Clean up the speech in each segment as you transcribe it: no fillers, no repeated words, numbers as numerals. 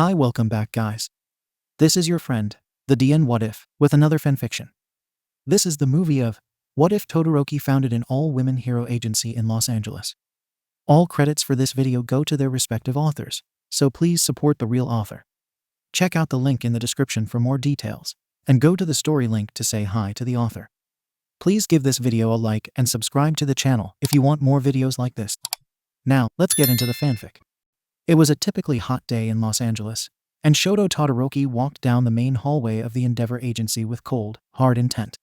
Hi, welcome back, guys. This is your friend, the DN WhatIf, with another fanfiction. This is the movie of WhatIf Todoroki founded an all-women hero agency in Los Angeles. All credits for this video go to their respective authors, so please support the real author. Check out the link in the description for more details, and go to the story link to say hi to the author. Please give this video a like and subscribe to the channel if you want more videos like this. Now, let's get into the fanfic. It was a typically hot day in Los Angeles, and Shoto Todoroki walked down the main hallway of the Endeavor agency with cold, hard intent.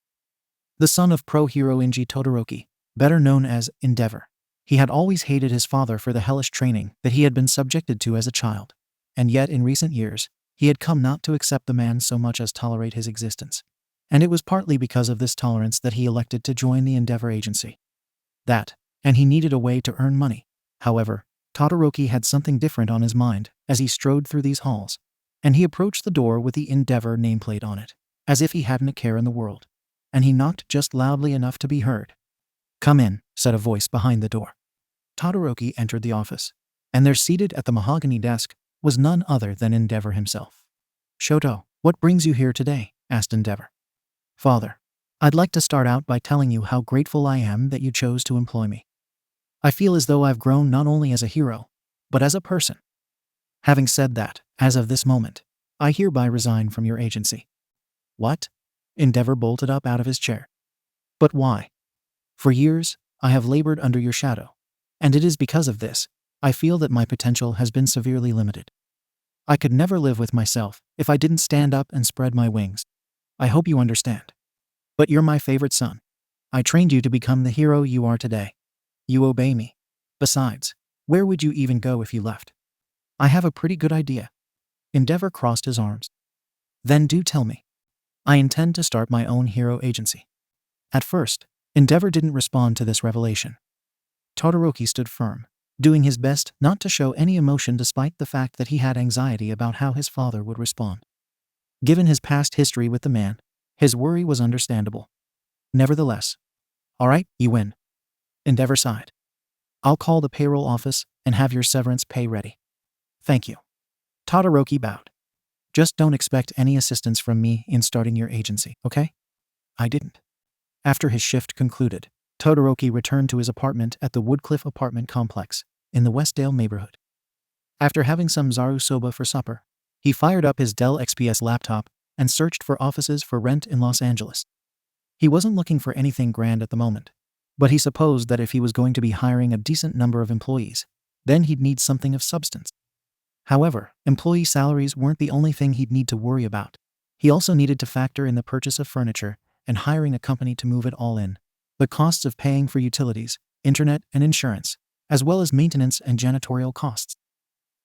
The son of pro-hero Izuku Todoroki, better known as Endeavor, he had always hated his father for the hellish training that he had been subjected to as a child, and yet in recent years, he had come not to accept the man so much as tolerate his existence. And it was partly because of this tolerance that he elected to join the Endeavor agency. And he needed a way to earn money. However, Todoroki had something different on his mind as he strode through these halls, and he approached the door with the Endeavor nameplate on it, as if he hadn't a care in the world, and he knocked just loudly enough to be heard. "Come in," said a voice behind the door. Todoroki entered the office, and there seated at the mahogany desk was none other than Endeavor himself. "Shoto, what brings you here today?" asked Endeavor. "Father, I'd like to start out by telling you how grateful I am that you chose to employ me. I feel as though I've grown not only as a hero, but as a person. Having said that, as of this moment, I hereby resign from your agency." "What?" Endeavor bolted up out of his chair. "But why? For years, I have labored under your shadow, and it is because of this, I feel that my potential has been severely limited. I could never live with myself if I didn't stand up and spread my wings. I hope you understand. But you're my favorite son. I trained you to become the hero you are today. You obey me. Besides, where would you even go if you left? I have a pretty good idea." Endeavor crossed his arms. "Then do tell me." "I intend to start my own hero agency." At first, Endeavor didn't respond to this revelation. Todoroki stood firm, doing his best not to show any emotion despite the fact that he had anxiety about how his father would respond. Given his past history with the man, his worry was understandable. Nevertheless, "All right, you win." Endeavor sighed. "I'll call the payroll office and have your severance pay ready." "Thank you." Todoroki bowed. "Just don't expect any assistance from me in starting your agency, okay?" "I didn't." After his shift concluded, Todoroki returned to his apartment at the Woodcliff apartment complex in the Westdale neighborhood. After having some zaru soba for supper, he fired up his Dell XPS laptop and searched for offices for rent in Los Angeles. He wasn't looking for anything grand at the moment, but he supposed that if he was going to be hiring a decent number of employees, then he'd need something of substance. However, employee salaries weren't the only thing he'd need to worry about. He also needed to factor in the purchase of furniture and hiring a company to move it all in, the costs of paying for utilities, internet, and insurance, as well as maintenance and janitorial costs.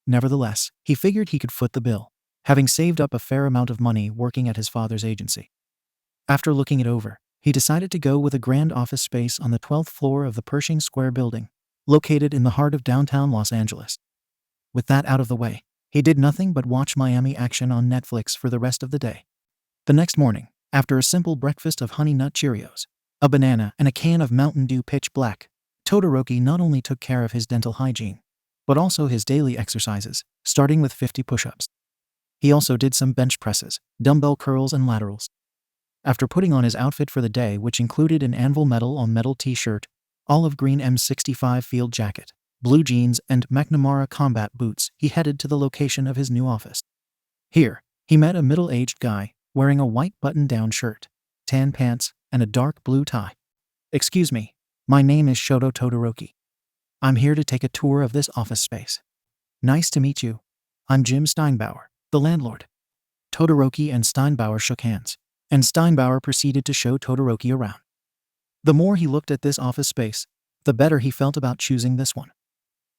Nevertheless, he figured he could foot the bill, having saved up a fair amount of money working at his father's agency. After looking it over, he decided to go with a grand office space on the 12th floor of the Pershing Square building, located in the heart of downtown Los Angeles. With that out of the way, he did nothing but watch Miami action on Netflix for the rest of the day. The next morning, after a simple breakfast of Honey Nut Cheerios, a banana, and a can of Mountain Dew Pitch Black, Todoroki not only took care of his dental hygiene, but also his daily exercises, starting with 50 push-ups. He also did some bench presses, dumbbell curls, and laterals. After putting on his outfit for the day, which included an anvil metal on metal t-shirt, olive green M65 field jacket, blue jeans, and McNamara combat boots, he headed to the location of his new office. Here, he met a middle-aged guy wearing a white button-down shirt, tan pants, and a dark blue tie. "Excuse me, my name is Shoto Todoroki. I'm here to take a tour of this office space." "Nice to meet you. I'm Jim Steinbauer, the landlord." Todoroki and Steinbauer shook hands, and Steinbauer proceeded to show Todoroki around. The more he looked at this office space, the better he felt about choosing this one.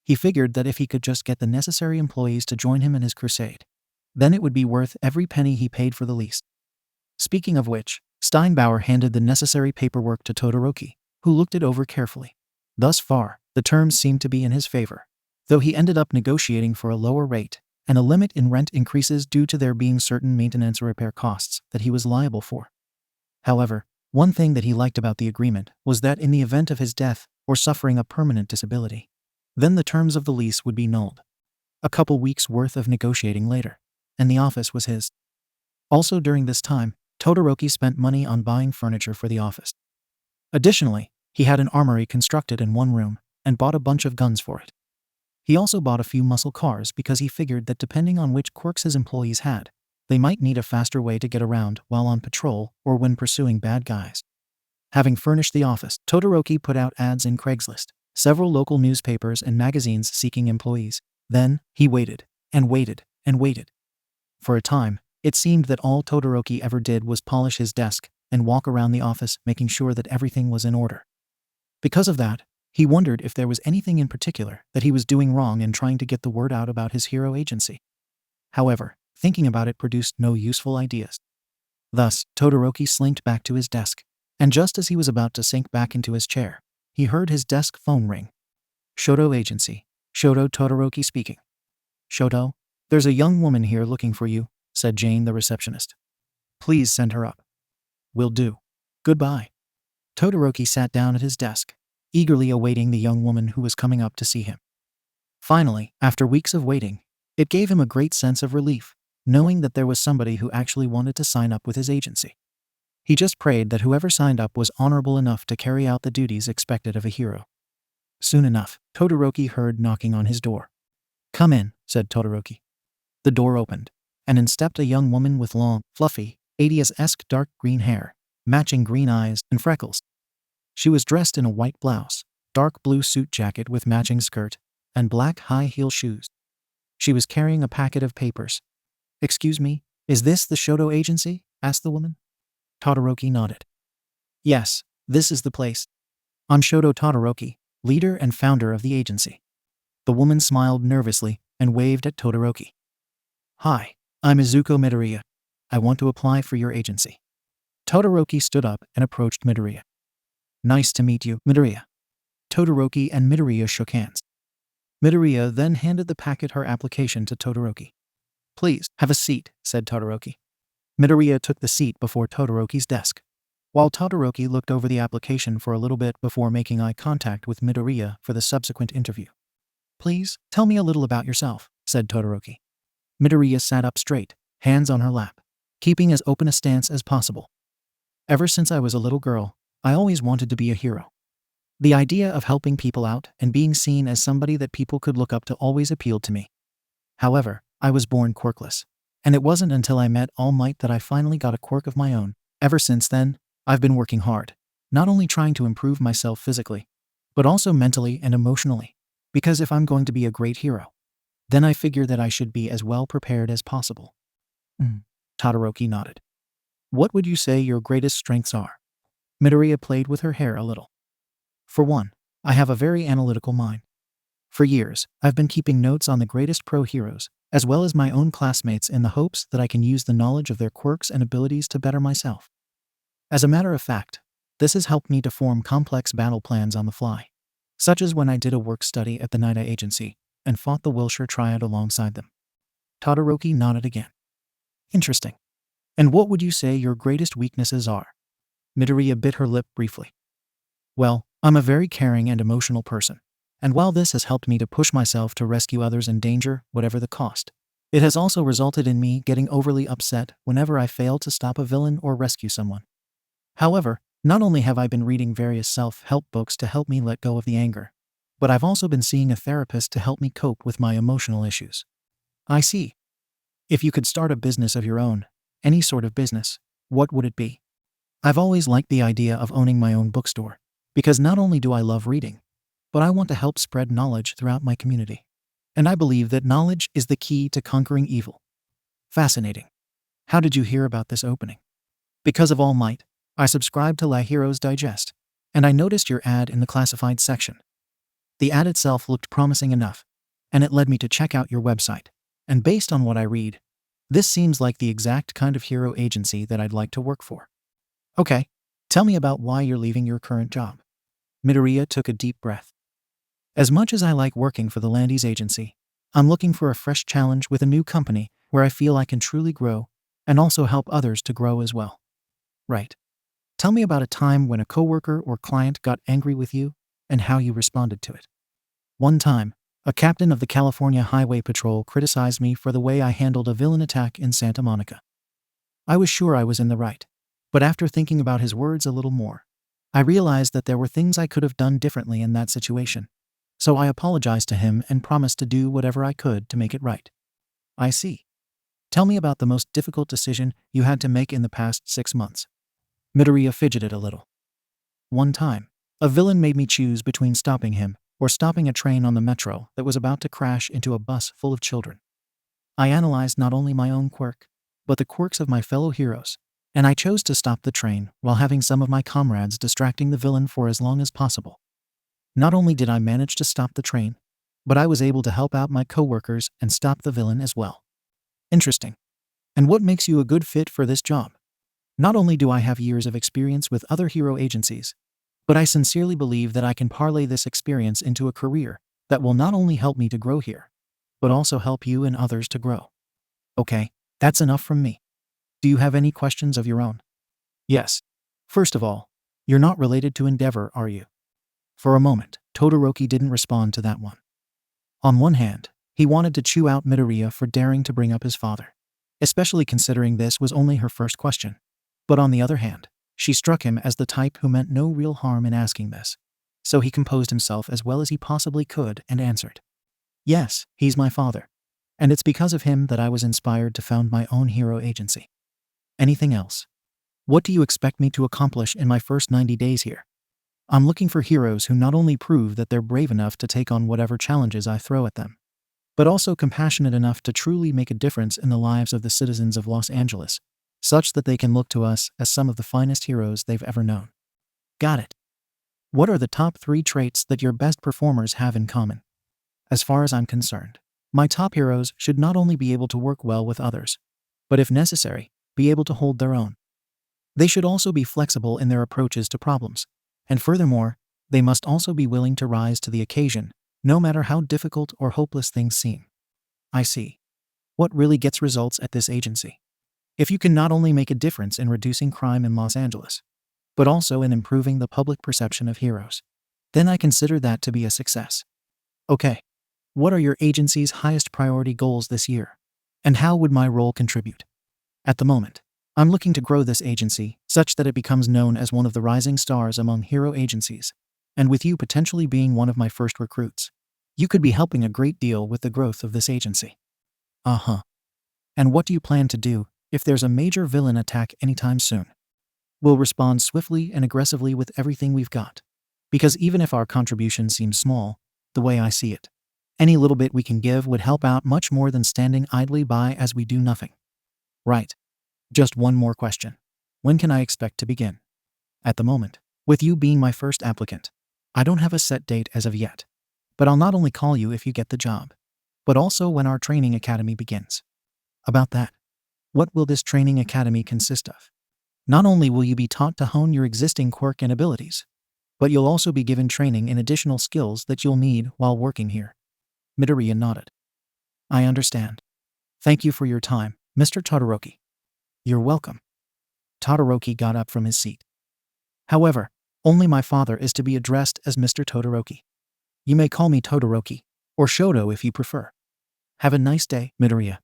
He figured that if he could just get the necessary employees to join him in his crusade, then it would be worth every penny he paid for the lease. Speaking of which, Steinbauer handed the necessary paperwork to Todoroki, who looked it over carefully. Thus far, the terms seemed to be in his favor, though he ended up negotiating for a lower rate and a limit in rent increases due to there being certain maintenance or repair costs that he was liable for. However, one thing that he liked about the agreement was that in the event of his death or suffering a permanent disability, then the terms of the lease would be nulled. A couple weeks' worth of negotiating later, and the office was his. Also during this time, Todoroki spent money on buying furniture for the office. Additionally, he had an armory constructed in one room and bought a bunch of guns for it. He also bought a few muscle cars because he figured that depending on which quirks his employees had, they might need a faster way to get around while on patrol or when pursuing bad guys. Having furnished the office, Todoroki put out ads in Craigslist, several local newspapers and magazines seeking employees. Then, he waited, and waited, and waited. For a time, it seemed that all Todoroki ever did was polish his desk and walk around the office making sure that everything was in order. Because of that, he wondered if there was anything in particular that he was doing wrong in trying to get the word out about his hero agency. However, thinking about it produced no useful ideas. Thus, Todoroki slinked back to his desk, and just as he was about to sink back into his chair, he heard his desk phone ring. Shoto Agency. Shoto Todoroki speaking. Shoto, there's a young woman here looking for you, said Jane the receptionist. Please send her up. Will do. Goodbye. Todoroki sat down at his desk, eagerly awaiting the young woman who was coming up to see him. Finally, after weeks of waiting, it gave him a great sense of relief, knowing that there was somebody who actually wanted to sign up with his agency. He just prayed that whoever signed up was honorable enough to carry out the duties expected of a hero. Soon enough, Todoroki heard knocking on his door. Come in, said Todoroki. The door opened, and in stepped a young woman with long, fluffy, 80s-esque dark green hair, matching green eyes and freckles. She was dressed in a white blouse, dark blue suit jacket with matching skirt, and black high-heel shoes. She was carrying a packet of papers. Excuse me, is this the Shoto Agency? Asked the woman. Todoroki nodded. Yes, this is the place. I'm Shoto Todoroki, leader and founder of the agency. The woman smiled nervously and waved at Todoroki. Hi, I'm Izuku Midoriya. I want to apply for your agency. Todoroki stood up and approached Midoriya. Nice to meet you, Midoriya. Todoroki and Midoriya shook hands. Midoriya then handed the packet her application to Todoroki. Please, have a seat, said Todoroki. Midoriya took the seat before Todoroki's desk, while Todoroki looked over the application for a little bit before making eye contact with Midoriya for the subsequent interview. Please, tell me a little about yourself, said Todoroki. Midoriya sat up straight, hands on her lap, keeping as open a stance as possible. Ever since I was a little girl, I always wanted to be a hero. The idea of helping people out and being seen as somebody that people could look up to always appealed to me. However, I was born quirkless, and it wasn't until I met All Might that I finally got a quirk of my own. Ever since then, I've been working hard, not only trying to improve myself physically, but also mentally and emotionally, because if I'm going to be a great hero, then I figure that I should be as well prepared as possible. Todoroki nodded. What would you say your greatest strengths are? Midoriya played with her hair a little. For one, I have a very analytical mind. For years, I've been keeping notes on the greatest pro heroes, as well as my own classmates in the hopes that I can use the knowledge of their quirks and abilities to better myself. As a matter of fact, this has helped me to form complex battle plans on the fly, such as when I did a work study at the Night Agency and fought the Wilshire Triad alongside them. Todoroki nodded again. Interesting. And what would you say your greatest weaknesses are? Midoriya bit her lip briefly. Well, I'm a very caring and emotional person, and while this has helped me to push myself to rescue others in danger, whatever the cost, it has also resulted in me getting overly upset whenever I fail to stop a villain or rescue someone. However, not only have I been reading various self-help books to help me let go of the anger, but I've also been seeing a therapist to help me cope with my emotional issues. I see. If you could start a business of your own, any sort of business, what would it be? I've always liked the idea of owning my own bookstore, because not only do I love reading, but I want to help spread knowledge throughout my community. And I believe that knowledge is the key to conquering evil. Fascinating. How did you hear about this opening? Because of All Might, I subscribed to La Heroes Digest, and I noticed your ad in the classified section. The ad itself looked promising enough, and it led me to check out your website. And based on what I read, this seems like the exact kind of hero agency that I'd like to work for. Okay, tell me about why you're leaving your current job. Midoriya took a deep breath. As much as I like working for the Landy's agency, I'm looking for a fresh challenge with a new company where I feel I can truly grow and also help others to grow as well. Right. Tell me about a time when a coworker or client got angry with you and how you responded to it. One time, A captain of the California Highway Patrol criticized me for the way I handled a villain attack in Santa Monica. I was sure I was in the right. But after thinking about his words a little more, I realized that there were things I could have done differently in that situation. So I apologized to him and promised to do whatever I could to make it right. I see. Tell me about the most difficult decision you had to make in the past 6 months. Midoriya fidgeted a little. One time, a villain made me choose between stopping him or stopping a train on the metro that was about to crash into a bus full of children. I analyzed not only my own quirk, but the quirks of my fellow heroes, and I chose to stop the train while having some of my comrades distracting the villain for as long as possible. Not only did I manage to stop the train, but I was able to help out my coworkers and stop the villain as well. Interesting. And what makes you a good fit for this job? Not only do I have years of experience with other hero agencies, but I sincerely believe that I can parlay this experience into a career that will not only help me to grow here, but also help you and others to grow. Okay, that's enough from me. Do you have any questions of your own? Yes. First of all, you're not related to Endeavor, are you? For a moment, Todoroki didn't respond to that one. On one hand, he wanted to chew out Midoriya for daring to bring up his father, especially considering this was only her first question. But on the other hand, she struck him as the type who meant no real harm in asking this. So he composed himself as well as he possibly could and answered. Yes, he's my father. And it's because of him that I was inspired to found my own hero agency. Anything else? What do you expect me to accomplish in my first 90 days here? I'm looking for heroes who not only prove that they're brave enough to take on whatever challenges I throw at them, but also compassionate enough to truly make a difference in the lives of the citizens of Los Angeles, such that they can look to us as some of the finest heroes they've ever known. Got it. What are the top 3 traits that your best performers have in common? As far as I'm concerned, my top heroes should not only be able to work well with others, but if necessary, be able to hold their own. They should also be flexible in their approaches to problems, and furthermore, they must also be willing to rise to the occasion, no matter how difficult or hopeless things seem. I see. What really gets results at this agency? If you can not only make a difference in reducing crime in Los Angeles, but also in improving the public perception of heroes, then I consider that to be a success. Okay. What are your agency's highest priority goals this year? And how would my role contribute? At the moment, I'm looking to grow this agency such that it becomes known as one of the rising stars among hero agencies, and with you potentially being one of my first recruits, you could be helping a great deal with the growth of this agency. Uh-huh. And what do you plan to do if there's a major villain attack anytime soon? We'll respond swiftly and aggressively with everything we've got. Because even if our contribution seems small, the way I see it, any little bit we can give would help out much more than standing idly by as we do nothing. Right. Just one more question. When can I expect to begin? At the moment, with you being my first applicant, I don't have a set date as of yet. But I'll not only call you if you get the job, but also when our training academy begins. About that, what will this training academy consist of? Not only will you be taught to hone your existing quirk and abilities, but you'll also be given training in additional skills that you'll need while working here. Midoriya nodded. I understand. Thank you for your time, Mr. Todoroki. You're welcome. Todoroki got up from his seat. However, only my father is to be addressed as Mr. Todoroki. You may call me Todoroki, or Shoto if you prefer. Have a nice day, Midoriya.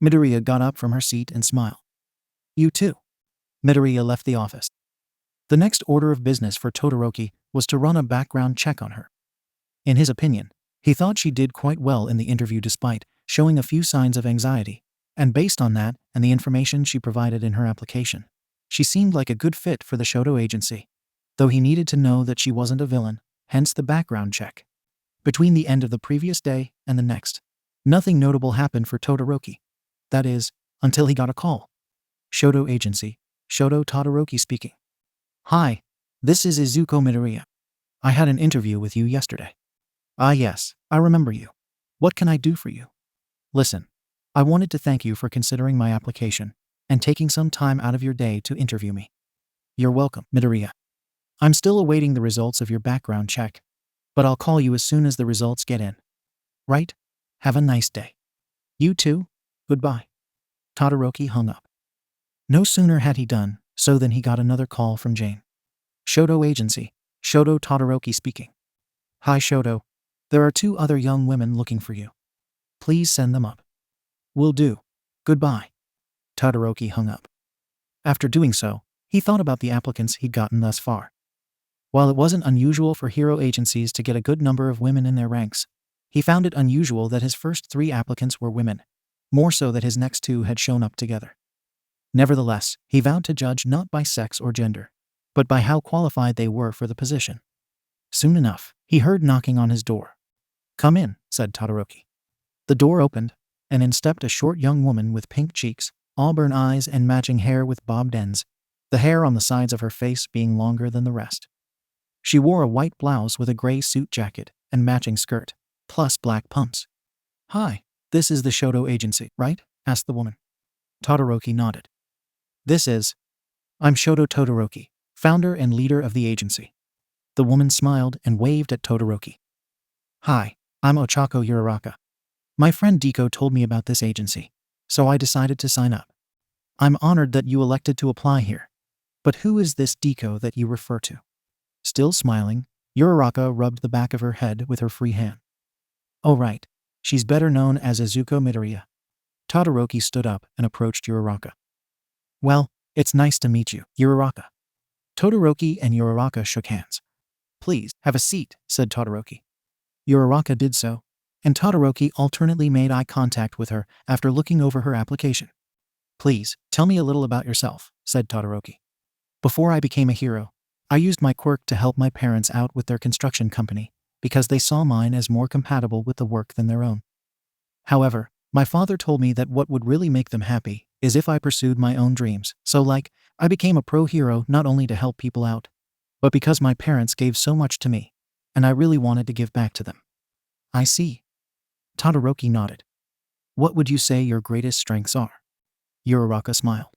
Midoriya got up from her seat and smiled. You too. Midoriya left the office. The next order of business for Todoroki was to run a background check on her. In his opinion, he thought she did quite well in the interview despite showing a few signs of anxiety, and based on that and the information she provided in her application, she seemed like a good fit for the Shoto agency, though he needed to know that she wasn't a villain, hence the background check. Between the end of the previous day and the next, nothing notable happened for Todoroki. That is, until he got a call. Shoto agency, Shoto Todoroki speaking. Hi, this is Izuku Midoriya. I had an interview with you yesterday. Ah yes, I remember you. What can I do for you? Listen, I wanted to thank you for considering my application and taking some time out of your day to interview me. You're welcome, Midoriya. I'm still awaiting the results of your background check, but I'll call you as soon as the results get in. Right? Have a nice day. You too. Goodbye. Todoroki hung up. No sooner had he done so than he got another call from Jane. Shoto agency, Shoto Todoroki speaking. Hi Shoto. There are 2 other young women looking for you. Please send them up. Will do. Goodbye. Todoroki hung up. After doing so, he thought about the applicants he'd gotten thus far. While it wasn't unusual for hero agencies to get a good number of women in their ranks, he found it unusual that his first 3 applicants were women, more so that his next 2 had shown up together. Nevertheless, he vowed to judge not by sex or gender, but by how qualified they were for the position. Soon enough, he heard knocking on his door. "Come in," said Todoroki. The door opened, and in stepped a short young woman with pink cheeks, auburn eyes, and matching hair with bobbed ends, the hair on the sides of her face being longer than the rest. She wore a white blouse with a gray suit jacket and matching skirt, plus black pumps. "Hi, this is the Shoto agency, right?" asked the woman. Todoroki nodded. I'm Shoto Todoroki, founder and leader of the agency." The woman smiled and waved at Todoroki. "Hi, I'm Ochako Uraraka. My friend Deku told me about this agency, so I decided to sign up. I'm honored that you elected to apply here. But who is this Deku that you refer to?" Still smiling, Uraraka rubbed the back of her head with her free hand. "Oh right, she's better known as Izuku Midoriya." Todoroki stood up and approached Uraraka. "Well, it's nice to meet you, Uraraka." Todoroki and Uraraka shook hands. "Please, have a seat," said Todoroki. Uraraka did so, and Todoroki alternately made eye contact with her after looking over her application. "Please, tell me a little about yourself," said Todoroki. "Before I became a hero, I used my quirk to help my parents out with their construction company, because they saw mine as more compatible with the work than their own. However, my father told me that what would really make them happy is if I pursued my own dreams, so I became a pro hero not only to help people out, but because my parents gave so much to me, and I really wanted to give back to them." "I see." Todoroki nodded. "What would you say your greatest strengths are?" Uraraka smiled.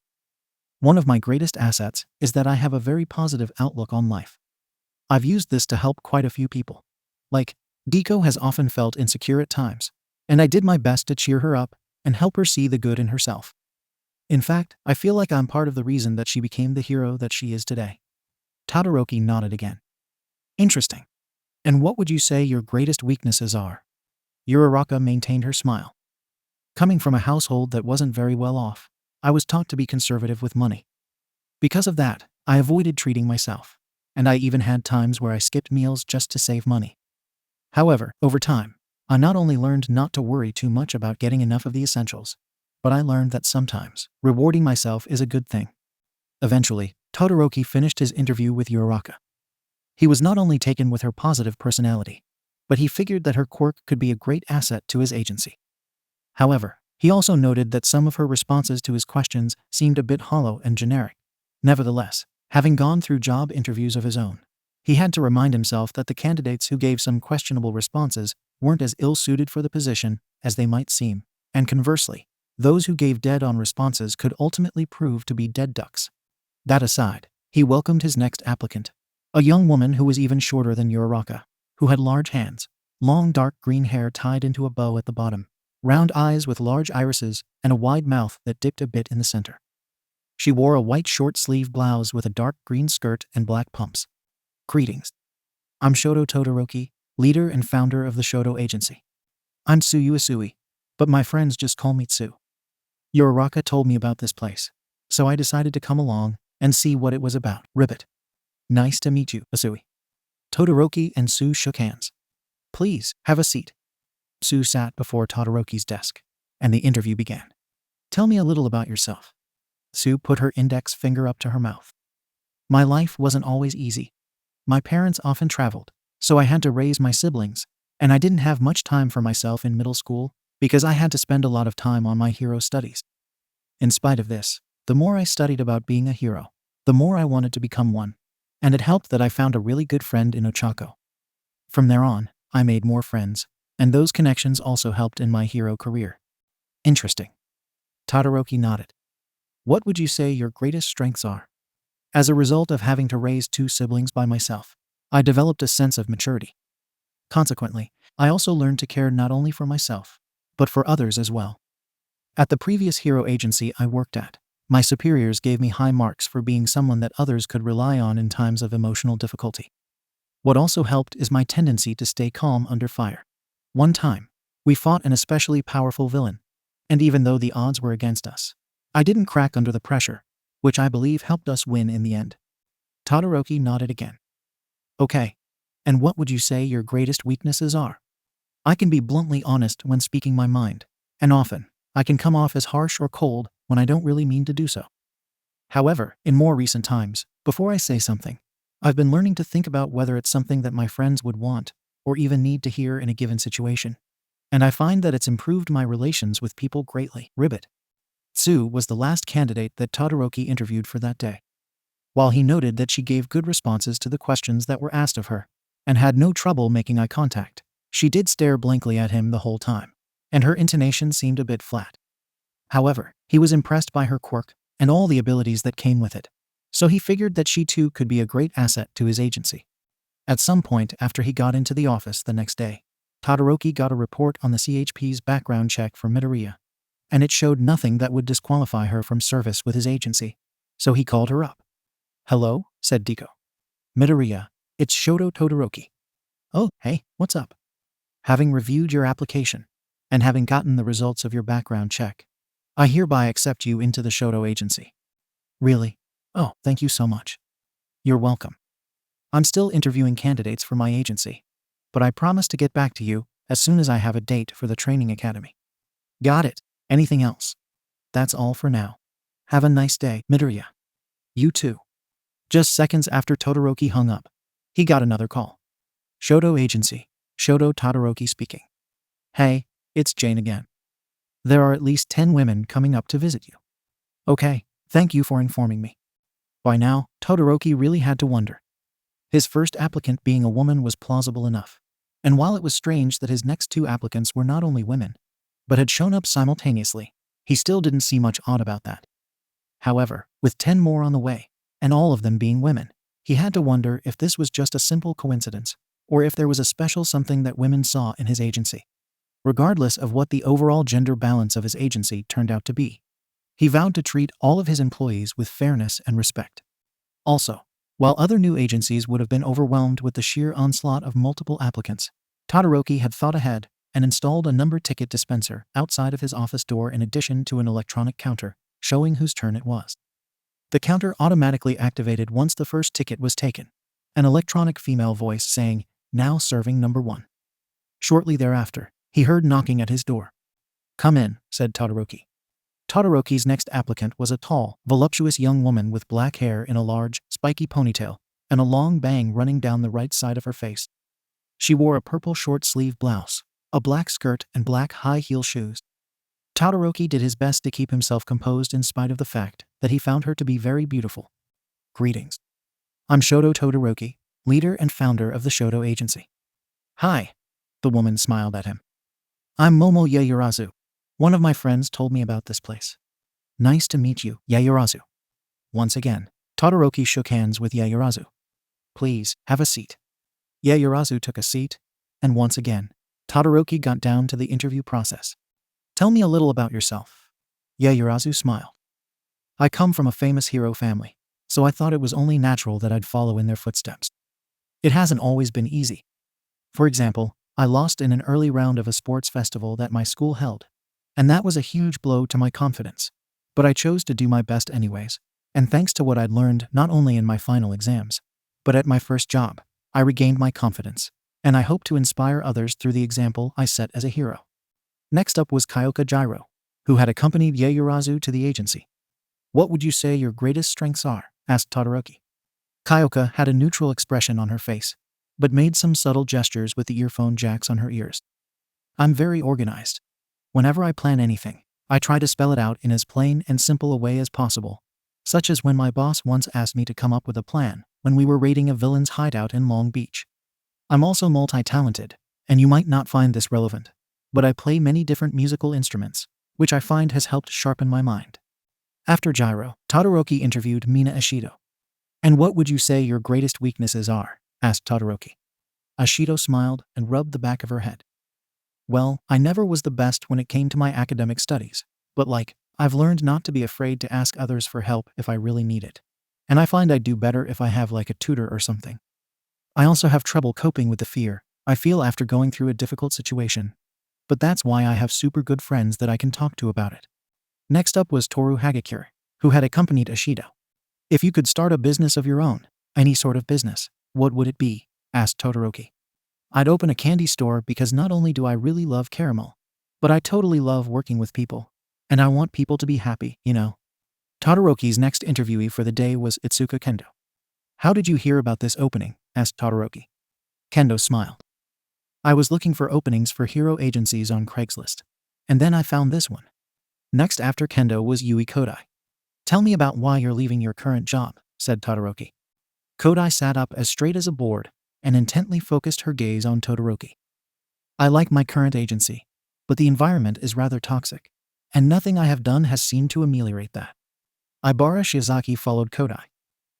"One of my greatest assets is that I have a very positive outlook on life. I've used this to help quite a few people. Deku has often felt insecure at times, and I did my best to cheer her up and help her see the good in herself. In fact, I feel like I'm part of the reason that she became the hero that she is today." Todoroki nodded again. "Interesting. And what would you say your greatest weaknesses are?" Uraraka maintained her smile. "Coming from a household that wasn't very well off, I was taught to be conservative with money. Because of that, I avoided treating myself, and I even had times where I skipped meals just to save money. However, over time, I not only learned not to worry too much about getting enough of the essentials, but I learned that sometimes rewarding myself is a good thing." Eventually, Todoroki finished his interview with Uraraka. He was not only taken with her positive personality, but he figured that her quirk could be a great asset to his agency. However, he also noted that some of her responses to his questions seemed a bit hollow and generic. Nevertheless, having gone through job interviews of his own, he had to remind himself that the candidates who gave some questionable responses weren't as ill-suited for the position as they might seem, and conversely, those who gave dead-on responses could ultimately prove to be dead ducks. That aside, he welcomed his next applicant, a young woman who was even shorter than Uraraka, who had large hands, long dark green hair tied into a bow at the bottom, round eyes with large irises, and a wide mouth that dipped a bit in the center. She wore a white short-sleeve blouse with a dark green skirt and black pumps. "Greetings. I'm Shoto Todoroki, leader and founder of the Shoto agency. I'm Tsuyu Isui, but my friends just call me Tsu. Uraraka told me about this place, so I decided to come along and see what it was about." "Ribbit. Nice to meet you, Isui." Todoroki and Tsu shook hands. "Please, have a seat." Tsu sat before Todoroki's desk, and the interview began. "Tell me a little about yourself." Tsu put her index finger up to her mouth. "My life wasn't always easy. My parents often traveled, so I had to raise my siblings, and I didn't have much time for myself in middle school because I had to spend a lot of time on my hero studies. In spite of this, the more I studied about being a hero, the more I wanted to become one, and it helped that I found a really good friend in Ochako. From there on, I made more friends, and those connections also helped in my hero career." "Interesting." Todoroki nodded. "What would you say your greatest strengths are?" "As a result of having to raise 2 siblings by myself, I developed a sense of maturity. Consequently, I also learned to care not only for myself, but for others as well. At the previous hero agency I worked at, my superiors gave me high marks for being someone that others could rely on in times of emotional difficulty. What also helped is my tendency to stay calm under fire. One time, we fought an especially powerful villain, and even though the odds were against us, I didn't crack under the pressure, which I believe helped us win in the end. Todoroki nodded again. Okay, and what would you say your greatest weaknesses are? I can be bluntly honest when speaking my mind, and often, I can come off as harsh or cold when I don't really mean to do so. However, in more recent times, before I say something, I've been learning to think about whether it's something that my friends would want or even need to hear in a given situation. And I find that it's improved my relations with people greatly. Ribbit. Tsu was the last candidate that Todoroki interviewed for that day. While he noted that she gave good responses to the questions that were asked of her, and had no trouble making eye contact, she did stare blankly at him the whole time, and her intonation seemed a bit flat. However, he was impressed by her quirk and all the abilities that came with it, so he figured that she too could be a great asset to his agency. At some point after he got into the office the next day, Todoroki got a report on the CHP's background check for Midoriya, and it showed nothing that would disqualify her from service with his agency, so he called her up. "Hello," said Deku. "Midoriya, it's Shoto Todoroki." "Oh, hey, what's up?" "Having reviewed your application, and having gotten the results of your background check, I hereby accept you into the Shoto agency." "Really? Oh, thank you so much." "You're welcome. I'm still interviewing candidates for my agency, but I promise to get back to you as soon as I have a date for the training academy." "Got it. Anything else?" "That's all for now. Have a nice day, Midoriya." "You too." Just seconds after Todoroki hung up, he got another call. "Shoto agency, Shoto Todoroki speaking. Hey, it's Jane again. There are at least 10 women coming up to visit you." "Okay, thank you for informing me." By now, Todoroki really had to wonder. His first applicant being a woman was plausible enough, and while it was strange that his next two applicants were not only women, but had shown up simultaneously, he still didn't see much odd about that. However, with 10 more on the way, and all of them being women, he had to wonder if this was just a simple coincidence, or if there was a special something that women saw in his agency. Regardless of what the overall gender balance of his agency turned out to be, he vowed to treat all of his employees with fairness and respect. Also, while other new agencies would have been overwhelmed with the sheer onslaught of multiple applicants, Todoroki had thought ahead and installed a number ticket dispenser outside of his office door in addition to an electronic counter showing whose turn it was. The counter automatically activated once the first ticket was taken, an electronic female voice saying, "Now serving number 1." Shortly thereafter, he heard knocking at his door. "Come in," said Todoroki. Todoroki's next applicant was a tall, voluptuous young woman with black hair in a large, spiky ponytail, and a long bang running down the right side of her face. She wore a purple short-sleeve blouse, a black skirt, and black high-heel shoes. Todoroki did his best to keep himself composed in spite of the fact that he found her to be very beautiful. "Greetings. I'm Shoto Todoroki, leader and founder of the Shoto agency." "Hi," the woman smiled at him. "I'm Momo Yaoyorozu. One of my friends told me about this place." "Nice to meet you, Yaoyorozu." Once again, Todoroki shook hands with Yaoyorozu. "Please, have a seat." Yaoyorozu took a seat, and once again, Todoroki got down to the interview process. "Tell me a little about yourself." Yaoyorozu smiled. "I come from a famous hero family, so I thought it was only natural that I'd follow in their footsteps. It hasn't always been easy. For example, I lost in an early round of a sports festival that my school held, and that was a huge blow to my confidence. But I chose to do my best anyways, and thanks to what I'd learned not only in my final exams, but at my first job, I regained my confidence, and I hope to inspire others through the example I set as a hero." Next up was Kyoka Jiro, who had accompanied Yaoyorozu to the agency. "What would you say your greatest strengths are?" asked Todoroki. Kyoka had a neutral expression on her face, but made some subtle gestures with the earphone jacks on her ears. "I'm very organized. Whenever I plan anything, I try to spell it out in as plain and simple a way as possible, such as when my boss once asked me to come up with a plan when we were raiding a villain's hideout in Long Beach. I'm also multi-talented, and you might not find this relevant, but I play many different musical instruments, which I find has helped sharpen my mind." After Jiro, Todoroki interviewed Mina Ashido. "And what would you say your greatest weaknesses are?" asked Todoroki. Ashido smiled and rubbed the back of her head. "Well, I never was the best when it came to my academic studies, but I've learned not to be afraid to ask others for help if I really need it. And I find I do better if I have a tutor or something. I also have trouble coping with the fear I feel after going through a difficult situation. But that's why I have super good friends that I can talk to about it. Next up was Toru Hagakure, who had accompanied Ashido. If you could start a business of your own, any sort of business, what would it be? Asked Todoroki. I'd open a candy store because not only do I really love caramel, but I totally love working with people. And I want people to be happy, you know. Todoroki's next interviewee for the day was Itsuka Kendo. How did you hear about this opening? Asked Todoroki. Kendo smiled. I was looking for openings for hero agencies on Craigslist. And then I found this one. Next after Kendo was Yui Kodai. Tell me about why you're leaving your current job, said Todoroki. Kodai sat up as straight as a board and intently focused her gaze on Todoroki. I like my current agency, but the environment is rather toxic, and nothing I have done has seemed to ameliorate that. Ibara Shiozaki followed Kodai.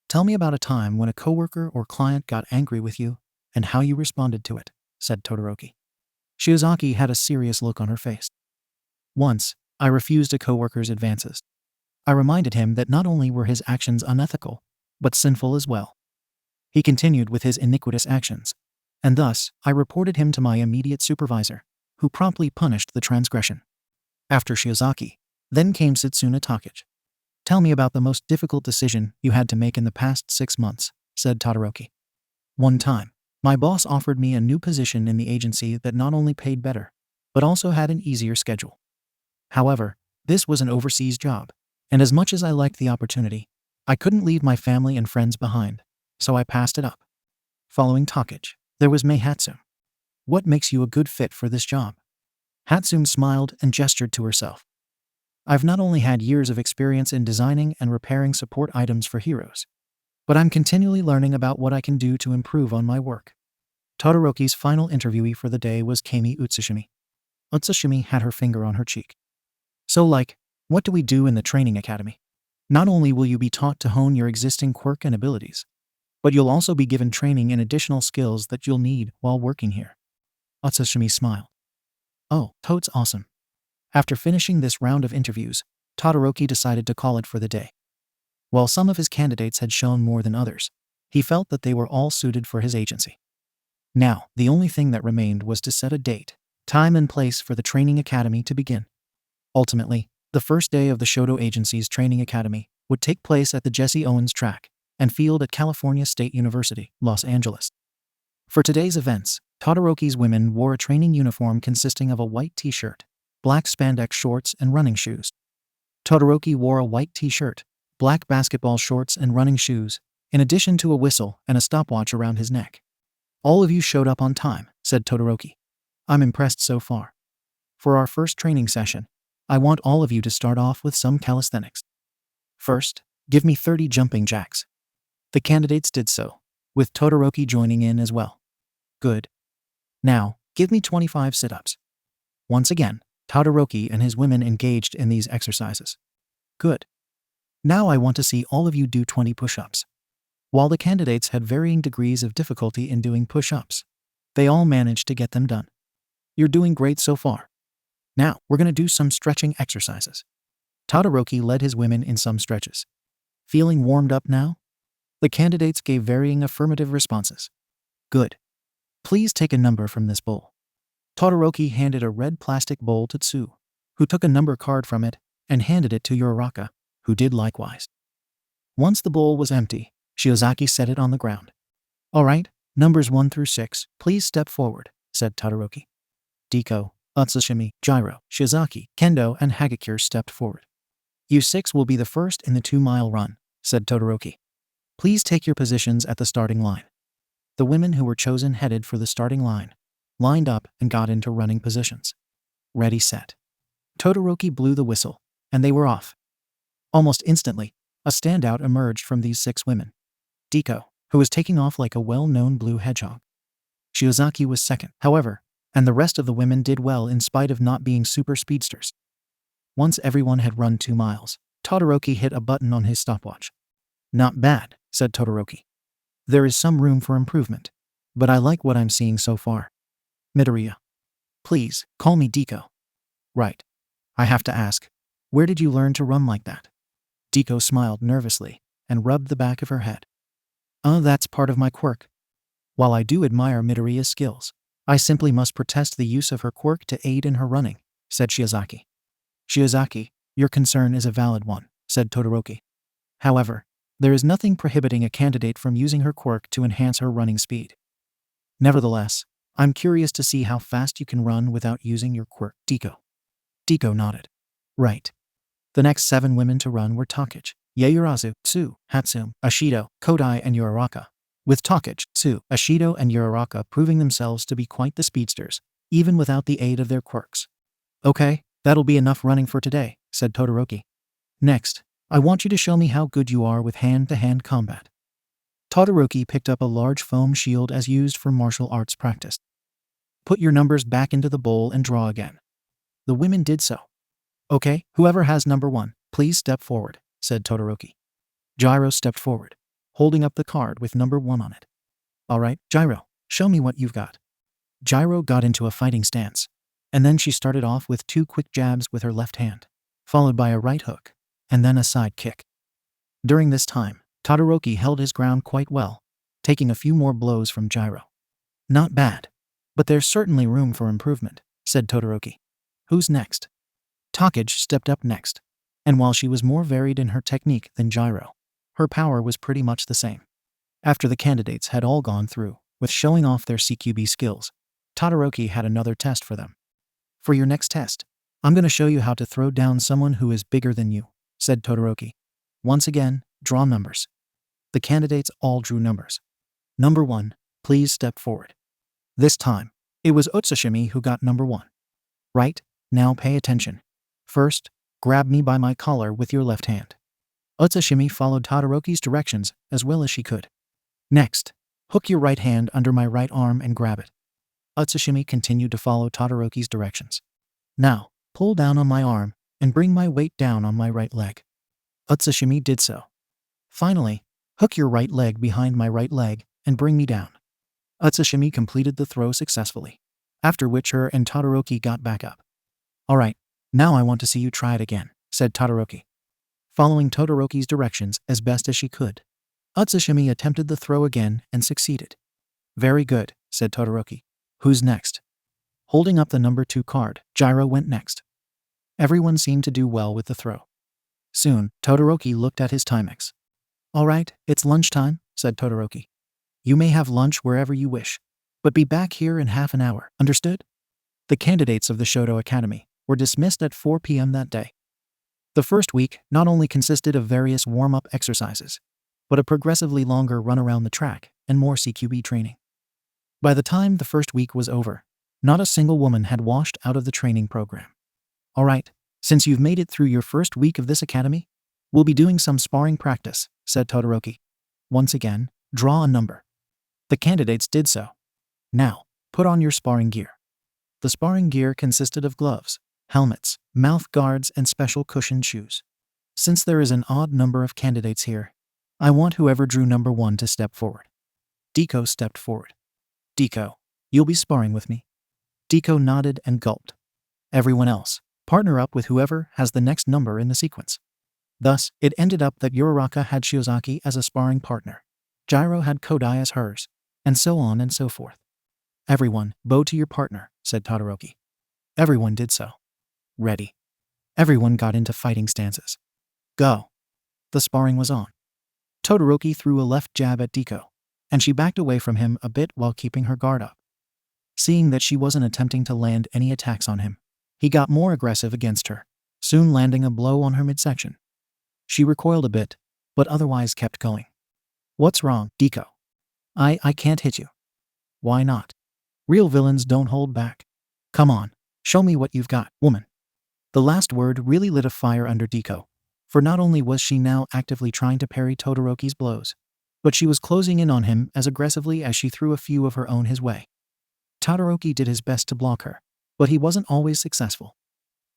Tell me about a time when a coworker or client got angry with you and how you responded to it, said Todoroki. Shiozaki had a serious look on her face. Once, I refused a coworker's advances. I reminded him that not only were his actions unethical, but sinful as well. He continued with his iniquitous actions, and thus I reported him to my immediate supervisor, who promptly punished the transgression. After Shiozaki, then came Setsuna Takage. Tell me about the most difficult decision you had to make in the past 6 months, said Todoroki. One time, my boss offered me a new position in the agency that not only paid better, but also had an easier schedule. However, this was an overseas job, and as much as I liked the opportunity, I couldn't leave my family and friends behind, so I passed it up. Following Takage, there was Mei Hatsume. What makes you a good fit for this job? Hatsume smiled and gestured to herself. I've not only had years of experience in designing and repairing support items for heroes, but I'm continually learning about what I can do to improve on my work. Todoroki's final interviewee for the day was Kami Utsushimi. Utsushimi had her finger on her cheek. So what do we do in the training academy? Not only will you be taught to hone your existing quirk and abilities, but you'll also be given training in additional skills that you'll need while working here. Utsushimi smiled. Oh, totes awesome. After finishing this round of interviews, Todoroki decided to call it for the day. While some of his candidates had shown more than others, he felt that they were all suited for his agency. Now, the only thing that remained was to set a date, time and place for the training academy to begin. Ultimately, the first day of the Shoto Agency's training academy would take place at the Jesse Owens track and field at California State University, Los Angeles. For today's events, Todoroki's women wore a training uniform consisting of a white t-shirt, black spandex shorts, and running shoes. Todoroki wore a white t-shirt, black basketball shorts, and running shoes, in addition to a whistle and a stopwatch around his neck. All of you showed up on time, said Todoroki. I'm impressed so far. For our first training session, I want all of you to start off with some calisthenics. First, give me 30 jumping jacks. The candidates did so, with Todoroki joining in as well. Good. Now, give me 25 sit-ups. Once again, Todoroki and his women engaged in these exercises. Good. Now I want to see all of you do 20 push-ups. While the candidates had varying degrees of difficulty in doing push-ups, they all managed to get them done. You're doing great so far. Now, we're going to do some stretching exercises. Todoroki led his women in some stretches. Feeling warmed up now? The candidates gave varying affirmative responses. Good. Please take a number from this bowl. Todoroki handed a red plastic bowl to Tsu, who took a number card from it and handed it to Uraraka, who did likewise. Once the bowl was empty, Shiozaki set it on the ground. All right, numbers 1 through 6, please step forward, said Todoroki. Deku, Utsushimi, Jiro, Shiozaki, Kendo, and Hagakure stepped forward. You 6 will be the first in the 2-mile run, said Todoroki. Please take your positions at the starting line. The women who were chosen headed for the starting line, lined up and got into running positions. Ready, set. Todoroki blew the whistle, and they were off. Almost instantly, a standout emerged from these 6 women. Deku, who was taking off like a well-known blue hedgehog. Shiozaki was second, however, and the rest of the women did well in spite of not being super speedsters. Once everyone had run 2 miles, Todoroki hit a button on his stopwatch. Not bad, said Todoroki. There is some room for improvement, but I like what I'm seeing so far. Midoriya. Please, call me Deku. Right. I have to ask, where did you learn to run like that? Deku smiled nervously and rubbed the back of her head. That's part of my quirk. While I do admire Midoriya's skills, I simply must protest the use of her quirk to aid in her running, said Shiozaki. Shiozaki, your concern is a valid one, said Todoroki. However, there is nothing prohibiting a candidate from using her quirk to enhance her running speed. Nevertheless, I'm curious to see how fast you can run without using your quirk. Deku nodded. Right. The next 7 women to run were Takage, Yaoyorozu, Tsu, Hatsume, Ashido, Kodai, and Uraraka, with Takage, Tsu, Ashido, and Uraraka proving themselves to be quite the speedsters, even without the aid of their quirks. Okay, that'll be enough running for today, said Todoroki. Next, I want you to show me how good you are with hand-to-hand combat. Todoroki picked up a large foam shield as used for martial arts practice. Put your numbers back into the bowl and draw again. The women did so. Okay, whoever has number 1, please step forward, said Todoroki. Gyro stepped forward, holding up the card with number 1 on it. All right, Gyro, show me what you've got. Gyro got into a fighting stance, and then she started off with 2 quick jabs with her left hand, followed by a right hook, and then a side kick. During this time, Todoroki held his ground quite well, taking a few more blows from Gyro. Not bad, but there's certainly room for improvement, said Todoroki. Who's next? Takage stepped up next, and while she was more varied in her technique than Gyro, her power was pretty much the same. After the candidates had all gone through with showing off their CQB skills, Todoroki had another test for them. For your next test, I'm going to show you how to throw down someone who is bigger than you, said Todoroki. Once again, draw numbers. The candidates all drew numbers. Number 1, please step forward. This time, it was Utsushimi who got number 1. Right, now pay attention. First, grab me by my collar with your left hand. Utsushimi followed Todoroki's directions as well as she could. Next, hook your right hand under my right arm and grab it. Utsushimi continued to follow Todoroki's directions. Now, pull down on my arm and bring my weight down on my right leg. Utsushimi did so. Finally, hook your right leg behind my right leg and bring me down. Utsushimi completed the throw successfully, after which her and Todoroki got back up. All right, now I want to see you try it again, said Todoroki. Following Todoroki's directions as best as she could, Utsushimi attempted the throw again and succeeded. Very good, said Todoroki. Who's next? Holding up the number 2 card, Gyro went next. Everyone seemed to do well with the throw. Soon, Todoroki looked at his Timex. All right, it's lunchtime, said Todoroki. You may have lunch wherever you wish, but be back here in half an hour, understood? The candidates of the Shoto Academy were dismissed at 4 p.m. that day. The first week not only consisted of various warm-up exercises, but a progressively longer run around the track and more CQB training. By the time the first week was over, not a single woman had washed out of the training program. All right, since you've made it through your first week of this academy, we'll be doing some sparring practice, said Todoroki. Once again, draw a number. The candidates did so. Now, put on your sparring gear. The sparring gear consisted of gloves, helmets, mouth guards, and special cushioned shoes. Since there is an odd number of candidates here, I want whoever drew number 1 to step forward. Deku stepped forward. Deku, you'll be sparring with me. Deku nodded and gulped. Everyone else, partner up with whoever has the next number in the sequence. Thus, it ended up that Uraraka had Shiozaki as a sparring partner, Gyro had Kodai as hers, and so on and so forth. Everyone, bow to your partner, said Todoroki. Everyone did so. Ready. Everyone got into fighting stances. Go. The sparring was on. Todoroki threw a left jab at Deku, and she backed away from him a bit while keeping her guard up. Seeing that she wasn't attempting to land any attacks on him, he got more aggressive against her, soon landing a blow on her midsection. She recoiled a bit, but otherwise kept going. What's wrong, Deku? I can't hit you. Why not? Real villains don't hold back. Come on, show me what you've got, woman. The last word really lit a fire under Deku, for not only was she now actively trying to parry Todoroki's blows, but she was closing in on him as aggressively as she threw a few of her own his way. Todoroki did his best to block her, but he wasn't always successful.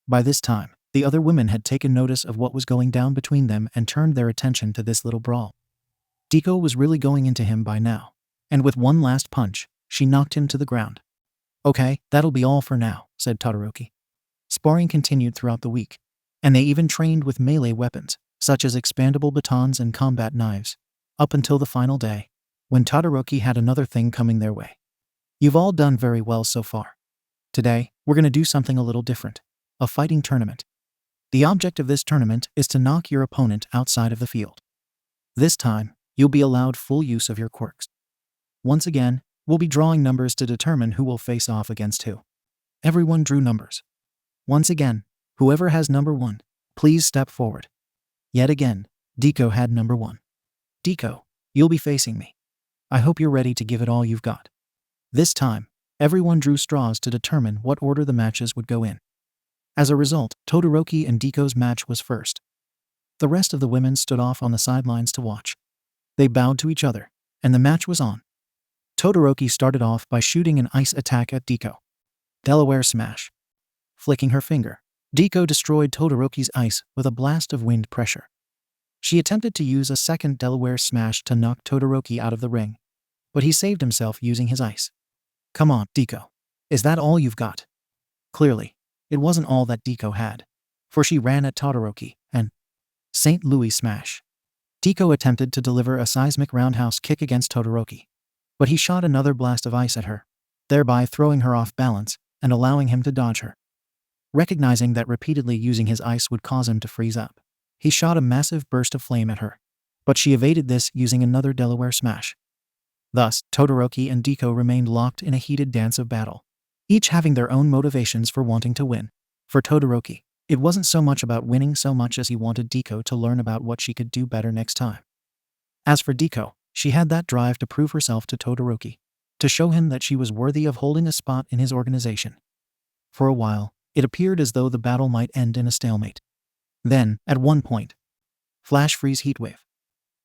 By this time, the other women had taken notice of what was going down between them and turned their attention to this little brawl. Deku was really going into him by now, and with one last punch, she knocked him to the ground. Okay, that'll be all for now, said Todoroki. Sparring continued throughout the week, and they even trained with melee weapons, such as expandable batons and combat knives, up until the final day, when Todoroki had another thing coming their way. You've all done very well so far. Today, we're going to do something a little different. A fighting tournament. The object of this tournament is to knock your opponent outside of the field. This time, you'll be allowed full use of your quirks. Once again, we'll be drawing numbers to determine who will face off against who. Everyone drew numbers. Once again, whoever has number 1, please step forward. Yet again, Deku had number 1. Deku, you'll be facing me. I hope you're ready to give it all you've got. This time, everyone drew straws to determine what order the matches would go in. As a result, Todoroki and Deku's match was first. The rest of the women stood off on the sidelines to watch. They bowed to each other, and the match was on. Todoroki started off by shooting an ice attack at Deku. Delaware Smash. Flicking her finger, Deku destroyed Todoroki's ice with a blast of wind pressure. She attempted to use a second Delaware Smash to knock Todoroki out of the ring, but he saved himself using his ice. Come on, Deku. Is that all you've got? Clearly, it wasn't all that Deku had, for she ran at Todoroki and St. Louis Smash. Deku attempted to deliver a seismic roundhouse kick against Todoroki, but he shot another blast of ice at her, thereby throwing her off balance and allowing him to dodge her. Recognizing that repeatedly using his ice would cause him to freeze up, he shot a massive burst of flame at her, but she evaded this using another Delaware Smash. Thus, Todoroki and Deku remained locked in a heated dance of battle, each having their own motivations for wanting to win. For Todoroki, it wasn't so much about winning so much as he wanted Deku to learn about what she could do better next time. As for Deku, she had that drive to prove herself to Todoroki, to show him that she was worthy of holding a spot in his organization. For a while, it appeared as though the battle might end in a stalemate. Then, at one point, flash freeze heatwave.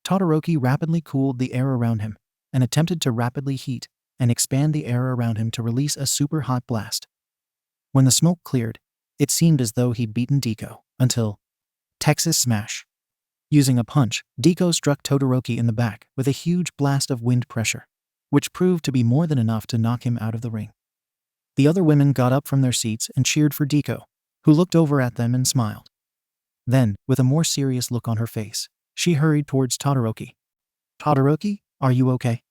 Todoroki rapidly cooled the air around him and attempted to rapidly heat and expand the air around him to release a super hot blast. When the smoke cleared, it seemed as though he'd beaten Deku until Texas Smash. Using a punch, Deku struck Todoroki in the back with a huge blast of wind pressure, which proved to be more than enough to knock him out of the ring. The other women got up from their seats and cheered for Deku, who looked over at them and smiled. Then, with a more serious look on her face, she hurried towards Todoroki. Todoroki, are you okay?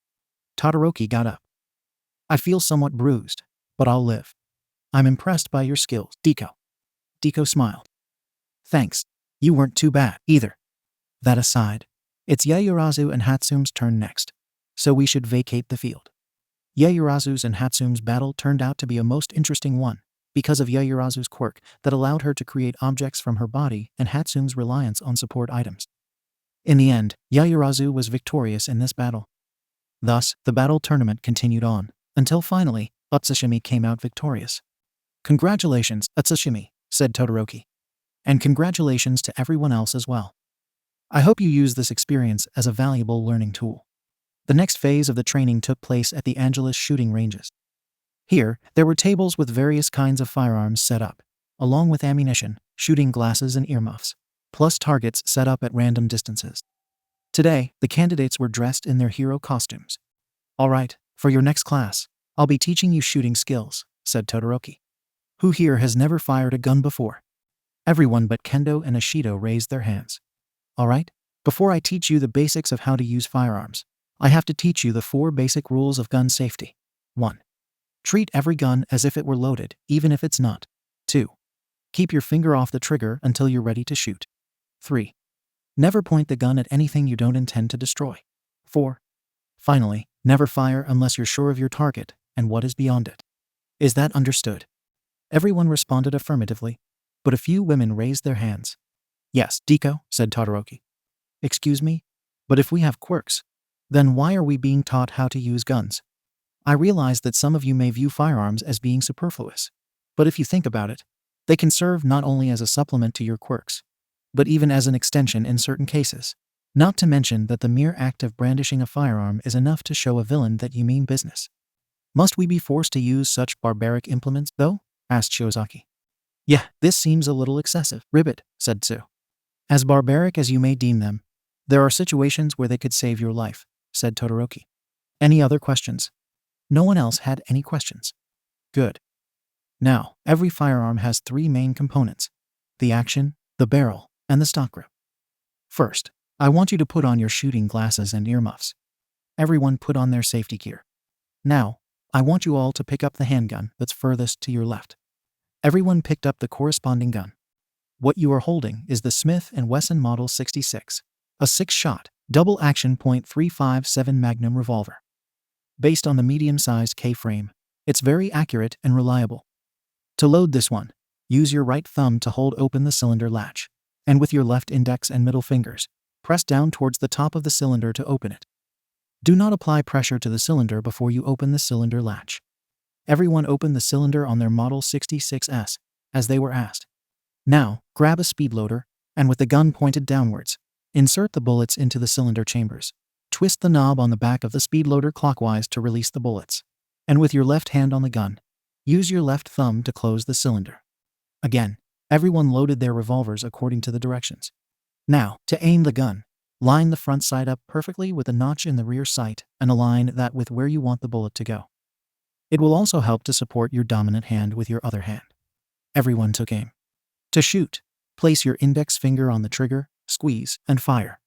Todoroki got up. I feel somewhat bruised, but I'll live. I'm impressed by your skills, Deku. Deku smiled. Thanks. You weren't too bad, either. That aside, it's Yaoyorozu and Hatsume's turn next, so we should vacate the field. Yaoyorozu's and Hatsume's battle turned out to be a most interesting one, because of Yaoyorozu's quirk that allowed her to create objects from her body and Hatsume's reliance on support items. In the end, Yaoyorozu was victorious in this battle. Thus, the battle tournament continued on, until finally, Utsushimi came out victorious. Congratulations, Utsushimi, said Todoroki. And congratulations to everyone else as well. I hope you use this experience as a valuable learning tool. The next phase of the training took place at the Angelus shooting ranges. Here, there were tables with various kinds of firearms set up, along with ammunition, shooting glasses and earmuffs, plus targets set up at random distances. Today, the candidates were dressed in their hero costumes. All right, for your next class, I'll be teaching you shooting skills, said Todoroki. Who here has never fired a gun before? Everyone but Kendo and Ashido raised their hands. All right, before I teach you the basics of how to use firearms, I have to teach you the 4 basic rules of gun safety. 1. Treat every gun as if it were loaded, even if it's not. 2. Keep your finger off the trigger until you're ready to shoot. 3. Never point the gun at anything you don't intend to destroy. 4. Finally, never fire unless you're sure of your target and what is beyond it. Is that understood? Everyone responded affirmatively, but a few women raised their hands. Yes, Deku, said Todoroki. Excuse me, but if we have quirks, then why are we being taught how to use guns? I realize that some of you may view firearms as being superfluous, but if you think about it, they can serve not only as a supplement to your quirks, but even as an extension in certain cases. Not to mention that the mere act of brandishing a firearm is enough to show a villain that you mean business. Must we be forced to use such barbaric implements, though? Asked Shiozaki. Yeah, this seems a little excessive, Ribbit, said Tsu. As barbaric as you may deem them, there are situations where they could save your life, said Todoroki. Any other questions? No one else had any questions. Good. Now, every firearm has 3 main components: the action, the barrel, and the stock grip. First, I want you to put on your shooting glasses and earmuffs. Everyone put on their safety gear. Now, I want you all to pick up the handgun that's furthest to your left. Everyone picked up the corresponding gun. What you are holding is the Smith & Wesson Model 66, a 6-shot, double-action .357 Magnum revolver. Based on the medium-sized K-frame, it's very accurate and reliable. To load this one, use your right thumb to hold open the cylinder latch, and with your left index and middle fingers, press down towards the top of the cylinder to open it. Do not apply pressure to the cylinder before you open the cylinder latch. Everyone opened the cylinder on their Model 66S, as they were asked. Now, grab a speed loader, and with the gun pointed downwards, insert the bullets into the cylinder chambers. Twist the knob on the back of the speed loader clockwise to release the bullets. And with your left hand on the gun, use your left thumb to close the cylinder. Again, everyone loaded their revolvers according to the directions. Now, to aim the gun, line the front sight up perfectly with a notch in the rear sight and align that with where you want the bullet to go. It will also help to support your dominant hand with your other hand. Everyone took aim. To shoot, place your index finger on the trigger, squeeze, and fire.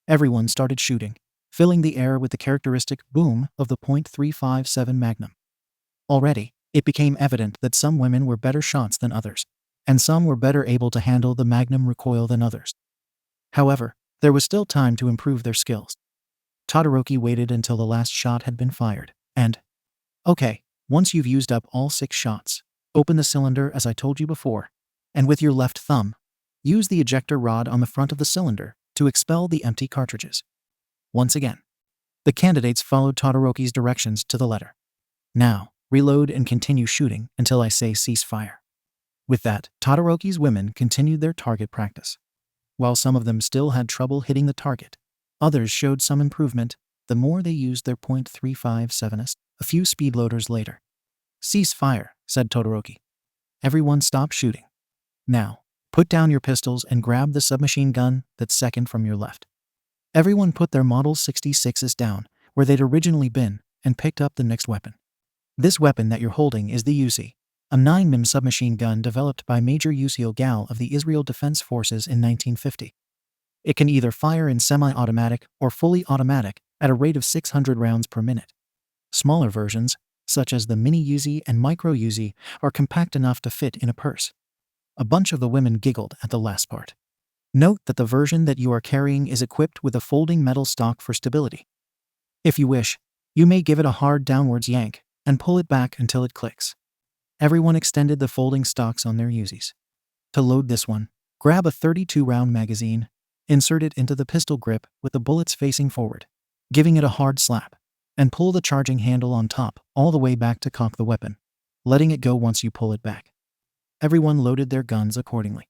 Everyone started shooting, filling the air with the characteristic boom of the .357 Magnum. Already, it became evident that some women were better shots than others, and some were better able to handle the Magnum recoil than others. However, there was still time to improve their skills. Todoroki waited until the last shot had been fired, and, okay, once you've used up all 6 shots, open the cylinder as I told you before, and with your left thumb, use the ejector rod on the front of the cylinder to expel the empty cartridges. Once again, the candidates followed Todoroki's directions to the letter. Now, reload and continue shooting until I say cease fire. With that, Todoroki's women continued their target practice. While some of them still had trouble hitting the target, others showed some improvement the more they used their .357s. A few speed loaders later. Cease fire, said Todoroki. Everyone stopped shooting. Now, put down your pistols and grab the submachine gun that's second from your left. Everyone put their Model 66s down where they'd originally been and picked up the next weapon. This weapon that you're holding is the Uzi, a 9mm submachine gun developed by Major Yusil Gal of the Israel Defense Forces in 1950. It can either fire in semi-automatic or fully automatic at a rate of 600 rounds per minute. Smaller versions, such as the Mini Uzi and Micro Uzi, are compact enough to fit in a purse. A bunch of the women giggled at the last part. Note that the version that you are carrying is equipped with a folding metal stock for stability. If you wish, you may give it a hard downwards yank and pull it back until it clicks. Everyone extended the folding stocks on their Uzis. To load this one, grab a 32-round magazine, insert it into the pistol grip with the bullets facing forward, giving it a hard slap, and pull the charging handle on top all the way back to cock the weapon, letting it go once you pull it back. Everyone loaded their guns accordingly.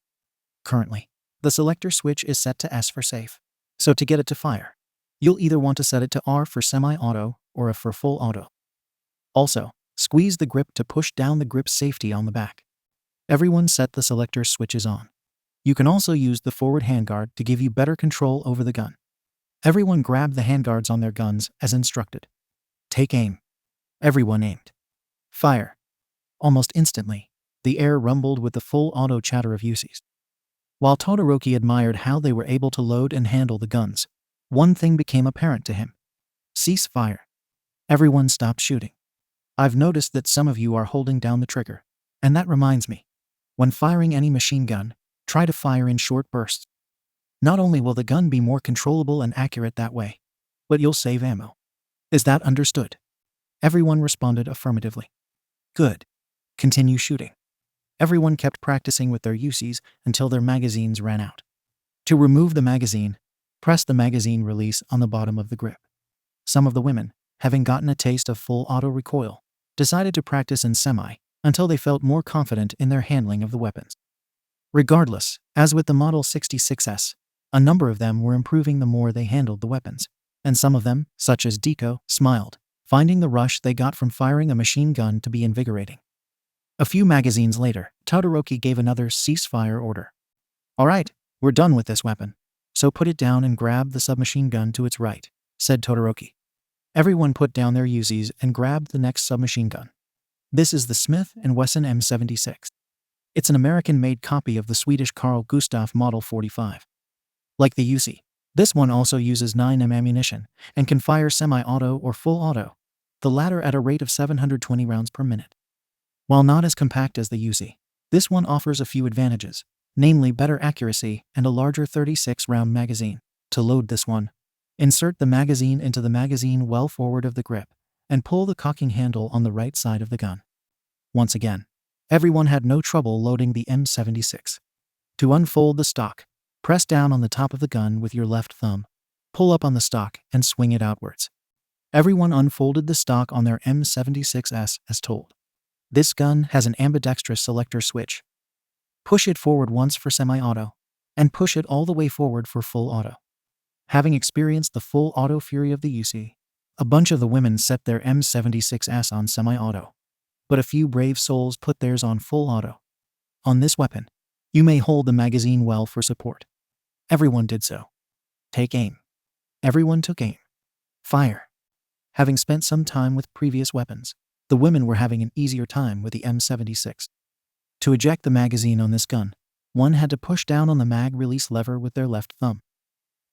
Currently, the selector switch is set to S for safe, so to get it to fire, you'll either want to set it to R for semi-auto or F for full auto. Also, squeeze the grip to push down the grip safety on the back. Everyone set the selector switches on. You can also use the forward handguard to give you better control over the gun. Everyone grabbed the handguards on their guns as instructed. Take aim. Everyone aimed. Fire. Almost instantly, the air rumbled with the full auto chatter of Uzis. While Todoroki admired how they were able to load and handle the guns, one thing became apparent to him. Cease fire. Everyone stopped shooting. I've noticed that some of you are holding down the trigger, and that reminds me. When firing any machine gun, try to fire in short bursts. Not only will the gun be more controllable and accurate that way, but you'll save ammo. Is that understood? Everyone responded affirmatively. Good. Continue shooting. Everyone kept practicing with their Uzis until their magazines ran out. To remove the magazine, press the magazine release on the bottom of the grip. Some of the women, having gotten a taste of full auto recoil, decided to practice in semi until they felt more confident in their handling of the weapons. Regardless, as with the Model 66S, a number of them were improving the more they handled the weapons, and some of them, such as Deku, smiled, finding the rush they got from firing a machine gun to be invigorating. A few magazines later, Todoroki gave another ceasefire order. All right, we're done with this weapon, so put it down and grab the submachine gun to its right, said Todoroki. Everyone put down their Uzis and grabbed the next submachine gun. This is the Smith & Wesson M76. It's an American-made copy of the Swedish Carl Gustaf Model 45. Like the Uzi, this one also uses 9mm ammunition and can fire semi-auto or full auto. the latter at a rate of 720 rounds per minute. While not as compact as the Uzi, this one offers a few advantages, namely better accuracy and a larger 36-round magazine. To load this one, insert the magazine into the magazine well forward of the grip and pull the cocking handle on the right side of the gun. Once again, everyone had no trouble loading the M76. To unfold the stock, press down on the top of the gun with your left thumb, pull up on the stock and swing it outwards. Everyone unfolded the stock on their M76S as told. This gun has an ambidextrous selector switch. Push it forward once for semi-auto, and push it all the way forward for full auto. Having experienced the full auto fury of the UC, a bunch of the women set their M76S on semi-auto, but a few brave souls put theirs on full auto. On this weapon, you may hold the magazine well for support. Everyone did so. Take aim. Everyone took aim. Fire. Having spent some time with previous weapons, the women were having an easier time with the M76. To eject the magazine on this gun, one had to push down on the mag release lever with their left thumb.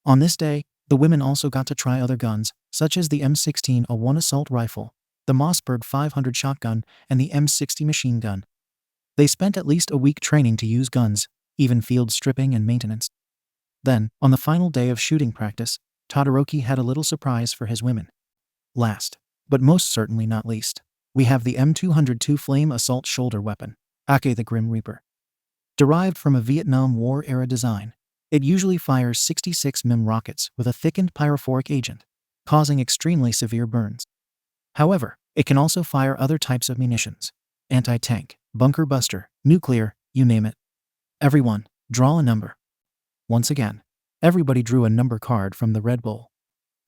On this day, the women also got to try other guns, such as the M16A1 assault rifle, the Mossberg 500 shotgun, and the M60 machine gun. They spent at least a week training to use guns, even field stripping and maintenance. Then, on the final day of shooting practice, Todoroki had a little surprise for his women. Last, but most certainly not least, we have the M202 flame assault shoulder weapon, aka the Grim Reaper. Derived from a Vietnam War-era design, it usually fires 66 mm rockets with a thickened pyrophoric agent, causing extremely severe burns. However, it can also fire other types of munitions: anti-tank, bunker buster, nuclear, you name it. Everyone, draw a number. Once again, everybody drew a number card from the Red Bull.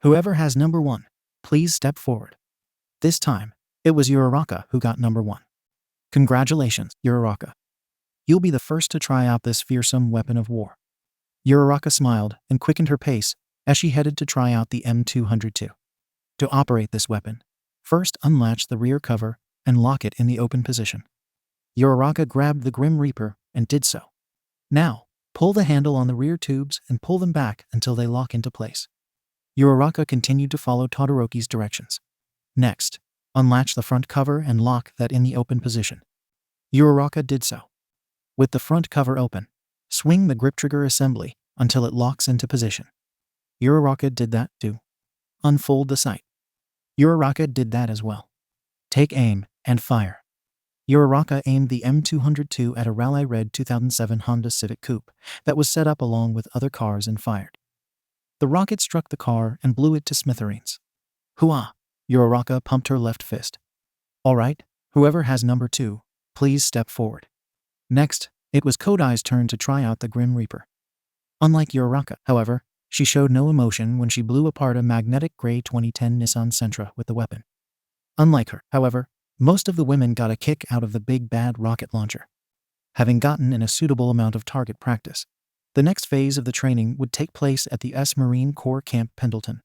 Whoever has number 1, please step forward. This time, it was Uraraka who got number 1. Congratulations, Uraraka. You'll be the first to try out this fearsome weapon of war. Uraraka smiled and quickened her pace as she headed to try out the M202. To operate this weapon, first unlatch the rear cover and lock it in the open position. Uraraka grabbed the Grim Reaper and did so. Now, pull the handle on the rear tubes and pull them back until they lock into place. Uraraka continued to follow Todoroki's directions. Next, unlatch the front cover and lock that in the open position. Uraraka did so. With the front cover open, swing the grip trigger assembly until it locks into position. Uraraka did that too. Unfold the sight. Uraraka did that as well. Take aim and fire. Uraraka aimed the M202 at a Rally Red 2007 Honda Civic Coupe that was set up along with other cars and fired. The rocket struck the car and blew it to smithereens. Hooah! Uraraka pumped her left fist. All right, whoever has number 2, please step forward. Next, it was Kodai's turn to try out the Grim Reaper. Unlike Uraraka, however, she showed no emotion when she blew apart a magnetic gray 2010 Nissan Sentra with the weapon. Unlike her, however, most of the women got a kick out of the big bad rocket launcher. Having gotten in a suitable amount of target practice, the next phase of the training would take place at the S Marine Corps Camp Pendleton.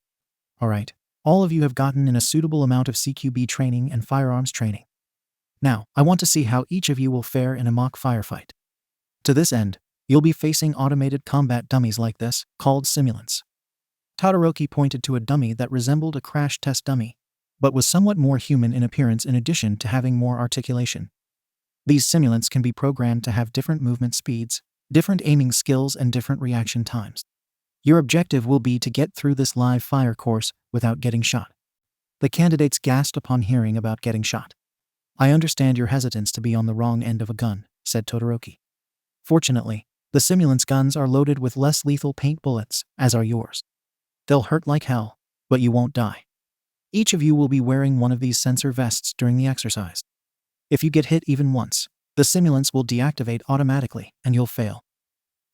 Alright, all of you have gotten in a suitable amount of CQB training and firearms training. Now, I want to see how each of you will fare in a mock firefight. To this end, you'll be facing automated combat dummies like this, called simulants. Todoroki pointed to a dummy that resembled a crash test dummy, but was somewhat more human in appearance in addition to having more articulation. These simulants can be programmed to have different movement speeds, different aiming skills, and different reaction times. Your objective will be to get through this live fire course without getting shot. The candidates gasped upon hearing about getting shot. I understand your hesitance to be on the wrong end of a gun, said Todoroki. Fortunately, the simulants' guns are loaded with less lethal paint bullets, as are yours. They'll hurt like hell, but you won't die. Each of you will be wearing one of these sensor vests during the exercise. If you get hit even once, the simulants will deactivate automatically and you'll fail.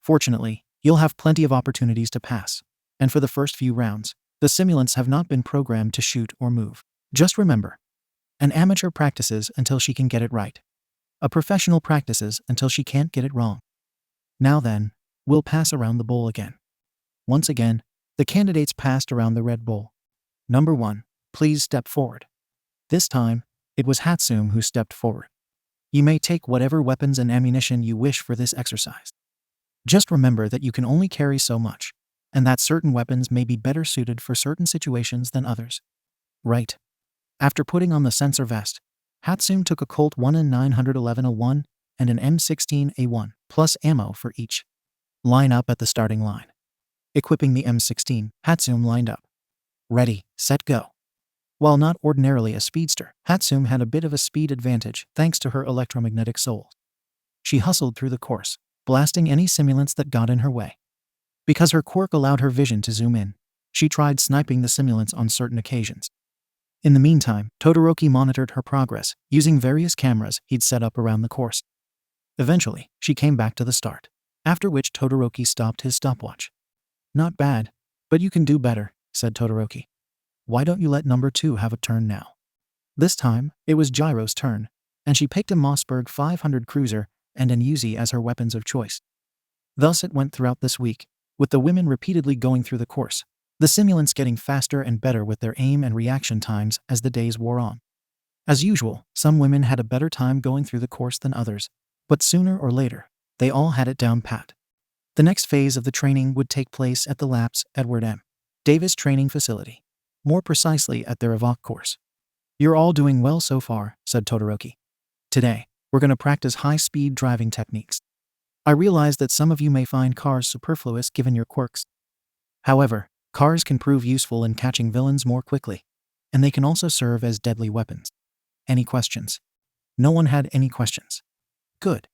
Fortunately, you'll have plenty of opportunities to pass, and for the first few rounds, the simulants have not been programmed to shoot or move. Just remember, an amateur practices until she can get it right. A professional practices until she can't get it wrong. Now then, we'll pass around the bowl again. Once again, the candidates passed around the red bowl. Number 1, please step forward. This time, it was Hatsum who stepped forward. You may take whatever weapons and ammunition you wish for this exercise. Just remember that you can only carry so much, and that certain weapons may be better suited for certain situations than others. Right. After putting on the sensor vest, Hatsune took a Colt 1N911A1 and an M16A1 plus ammo for each. Line up at the starting line. Equipping the M16, Hatsune lined up. Ready, set, go. While not ordinarily a speedster, Hatsune had a bit of a speed advantage thanks to her electromagnetic soul. She hustled through the course, blasting any simulants that got in her way. Because her quirk allowed her vision to zoom in, she tried sniping the simulants on certain occasions. In the meantime, Todoroki monitored her progress using various cameras he'd set up around the course. Eventually, she came back to the start, after which Todoroki stopped his stopwatch. Not bad, but you can do better, said Todoroki. Why don't you let number 2 have a turn now? This time, it was Gyro's turn, and she picked a Mossberg 500 cruiser and an Uzi as her weapons of choice. Thus it went throughout this week, with the women repeatedly going through the course, the simulants getting faster and better with their aim and reaction times as the days wore on. As usual, some women had a better time going through the course than others, but sooner or later, they all had it down pat. The next phase of the training would take place at the Laps Edward M. Davis training facility, more precisely at their Evoque course. You're all doing well so far, said Todoroki. Today, we're going to practice high-speed driving techniques. I realize that some of you may find cars superfluous given your quirks. However, cars can prove useful in catching villains more quickly, and they can also serve as deadly weapons. Any questions? No one had any questions. Good.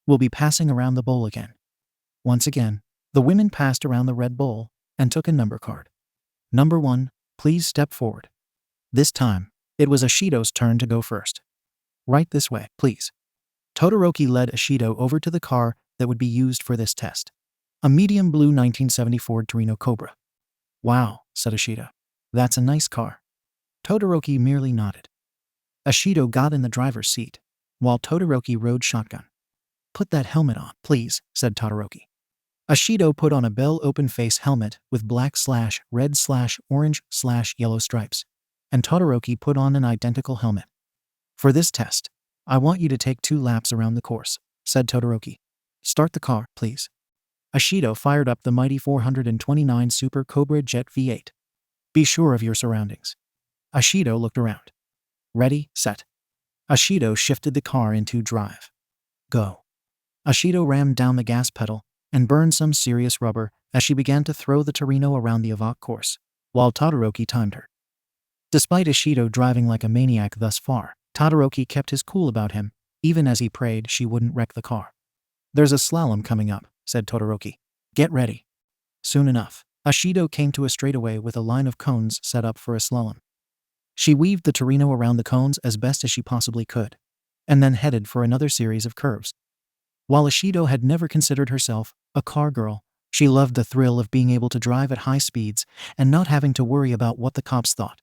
We'll be passing around the bowl again. Once again, the women passed around the red bowl and took a number card. Number 1, please step forward. This time, it was Ashido's turn to go first. Right this way, please. Todoroki led Ashido over to the car that would be used for this test. A medium blue 1974 Torino Cobra. Wow, said Ashido. That's a nice car. Todoroki merely nodded. Ashido got in the driver's seat, while Todoroki rode shotgun. Put that helmet on, please, said Todoroki. Ashido put on a Bell open-face helmet with black/red/orange/yellow stripes, and Todoroki put on an identical helmet. For this test, I want you to take 2 laps around the course, said Todoroki. Start the car, please. Ashido fired up the mighty 429 Super Cobra Jet V8. Be sure of your surroundings. Ashido looked around. Ready, set. Ashido shifted the car into drive. Go. Ashido rammed down the gas pedal and burned some serious rubber as she began to throw the Torino around the Evoque course, while Todoroki timed her. Despite Ashido driving like a maniac thus far, Todoroki kept his cool about him, even as he prayed she wouldn't wreck the car. There's a slalom coming up, said Todoroki. Get ready. Soon enough, Ashido came to a straightaway with a line of cones set up for a slalom. She weaved the Torino around the cones as best as she possibly could, and then headed for another series of curves. While Ashido had never considered herself a car girl, she loved the thrill of being able to drive at high speeds and not having to worry about what the cops thought.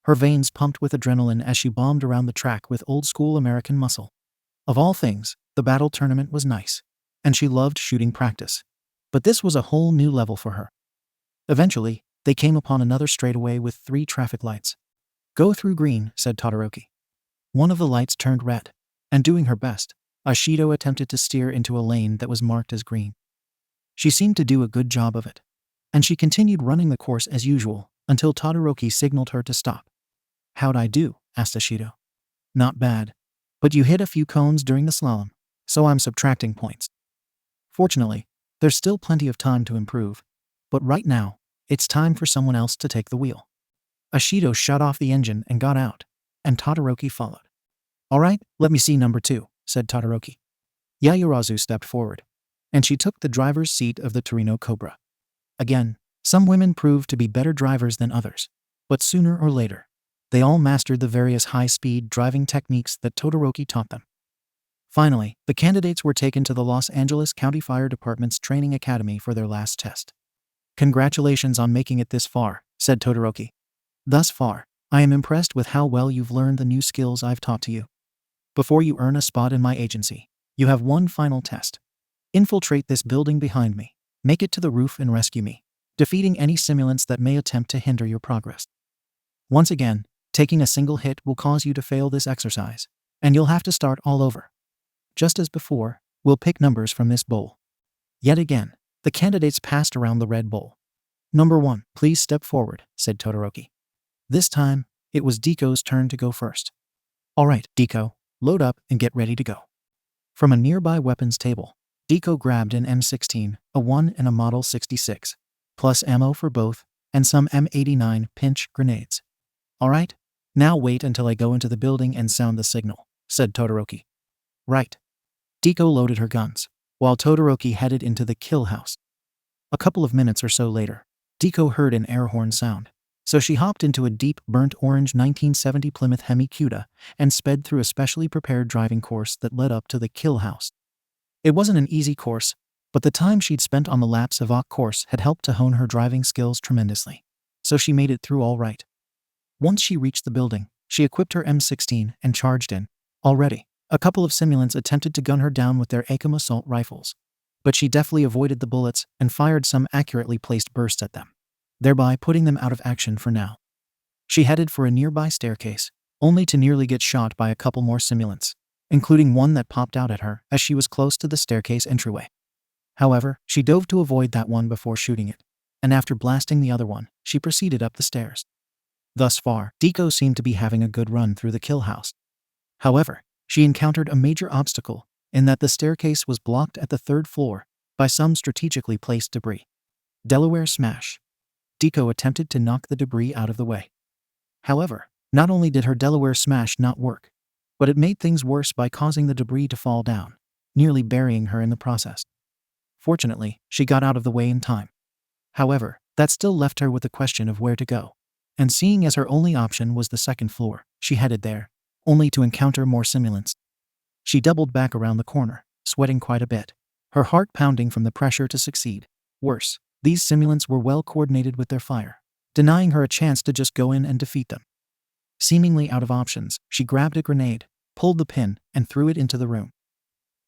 Her veins pumped with adrenaline as she bombed around the track with old-school American muscle. Of all things, the battle tournament was nice, and she loved shooting practice. But this was a whole new level for her. Eventually, they came upon another straightaway with 3 traffic lights. Go through green, said Todoroki. One of the lights turned red, and doing her best, Ashido attempted to steer into a lane that was marked as green. She seemed to do a good job of it, and she continued running the course as usual until Todoroki signaled her to stop. How'd I do? Asked Ashido. Not bad, but you hit a few cones during the slalom, so I'm subtracting points. Fortunately, there's still plenty of time to improve, but right now, it's time for someone else to take the wheel. Ashido shut off the engine and got out, and Todoroki followed. All right, let me see number 2, said Todoroki. Yayurazu stepped forward, and she took the driver's seat of the Torino Cobra. Again, some women proved to be better drivers than others, but sooner or later, they all mastered the various high-speed driving techniques that Todoroki taught them. Finally, the candidates were taken to the Los Angeles County Fire Department's training academy for their last test. Congratulations on making it this far, said Todoroki. Thus far, I am impressed with how well you've learned the new skills I've taught to you. Before you earn a spot in my agency, you have one final test. Infiltrate this building behind me, make it to the roof and rescue me, defeating any simulants that may attempt to hinder your progress. Once again, taking a single hit will cause you to fail this exercise, and you'll have to start all over. Just as before, we'll pick numbers from this bowl. Yet again, the candidates passed around the red bowl. Number 1, please step forward, said Todoroki. This time, It was Deko's turn to go first. Alright, Deko, load up and get ready to go. From a nearby weapons table, Deko grabbed an M16, a 1 and a Model 66, plus ammo for both, and some M89 pinch grenades. Alright, now wait until I go into the building and sound the signal, said Todoroki. Right. Deko loaded her guns, while Todoroki headed into the kill house. A couple of minutes or so later, Deko heard an air horn sound, so she hopped into a deep burnt orange 1970 Plymouth Hemi Cuda and sped through a specially prepared driving course that led up to the kill house. It wasn't an easy course, but the time she'd spent on the lap Savak course had helped to hone her driving skills tremendously, so she made it through all right. Once she reached the building, she equipped her M16 and charged in. Already, a couple of simulants attempted to gun her down with their Acom assault rifles, but she deftly avoided the bullets and fired some accurately placed bursts at them, thereby putting them out of action for now. She headed for a nearby staircase, only to nearly get shot by a couple more simulants, including one that popped out at her as she was close to the staircase entryway. However, she dove to avoid that one before shooting it, and after blasting the other one, she proceeded up the stairs. Thus far, Deko seemed to be having a good run through the kill house. However, she encountered a major obstacle in that the staircase was blocked at the 3rd floor by some strategically placed debris. Delaware smash. Deko attempted to knock the debris out of the way. However, not only did her Delaware smash not work, but it made things worse by causing the debris to fall down, nearly burying her in the process. Fortunately, she got out of the way in time. However, that still left her with the question of where to go, and seeing as her only option was the 2nd floor, she headed there, only to encounter more simulants. She doubled back around the corner, sweating quite a bit, her heart pounding from the pressure to succeed. Worse, these simulants were well coordinated with their fire, denying her a chance to just go in and defeat them. Seemingly out of options, she grabbed a grenade, pulled the pin, and threw it into the room.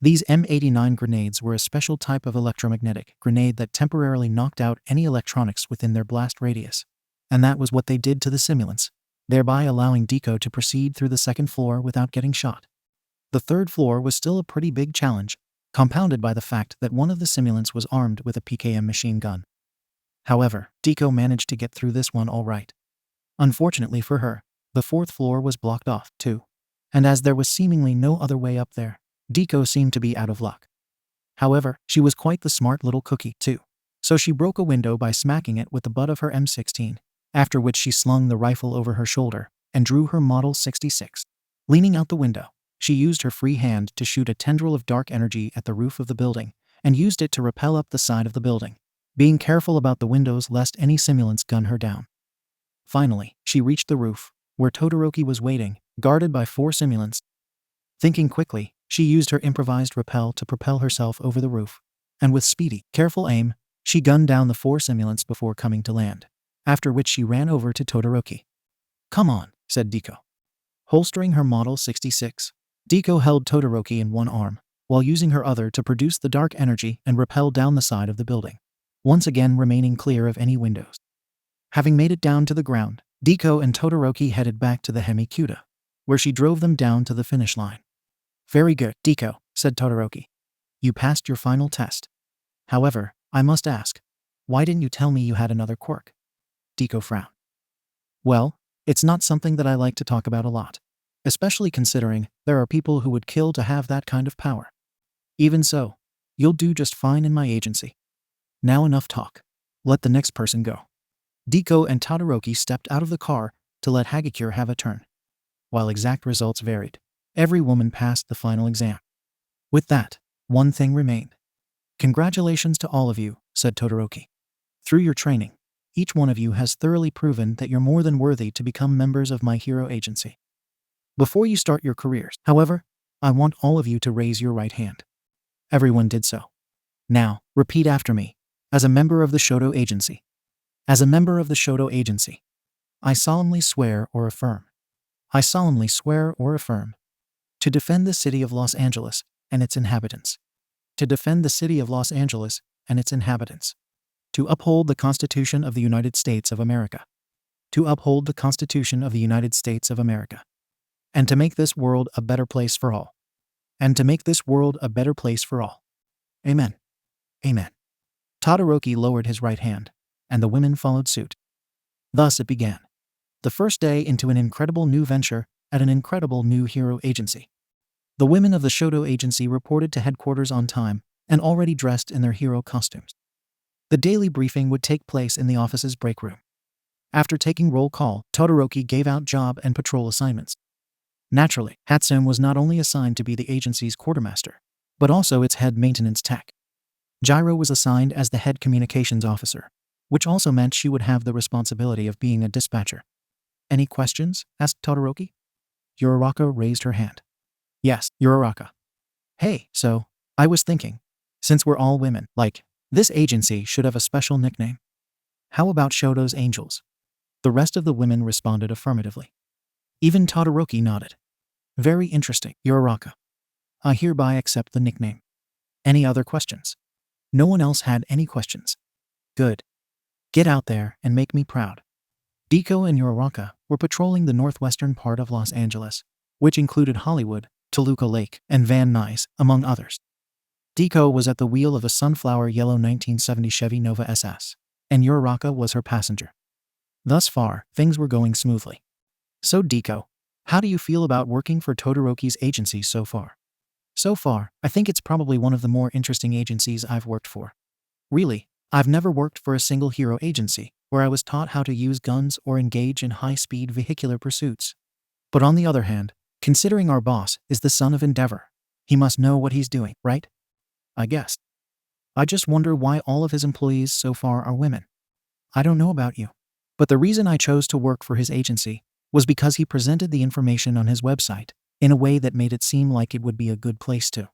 These M89 grenades were a special type of electromagnetic grenade that temporarily knocked out any electronics within their blast radius, and that was what they did to the simulants, thereby allowing Deko to proceed through the 2nd floor without getting shot. The 3rd floor was still a pretty big challenge, compounded by the fact that one of the simulants was armed with a PKM machine gun. However, Deko managed to get through this one all right. Unfortunately for her, the 4th floor was blocked off, too, and as there was seemingly no other way up there, Deko seemed to be out of luck. However, she was quite the smart little cookie, too, so she broke a window by smacking it with the butt of her M16, after which she slung the rifle over her shoulder and drew her Model 66. Leaning out the window, she used her free hand to shoot a tendril of dark energy at the roof of the building and used it to rappel up the side of the building, being careful about the windows lest any simulants gun her down. Finally, she reached the roof, where Todoroki was waiting, guarded by 4 simulants. Thinking quickly, she used her improvised rappel to propel herself over the roof, and with speedy, careful aim, she gunned down the 4 simulants before coming to land, after which she ran over to Todoroki. "Come on," said Deko. Holstering her Model 66, Deko held Todoroki in one arm, while using her other to produce the dark energy and rappel down the side of the building, once again remaining clear of any windows. Having made it down to the ground, Deko and Todoroki headed back to the Hemi Cuda, where she drove them down to the finish line. "Very good, Deko," said Todoroki. "You passed your final test. However, I must ask, why didn't you tell me you had another quirk?" Deko frowned. "Well, it's not something that I like to talk about a lot, especially considering there are people who would kill to have that kind of power. Even so, you'll do just fine in my agency. Now enough talk. Let the next person go." Deko and Todoroki stepped out of the car to let Hagakure have a turn. While exact results varied, every woman passed the final exam. With that, one thing remained. "Congratulations to all of you," said Todoroki. "Through your training, each one of you has thoroughly proven that you're more than worthy to become members of my hero agency. Before you start your careers, however, I want all of you to raise your right hand." Everyone did so. "Now, repeat after me, as a member of the Shoto Agency. As a member of the Shoto Agency, I solemnly swear or affirm. I solemnly swear or affirm to defend the city of Los Angeles and its inhabitants. To defend the city of Los Angeles and its inhabitants. To uphold the Constitution of the United States of America. To uphold the Constitution of the United States of America. And to make this world a better place for all. And to make this world a better place for all. Amen. Amen." Todoroki lowered his right hand, and the women followed suit. Thus it began. the first day into an incredible new venture at an incredible new hero agency. The women of the Shoto agency reported to headquarters on time and already dressed in their hero costumes. The daily briefing would take place in the office's break room. After taking roll call, Todoroki gave out job and patrol assignments. Naturally, Hatsune was not only assigned to be the agency's quartermaster, but also its head maintenance tech. Gyro was assigned as the head communications officer, which also meant she would have the responsibility of being a dispatcher. Any questions? Asked Todoroki. Uraraka raised her hand. Yes, Uraraka. Hey, so, I was thinking, since we're all women, this agency should have a special nickname. How about Shoto's Angels? The rest of the women responded affirmatively. Even Todoroki nodded. Very interesting, Uraraka. I hereby accept the nickname. Any other questions? No one else had any questions. Good. Get out there and make me proud. Deku and Uraraka were patrolling the northwestern part of Los Angeles, which included Hollywood, Toluca Lake, and Van Nuys, among others. Deku was at the wheel of a sunflower yellow 1970 Chevy Nova SS, and Uraraka was her passenger. Thus far, things were going smoothly. So Deku, how do you feel about working for Todoroki's agency so far? So far, I think it's probably one of the more interesting agencies I've worked for. Really, I've never worked for a single hero agency where I was taught how to use guns or engage in high-speed vehicular pursuits. But on the other hand, considering our boss is the son of Endeavor, he must know what he's doing, right? I guess. I just wonder why all of his employees so far are women. I don't know about you, but the reason I chose to work for his agency was because he presented the information on his website in a way that made it seem like it would be a good place to.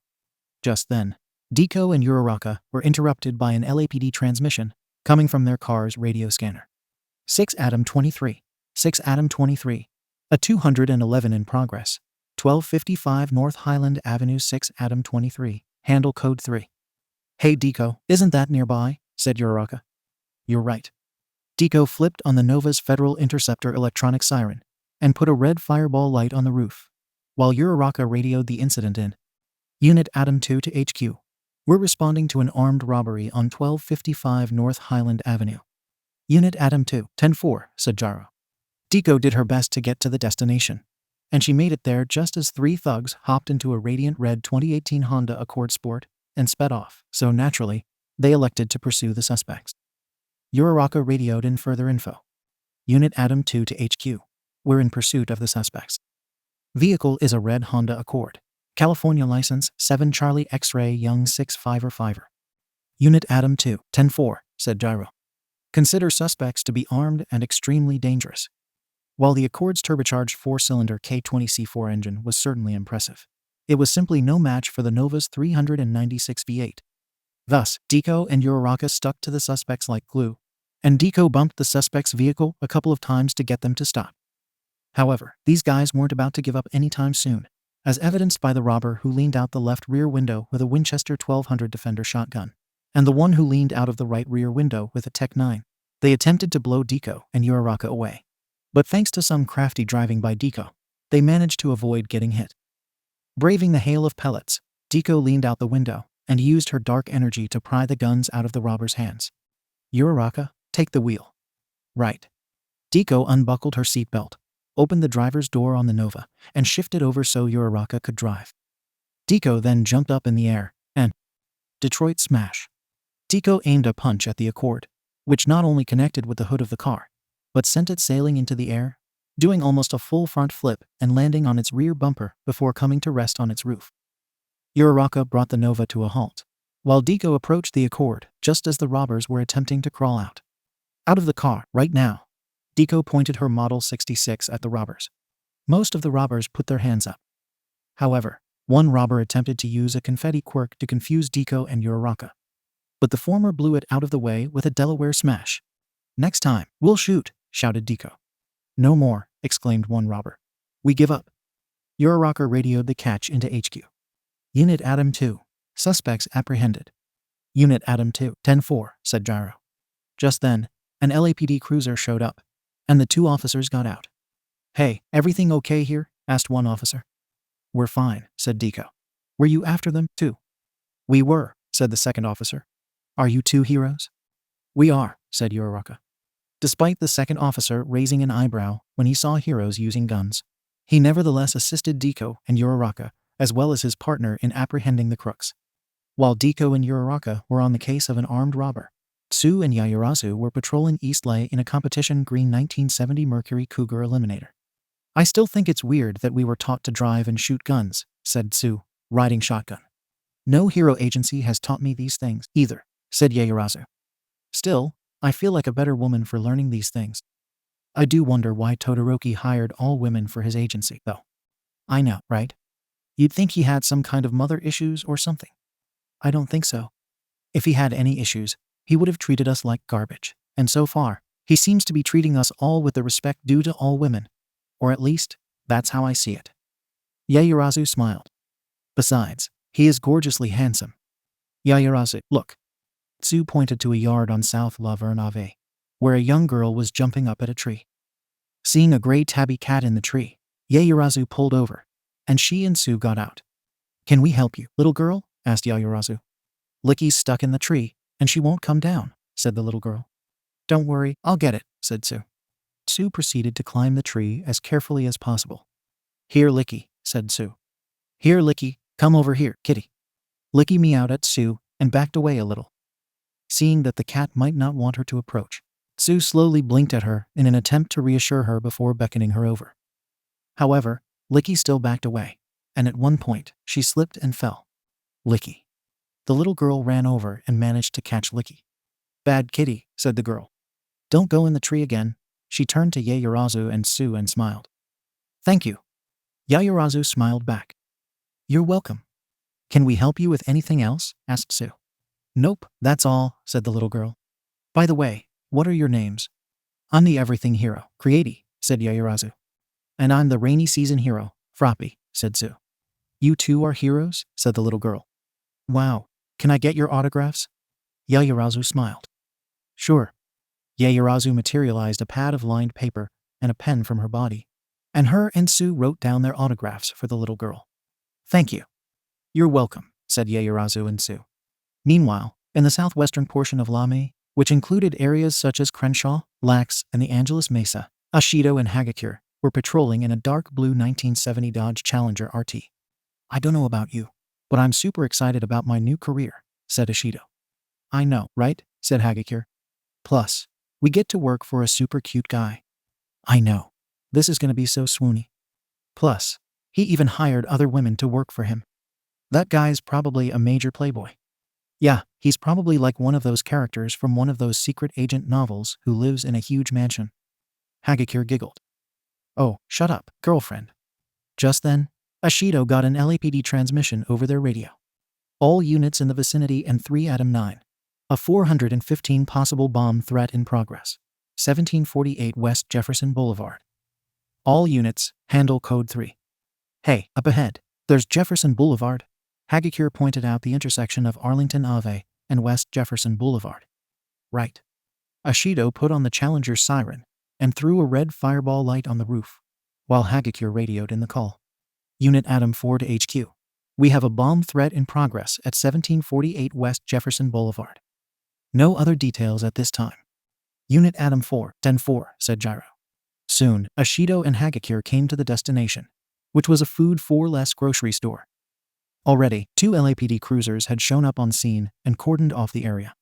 Just then, Deku and Uraraka were interrupted by an LAPD transmission coming from their car's radio scanner. 6 Adam 23. 6 Adam 23. A 211 in progress. 1255 North Highland Avenue 6 Adam 23. Handle code 3. Hey Deku, isn't that nearby? Said Uraraka. You're right. Deku flipped on the Nova's Federal Interceptor electronic siren and put a red fireball light on the roof, while Uraraka radioed the incident in. Unit Adam 2 to HQ. We're responding to an armed robbery on 1255 North Highland Avenue. Unit Adam 2, 10-4, said Gyro. Deku did her best to get to the destination, and she made it there just as 3 thugs hopped into a radiant red 2018 Honda Accord Sport and sped off, so naturally, they elected to pursue the suspects. Uraraka radioed in further info. Unit Adam 2 to HQ. We're in pursuit of the suspects. Vehicle is a red Honda Accord. California license 7 Charlie X-Ray Young 655er. Unit Adam 2, 10-4, said Gyro. Consider suspects to be armed and extremely dangerous. While the Accord's turbocharged 4-cylinder K20C4 engine was certainly impressive, it was simply no match for the Nova's 396 V8. Thus, Deku and Uraraka stuck to the suspects like glue, and Deku bumped the suspect's vehicle a couple of times to get them to stop. However, these guys weren't about to give up anytime soon, as evidenced by the robber who leaned out the left rear window with a Winchester 1200 Defender shotgun, and the one who leaned out of the right rear window with a Tech 9. They attempted to blow Deku and Uraraka away. But thanks to some crafty driving by Deku, they managed to avoid getting hit. Braving the hail of pellets, Deku leaned out the window and used her dark energy to pry the guns out of the robber's hands. Uraraka, take the wheel. Right. Deku unbuckled her seatbelt, opened the driver's door on the Nova, and shifted over so Uraraka could drive. Deku then jumped up in the air, and Detroit smash. Deku aimed a punch at the Accord, which not only connected with the hood of the car, but sent it sailing into the air, doing almost a full front flip and landing on its rear bumper before coming to rest on its roof. Uraraka brought the Nova to a halt, while Deku approached the Accord just as the robbers were attempting to crawl out. Out of the car, right now. Deku pointed her Model 66 at the robbers. Most of the robbers put their hands up. However, one robber attempted to use a confetti quirk to confuse Deku and Uraraka, but the former blew it out of the way with a Delaware smash. Next time, we'll shoot, shouted Deku. No more, exclaimed one robber. We give up. Uraraka radioed the catch into HQ. Unit Adam 2. Suspects apprehended. Unit Adam 2, 10-4, said Gyro. Just then, an LAPD cruiser showed up, and the 2 officers got out. Hey, everything okay here? Asked one officer. We're fine, said Deku. Were you after them, too? We were, said the second officer. Are you 2 heroes? We are, said Uraraka. despite the second officer raising an eyebrow when he saw heroes using guns. He nevertheless assisted Deku and Uraraka, as well as his partner in apprehending the crooks. While Deku and Uraraka were on the case of an armed robber, Tsu and Yaoyorozu were patrolling East Lei in a competition green 1970 Mercury Cougar Eliminator. I still think it's weird that we were taught to drive and shoot guns, said Tsu, riding shotgun. No hero agency has taught me these things, either, said Yaoyorozu. Still, I feel like a better woman for learning these things. I do wonder why Todoroki hired all women for his agency, though. I know, right? You'd think he had some kind of mother issues or something. I don't think so. If he had any issues, he would have treated us like garbage, and so far, he seems to be treating us all with the respect due to all women. Or at least, that's how I see it. Yaoyorozu smiled. Besides, he is gorgeously handsome. Yaoyorozu, look. Tsu pointed to a yard on South La Vernave, where a young girl was jumping up at a tree. Seeing a gray tabby cat in the tree, Yaoyorozu pulled over, and she and Tsu got out. Can we help you, little girl? Asked Yaoyorozu. Licky's stuck in the tree, and she won't come down, said the little girl. Don't worry, I'll get it, said Tsu. Tsu proceeded to climb the tree as carefully as possible. Here, Licky, said Tsu. Here, Licky, come over here, kitty. Licky meowed at Tsu and backed away a little. Seeing that the cat might not want her to approach, Tsu slowly blinked at her in an attempt to reassure her before beckoning her over. However, Licky still backed away, and at one point, she slipped and fell. Licky. The little girl ran over and managed to catch Licky. Bad kitty, said the girl. Don't go in the tree again. She turned to Yaoyorozu and Tsu and smiled. Thank you. Yaoyorozu smiled back. You're welcome. Can we help you with anything else? Asked Tsu. Nope, that's all, said the little girl. By the way, what are your names? I'm the everything hero, Creati, said Yaoyorozu. And I'm the rainy season hero, Froppy, said Tsu. You two are heroes? Said the little girl. Wow, can I get your autographs? Yaoyorozu smiled. Sure. Yaoyorozu materialized a pad of lined paper and a pen from her body, and her and Tsu wrote down their autographs for the little girl. Thank you. You're welcome, said Yaoyorozu and Tsu. Meanwhile, in the southwestern portion of Lame, which included areas such as Crenshaw, Lax, and the Angeles Mesa, Ashido and Hagakure were patrolling in a dark blue 1970 Dodge Challenger RT. I don't know about you, but I'm super excited about my new career, said Ashido. I know, right? Said Hagakure. Plus, we get to work for a super cute guy. I know. This is going to be so swoony. Plus, he even hired other women to work for him. That guy's probably a major playboy. Yeah, he's probably like one of those characters from one of those secret agent novels who lives in a huge mansion. Hagakure giggled. Oh, shut up, girlfriend. Just then, Ashido got an LAPD transmission over their radio. All units in the vicinity and 3 Atom 9. A 415 possible bomb threat in progress. 1748 West Jefferson Boulevard. All units, handle code 3. Hey, up ahead, there's Jefferson Boulevard. Hagakure pointed out the intersection of Arlington Ave and West Jefferson Boulevard. Right. Ashido put on the Challenger's siren and threw a red fireball light on the roof, while Hagakure radioed in the call. Unit Atom 4 to HQ. We have a bomb threat in progress at 1748 West Jefferson Boulevard. No other details at this time. Unit Atom 4, 10-4, said Gyro. Soon, Ashido and Hagakure came to the destination, which was a food for less grocery store. Already, 2 LAPD cruisers had shown up on scene and cordoned off the area.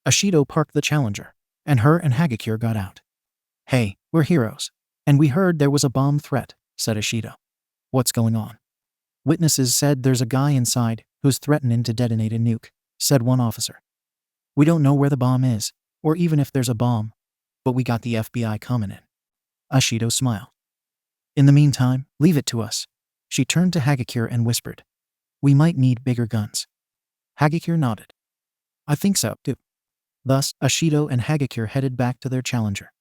Ashido parked the Challenger, and her and Hagakure got out. Hey, we're heroes, and we heard there was a bomb threat, said Ashido. What's going on? Witnesses said there's a guy inside who's threatening to detonate a nuke, said one officer. We don't know where the bomb is, or even if there's a bomb, but we got the FBI coming in. Ashido smiled. In the meantime, leave it to us. She turned to Hagakure and whispered. We might need bigger guns. Hagakure nodded. I think so, too. Thus, Ashido and Hagakure headed back to their Challenger.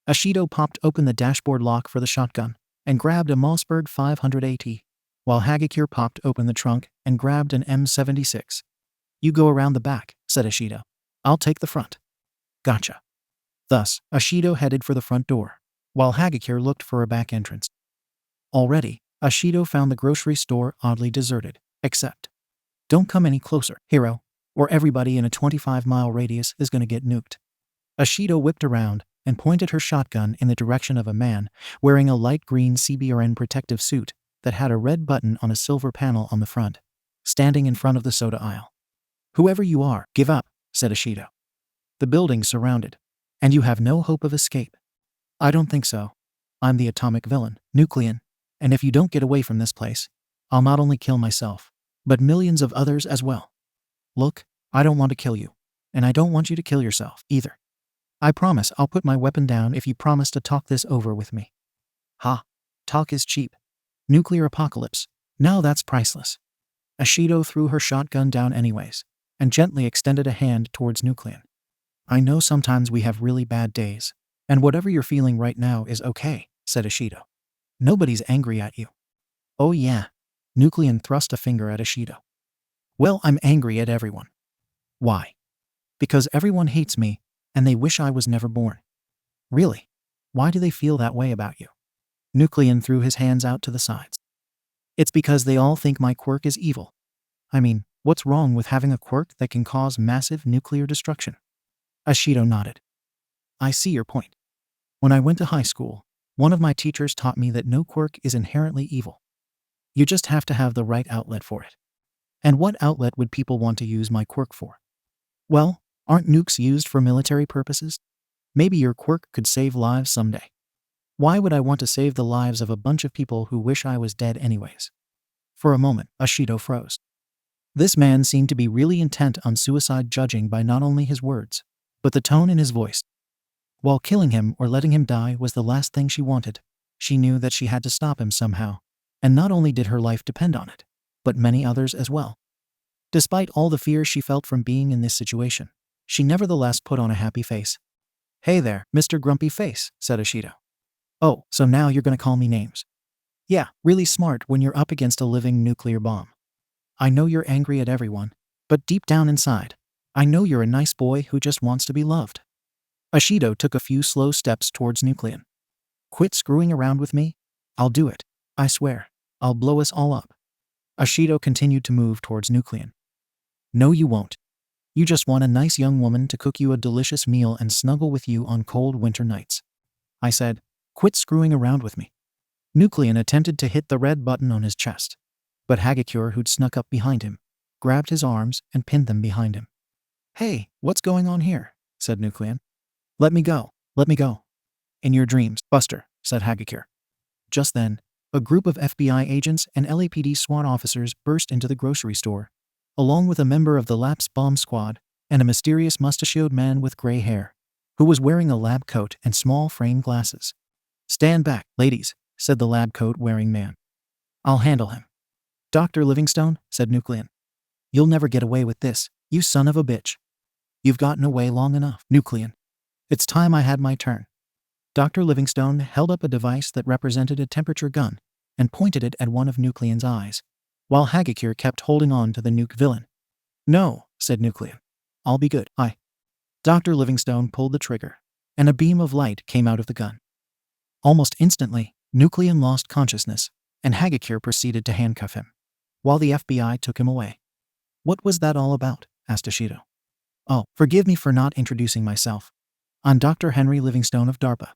Ashido popped open the dashboard lock for the shotgun and grabbed a Mossberg 500 AT, while Hagakure popped open the trunk and grabbed an M76. You go around the back, said Ashido. I'll take the front. Gotcha. Thus, Ashido headed for the front door, while Hagakure looked for a back entrance. Already, Ashido found the grocery store oddly deserted, except, don't come any closer, hero, or everybody in a 25-mile radius is going to get nuked. Ashido whipped around and pointed her shotgun in the direction of a man wearing a light green CBRN protective suit that had a red button on a silver panel on the front, standing in front of the soda aisle. "Whoever you are, give up," said Ishido. "The building's surrounded, and you have no hope of escape." "I don't think so. I'm the atomic villain, Nuclean, and if you don't get away from this place, I'll not only kill myself, but millions of others as well. Look, I don't want to kill you, and I don't want you to kill yourself either. I promise I'll put my weapon down if you promise to talk this over with me." "Ha, talk is cheap. Nuclear apocalypse. Now that's priceless." Ishido threw her shotgun down anyways, and gently extended a hand towards Nuclean. "I know sometimes we have really bad days, and whatever you're feeling right now is okay," said Ishido. "Nobody's angry at you." "Oh yeah." Nuclean thrust a finger at Ishido. "Well, I'm angry at everyone." "Why?" "Because everyone hates me, and they wish I was never born." "Really? Why do they feel that way about you?" Nuclean threw his hands out to the sides. "It's because they all think my quirk is evil. I mean, what's wrong with having a quirk that can cause massive nuclear destruction?" Ishido nodded. "I see your point. When I went to high school, one of my teachers taught me that no quirk is inherently evil. You just have to have the right outlet for it. And what outlet would people want to use my quirk for? Well, aren't nukes used for military purposes? Maybe your quirk could save lives someday. Why would I want to save the lives of a bunch of people who wish I was dead anyways?" For a moment, Ishido froze. This man seemed to be really intent on suicide, judging by not only his words, but the tone in his voice. While killing him or letting him die was the last thing she wanted, she knew that she had to stop him somehow, and not only did her life depend on it, but many others as well. Despite all the fear she felt from being in this situation, she nevertheless put on a happy face. "Hey there, Mr. Grumpy Face," said Ishido. "Oh, so now you're gonna call me names. Yeah, really smart when you're up against a living nuclear bomb. I know you're angry at everyone, but deep down inside, I know you're a nice boy who just wants to be loved." Ishido took a few slow steps towards Nuclean. "Quit screwing around with me. I'll do it. I swear. I'll blow us all up." Ishido continued to move towards Nuclean. "No, you won't. You just want a nice young woman to cook you a delicious meal and snuggle with you on cold winter nights. I said, quit screwing around with me." Nuclean attempted to hit the red button on his chest, but Hagakure, who'd snuck up behind him, grabbed his arms and pinned them behind him. "Hey, what's going on here?" said Nuclean. Let me go. Let me go." "In your dreams, Buster," said Hagakure. Just then, a group of FBI agents and LAPD SWAT officers burst into the grocery store, along with a member of the LAPS bomb squad and a mysterious mustachioed man with gray hair, who was wearing a lab coat and small frame glasses. "Stand back, ladies," said the lab coat-wearing man. "I'll handle him." "Dr. Livingstone," said Nuclean. "You'll never get away with this, you son of a bitch. You've gotten away long enough, Nuclean. It's time I had my turn." Dr. Livingstone held up a device that represented a temperature gun and pointed it at one of Nuclean's eyes, while Hagakure kept holding on to the nuke villain. "No," said Nuclean. "I'll be good. Dr. Livingstone pulled the trigger, and a beam of light came out of the gun. Almost instantly, Nuclean lost consciousness, and Hagakure proceeded to handcuff him, while the FBI took him away. "What was that all about?" asked Ishido. "Oh, forgive me for not introducing myself. I'm Dr. Henry Livingstone of DARPA.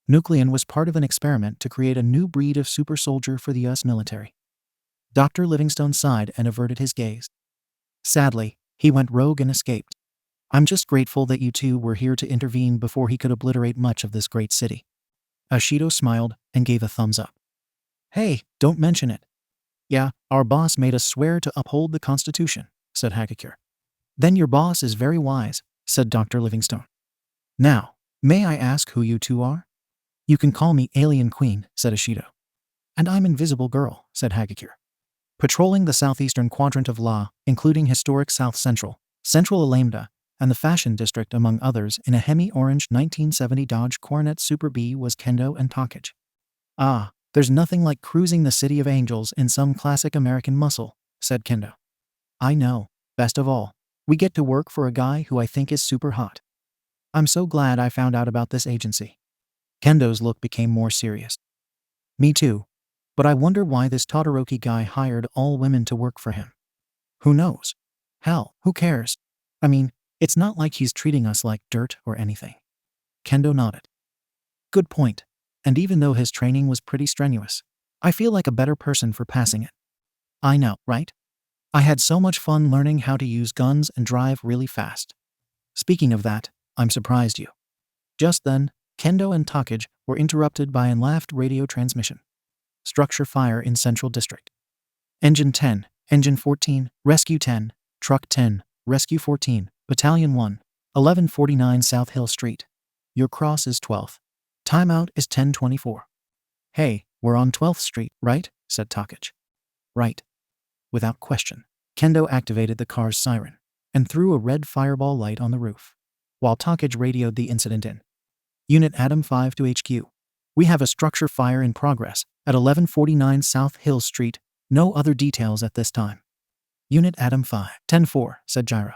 Nuclean was part of an experiment to create a new breed of super soldier for the US military." Dr. Livingstone sighed and averted his gaze. "Sadly, he went rogue and escaped. I'm just grateful that you two were here to intervene before he could obliterate much of this great city." Ishido smiled and gave a thumbs up. "Hey, don't mention it." "Yeah, our boss made us swear to uphold the Constitution," said Hagakure. "Then your boss is very wise," said Dr. Livingstone. "Now, may I ask who you two are?" "You can call me Alien Queen," said Ishido. "And I'm Invisible Girl," said Hagakure. "Patrolling the southeastern quadrant of La, including historic South Central, Central Alameda, and the Fashion District among others in a hemi-orange 1970 Dodge Coronet Super B was Kendo and Takage." "Ah, there's nothing like cruising the City of Angels in some classic American muscle," said Kendo. "I know. Best of all, we get to work for a guy who I think is super hot. I'm so glad I found out about this agency." Kendo's look became more serious. "Me too. But I wonder why this Todoroki guy hired all women to work for him. Who knows? Hell, who cares? I mean, it's not like he's treating us like dirt or anything." Kendo nodded. Good point. And even though his training was pretty strenuous, I feel like a better person for passing it. I know, right? I had so much fun learning how to use guns and drive really fast. Speaking of that, I'm surprised you. Just then, Kendo and Takage were interrupted by an laughed radio transmission. Structure fire in Central District. Engine 10, Engine 14, Rescue 10, Truck 10, Rescue 14, Battalion 1, 1149 South Hill Street. Your cross is 12th. Timeout is 10:24. Hey, we're on 12th Street, right? Said Takage. Right. Without question, Kendo activated the car's siren and threw a red fireball light on the roof, while Takage radioed the incident in. Unit Adam 5 to HQ. We have a structure fire in progress at 1149 South Hill Street. No other details at this time. Unit Adam 5. 10-4, said Gyro.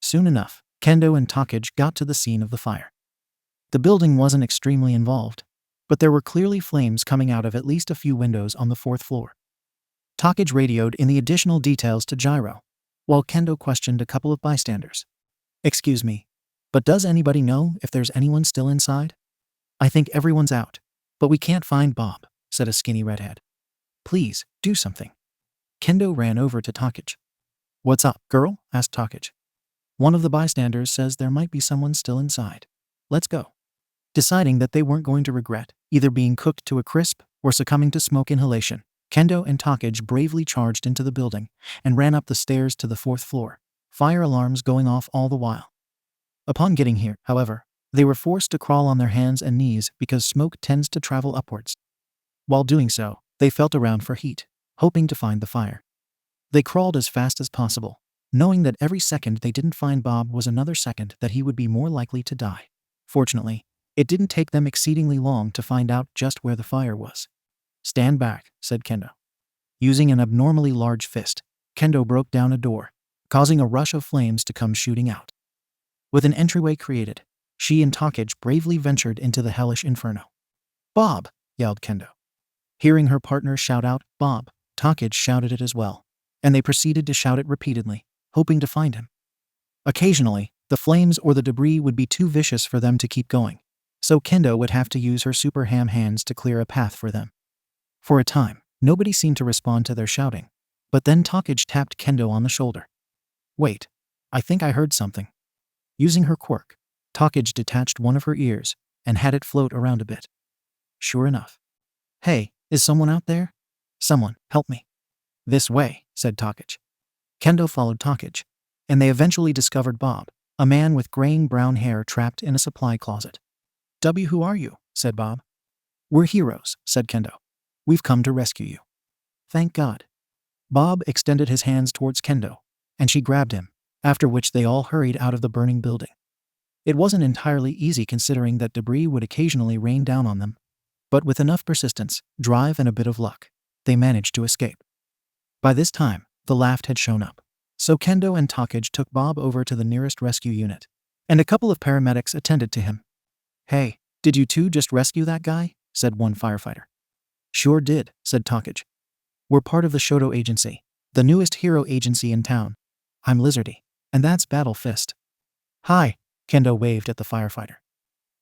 Soon enough, Kendo and Takage got to the scene of the fire. The building wasn't extremely involved, but there were clearly flames coming out of at least a few windows on the 4th floor. Takage radioed in the additional details to Gyro, while Kendo questioned a couple of bystanders. Excuse me, but does anybody know if there's anyone still inside? I think everyone's out, but we can't find Bob, said a skinny redhead. Please, do something. Kendo ran over to Takage. What's up, girl? Asked Takage. One of the bystanders says there might be someone still inside. Let's go. Deciding that they weren't going to regret either being cooked to a crisp or succumbing to smoke inhalation, Kendo and Takage bravely charged into the building and ran up the stairs to the 4th floor, fire alarms going off all the while. Upon getting here, however, they were forced to crawl on their hands and knees because smoke tends to travel upwards. While doing so, they felt around for heat, hoping to find the fire. They crawled as fast as possible, knowing that every second they didn't find Bob was another second that he would be more likely to die. Fortunately, it didn't take them exceedingly long to find out just where the fire was. Stand back, said Kendo. Using an abnormally large fist, Kendo broke down a door, causing a rush of flames to come shooting out. With an entryway created, she and Takage bravely ventured into the hellish inferno. Bob, yelled Kendo. Hearing her partner shout out, Bob, Takage shouted it as well, and they proceeded to shout it repeatedly, hoping to find him. Occasionally, the flames or the debris would be too vicious for them to keep going, so Kendo would have to use her super ham hands to clear a path for them. For a time, nobody seemed to respond to their shouting, but then Takage tapped Kendo on the shoulder. Wait, I think I heard something. Using her quirk, Takage detached one of her ears and had it float around a bit. Sure enough. Hey, is someone out there? Someone, help me. This way, said Takage. Kendo followed Takage, and they eventually discovered Bob, a man with graying brown hair trapped in a supply closet. Who are you? Said Bob. We're heroes, said Kendo. We've come to rescue you. Thank God. Bob extended his hands towards Kendo, and she grabbed him, after which they all hurried out of the burning building. It wasn't entirely easy considering that debris would occasionally rain down on them, but with enough persistence, drive, and a bit of luck, they managed to escape. By this time, the laugh had shown up, so Kendo and Takage took Bob over to the nearest rescue unit, and a couple of paramedics attended to him. Hey, did you two just rescue that guy? Said one firefighter. Sure did, said Takage. We're part of the Shoto Agency, the newest hero agency in town. I'm Lizardy, and that's Battle Fist. Hi, Kendo waved at the firefighter.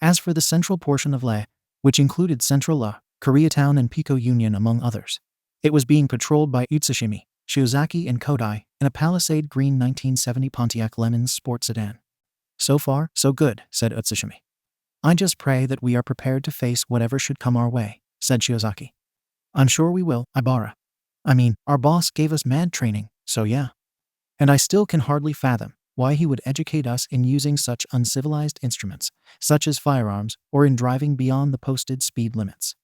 As for the central portion of Leh, which included Central La, Koreatown, and Pico Union among others, it was being patrolled by Utsushimi, Shiozaki, and Kodai in a Palisade green 1970 Pontiac Lemons sport sedan. So far, so good, said Utsushimi. I just pray that we are prepared to face whatever should come our way, said Shiozaki. I'm sure we will, Ibara. I mean, our boss gave us mad training, so yeah. And I still can hardly fathom why he would educate us in using such uncivilized instruments, such as firearms, or in driving beyond the posted speed limits.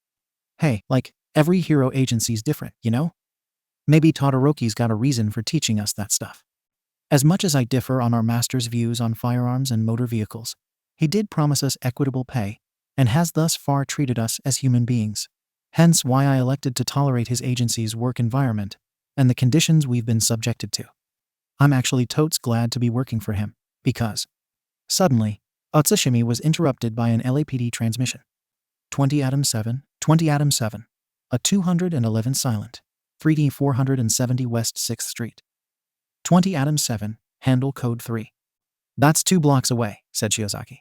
Hey, like, every hero agency's different, you know? Maybe Todoroki's got a reason for teaching us that stuff. As much as I differ on our master's views on firearms and motor vehicles, he did promise us equitable pay, and has thus far treated us as human beings. Hence why I elected to tolerate his agency's work environment, and the conditions we've been subjected to. I'm actually totes glad to be working for him, because... Suddenly, Utsushimi was interrupted by an LAPD transmission. 20 Adam 7, 20 Adam 7. A 211 silent. 3D 470 West 6th Street. 20 Adam 7, handle code 3. That's 2 blocks away, said Shiozaki.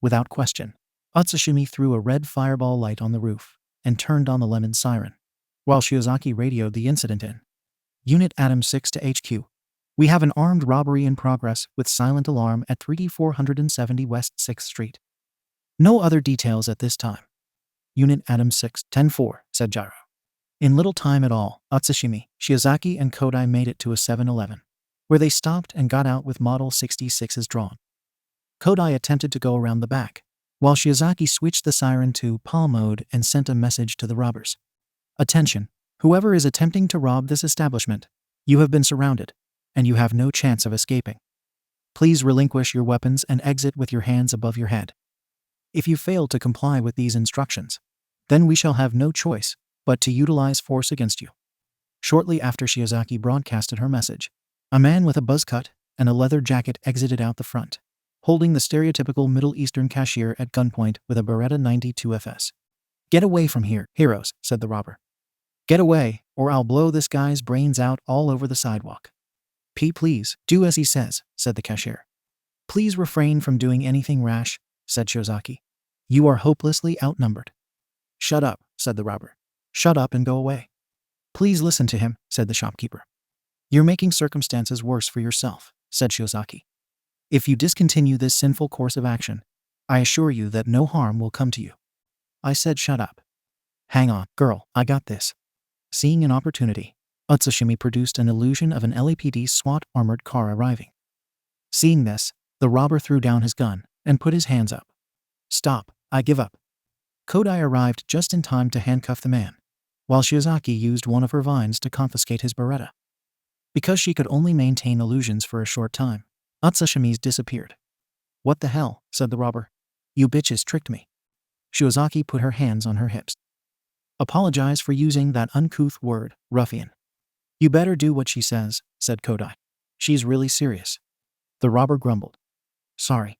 Without question, Utsushimi threw a red fireball light on the roof and turned on the lemon siren, while Shiozaki radioed the incident in. Unit Atom 6 to HQ. We have an armed robbery in progress with silent alarm at 3D 470 West 6th Street. No other details at this time. Unit Atom 6, 10-4, said Gyro. In little time at all, Utsushimi, Shiozaki, and Kodai made it to a 7-Eleven, where they stopped and got out with Model 66s drawn. Kodai attempted to go around the back, while Shiozaki switched the siren to PAL mode and sent a message to the robbers. Attention, whoever is attempting to rob this establishment, you have been surrounded, and you have no chance of escaping. Please relinquish your weapons and exit with your hands above your head. If you fail to comply with these instructions, then we shall have no choice but to utilize force against you. Shortly after Shiozaki broadcasted her message, a man with a buzz cut and a leather jacket exited out the front, holding the stereotypical Middle Eastern cashier at gunpoint with a Beretta 92 FS. Get away from here, heroes, said the robber. Get away, or I'll blow this guy's brains out all over the sidewalk. Please, do as he says, said the cashier. Please refrain from doing anything rash, said Shiozaki. You are hopelessly outnumbered. Shut up, said the robber. Shut up and go away. Please listen to him, said the shopkeeper. You're making circumstances worse for yourself, said Shiozaki. If you discontinue this sinful course of action, I assure you that no harm will come to you. I said shut up. Hang on, girl, I got this. Seeing an opportunity, Utsushimi produced an illusion of an LAPD SWAT armored car arriving. Seeing this, the robber threw down his gun and put his hands up. Stop, I give up. Kodai arrived just in time to handcuff the man, while Shiozaki used one of her vines to confiscate his Beretta. Because she could only maintain illusions for a short time, Utsushimi's disappeared. What the hell, said the robber. You bitches tricked me. Shiozaki put her hands on her hips. Apologize for using that uncouth word, ruffian. You better do what she says, said Kodai. She's really serious. The robber grumbled. Sorry.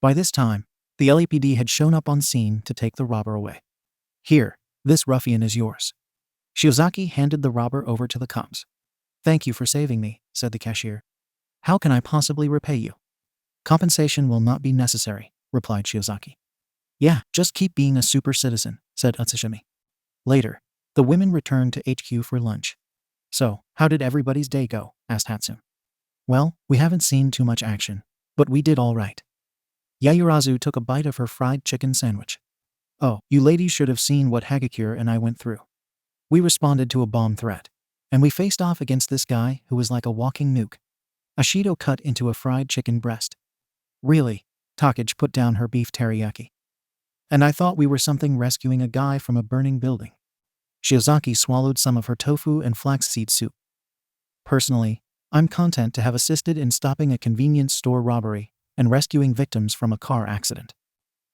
By this time, the LAPD had shown up on scene to take the robber away. Here, this ruffian is yours. Shiozaki handed the robber over to the cops. Thank you for saving me, said the cashier. How can I possibly repay you? Compensation will not be necessary, replied Shiozaki. Yeah, just keep being a super citizen, said Utsushimi. Later, the women returned to HQ for lunch. So, how did everybody's day go? Asked Hatsune. Well, we haven't seen too much action, but we did all right. Yayurazu took a bite of her fried chicken sandwich. Oh, you ladies should have seen what Hagakure and I went through. We responded to a bomb threat, and we faced off against this guy who was like a walking nuke. Ashido cut into a fried chicken breast. Really? Takage put down her beef teriyaki. And I thought we were something rescuing a guy from a burning building. Shiozaki swallowed some of her tofu and flaxseed soup. Personally, I'm content to have assisted in stopping a convenience store robbery and rescuing victims from a car accident.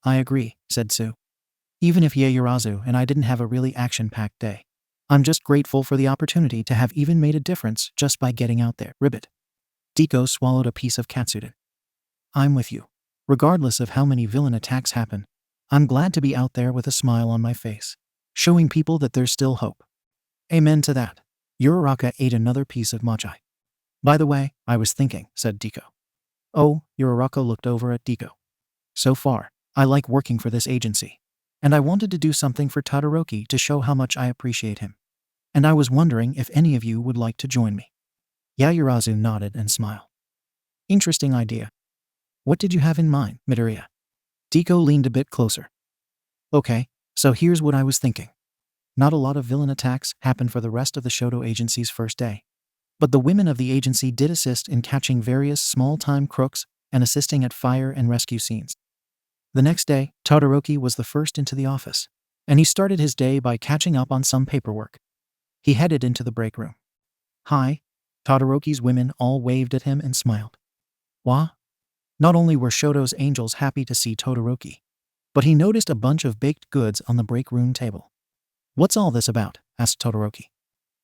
I agree, said Sue. Even if Yayurazu and I didn't have a really action-packed day, I'm just grateful for the opportunity to have even made a difference just by getting out there. Ribbit. Deko swallowed a piece of katsudon. I'm with you. Regardless of how many villain attacks happen, I'm glad to be out there with a smile on my face, showing people that there's still hope. Amen to that. Uraraka ate another piece of mochi. By the way, I was thinking, said Deko. Oh, Uraraka looked over at Deko. So far, I like working for this agency, and I wanted to do something for Todoroki to show how much I appreciate him. And I was wondering if any of you would like to join me. Yayurazu nodded and smiled. Interesting idea. What did you have in mind, Midoriya? Deko leaned a bit closer. Okay, so here's what I was thinking. Not a lot of villain attacks happened for the rest of the Shoto agency's first day, but the women of the agency did assist in catching various small-time crooks and assisting at fire and rescue scenes. The next day, Todoroki was the first into the office, and he started his day by catching up on some paperwork. He headed into the break room. Hi. Todoroki's women all waved at him and smiled. Wah? Not only were Shoto's angels happy to see Todoroki, but he noticed a bunch of baked goods on the break room table. What's all this about? Asked Todoroki.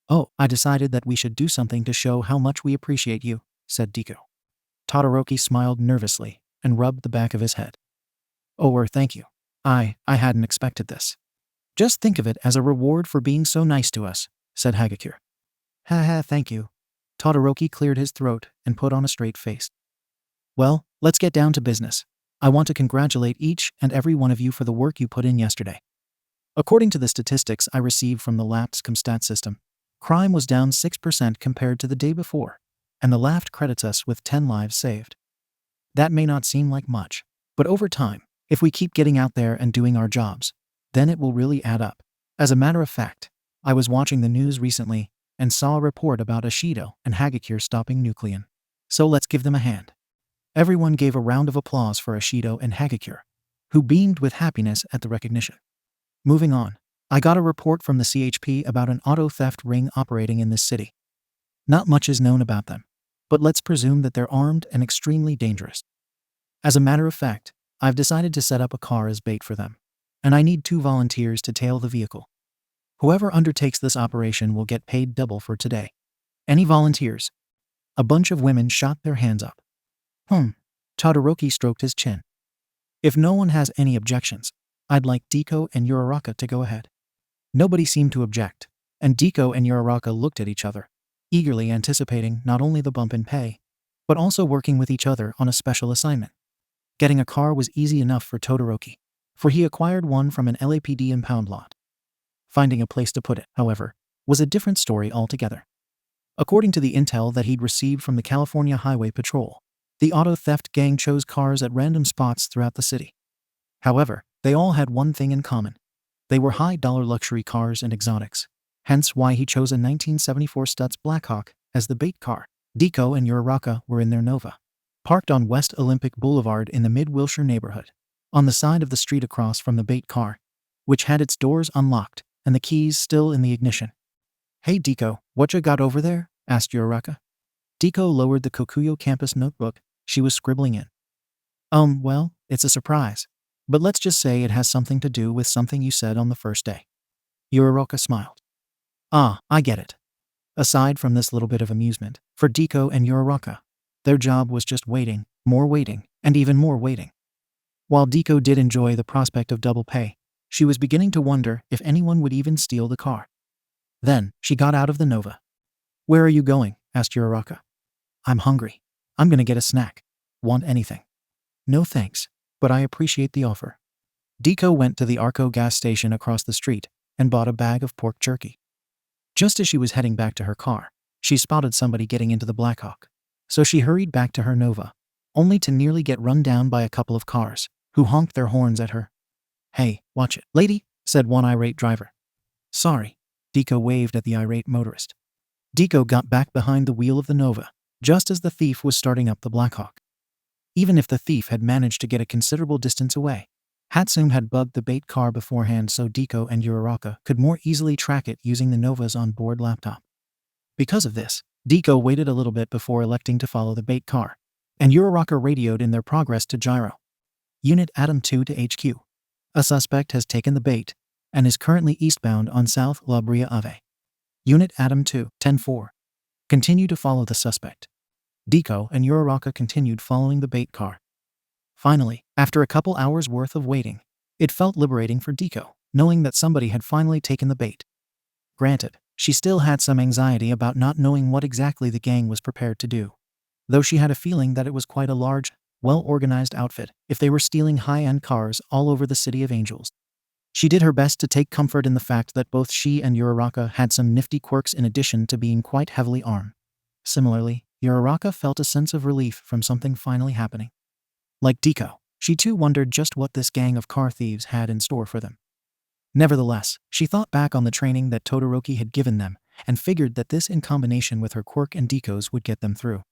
Oh, I decided that we should do something to show how much we appreciate you, said Deko. Todoroki smiled nervously and rubbed the back of his head. Oh, thank you. I hadn't expected this. Just think of it as a reward for being so nice to us, said Hagakure. Ha, thank you. Todoroki cleared his throat and put on a straight face. Well, let's get down to business. I want to congratulate each and every one of you for the work you put in yesterday. According to the statistics I received from the lapsed Comstat system, crime was down 6% compared to the day before, and the LAFT credits us with 10 lives saved. That may not seem like much, but over time, if we keep getting out there and doing our jobs, then it will really add up. As a matter of fact, I was watching the news recently and saw a report about Shoto and Hagakure stopping Nuclean. So let's give them a hand. Everyone gave a round of applause for Shoto and Hagakure, who beamed with happiness at the recognition. Moving on, I got a report from the CHP about an auto theft ring operating in this city. Not much is known about them, but let's presume that they're armed and extremely dangerous. As a matter of fact, I've decided to set up a car as bait for them, and I need 2 volunteers to tail the vehicle. Whoever undertakes this operation will get paid double for today. Any volunteers? A bunch of women shot their hands up. Todoroki stroked his chin. If no one has any objections, I'd like Deku and Uraraka to go ahead. Nobody seemed to object, and Deku and Uraraka looked at each other, eagerly anticipating not only the bump in pay, but also working with each other on a special assignment. Getting a car was easy enough for Todoroki, for he acquired one from an LAPD impound lot. Finding a place to put it, however, was a different story altogether. According to the intel that he'd received from the California Highway Patrol, the auto theft gang chose cars at random spots throughout the city. However, they all had one thing in common. They were high-dollar luxury cars and exotics, hence why he chose a 1974 Stutz Blackhawk as the bait car. Deku and Uraraka were in their Nova, parked on West Olympic Boulevard in the Mid-Wilshire neighborhood, on the side of the street across from the bait car, which had its doors unlocked and the keys still in the ignition. "Hey Deku, what you got over there?" asked Uraraka. Deku lowered the Kokuyo campus notebook she was scribbling in. Well, it's a surprise, but let's just say it has something to do with something you said on the first day." Uraraka smiled. I get it. Aside from this little bit of amusement, for Deku and Uraraka, their job was just waiting, and even more waiting. While Deku did enjoy the prospect of double pay, she was beginning to wonder if anyone would even steal the car. Then, she got out of the Nova. "Where are you going?" asked Uraraka. "I'm hungry. I'm gonna get a snack. Want anything?" "No thanks, but I appreciate the offer." Deku went to the Arco gas station across the street and bought a bag of pork jerky. Just as she was heading back to her car, she spotted somebody getting into the Blackhawk, so she hurried back to her Nova, only to nearly get run down by a couple of cars, who honked their horns at her. "Hey, watch it, lady," said one irate driver. "Sorry," Deku waved at the irate motorist. Deku got back behind the wheel of the Nova, just as the thief was starting up the Blackhawk. Even if the thief had managed to get a considerable distance away, Hatsune had bugged the bait car beforehand so Deku and Uraraka could more easily track it using the Nova's onboard laptop. Because of this, Deku waited a little bit before electing to follow the bait car, and Uraraka radioed in their progress to Gyro. "Unit Atom 2 to HQ. A suspect has taken the bait and is currently eastbound on South La Brea Ave. Unit Atom 2, 10-4. Continue to follow the suspect." Deku and Uraraka continued following the bait car. Finally, after a couple hours worth of waiting, it felt liberating for Deku, knowing that somebody had finally taken the bait. Granted, she still had some anxiety about not knowing what exactly the gang was prepared to do, though she had a feeling that it was quite a large, well-organized outfit if they were stealing high-end cars all over the City of Angels. She did her best to take comfort in the fact that both she and Uraraka had some nifty quirks in addition to being quite heavily armed. Similarly, Uraraka felt a sense of relief from something finally happening. Like Deku, she too wondered just what this gang of car thieves had in store for them. Nevertheless, she thought back on the training that Todoroki had given them and figured that this in combination with her quirk and Deku's would get them through.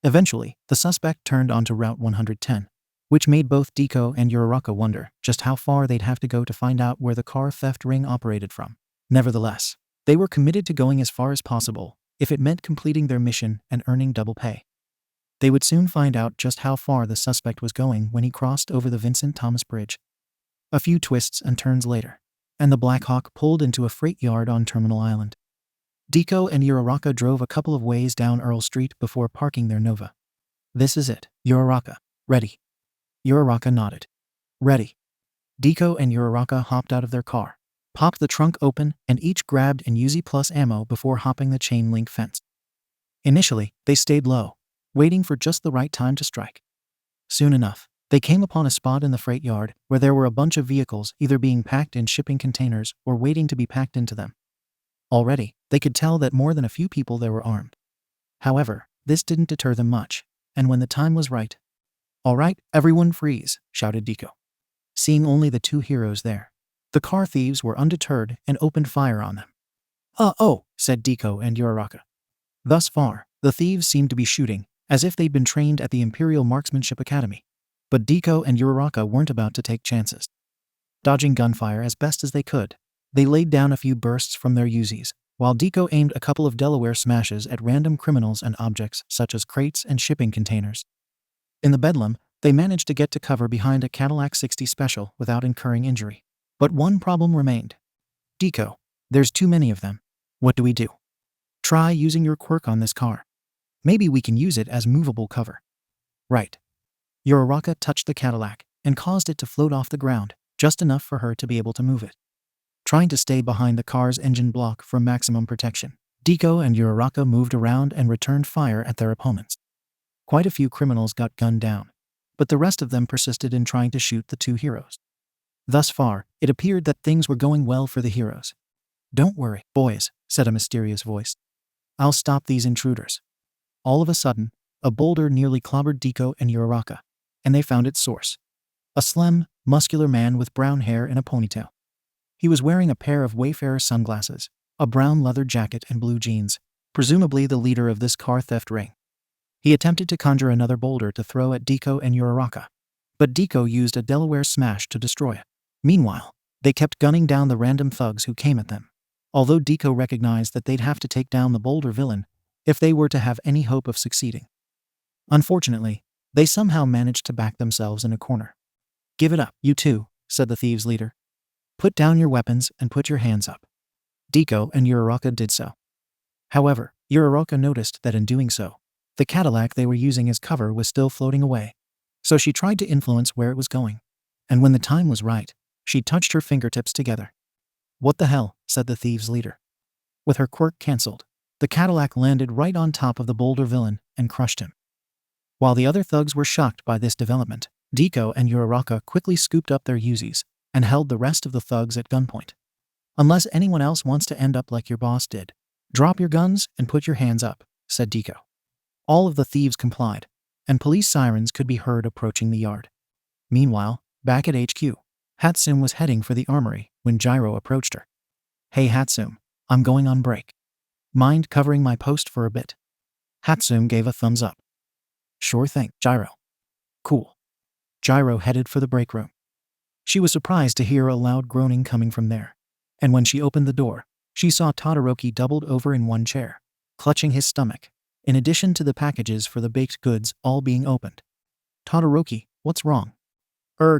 Eventually, the suspect turned onto Route 110, which made both Deku and Uraraka wonder just how far they'd have to go to find out where the car theft ring operated from. Nevertheless, they were committed to going as far as possible if it meant completing their mission and earning double pay. They would soon find out just how far the suspect was going when he crossed over the Vincent Thomas Bridge. A few twists and turns later, and the Blackhawk pulled into a freight yard on Terminal Island. Deku and Uraraka drove a couple of ways down Earl Street before parking their Nova. "This is it, Uraraka. Ready?" Uraraka nodded. "Ready." Deku and Uraraka hopped out of their car, popped the trunk open, and each grabbed an Uzi Plus ammo before hopping the chain link fence. Initially, they stayed low, waiting for just the right time to strike. Soon enough, They came upon a spot in the freight yard where there were a bunch of vehicles either being packed in shipping containers or waiting to be packed into them. Already, they could tell that more than a few people there were armed. However, this didn't deter them much, and when the time was right, "All right, everyone freeze," shouted Deku. Seeing only the two heroes there, the car thieves were undeterred and opened fire on them. Oh, said Deku and Uraraka. Thus far, the thieves seemed to be shooting, as if they'd been trained at the Imperial Marksmanship Academy. But Deku and Uraraka weren't about to take chances. Dodging gunfire as best as they could, they laid down a few bursts from their Uzis, while Deku aimed a couple of Delaware smashes at random criminals and objects such as crates and shipping containers. In the bedlam, they managed to get to cover behind a Cadillac 60 Special without incurring injury. But one problem remained. Deku, there's too many of them. What do we do? Try using your quirk on this car. Maybe we can use it as movable cover. Right. Uraraka touched the Cadillac and caused it to float off the ground, just enough for her to be able to move it. Trying to stay behind the car's engine block for maximum protection, Deku and Uraraka moved around and returned fire at their opponents. Quite a few criminals got gunned down, but the rest of them persisted in trying to shoot the two heroes. Thus far, it appeared that things were going well for the heroes. "Don't worry, boys," said a mysterious voice. "I'll stop these intruders." All of a sudden, a boulder nearly clobbered Deku and Uraraka, and they found its source. A slim, muscular man with brown hair and a ponytail. He was wearing a pair of Wayfarer sunglasses, a brown leather jacket and blue jeans, presumably the leader of this car theft ring. He attempted to conjure another boulder to throw at Deku and Uraraka, but Deku used a Delaware smash to destroy it. Meanwhile, they kept gunning down the random thugs who came at them, although Deku recognized that they'd have to take down the boulder villain if they were to have any hope of succeeding. Unfortunately, they somehow managed to back themselves in a corner. "Give it up, you two," said the thieves' leader. "Put down your weapons and put your hands up." Deku and Uraraka did so. However, Uraraka noticed that in doing so, the Cadillac they were using as cover was still floating away, so she tried to influence where it was going. And when the time was right, she touched her fingertips together. "What the hell?" said the thieves' leader. With her quirk cancelled, the Cadillac landed right on top of the boulder villain and crushed him. While the other thugs were shocked by this development, Deku and Uraraka quickly scooped up their Uzis and held the rest of the thugs at gunpoint. "Unless anyone else wants to end up like your boss did, drop your guns and put your hands up," said Deku. All of the thieves complied, and police sirens could be heard approaching the yard. Meanwhile, back at HQ, Hatsune was heading for the armory when Gyro approached her. "Hey Hatsune, I'm going on break. Mind covering my post for a bit?" Hatsune gave a thumbs up. "Sure thing, Gyro." "Cool." Gyro headed for the break room. She was surprised to hear a loud groaning coming from there, and when she opened the door, she saw Todoroki doubled over in one chair, clutching his stomach, in addition to the packages for the baked goods all being opened. "Todoroki, what's wrong?"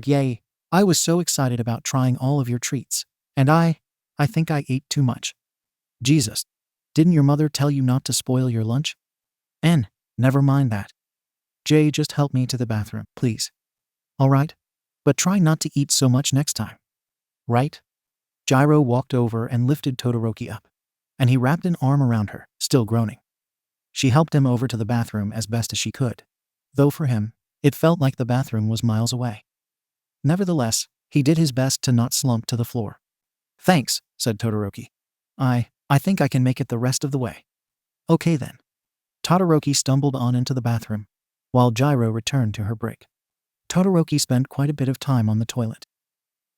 Yay, I was so excited about trying all of your treats, and I think I ate too much." "Jesus, didn't your mother tell you not to spoil your lunch?" Never mind that. Jay, just help me to the bathroom, please." "All right, but try not to eat so much next time." "Right?" Gyro walked over and lifted Todoroki up, and he wrapped an arm around her, still groaning. She helped him over to the bathroom as best as she could, though for him, it felt like the bathroom was miles away. Nevertheless, he did his best to not slump to the floor. "Thanks," said Todoroki. I think I can make it the rest of the way." "Okay then." Todoroki stumbled on into the bathroom, while Gyro returned to her break. Todoroki spent quite a bit of time on the toilet.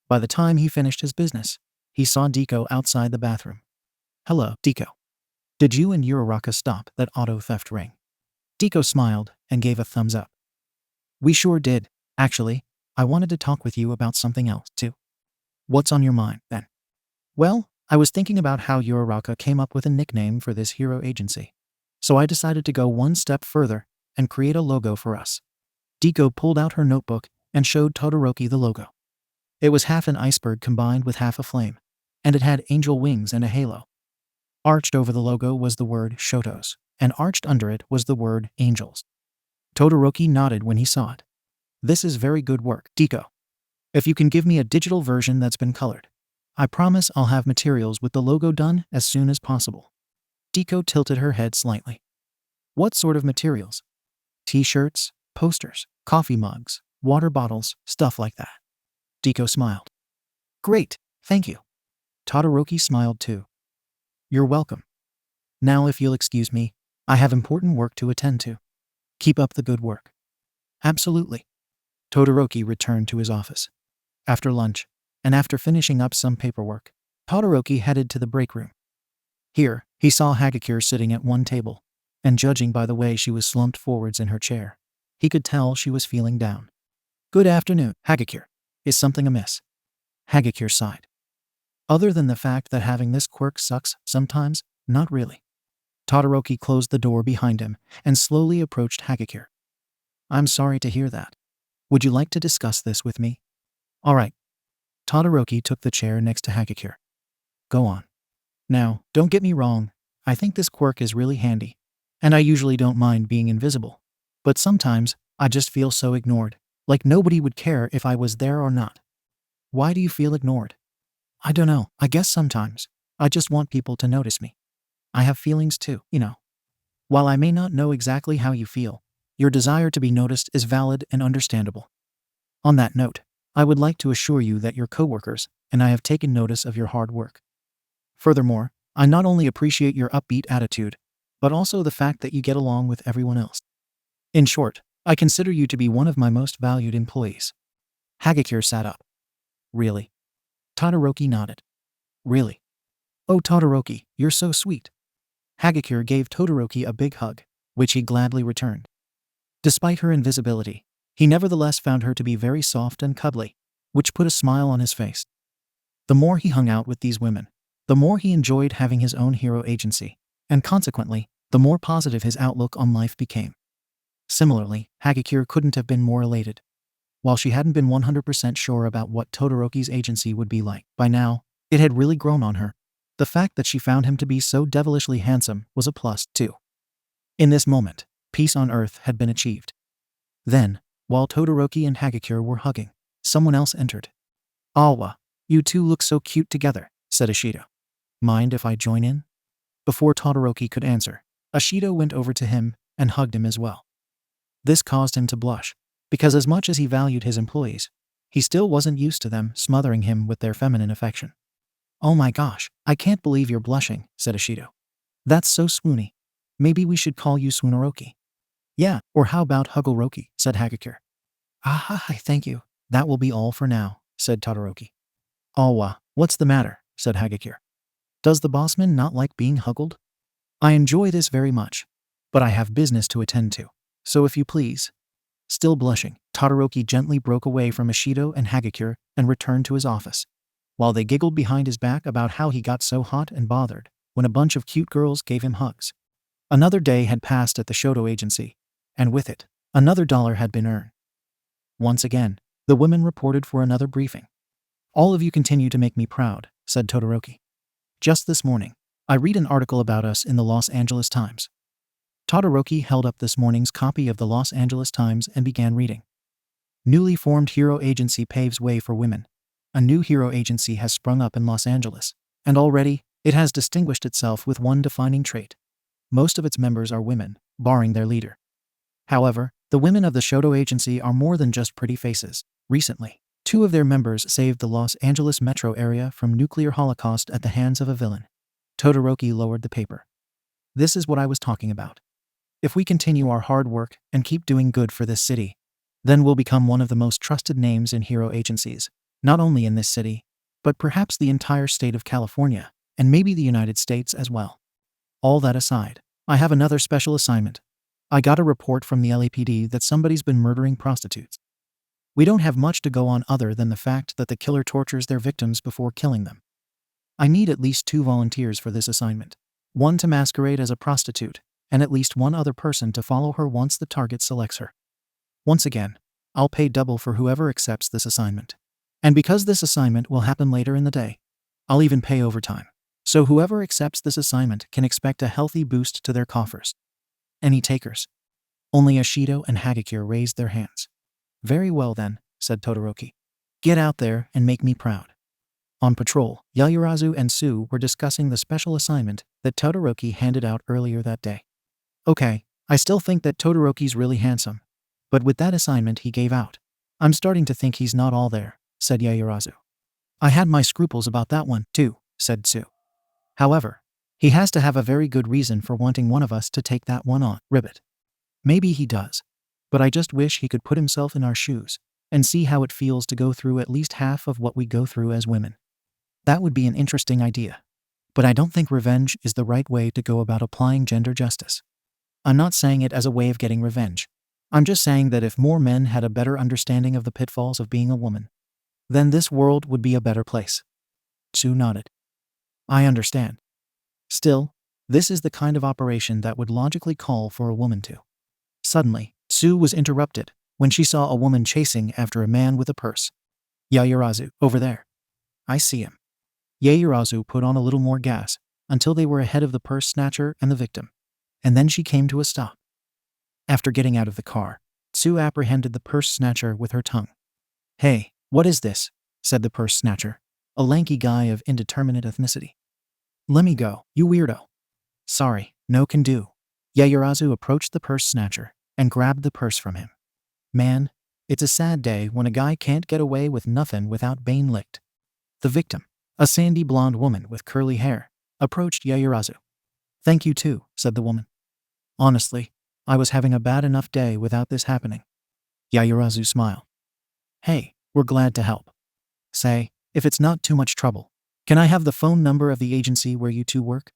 By the time he finished his business, he saw Deku outside the bathroom. "Hello, Deku. Did you and Uraraka stop that auto theft ring?" Deku smiled and gave a thumbs up. "We sure did. Actually, I wanted to talk with you about something else, too." "What's on your mind, then?" "Well, I was thinking about how Uraraka came up with a nickname for this hero agency, so I decided to go one step further and create a logo for us." Deku pulled out her notebook and showed Todoroki the logo. It was half an iceberg combined with half a flame, and it had angel wings and a halo. Arched over the logo was the word Shotos, and arched under it was the word angels. Todoroki nodded when he saw it. "This is very good work, Deku. If you can give me a digital version that's been colored, I promise I'll have materials with the logo done as soon as possible." Deku tilted her head slightly. "What sort of materials?" "T-shirts, posters, coffee mugs, water bottles, stuff like that. Deku smiled. Great, thank you. Todoroki smiled too. You're welcome. Now if you'll excuse me, I have important work to attend to. Keep up the good work. Absolutely. Todoroki returned to his office. After lunch, and after finishing up some paperwork, Todoroki headed to the break room. Here, he saw Hagakure sitting at one table, and judging by the way she was slumped forwards in her chair, he could tell she was feeling down. Good afternoon, Hagakure. Is something amiss? Hagakure sighed. Other than the fact that having this quirk sucks sometimes, not really. Todoroki closed the door behind him and slowly approached Hagakure. I'm sorry to hear that. Would you like to discuss this with me? All right. Todoroki took the chair next to Hagakure. Go on. Now, don't get me wrong, I think this quirk is really handy, and I usually don't mind being invisible. But sometimes, I just feel so ignored, like nobody would care if I was there or not. Why do you feel ignored? I don't know, I guess sometimes, I just want people to notice me. I have feelings too, you know. While I may not know exactly how you feel, your desire to be noticed is valid and understandable. On that note, I would like to assure you that your coworkers and I have taken notice of your hard work. Furthermore, I not only appreciate your upbeat attitude, but also the fact that you get along with everyone else. In short, I consider you to be one of my most valued employees. Hagakure sat up. Really? Todoroki nodded. Really? Oh Todoroki, you're so sweet. Hagakure gave Todoroki a big hug, which he gladly returned. Despite her invisibility, he nevertheless found her to be very soft and cuddly, which put a smile on his face. The more he hung out with these women, the more he enjoyed having his own hero agency, and consequently, the more positive his outlook on life became. Similarly, Hagakure couldn't have been more elated. While she hadn't been 100% sure about what Todoroki's agency would be like, by now, it had really grown on her. The fact that she found him to be so devilishly handsome was a plus, too. In this moment, peace on Earth had been achieved. Then, while Todoroki and Hagakure were hugging, someone else entered. Awa, you two look so cute together, said Ashido. Mind if I join in? Before Todoroki could answer, Ashido went over to him and hugged him as well. This caused him to blush, because as much as he valued his employees, he still wasn't used to them smothering him with their feminine affection. Oh my gosh, I can't believe you're blushing, said Ashido. That's so swoony. Maybe we should call you Swoonoroki. Yeah, or how about Huggloroki, said Hagakure. Ah, thank you. That will be all for now, said Todoroki. Awa, what's the matter, said Hagakure. Does the bossman not like being huggled? I enjoy this very much, but I have business to attend to, so if you please. Still blushing, Todoroki gently broke away from Ashido and Hagakure and returned to his office, while they giggled behind his back about how he got so hot and bothered when a bunch of cute girls gave him hugs. Another day had passed at the Shoto agency, and with it, another $1 had been earned. Once again, the women reported for another briefing. All of you continue to make me proud, said Todoroki. Just this morning, I read an article about us in the Los Angeles Times. Todoroki held up this morning's copy of the Los Angeles Times and began reading. Newly formed hero agency paves way for women. A new hero agency has sprung up in Los Angeles, and already, it has distinguished itself with one defining trait. Most of its members are women, barring their leader. However, the women of the Shoto agency are more than just pretty faces. Recently, 2 of their members saved the Los Angeles metro area from nuclear holocaust at the hands of a villain. Todoroki lowered the paper. This is what I was talking about. If we continue our hard work and keep doing good for this city, then we'll become one of the most trusted names in hero agencies, not only in this city, but perhaps the entire state of California, and maybe the United States as well. All that aside, I have another special assignment. I got a report from the LAPD that somebody's been murdering prostitutes. We don't have much to go on other than the fact that the killer tortures their victims before killing them. I need at least 2 volunteers for this assignment. One to masquerade as a prostitute, and at least 1 other person to follow her once the target selects her. Once again, I'll pay double for whoever accepts this assignment. And because this assignment will happen later in the day, I'll even pay overtime. So whoever accepts this assignment can expect a healthy boost to their coffers. Any takers? Only Ashido and Hagakure raised their hands. Very well then, said Todoroki. Get out there and make me proud. On patrol, Yayurazu and Sue were discussing the special assignment that Todoroki handed out earlier that day. Okay, I still think that Todoroki's really handsome, but with that assignment he gave out, I'm starting to think he's not all there, said Yaoyorozu. I had my scruples about that one, too, said Sue. However, he has to have a very good reason for wanting one of us to take that one on, Ribbit. Maybe he does, but I just wish he could put himself in our shoes and see how it feels to go through at least half of what we go through as women. That would be an interesting idea. But I don't think revenge is the right way to go about applying gender justice. I'm not saying it as a way of getting revenge. I'm just saying that if more men had a better understanding of the pitfalls of being a woman, then this world would be a better place. Sue nodded. I understand. Still, this is the kind of operation that would logically call for a woman to. Suddenly, Sue was interrupted when she saw a woman chasing after a man with a purse. Yaoyorozu, over there. I see him. Yaoyorozu put on a little more gas until they were ahead of the purse snatcher and the victim, and then she came to a stop. After getting out of the car, Sue apprehended the purse snatcher with her tongue. Hey, what is this? Said the purse snatcher, a lanky guy of indeterminate ethnicity. Let me go, you weirdo. Sorry, no can do. Yaoyorozu approached the purse snatcher and grabbed the purse from him. Man, it's a sad day when a guy can't get away with nothing without being licked. The victim, a sandy blonde woman with curly hair, approached Yaoyorozu. Thank you too, said the woman. Honestly, I was having a bad enough day without this happening. Yaoyorozu smiled. Hey, we're glad to help. Say, if it's not too much trouble, can I have the phone number of the agency where you two work?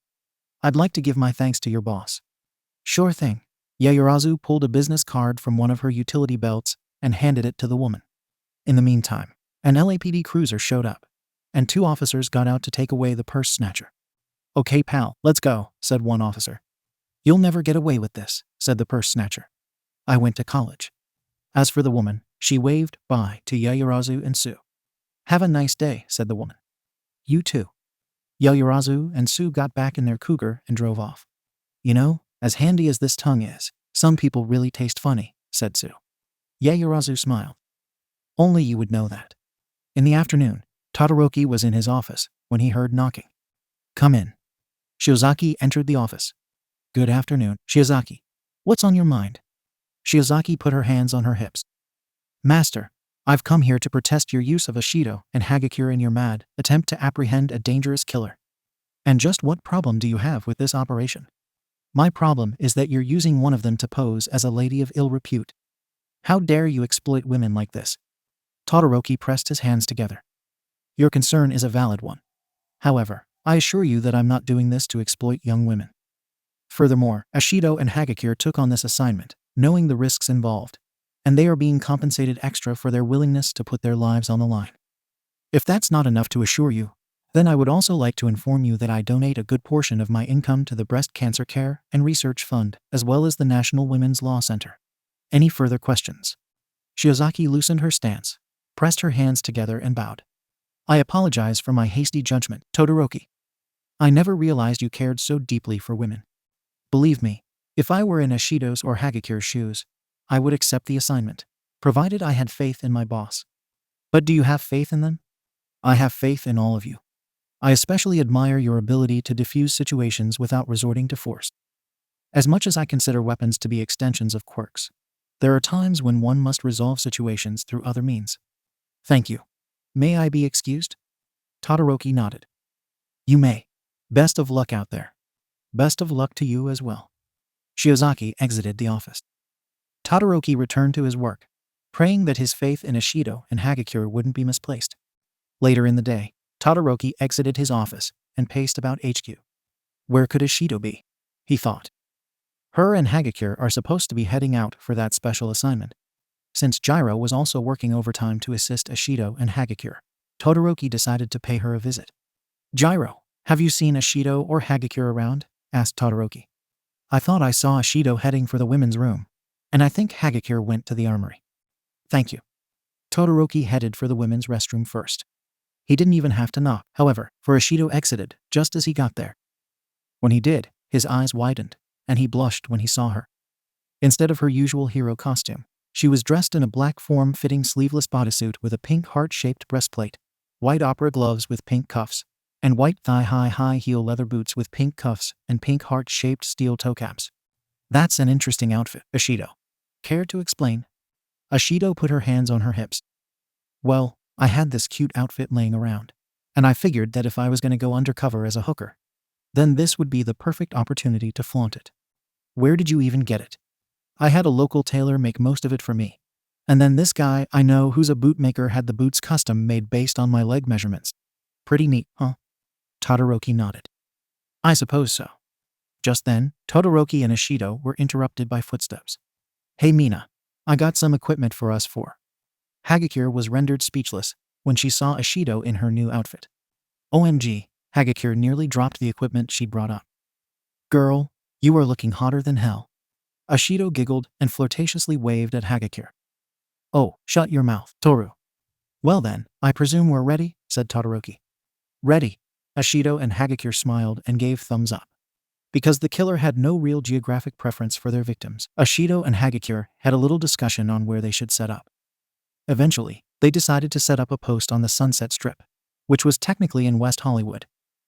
I'd like to give my thanks to your boss. Sure thing. Yaoyorozu pulled a business card from one of her utility belts and handed it to the woman. In the meantime, an LAPD cruiser showed up, and 2 officers got out to take away the purse snatcher. Okay, pal, let's go, said one officer. You'll never get away with this, said the purse snatcher. I went to college. As for the woman, she waved bye to Yaoyorozu and Sue. Have a nice day, said the woman. You too. Yaoyorozu and Sue got back in their cougar and drove off. You know, as handy as this tongue is, some people really taste funny, said Sue. Yaoyorozu smiled. Only you would know that. In the afternoon, Todoroki was in his office when he heard knocking. Come in. Shiozaki entered the office. Good afternoon, Shiozaki. What's on your mind? Shiozaki put her hands on her hips. Master, I've come here to protest your use of Ashido and Hagakure in your mad attempt to apprehend a dangerous killer. And just what problem do you have with this operation? My problem is that you're using one of them to pose as a lady of ill repute. How dare you exploit women like this? Todoroki pressed his hands together. Your concern is a valid one. However, I assure you that I'm not doing this to exploit young women. Furthermore, Ashido and Hagakure took on this assignment, knowing the risks involved, and they are being compensated extra for their willingness to put their lives on the line. If that's not enough to assure you, then I would also like to inform you that I donate a good portion of my income to the Breast Cancer Care and Research Fund, as well as the National Women's Law Center. Any further questions? Shiozaki loosened her stance, pressed her hands together and bowed. I apologize for my hasty judgment, Todoroki. I never realized you cared so deeply for women. Believe me, if I were in Ashido's or Hagakure's shoes, I would accept the assignment, provided I had faith in my boss. But do you have faith in them? I have faith in all of you. I especially admire your ability to diffuse situations without resorting to force. As much as I consider weapons to be extensions of quirks, there are times when one must resolve situations through other means. Thank you. May I be excused? Todoroki nodded. You may. Best of luck out there. Best of luck to you as well. Shiozaki exited the office. Todoroki returned to his work, praying that his faith in Ashido and Hagakure wouldn't be misplaced. Later in the day, Todoroki exited his office and paced about HQ. Where could Ashido be? He thought. Her and Hagakure are supposed to be heading out for that special assignment. Since Gyro was also working overtime to assist Ashido and Hagakure, Todoroki decided to pay her a visit. Gyro, have you seen Ashido or Hagakure around? Asked Todoroki. I thought I saw Ashido heading for the women's room, and I think Hagakure went to the armory. Thank you. Todoroki headed for the women's restroom first. He didn't even have to knock, however, for Ashido exited just as he got there. When he did, his eyes widened, and he blushed when he saw her. Instead of her usual hero costume, she was dressed in a black form-fitting sleeveless bodysuit with a pink heart-shaped breastplate, white opera gloves with pink cuffs, and white thigh-high high-heel leather boots with pink cuffs and pink heart-shaped steel toe caps. That's an interesting outfit, Ashido. Care to explain? Ashido put her hands on her hips. Well, I had this cute outfit laying around, and I figured that if I was going to go undercover as a hooker, then this would be the perfect opportunity to flaunt it. Where did you even get it? I had a local tailor make most of it for me. And then this guy I know who's a bootmaker had the boots custom made based on my leg measurements. Pretty neat, huh? Todoroki nodded. I suppose so. Just then, Todoroki and Ashido were interrupted by footsteps. Hey Mina, I got some equipment for us for. Hagakure was rendered speechless when she saw Ashido in her new outfit. OMG, Hagakure nearly dropped the equipment she'd brought up. Girl, you are looking hotter than hell. Ashido giggled and flirtatiously waved at Hagakure. Oh, shut your mouth, Toru. Well then, I presume we're ready, said Todoroki. Ready. Ashido and Hagakure smiled and gave thumbs up. Because the killer had no real geographic preference for their victims, Ashido and Hagakure had a little discussion on where they should set up. Eventually, they decided to set up a post on the Sunset Strip, which was technically in West Hollywood,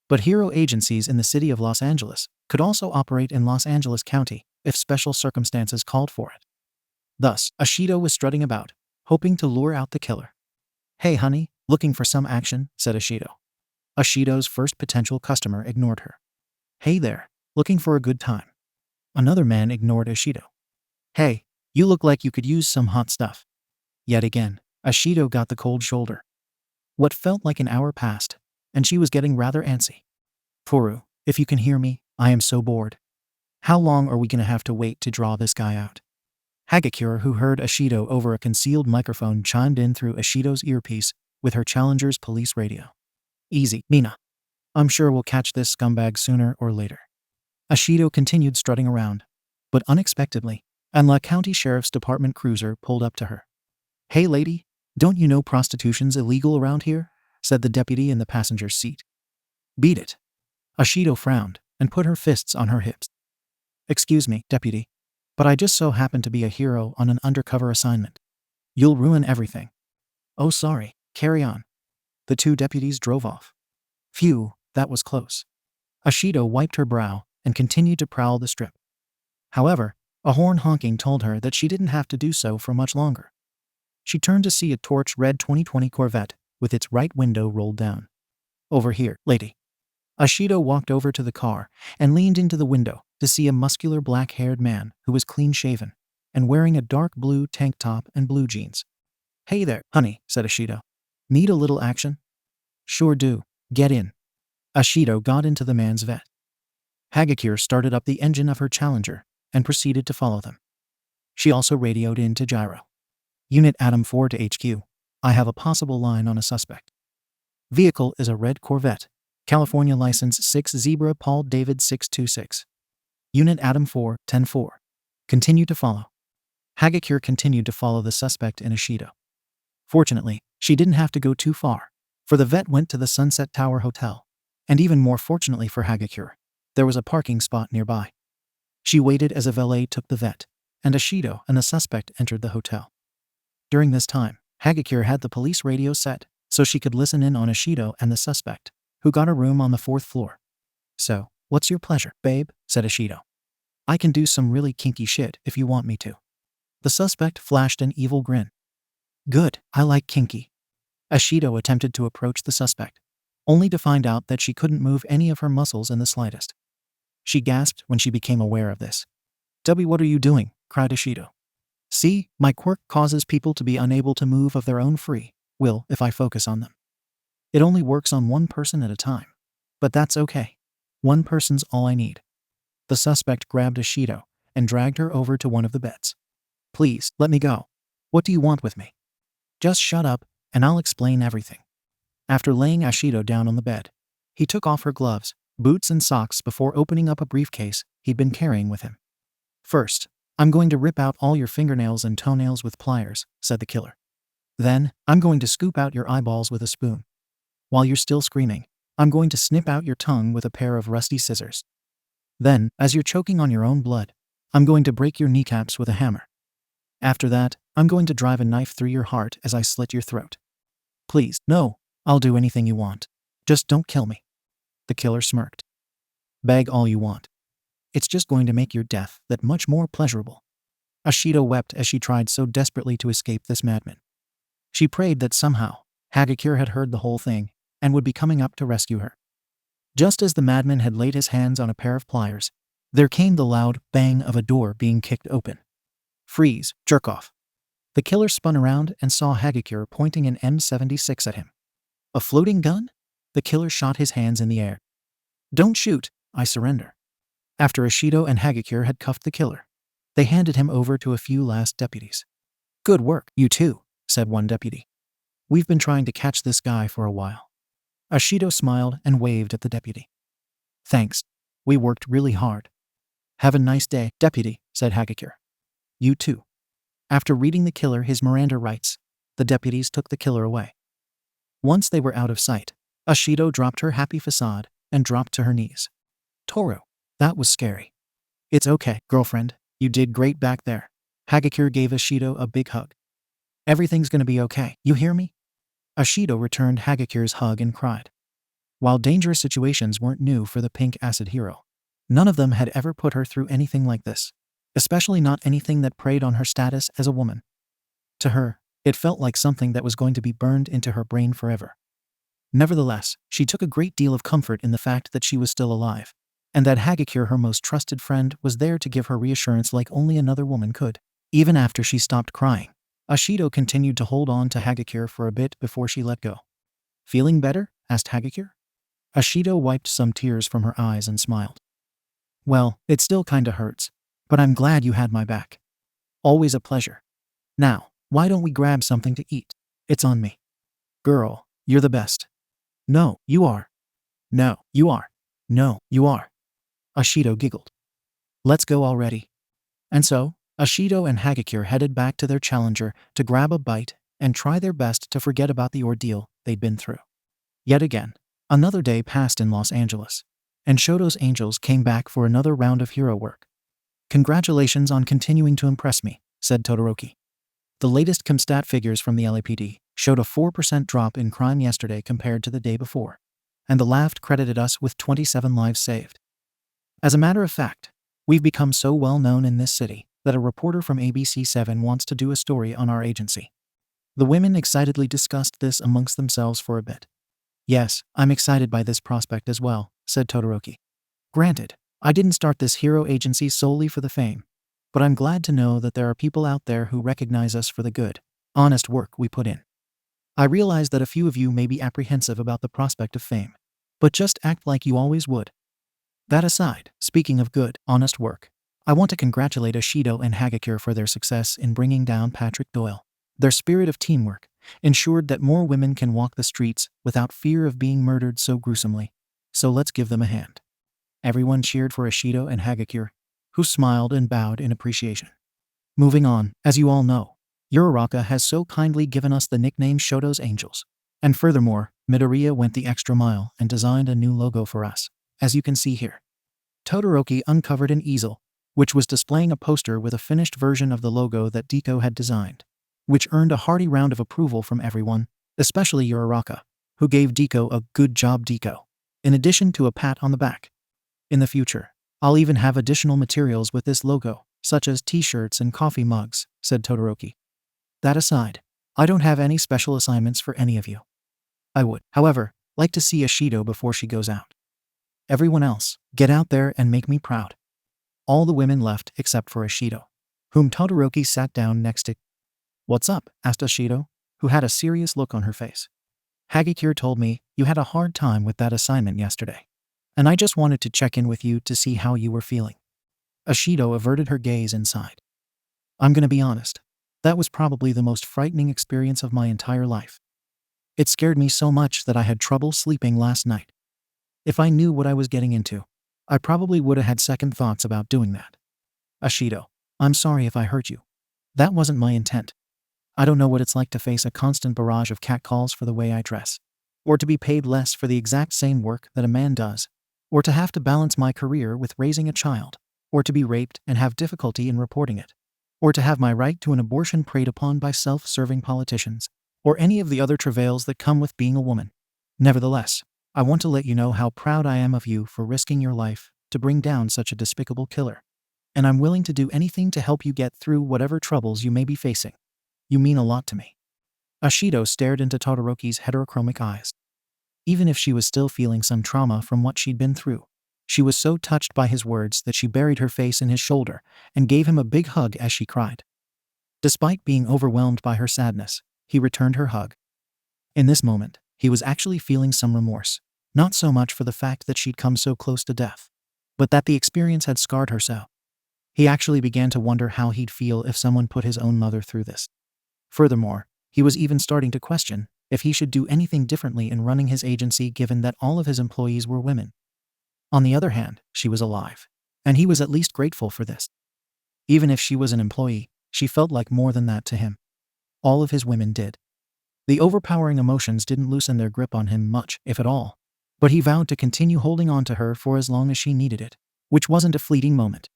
but hero agencies in the city of Los Angeles could also operate in Los Angeles County if special circumstances called for it. Thus, Ashido was strutting about, hoping to lure out the killer. Hey honey, looking for some action, said Ashido. Ashido's first potential customer ignored her. Hey there, looking for a good time. Another man ignored Ashido. Hey, you look like you could use some hot stuff. Yet again, Ashido got the cold shoulder. What felt like an hour passed, and she was getting rather antsy. Toru, if you can hear me, I am so bored. How long are we gonna have to wait to draw this guy out? Hagakure, who heard Ashido over a concealed microphone, chimed in through Ashido's earpiece with her challenger's police radio. Easy, Mina. I'm sure we'll catch this scumbag sooner or later. Ashido continued strutting around, but unexpectedly, an La County Sheriff's Department cruiser pulled up to her. Hey lady, don't you know prostitution's illegal around here? Said the deputy in the passenger's seat. Beat it. Ashido frowned and put her fists on her hips. Excuse me, deputy, but I just so happen to be a hero on an undercover assignment. You'll ruin everything. Oh sorry, carry on. The two deputies drove off. Phew, that was close. Ashido wiped her brow and continued to prowl the strip. However, a horn honking told her that she didn't have to do so for much longer. She turned to see a torch red 2020 Corvette with its right window rolled down. Over here, lady. Ashido walked over to the car and leaned into the window to see a muscular black-haired man who was clean-shaven and wearing a dark blue tank top and blue jeans. Hey there, honey, said Ashido. Need a little action? Sure do. Get in. Ashido got into the man's vet. Hagakure started up the engine of her Challenger and proceeded to follow them. She also radioed in to Gyro. Unit Atom 4 to HQ. I have a possible line on a suspect. Vehicle is a red Corvette. California license 6 Zebra Paul David 626. Unit Atom 4, 10-4. Continue to follow. Hagakure continued to follow the suspect in Ashido. Fortunately, she didn't have to go too far, for the vet went to the Sunset Tower Hotel. And even more fortunately for Hagakure, there was a parking spot nearby. She waited as a valet took the vet, and Ashido and the suspect entered the hotel. During this time, Hagakure had the police radio set so she could listen in on Ashido and the suspect, who got a room on the 4th floor. So, what's your pleasure, babe? Said Ashido. I can do some really kinky shit if you want me to. The suspect flashed an evil grin. Good, I like kinky. Ashido attempted to approach the suspect, only to find out that she couldn't move any of her muscles in the slightest. She gasped when she became aware of this. What are you doing? Cried Ashido. See, my quirk causes people to be unable to move of their own free will if I focus on them. It only works on one person at a time. But that's okay. One person's all I need. The suspect grabbed Ashido and dragged her over to one of the beds. Please, let me go. What do you want with me? Just shut up, and I'll explain everything. After laying Ashido down on the bed, he took off her gloves, boots and socks before opening up a briefcase he'd been carrying with him. First, I'm going to rip out all your fingernails and toenails with pliers, said the killer. Then, I'm going to scoop out your eyeballs with a spoon. While you're still screaming, I'm going to snip out your tongue with a pair of rusty scissors. Then, as you're choking on your own blood, I'm going to break your kneecaps with a hammer. After that, I'm going to drive a knife through your heart as I slit your throat. Please, no, I'll do anything you want. Just don't kill me. The killer smirked. Beg all you want. It's just going to make your death that much more pleasurable. Ashido wept as she tried so desperately to escape this madman. She prayed that somehow, Hagakure had heard the whole thing and would be coming up to rescue her. Just as the madman had laid his hands on a pair of pliers, there came the loud bang of a door being kicked open. Freeze, jerk off. The killer spun around and saw Hagakure pointing an M76 at him. A floating gun? The killer shot his hands in the air. Don't shoot, I surrender. After Ashido and Hagakure had cuffed the killer, they handed him over to a few last deputies. Good work, you two, said one deputy. We've been trying to catch this guy for a while. Ashido smiled and waved at the deputy. Thanks. We worked really hard. Have a nice day, deputy, said Hagakure. You too. After reading the killer his Miranda rights, the deputies took the killer away. Once they were out of sight, Ashido dropped her happy facade and dropped to her knees. Toro, that was scary. It's okay, girlfriend. You did great back there. Hagakure gave Ashido a big hug. Everything's gonna be okay, you hear me? Ashido returned Hagakure's hug and cried. While dangerous situations weren't new for the pink acid hero, none of them had ever put her through anything like this, especially not anything that preyed on her status as a woman. To her, it felt like something that was going to be burned into her brain forever. Nevertheless, she took a great deal of comfort in the fact that she was still alive, and that Hagakure, her most trusted friend, was there to give her reassurance like only another woman could. Even after she stopped crying, Ashido continued to hold on to Hagakure for a bit before she let go. Feeling better? Asked Hagakure. Ashido wiped some tears from her eyes and smiled. Well, it still kinda hurts, but I'm glad you had my back. Always a pleasure. Now, why don't we grab something to eat? It's on me. Girl, you're the best. No, you are. No, you are. No, you are. Ashido giggled. Let's go already. And so, Ashido and Hagakure headed back to their challenger to grab a bite and try their best to forget about the ordeal they'd been through. Yet again, another day passed in Los Angeles, and Shoto's angels came back for another round of hero work. Congratulations on continuing to impress me, said Todoroki. The latest ComStat figures from the LAPD showed a 4% drop in crime yesterday compared to the day before, and the laughed credited us with 27 lives saved. As a matter of fact, we've become so well known in this city that a reporter from ABC7 wants to do a story on our agency. The women excitedly discussed this amongst themselves for a bit. Yes, I'm excited by this prospect as well, said Todoroki. Granted, I didn't start this hero agency solely for the fame, but I'm glad to know that there are people out there who recognize us for the good, honest work we put in. I realize that a few of you may be apprehensive about the prospect of fame, but just act like you always would. That aside, speaking of good, honest work, I want to congratulate Ashido and Hagakure for their success in bringing down Patrick Doyle. Their spirit of teamwork ensured that more women can walk the streets without fear of being murdered so gruesomely. So let's give them a hand. Everyone cheered for Ashido and Hagakure, who smiled and bowed in appreciation. Moving on, as you all know, Uraraka has so kindly given us the nickname Shoto's Angels. And furthermore, Midoriya went the extra mile and designed a new logo for us, as you can see here. Todoroki uncovered an easel, which was displaying a poster with a finished version of the logo that Deku had designed, which earned a hearty round of approval from everyone, especially Uraraka, who gave Deku a "good job, Deku," in addition to a pat on the back. In the future, I'll even have additional materials with this logo, such as t-shirts and coffee mugs, said Todoroki. That aside, I don't have any special assignments for any of you. I would, however, like to see Ashido before she goes out. Everyone else, get out there and make me proud. All the women left except for Ashido, whom Todoroki sat down next to. What's up? Asked Ashido, who had a serious look on her face. Hagakure told me you had a hard time with that assignment yesterday, and I just wanted to check in with you to see how you were feeling. Ashido averted her gaze and sighed. I'm gonna be honest, that was probably the most frightening experience of my entire life. It scared me so much that I had trouble sleeping last night. If I knew what I was getting into, I probably would have had second thoughts about doing that. Ashido, I'm sorry if I hurt you. That wasn't my intent. I don't know what it's like to face a constant barrage of catcalls for the way I dress, or to be paid less for the exact same work that a man does, or to have to balance my career with raising a child, or to be raped and have difficulty in reporting it, or to have my right to an abortion preyed upon by self-serving politicians, or any of the other travails that come with being a woman. Nevertheless, I want to let you know how proud I am of you for risking your life to bring down such a despicable killer. and I'm willing to do anything to help you get through whatever troubles you may be facing. You mean a lot to me." Ashido stared into Todoroki's heterochromic eyes. Even if she was still feeling some trauma from what she'd been through, she was so touched by his words that she buried her face in his shoulder and gave him a big hug as she cried. Despite being overwhelmed by her sadness, he returned her hug. In this moment, he was actually feeling some remorse, not so much for the fact that she'd come so close to death, but that the experience had scarred her so. He actually began to wonder how he'd feel if someone put his own mother through this. Furthermore, he was even starting to question if he should do anything differently in running his agency given that all of his employees were women. On the other hand, she was alive, and he was at least grateful for this. Even if she was an employee, she felt like more than that to him. All of his women did. The overpowering emotions didn't loosen their grip on him much, if at all, but he vowed to continue holding on to her for as long as she needed it, which wasn't a fleeting moment.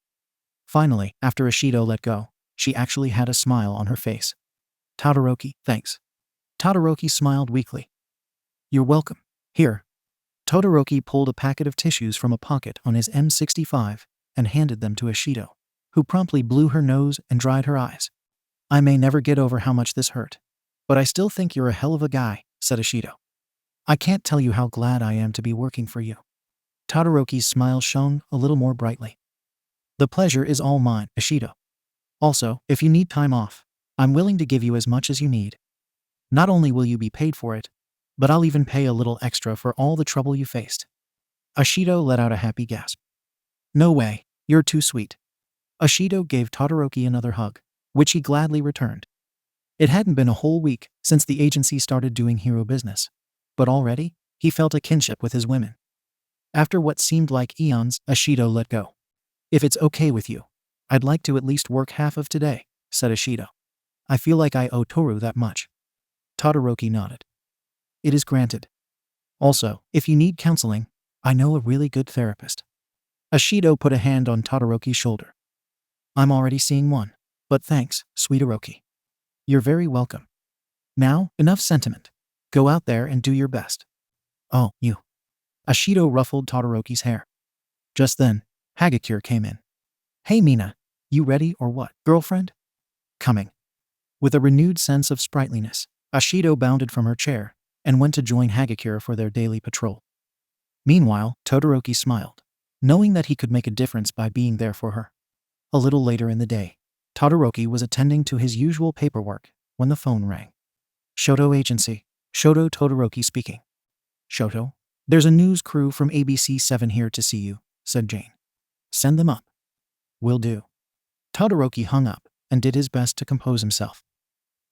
Finally, after Ashido let go, she actually had a smile on her face. "Todoroki, thanks." Todoroki smiled weakly. "You're welcome. Here." Todoroki pulled a packet of tissues from a pocket on his M65 and handed them to Ashido, who promptly blew her nose and dried her eyes. "I may never get over how much this hurt, but I still think you're a hell of a guy," said Ashido. "I can't tell you how glad I am to be working for you." Todoroki's smile shone a little more brightly. "The pleasure is all mine, Ashido. Also, if you need time off, I'm willing to give you as much as you need. Not only will you be paid for it, but I'll even pay a little extra for all the trouble you faced." Ashido let out a happy gasp. "No way, you're too sweet." Ashido gave Todoroki another hug, which he gladly returned. It hadn't been a whole week since the agency started doing hero business, but already, he felt a kinship with his women. After what seemed like eons, Ashido let go. "If it's okay with you, I'd like to at least work half of today," said Ashido. "I feel like I owe Toru that much." Todoroki nodded. "It is granted. Also, if you need counseling, I know a really good therapist." Ashido put a hand on Todoroki's shoulder. "I'm already seeing one, but thanks, sweetoroki." "You're very welcome. Now, enough sentiment. Go out there and do your best." "Oh, you." Ashido ruffled Todoroki's hair. Just then, Hagakure came in. "Hey Mina, you ready or what, girlfriend?" "Coming." With a renewed sense of sprightliness, Ashido bounded from her chair and went to join Hagakure for their daily patrol. Meanwhile, Todoroki smiled, knowing that he could make a difference by being there for her. A little later in the day, Todoroki was attending to his usual paperwork when the phone rang. "Shoto Agency, Shoto Todoroki speaking." "Shoto, there's a news crew from ABC 7 here to see you," said Jane. "Send them up." "Will do." Todoroki hung up and did his best to compose himself.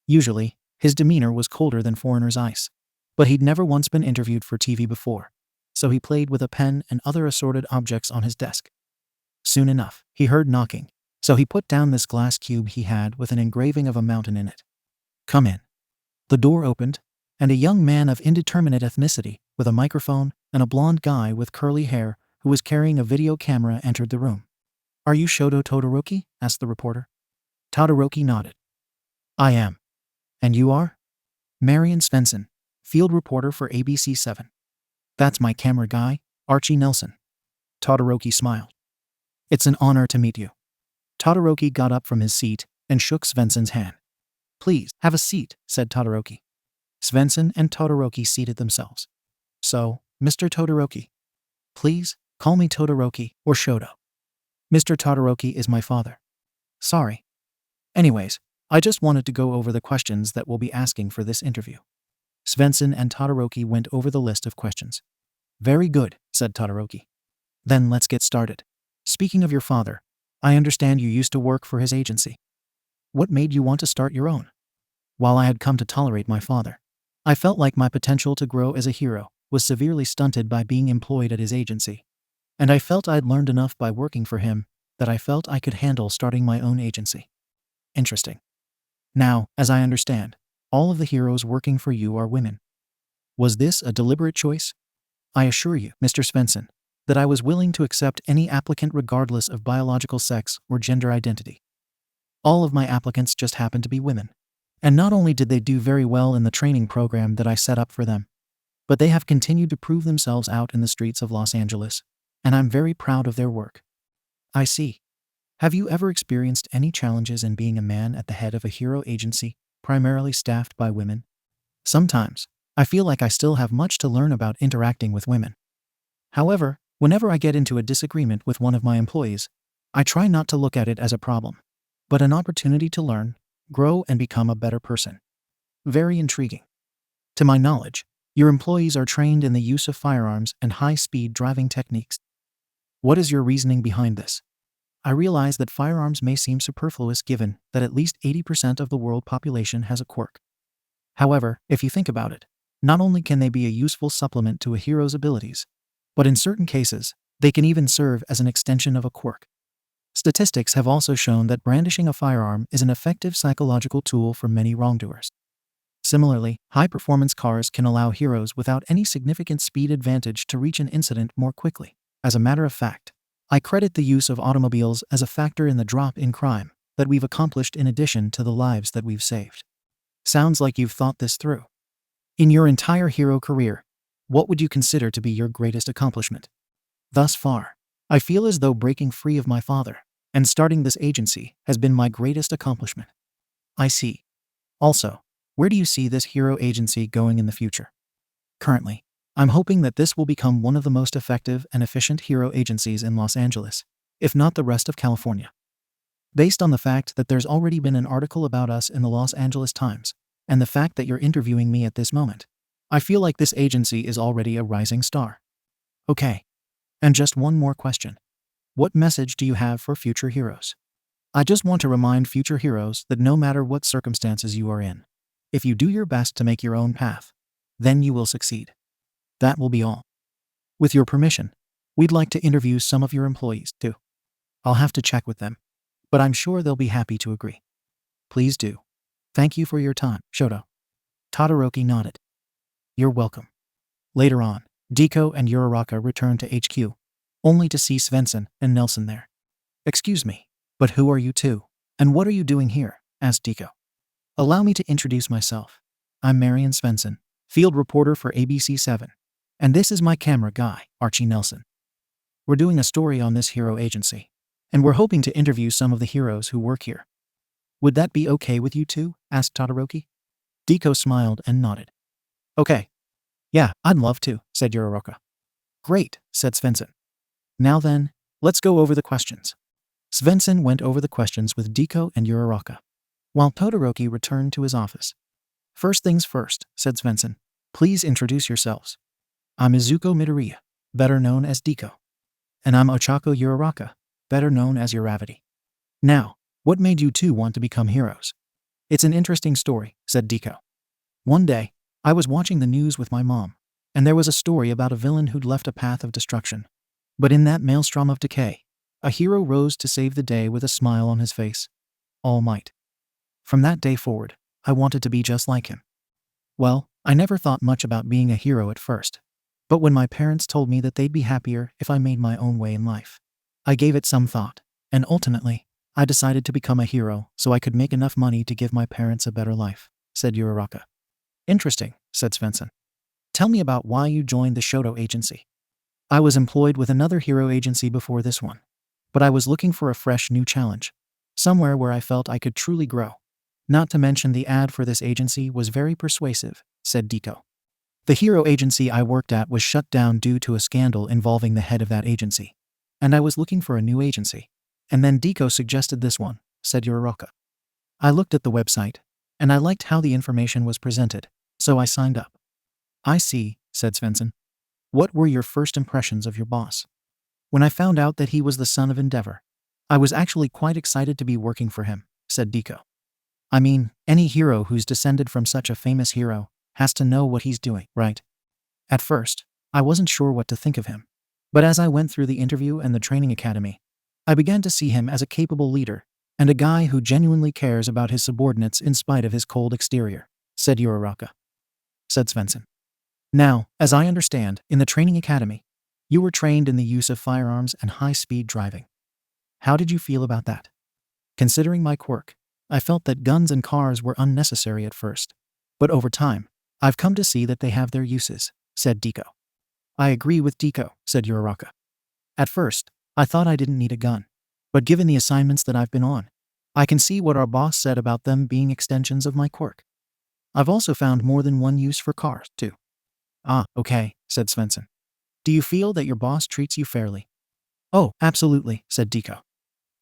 Usually, his demeanor was colder than foreigner's ice, but he'd never once been interviewed for TV before, so he played with a pen and other assorted objects on his desk. Soon enough, he heard knocking, so he put down this glass cube he had with an engraving of a mountain in it. "Come in." The door opened, and a young man of indeterminate ethnicity, with a microphone and a blonde guy with curly hair who was carrying a video camera entered the room. "Are you Shoto Todoroki?" asked the reporter. Todoroki nodded. "I am." "And you are?" "Marion Svensson, field reporter for ABC 7. "That's my camera guy, Archie Nelson." Todoroki smiled. "It's an honor to meet you." Todoroki got up from his seat and shook Svensson's hand. "Please, have a seat," said Todoroki. Svensson and Todoroki seated themselves. "So, Mr. Todoroki. Please, call me Todoroki or Shoto. Mr. Todoroki is my father." "Sorry. Anyways, I just wanted to go over the questions that we'll be asking for this interview." Svensson and Todoroki went over the list of questions. "Very good," said Todoroki. "Then let's get started. Speaking of your father, I understand you used to work for his agency. What made you want to start your own?" "While I had come to tolerate my father, I felt like my potential to grow as a hero was severely stunted by being employed at his agency, and I felt I'd learned enough by working for him that I felt I could handle starting my own agency." "Interesting. Now, as I understand, all of the heroes working for you are women. Was this a deliberate choice?" "I assure you, Mr. Svensson, that I was willing to accept any applicant regardless of biological sex or gender identity. All of my applicants just happened to be women. And not only did they do very well in the training program that I set up for them, but they have continued to prove themselves out in the streets of Los Angeles, and I'm very proud of their work." "I see. Have you ever experienced any challenges in being a man at the head of a hero agency, primarily staffed by women? Sometimes, I feel like I still have much to learn about interacting with women. However, whenever I get into a disagreement with one of my employees, I try not to look at it as a problem, but an opportunity to learn, grow, and become a better person. Very intriguing. To my knowledge, your employees are trained in the use of firearms and high-speed driving techniques. What is your reasoning behind this? I realize that firearms may seem superfluous given that at least 80% of the world population has a quirk. However, if you think about it, not only can they be a useful supplement to a hero's abilities, but in certain cases, they can even serve as an extension of a quirk. Statistics have also shown that brandishing a firearm is an effective psychological tool for many wrongdoers. Similarly, high-performance cars can allow heroes without any significant speed advantage to reach an incident more quickly. As a matter of fact, I credit the use of automobiles as a factor in the drop in crime that we've accomplished in addition to the lives that we've saved. Sounds like you've thought this through. In your entire hero career, what would you consider to be your greatest accomplishment? Thus far, I feel as though breaking free of my father and starting this agency has been my greatest accomplishment. I see. Also, where do you see this hero agency going in the future? Currently, I'm hoping that this will become one of the most effective and efficient hero agencies in Los Angeles, if not the rest of California. Based on the fact that there's already been an article about us in the Los Angeles Times, and the fact that you're interviewing me at this moment, I feel like this agency is already a rising star. Okay. And just one more question. What message do you have for future heroes? I just want to remind future heroes that no matter what circumstances you are in, if you do your best to make your own path, then you will succeed. That will be all. With your permission, we'd like to interview some of your employees, too. I'll have to check with them, but I'm sure they'll be happy to agree. Please do. Thank you for your time, Shoto. Todoroki nodded. You're welcome. Later on, Deku and Uraraka returned to HQ, only to see Svensson and Nelson there. Excuse me, but who are you two, and what are you doing here? Asked Deku. Allow me to introduce myself. I'm Marion Svensson, field reporter for ABC7, and this is my camera guy, Archie Nelson. We're doing a story on this hero agency, and we're hoping to interview some of the heroes who work here. Would that be okay with you two? Asked Todoroki. Deku smiled and nodded. Okay. Yeah, I'd love to, said Uraraka. Great, said Svensson. Now then, let's go over the questions. Svensson went over the questions with Deku and Uraraka, while Todoroki returned to his office. First things first, said Svensson. Please introduce yourselves. I'm Izuku Midoriya, better known as Deku. And I'm Ochako Uraraka, better known as Uravity. Now, what made you two want to become heroes? It's an interesting story, said Deku. One day, I was watching the news with my mom, and there was a story about a villain who'd left a path of destruction. But in that maelstrom of decay, a hero rose to save the day with a smile on his face. All Might. From that day forward, I wanted to be just like him. Well, I never thought much about being a hero at first. But when my parents told me that they'd be happier if I made my own way in life, I gave it some thought, and ultimately, I decided to become a hero so I could make enough money to give my parents a better life, said Uraraka. Interesting, said Svensson. Tell me about why you joined the Shoto agency. I was employed with another hero agency before this one, but I was looking for a fresh new challenge, somewhere where I felt I could truly grow. Not to mention the ad for this agency was very persuasive, said Deku. The hero agency I worked at was shut down due to a scandal involving the head of that agency, and I was looking for a new agency. And then Deku suggested this one, said Uraraka. I looked at the website, and I liked how the information was presented, so I signed up. I see, said Svensson. What were your first impressions of your boss? When I found out that he was the son of Endeavor, I was actually quite excited to be working for him, said Deku. I mean, any hero who's descended from such a famous hero has to know what he's doing, right? At first, I wasn't sure what to think of him, but as I went through the interview and the training academy, I began to see him as a capable leader and a guy who genuinely cares about his subordinates in spite of his cold exterior, said Uraraka. Said Svensson. Now, as I understand, in the training academy, you were trained in the use of firearms and high-speed driving. How did you feel about that? Considering my quirk, I felt that guns and cars were unnecessary at first, but over time, I've come to see that they have their uses, said Deku. I agree with Deku, said Uraraka. At first, I thought I didn't need a gun, But given the assignments that I've been on, I can see what our boss said about them being extensions of my quirk. I've also found more than one use for cars, too. Ah, okay, said Svensson. Do you feel that your boss treats you fairly? Oh, absolutely, said Deku.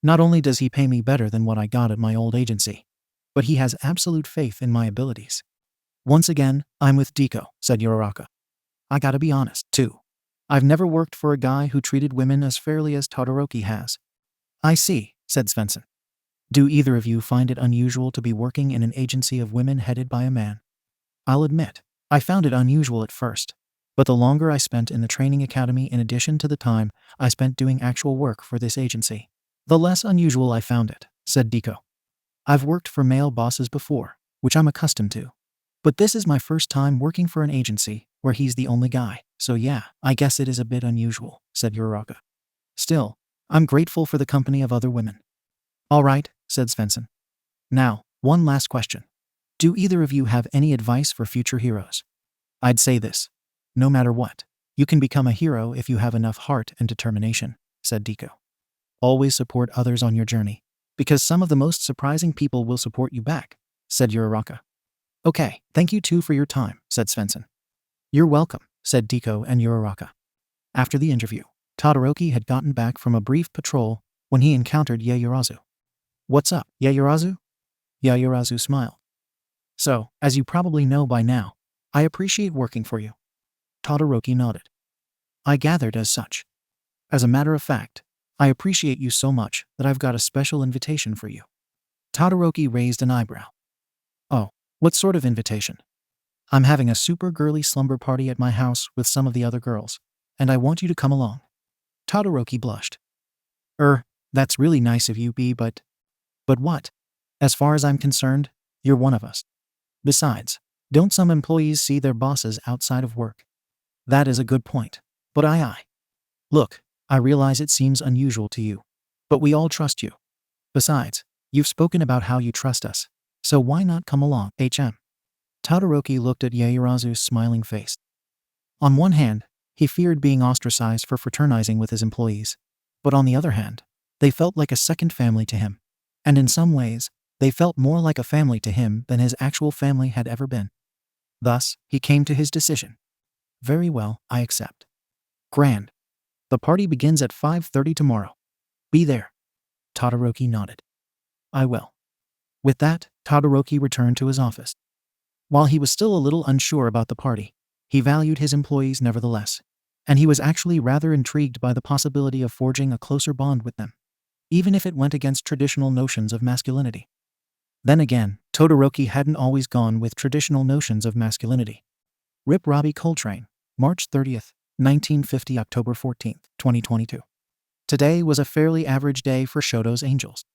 Not only does he pay me better than what I got at my old agency, but he has absolute faith in my abilities. Once again, I'm with Deku, said Uraraka. I gotta be honest, too. I've never worked for a guy who treated women as fairly as Todoroki has. I see, said Svensson. Do either of you find it unusual to be working in an agency of women headed by a man? I'll admit, I found it unusual at first, but the longer I spent in the training academy in addition to the time I spent doing actual work for this agency, the less unusual I found it, said Deku. I've worked for male bosses before, which I'm accustomed to. But this is my first time working for an agency where he's the only guy, so yeah, I guess it is a bit unusual, said Uraraka. Still, I'm grateful for the company of other women. All right, said Svensson. Now, one last question. Do either of you have any advice for future heroes? I'd say this. No matter what, you can become a hero if you have enough heart and determination, said Deku. Always support others on your journey, because some of the most surprising people will support you back, said Uraraka. Okay, thank you too for your time, said Svensson. You're welcome, said Deku and Uraraka. After the interview, Todoroki had gotten back from a brief patrol when he encountered Yaoyorozu. What's up, Yaoyorozu? Yaoyorozu smiled. So, as you probably know by now, I appreciate working for you. Todoroki nodded. I gathered as such. As a matter of fact, I appreciate you so much that I've got a special invitation for you. Todoroki raised an eyebrow. Oh, what sort of invitation? I'm having a super girly slumber party at my house with some of the other girls, and I want you to come along. Todoroki blushed. That's really nice of you, B, but what? As far as I'm concerned, you're one of us. Besides, don't some employees see their bosses outside of work? That is a good point. But Look, I realize it seems unusual to you, but we all trust you. Besides, you've spoken about how you trust us, so why not come along, HM? Todoroki looked at Yaoyorozu's smiling face. On one hand, he feared being ostracized for fraternizing with his employees, but on the other hand, they felt like a second family to him, and in some ways, they felt more like a family to him than his actual family had ever been. Thus, he came to his decision. Very well, I accept. Grand. The party begins at 5:30 tomorrow. Be there. Todoroki nodded. I will. With that, Todoroki returned to his office. While he was still a little unsure about the party, he valued his employees nevertheless, and he was actually rather intrigued by the possibility of forging a closer bond with them, even if it went against traditional notions of masculinity. Then again, Todoroki hadn't always gone with traditional notions of masculinity. Rip Robbie Coltrane, March 30th, 1950, October 14th, 2022. Today was a fairly average day for Shoto's Angels.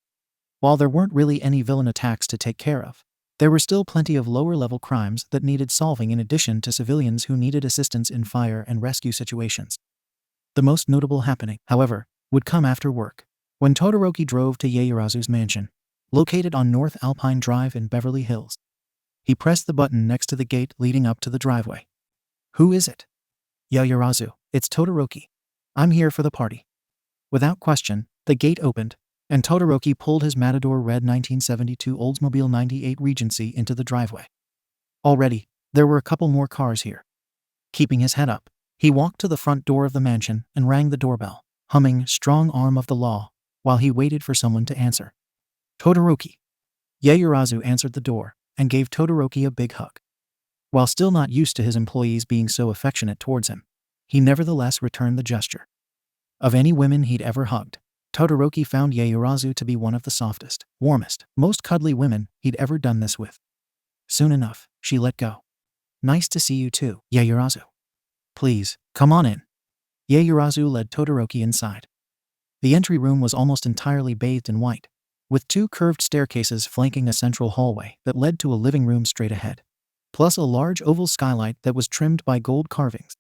While there weren't really any villain attacks to take care of, there were still plenty of lower-level crimes that needed solving in addition to civilians who needed assistance in fire and rescue situations. The most notable happening, however, would come after work, when Todoroki drove to Yaoyorozu's mansion, located on North Alpine Drive in Beverly Hills. He pressed the button next to the gate leading up to the driveway. Who is it? Yaoyorozu, it's Todoroki. I'm here for the party. Without question, the gate opened, and Todoroki pulled his Matador red 1972 Oldsmobile 98 Regency into the driveway. Already, there were a couple more cars here. Keeping his head up, he walked to the front door of the mansion and rang the doorbell, humming "Strong Arm of the Law," while he waited for someone to answer. Todoroki. Yaoyorozu answered the door and gave Todoroki a big hug. While still not used to his employees being so affectionate towards him, he nevertheless returned the gesture. Of any women he'd ever hugged, Todoroki found Yaoyorozu to be one of the softest, warmest, most cuddly women he'd ever done this with. Soon enough, she let go. Nice to see you too, Yaoyorozu. Please, come on in. Yaoyorozu led Todoroki inside. The entry room was almost entirely bathed in white, with two curved staircases flanking a central hallway that led to a living room straight ahead, plus a large oval skylight that was trimmed by gold carvings.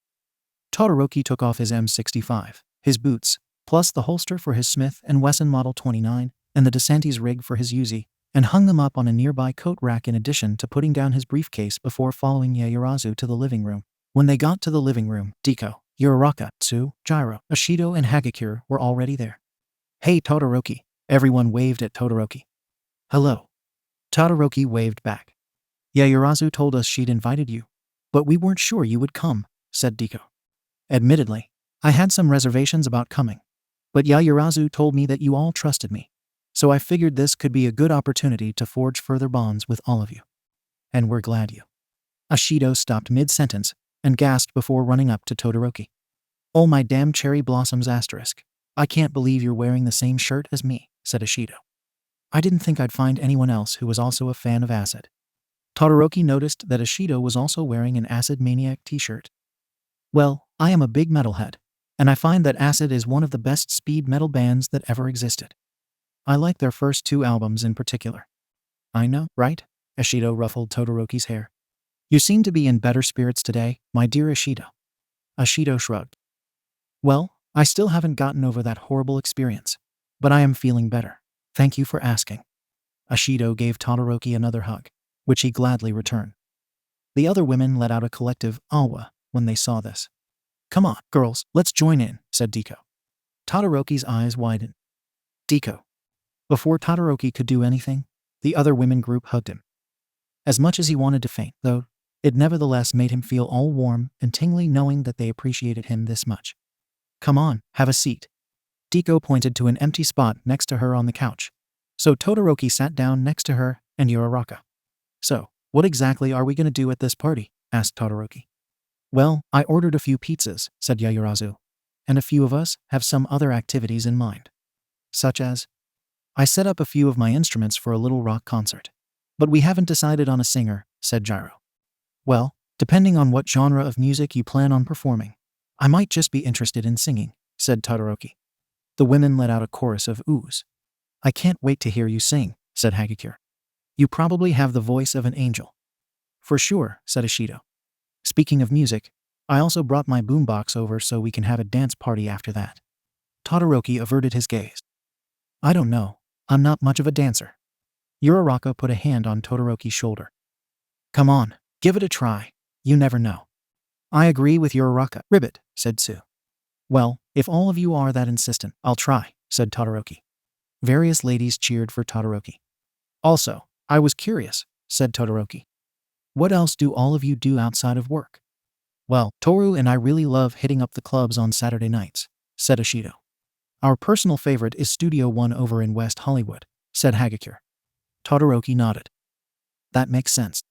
Todoroki took off his M65, his boots, plus the holster for his Smith & Wesson Model 29, and the DeSantis rig for his Uzi, and hung them up on a nearby coat rack in addition to putting down his briefcase before following Yaoyorozu to the living room. When they got to the living room, Deku, Uraraka, Tsu, Jiro, Ashido, and Hagakure were already there. Hey Todoroki, Everyone waved at Todoroki. Hello. Todoroki waved back. Yaoyorozu told us she'd invited you. But we weren't sure you would come, said Deku. Admittedly, I had some reservations about coming. But Yaoyorozu told me that you all trusted me. So I figured this could be a good opportunity to forge further bonds with all of you. And we're glad you. Ashido stopped mid-sentence and gasped before running up to Todoroki. Oh my damn cherry blossoms asterisk. I can't believe you're wearing the same shirt as me, said Ashido. I didn't think I'd find anyone else who was also a fan of acid. Todoroki noticed that Ashido was also wearing an Acid Maniac t-shirt. Well, I am a big metalhead, and I find that Acid is one of the best speed metal bands that ever existed. I like their first 2 albums in particular. I know, right? Ashido ruffled Todoroki's hair. You seem to be in better spirits today, my dear Ashido. Ashido shrugged. Well, I still haven't gotten over that horrible experience, but I am feeling better. Thank you for asking. Ashido gave Todoroki another hug, which he gladly returned. The other women let out a collective "awa" when they saw this. Come on, girls, let's join in, said Deku. Todoroki's eyes widened. Deku. Before Todoroki could do anything, the other women group hugged him. As much as he wanted to faint, though, it nevertheless made him feel all warm and tingly knowing that they appreciated him this much. Come on, have a seat. Deku pointed to an empty spot next to her on the couch. So Todoroki sat down next to her and Uraraka. So, what exactly are we going to do at this party? Asked Todoroki. Well, I ordered a few pizzas, said Yaoyorozu, and a few of us have some other activities in mind. Such as? I set up a few of my instruments for a little rock concert. But we haven't decided on a singer, said Gyro. Well, depending on what genre of music you plan on performing, I might just be interested in singing, said Todoroki. The women let out a chorus of oohs. I can't wait to hear you sing, said Hagakure. You probably have the voice of an angel. For sure, said Ashido. Speaking of music, I also brought my boombox over so we can have a dance party after that. Todoroki averted his gaze. I don't know, I'm not much of a dancer. Uraraka put a hand on Todoroki's shoulder. Come on, give it a try, you never know. I agree with Uraraka, Ribbit, said Sue. Well, if all of you are that insistent, I'll try, said Todoroki. Various ladies cheered for Todoroki. Also, I was curious, said Todoroki. What else do all of you do outside of work? Well, Toru and I really love hitting up the clubs on Saturday nights, said Ashido. Our personal favorite is Studio One over in West Hollywood, said Hagakure. Todoroki nodded. That makes sense.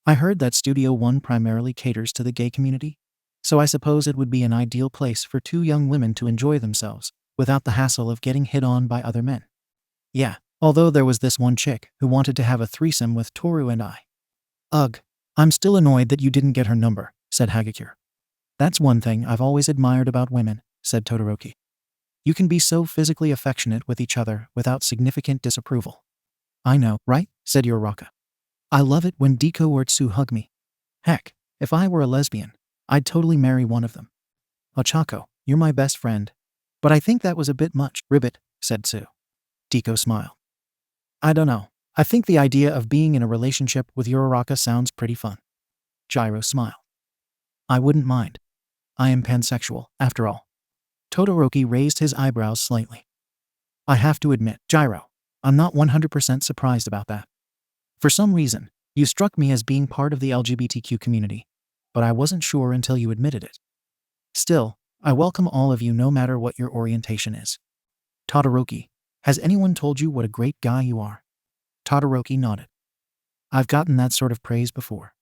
I heard that Studio One primarily caters to the gay community, so I suppose it would be an ideal place for 2 young women to enjoy themselves, without the hassle of getting hit on by other men. Yeah, although there was this one chick who wanted to have a threesome with Toru and I. Ugh, I'm still annoyed that you didn't get her number, said Hagakure. That's one thing I've always admired about women, said Todoroki. You can be so physically affectionate with each other without significant disapproval. I know, right? Said Uraraka. I love it when Deku or Tsu hug me. Heck, if I were a lesbian, I'd totally marry one of them. Ochako, you're my best friend. But I think that was a bit much, Ribbit, said Tsu. Deku smiled. I don't know. I think the idea of being in a relationship with Uraraka sounds pretty fun. Gyro smiled. I wouldn't mind. I am pansexual, after all. Todoroki raised his eyebrows slightly. I have to admit, Gyro, I'm not 100% surprised about that. For some reason, you struck me as being part of the LGBTQ community, but I wasn't sure until you admitted it. Still, I welcome all of you no matter what your orientation is. Todoroki, has anyone told you what a great guy you are? Todoroki nodded. I've gotten that sort of praise before.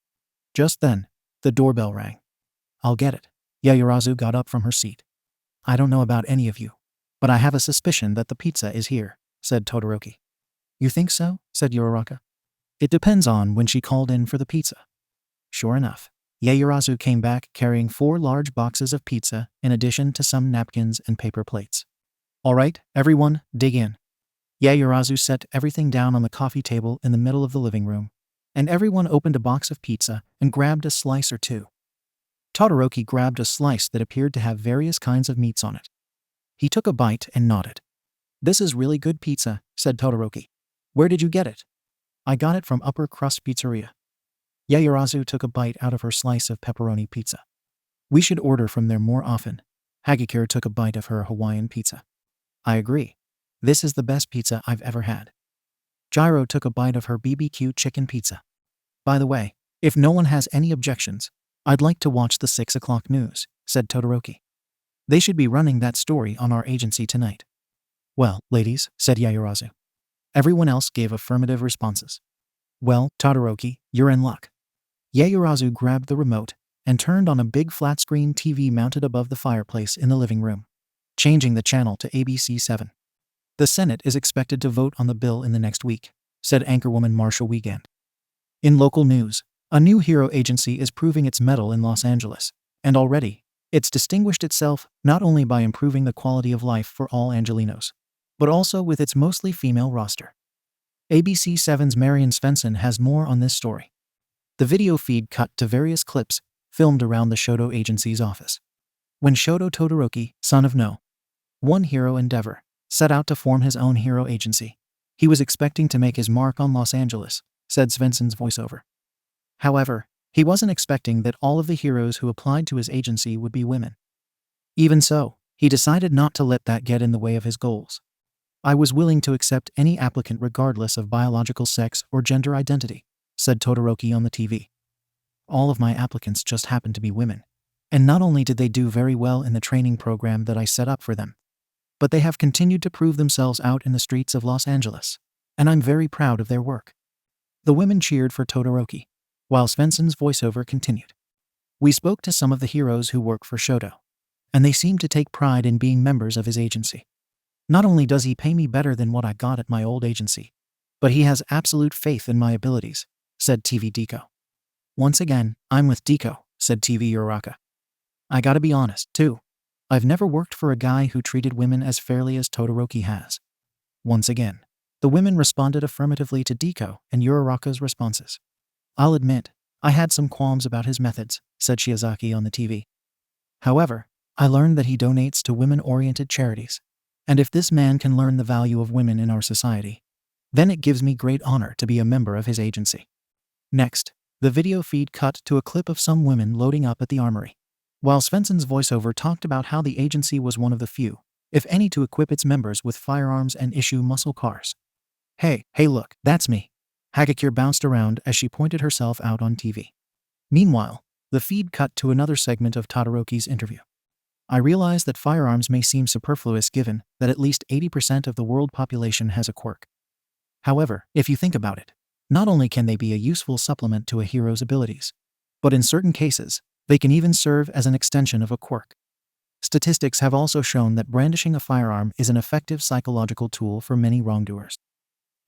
Just then, the doorbell rang. I'll get it. Yaoyorozu got up from her seat. I don't know about any of you, but I have a suspicion that the pizza is here, said Todoroki. You think so? Said Uraraka. It depends on when she called in for the pizza. Sure enough, Yaoyorozu came back carrying 4 large boxes of pizza in addition to some napkins and paper plates. All right, everyone, dig in. Yaoyorozu set everything down on the coffee table in the middle of the living room, and everyone opened a box of pizza and grabbed a slice or two. Todoroki grabbed a slice that appeared to have various kinds of meats on it. He took a bite and nodded. This is really good pizza, said Todoroki. Where did you get it? I got it from Upper Crust Pizzeria. Yaoyorozu took a bite out of her slice of pepperoni pizza. We should order from there more often. Hagakure took a bite of her Hawaiian pizza. I agree. This is the best pizza I've ever had. Gyro took a bite of her BBQ chicken pizza. By the way, if no one has any objections, I'd like to watch the 6 o'clock news, said Todoroki. They should be running that story on our agency tonight. Well, ladies, said Yaoyorozu. Everyone else gave affirmative responses. Well, Todoroki, you're in luck. Yaoyorozu grabbed the remote and turned on a big flat-screen TV mounted above the fireplace in the living room, changing the channel to ABC 7. The Senate is expected to vote on the bill in the next week, said anchorwoman Marsha Wiegand. In local news, a new hero agency is proving its mettle in Los Angeles, and already, it's distinguished itself not only by improving the quality of life for all Angelinos, but also with its mostly female roster. ABC 7's Marion Svensson has more on this story. The video feed cut to various clips filmed around the Shoto agency's office. When Shoto Todoroki, son of No. One Hero Endeavor, set out to form his own hero agency, he was expecting to make his mark on Los Angeles, said Svensson's voiceover. However, he wasn't expecting that all of the heroes who applied to his agency would be women. Even so, he decided not to let that get in the way of his goals. I was willing to accept any applicant regardless of biological sex or gender identity, said Todoroki on the TV. All of my applicants just happened to be women. And not only did they do very well in the training program that I set up for them, but they have continued to prove themselves out in the streets of Los Angeles, and I'm very proud of their work. The women cheered for Todoroki, while Svensson's voiceover continued. We spoke to some of the heroes who work for Shoto, and they seem to take pride in being members of his agency. Not only does he pay me better than what I got at my old agency, but he has absolute faith in my abilities, said TV Deku. Once again, I'm with Deku, said TV Uraraka. I gotta be honest, too. I've never worked for a guy who treated women as fairly as Todoroki has. Once again, the women responded affirmatively to Deku and Uraraka's responses. I'll admit, I had some qualms about his methods, said Shiozaki on the TV. However, I learned that he donates to women-oriented charities. And if this man can learn the value of women in our society, then it gives me great honor to be a member of his agency. Next, the video feed cut to a clip of some women loading up at the armory, while Svensson's voiceover talked about how the agency was one of the few, if any, to equip its members with firearms and issue muscle cars. Hey look, that's me. Hagakure bounced around as she pointed herself out on TV. Meanwhile, the feed cut to another segment of Todoroki's interview. I realize that firearms may seem superfluous given that at least 80% of the world population has a quirk. However, if you think about it, not only can they be a useful supplement to a hero's abilities, but in certain cases, they can even serve as an extension of a quirk. Statistics have also shown that brandishing a firearm is an effective psychological tool for many wrongdoers.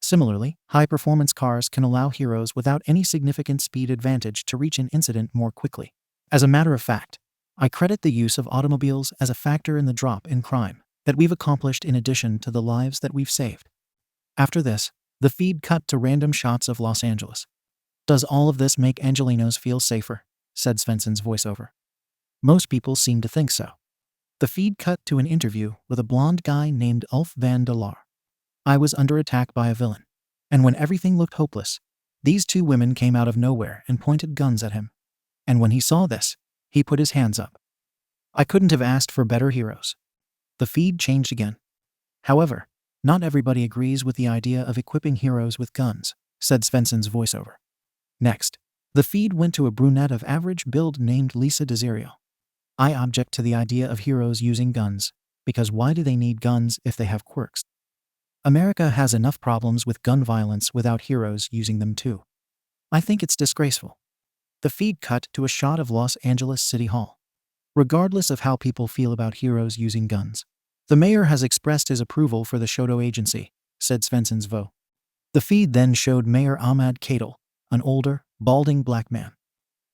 Similarly, high-performance cars can allow heroes without any significant speed advantage to reach an incident more quickly. As a matter of fact, I credit the use of automobiles as a factor in the drop in crime that we've accomplished in addition to the lives that we've saved. After this, the feed cut to random shots of Los Angeles. Does all of this make Angelinos feel safer? Said Svensson's voiceover. Most people seem to think so. The feed cut to an interview with a blonde guy named Ulf van der Laar. I was under attack by a villain, and when everything looked hopeless, these two women came out of nowhere and pointed guns at him. And when he saw this, he put his hands up. I couldn't have asked for better heroes. The feed changed again. However, not everybody agrees with the idea of equipping heroes with guns, said Svensson's voiceover. Next, the feed went to a brunette of average build named Lisa Desirio. I object to the idea of heroes using guns, because why do they need guns if they have quirks? America has enough problems with gun violence without heroes using them too. I think it's disgraceful. The feed cut to a shot of Los Angeles City Hall. Regardless of how people feel about heroes using guns, the mayor has expressed his approval for the Shoto agency, said Svensson's vo. The feed then showed Mayor Ahmad Kadel, an older, balding black man.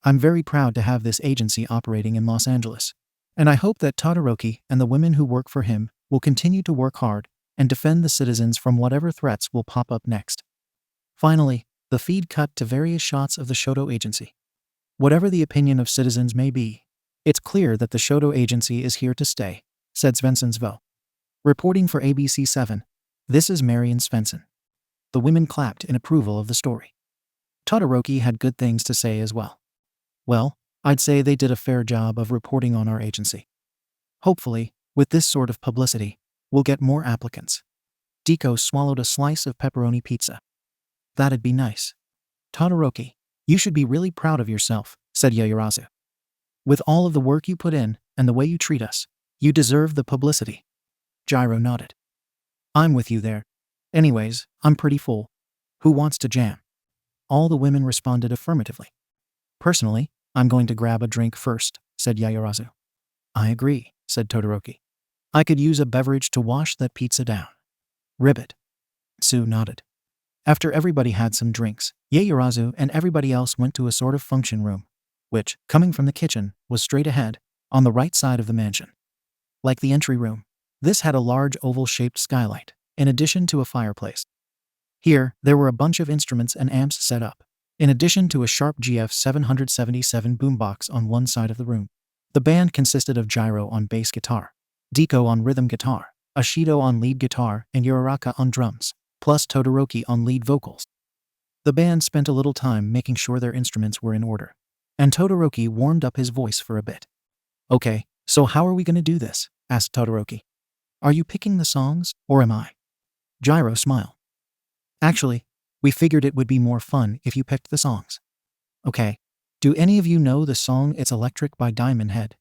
I'm very proud to have this agency operating in Los Angeles, and I hope that Todoroki and the women who work for him will continue to work hard and defend the citizens from whatever threats will pop up next. Finally, the feed cut to various shots of the Shoto agency. Whatever the opinion of citizens may be, it's clear that the Shoto agency is here to stay, said Svensson's vo. Reporting for ABC 7, this is Marion Svensson. The women clapped in approval of the story. Todoroki had good things to say as well. Well, I'd say they did a fair job of reporting on our agency. Hopefully, with this sort of publicity, we'll get more applicants. Deku swallowed a slice of pepperoni pizza. That'd be nice. Todoroki, you should be really proud of yourself, said Yaoyorozu. With all of the work you put in, and the way you treat us, you deserve the publicity. Gyro nodded. I'm with you there. Anyways, I'm pretty full. Who wants to jam? All the women responded affirmatively. Personally, I'm going to grab a drink first, said Yaoyorozu. I agree, said Todoroki. I could use a beverage to wash that pizza down. Ribbit. Sue nodded. After everybody had some drinks, Yaoyorozu and everybody else went to a sort of function room, which, coming from the kitchen, was straight ahead, on the right side of the mansion. Like the entry room, this had a large oval-shaped skylight, in addition to a fireplace. Here, there were a bunch of instruments and amps set up, in addition to a Sharp GF 777 boombox on one side of the room. The band consisted of Gyro on bass guitar, Deku on rhythm guitar, Ashido on lead guitar, and Uraraka on drums, plus Todoroki on lead vocals. The band spent a little time making sure their instruments were in order, and Todoroki warmed up his voice for a bit. Okay, so how are we going to do this? Asked Todoroki. Are you picking the songs, or am I? Gyro smiled. Actually, we figured it would be more fun if you picked the songs. Okay. Do any of you know the song It's Electric by Diamond Head?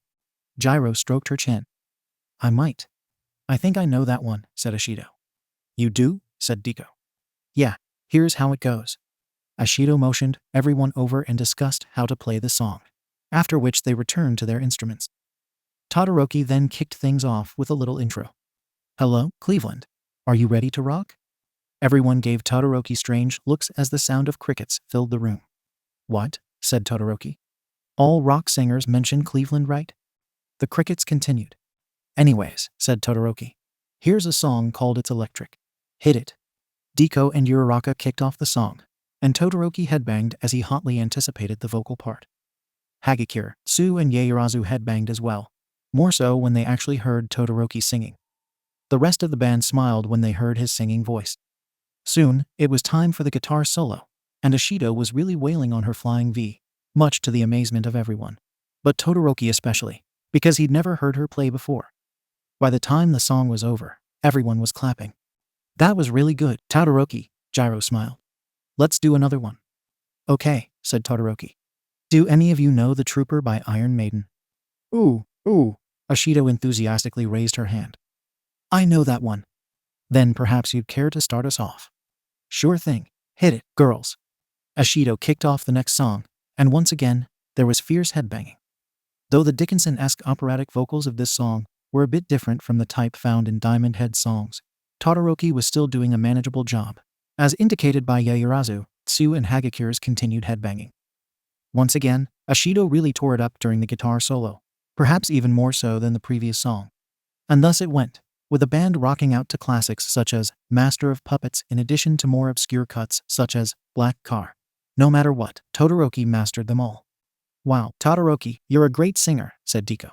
Gyro stroked her chin. I might. I think I know that one, said Ashido. You do? Said Deku. Yeah, here's how it goes. Ashido motioned everyone over and discussed how to play the song, after which they returned to their instruments. Todoroki then kicked things off with a little intro. Hello, Cleveland. Are you ready to rock? Everyone gave Todoroki strange looks as the sound of crickets filled the room. What? Said Todoroki. All rock singers mention Cleveland, right? The crickets continued. Anyways, said Todoroki. Here's a song called It's Electric. Hit it. Deku and Uraraka kicked off the song, and Todoroki headbanged as he hotly anticipated the vocal part. Hagakure, Sue and Yaoyorozu headbanged as well, more so when they actually heard Todoroki singing. The rest of the band smiled when they heard his singing voice. Soon, it was time for the guitar solo, and Ashido was really wailing on her flying V, much to the amazement of everyone. But Todoroki especially, because he'd never heard her play before. By the time the song was over, everyone was clapping. That was really good, Todoroki, Gyro smiled. Let's do another one. Okay, said Todoroki. Do any of you know The Trooper by Iron Maiden? Ooh, Ashido enthusiastically raised her hand. I know that one. Then perhaps you'd care to start us off. Sure thing. Hit it, girls. Ashido kicked off the next song, and once again, there was fierce headbanging. Though the Dickinson-esque operatic vocals of this song were a bit different from the type found in Diamond Head songs, Todoroki was still doing a manageable job, as indicated by Yaoyorozu, Tsu and Hagakure's continued headbanging. Once again, Ashido really tore it up during the guitar solo, perhaps even more so than the previous song. And thus it went, with the band rocking out to classics such as Master of Puppets in addition to more obscure cuts such as Black Car. No matter what, Todoroki mastered them all. Wow, Todoroki, you're a great singer, said Deku.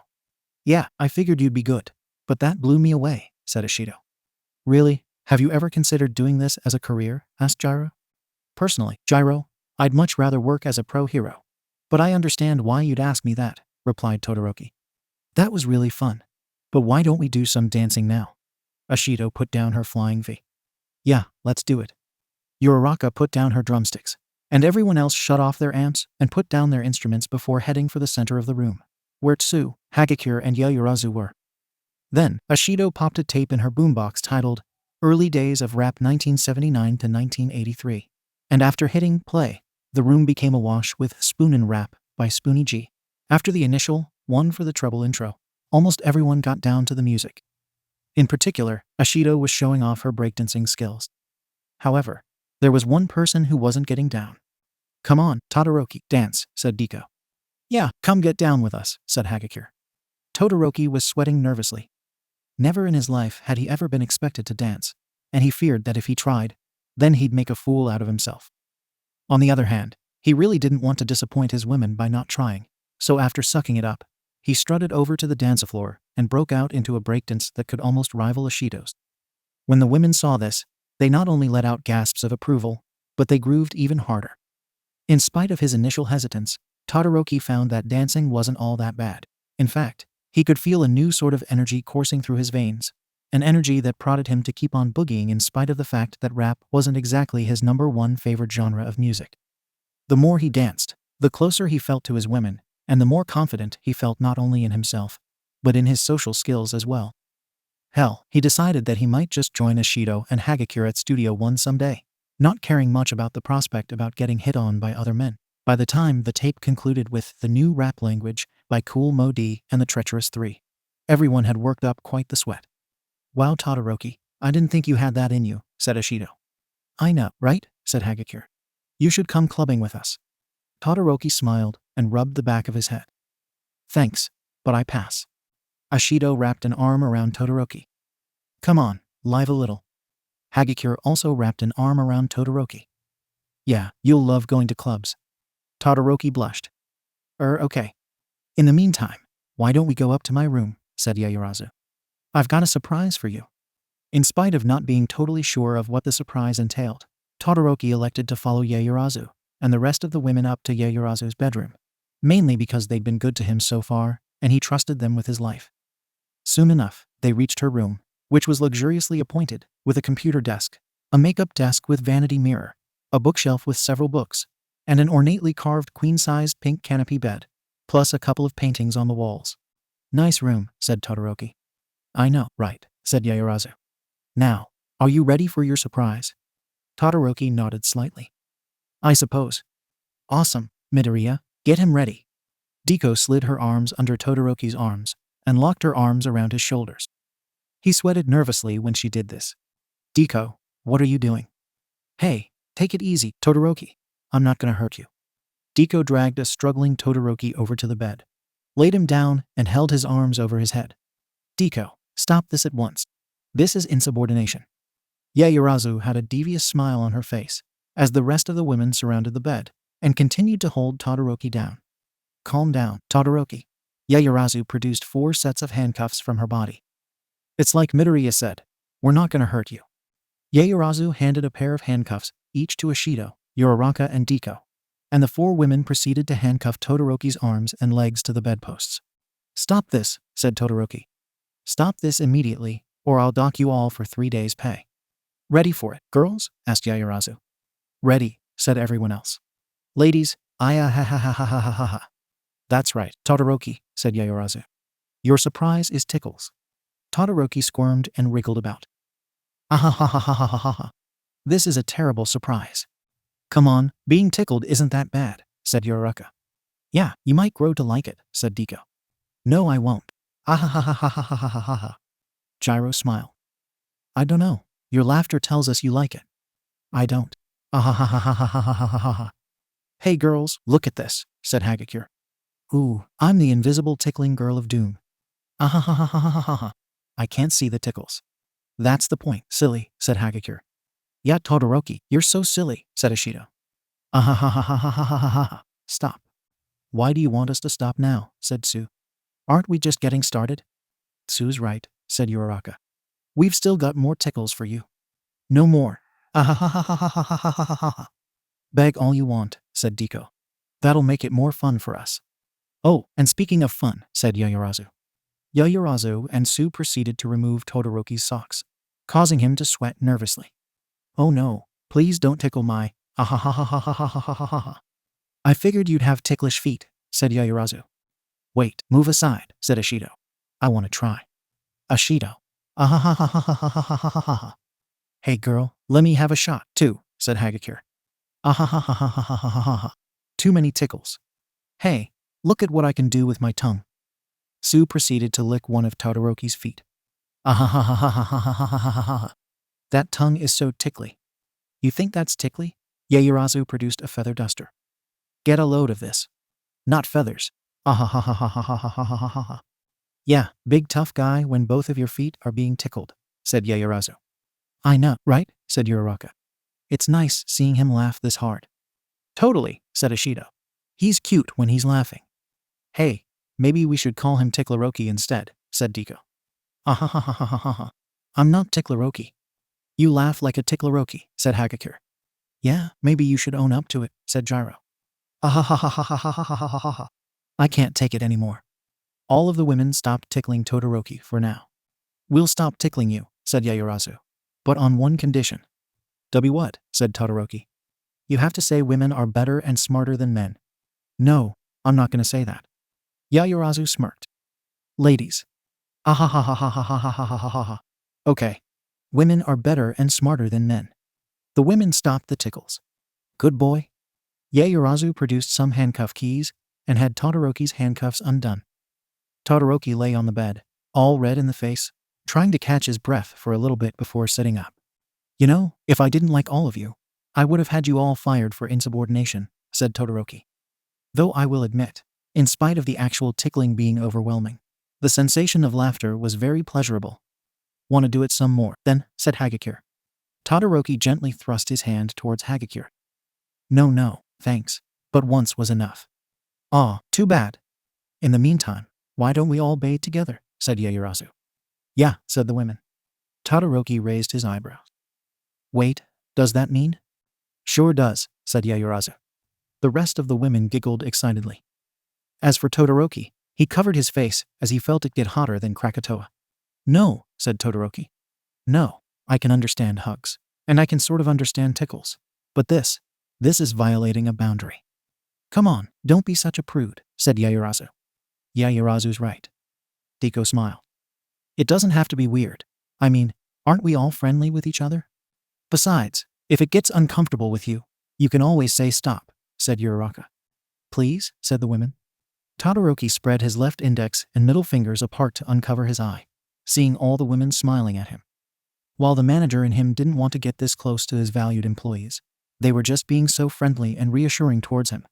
Yeah, I figured you'd be good. But that blew me away, said Ashido. Really? Have you ever considered doing this as a career? Asked Gyro. Personally, Gyro, I'd much rather work as a pro hero. But I understand why you'd ask me that, replied Todoroki. That was really fun. But why don't we do some dancing now? Ashido put down her flying V. Yeah, let's do it. Uraraka put down her drumsticks, and everyone else shut off their amps and put down their instruments before heading for the center of the room, where Tsu, Hagakure, and Yaoyorozu were. Then, Ashido popped a tape in her boombox titled Early Days of Rap 1979 to 1983, and after hitting play, the room became awash with Spoonin' Rap by Spoonie G. After the initial one for the treble intro, almost everyone got down to the music. In particular, Ashido was showing off her breakdancing skills. However, there was one person who wasn't getting down. Come on, Todoroki, dance, said Deku. Yeah, come get down with us, said Hagakure. Todoroki was sweating nervously. Never in his life had he ever been expected to dance, and he feared that if he tried, then he'd make a fool out of himself. On the other hand, he really didn't want to disappoint his women by not trying, so after sucking it up, he strutted over to the dance floor and broke out into a breakdance that could almost rival Ashido's. When the women saw this, they not only let out gasps of approval, but they grooved even harder. In spite of his initial hesitance, Todoroki found that dancing wasn't all that bad. In fact, he could feel a new sort of energy coursing through his veins, an energy that prodded him to keep on boogieing in spite of the fact that rap wasn't exactly his #1 favorite genre of music. The more he danced, the closer he felt to his women, and the more confident he felt not only in himself, but in his social skills as well. Hell, he decided that he might just join Shoto and Hagakure at Studio One someday, not caring much about the prospect about getting hit on by other men. By the time the tape concluded with The New Rap Language by Cool Mo D and the Treacherous Three, everyone had worked up quite the sweat. Wow, Todoroki, I didn't think you had that in you, said Shoto. I know, right? Said Hagakure. You should come clubbing with us. Todoroki smiled and rubbed the back of his head. Thanks, but I pass. Shoto wrapped an arm around Todoroki. Come on, live a little. Hagakure also wrapped an arm around Todoroki. Yeah, you'll love going to clubs. Todoroki blushed. Okay. In the meantime, why don't we go up to my room, said Yaoyorozu. I've got a surprise for you. In spite of not being totally sure of what the surprise entailed, Todoroki elected to follow Yaoyorozu and the rest of the women up to Yaoyorozu's bedroom, mainly because they'd been good to him so far, and he trusted them with his life. Soon enough, they reached her room, which was luxuriously appointed, with a computer desk, a makeup desk with vanity mirror, a bookshelf with several books, and an ornately carved queen-sized pink canopy bed, plus a couple of paintings on the walls. Nice room, said Todoroki. I know, right, said Yaoyorozu. Now, are you ready for your surprise? Todoroki nodded slightly. I suppose. Awesome, Midoriya, get him ready. Deku slid her arms under Todoroki's arms and locked her arms around his shoulders. He sweated nervously when she did this. Deku, what are you doing? Hey, take it easy, Todoroki. I'm not gonna hurt you. Deku dragged a struggling Todoroki over to the bed, laid him down, and held his arms over his head. Deku, stop this at once. This is insubordination. Yaoyorozu had a devious smile on her face as the rest of the women surrounded the bed and continued to hold Todoroki down. Calm down, Todoroki. Yaoyorozu produced 4 sets of handcuffs from her body. It's like Midoriya said, we're not gonna hurt you. Yaoyorozu handed a pair of handcuffs, each to Shoto, Uraraka, and Deku, and the 4 women proceeded to handcuff Todoroki's arms and legs to the bedposts. Stop this, said Todoroki. Stop this immediately, or I'll dock you all for 3 days' pay. Ready for it, girls? Asked Yaoyorozu. Ready, said everyone else. Ladies, ha. That's right, Todoroki, said Yaoyorozu. Your surprise is tickles. Todoroki squirmed and wriggled about. Ah. This is a terrible surprise. Come on, being tickled isn't that bad, said Uraraka. Yeah, you might grow to like it, said Deku. No, I won't. Ah. Gyro smiled. I don't know. Your laughter tells us you like it. I don't. Ah. Hey girls, look at this, said Hagakure. Ooh, I'm the invisible tickling girl of doom. Ah. I can't see the tickles. That's the point, silly, said Hagakure. Yeah, Todoroki, you're so silly, said Shoto. Ah. Stop. Why do you want us to stop now, said Tsu. Aren't we just getting started? Tsu's right, said Uraraka. We've still got more tickles for you. No more. Ah. Beg all you want, said Deku. That'll make it more fun for us. Oh, and speaking of fun, said Yaoyorozu. Yaoyorozu and Tsu proceeded to remove Todoroki's socks, causing him to sweat nervously. Oh no, please don't tickle my ah. I figured you'd have ticklish feet, said Yaoyorozu. Wait, move aside, said Shoto. I want to try. Shoto. Ah. Hey girl, let me have a shot, too, said Hagakure. Ah. Too many tickles. Hey, look at what I can do with my tongue. Tsu proceeded to lick one of Todoroki's feet. Ah. That tongue is so tickly. You think that's tickly? Yaoyorozu produced a feather duster. Get a load of this. Not feathers. Ah. Yeah, big tough guy when both of your feet are being tickled, said Yaoyorozu. I know, right? Said Uraraka. It's nice seeing him laugh this hard. Totally, said Shoto. He's cute when he's laughing. Hey, maybe we should call him Tickleroki instead, said Deku. Ah. I'm not Tickleroki. You laugh like a Tickleroki, said Hagakure. Yeah, maybe you should own up to it, said Gyro. Ah. I can't take it anymore. All of the women stopped tickling Todoroki for now. We'll stop tickling you, said Yaoyorozu. But on one condition. What? Said Todoroki. You have to say women are better and smarter than men. No, I'm not gonna say that. Yaoyorozu smirked. Ladies. Ah ha ha ha ha ha ha ha ha ha ha ha. Okay. Women are better and smarter than men. The women stopped the tickles. Good boy. Yaoyorozu produced some handcuff keys and had Todoroki's handcuffs undone. Todoroki lay on the bed, all red in the face, trying to catch his breath for a little bit before sitting up. You know, if I didn't like all of you, I would have had you all fired for insubordination, said Todoroki. Though I will admit, in spite of the actual tickling being overwhelming, the sensation of laughter was very pleasurable. Want to do it some more, then, said Hagakure. Todoroki gently thrust his hand towards Hagakure. No, thanks, but once was enough. Aw, too bad. In the meantime, why don't we all bathe together, said Yaoyorozu. Yeah, said the women. Todoroki raised his eyebrows. Wait, does that mean? Sure does, said Yaoyorozu. The rest of the women giggled excitedly. As for Todoroki, he covered his face as he felt it get hotter than Krakatoa. No, said Todoroki. No, I can understand hugs, and I can sort of understand tickles. But this is violating a boundary. Come on, don't be such a prude, said Yaoyorozu. Yaoyorozu's right. Deku smiled. It doesn't have to be weird. I mean, aren't we all friendly with each other? Besides, if it gets uncomfortable with you, you can always say stop, said Uraraka. Please, said the women. Todoroki spread his left index and middle fingers apart to uncover his eye, seeing all the women smiling at him. While the manager and him didn't want to get this close to his valued employees, they were just being so friendly and reassuring towards him,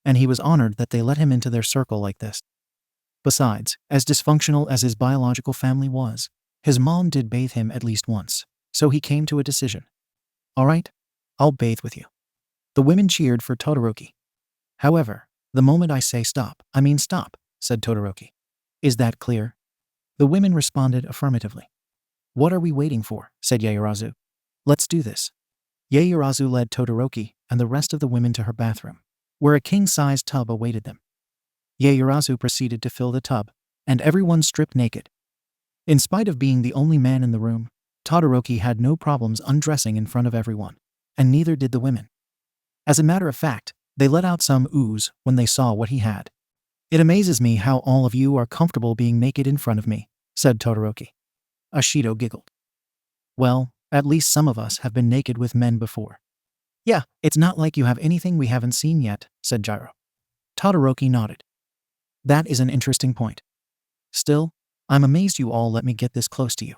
and he was honored that they let him into their circle like this. Besides, as dysfunctional as his biological family was, his mom did bathe him at least once, so he came to a decision. All right, I'll bathe with you. The women cheered for Todoroki. However, the moment I say stop, I mean stop, said Todoroki. Is that clear? The women responded affirmatively. What are we waiting for, said Yaoyorozu. Let's do this. Yaoyorozu led Todoroki and the rest of the women to her bathroom, where a king-sized tub awaited them. Yaoyorozu proceeded to fill the tub, and everyone stripped naked. In spite of being the only man in the room, Todoroki had no problems undressing in front of everyone, and neither did the women. As a matter of fact, they let out some oohs when they saw what he had. It amazes me how all of you are comfortable being naked in front of me, said Todoroki. Ashido giggled. Well, at least some of us have been naked with men before. Yeah, it's not like you have anything we haven't seen yet, said Gyro. Todoroki nodded. That is an interesting point. Still, I'm amazed you all let me get this close to you.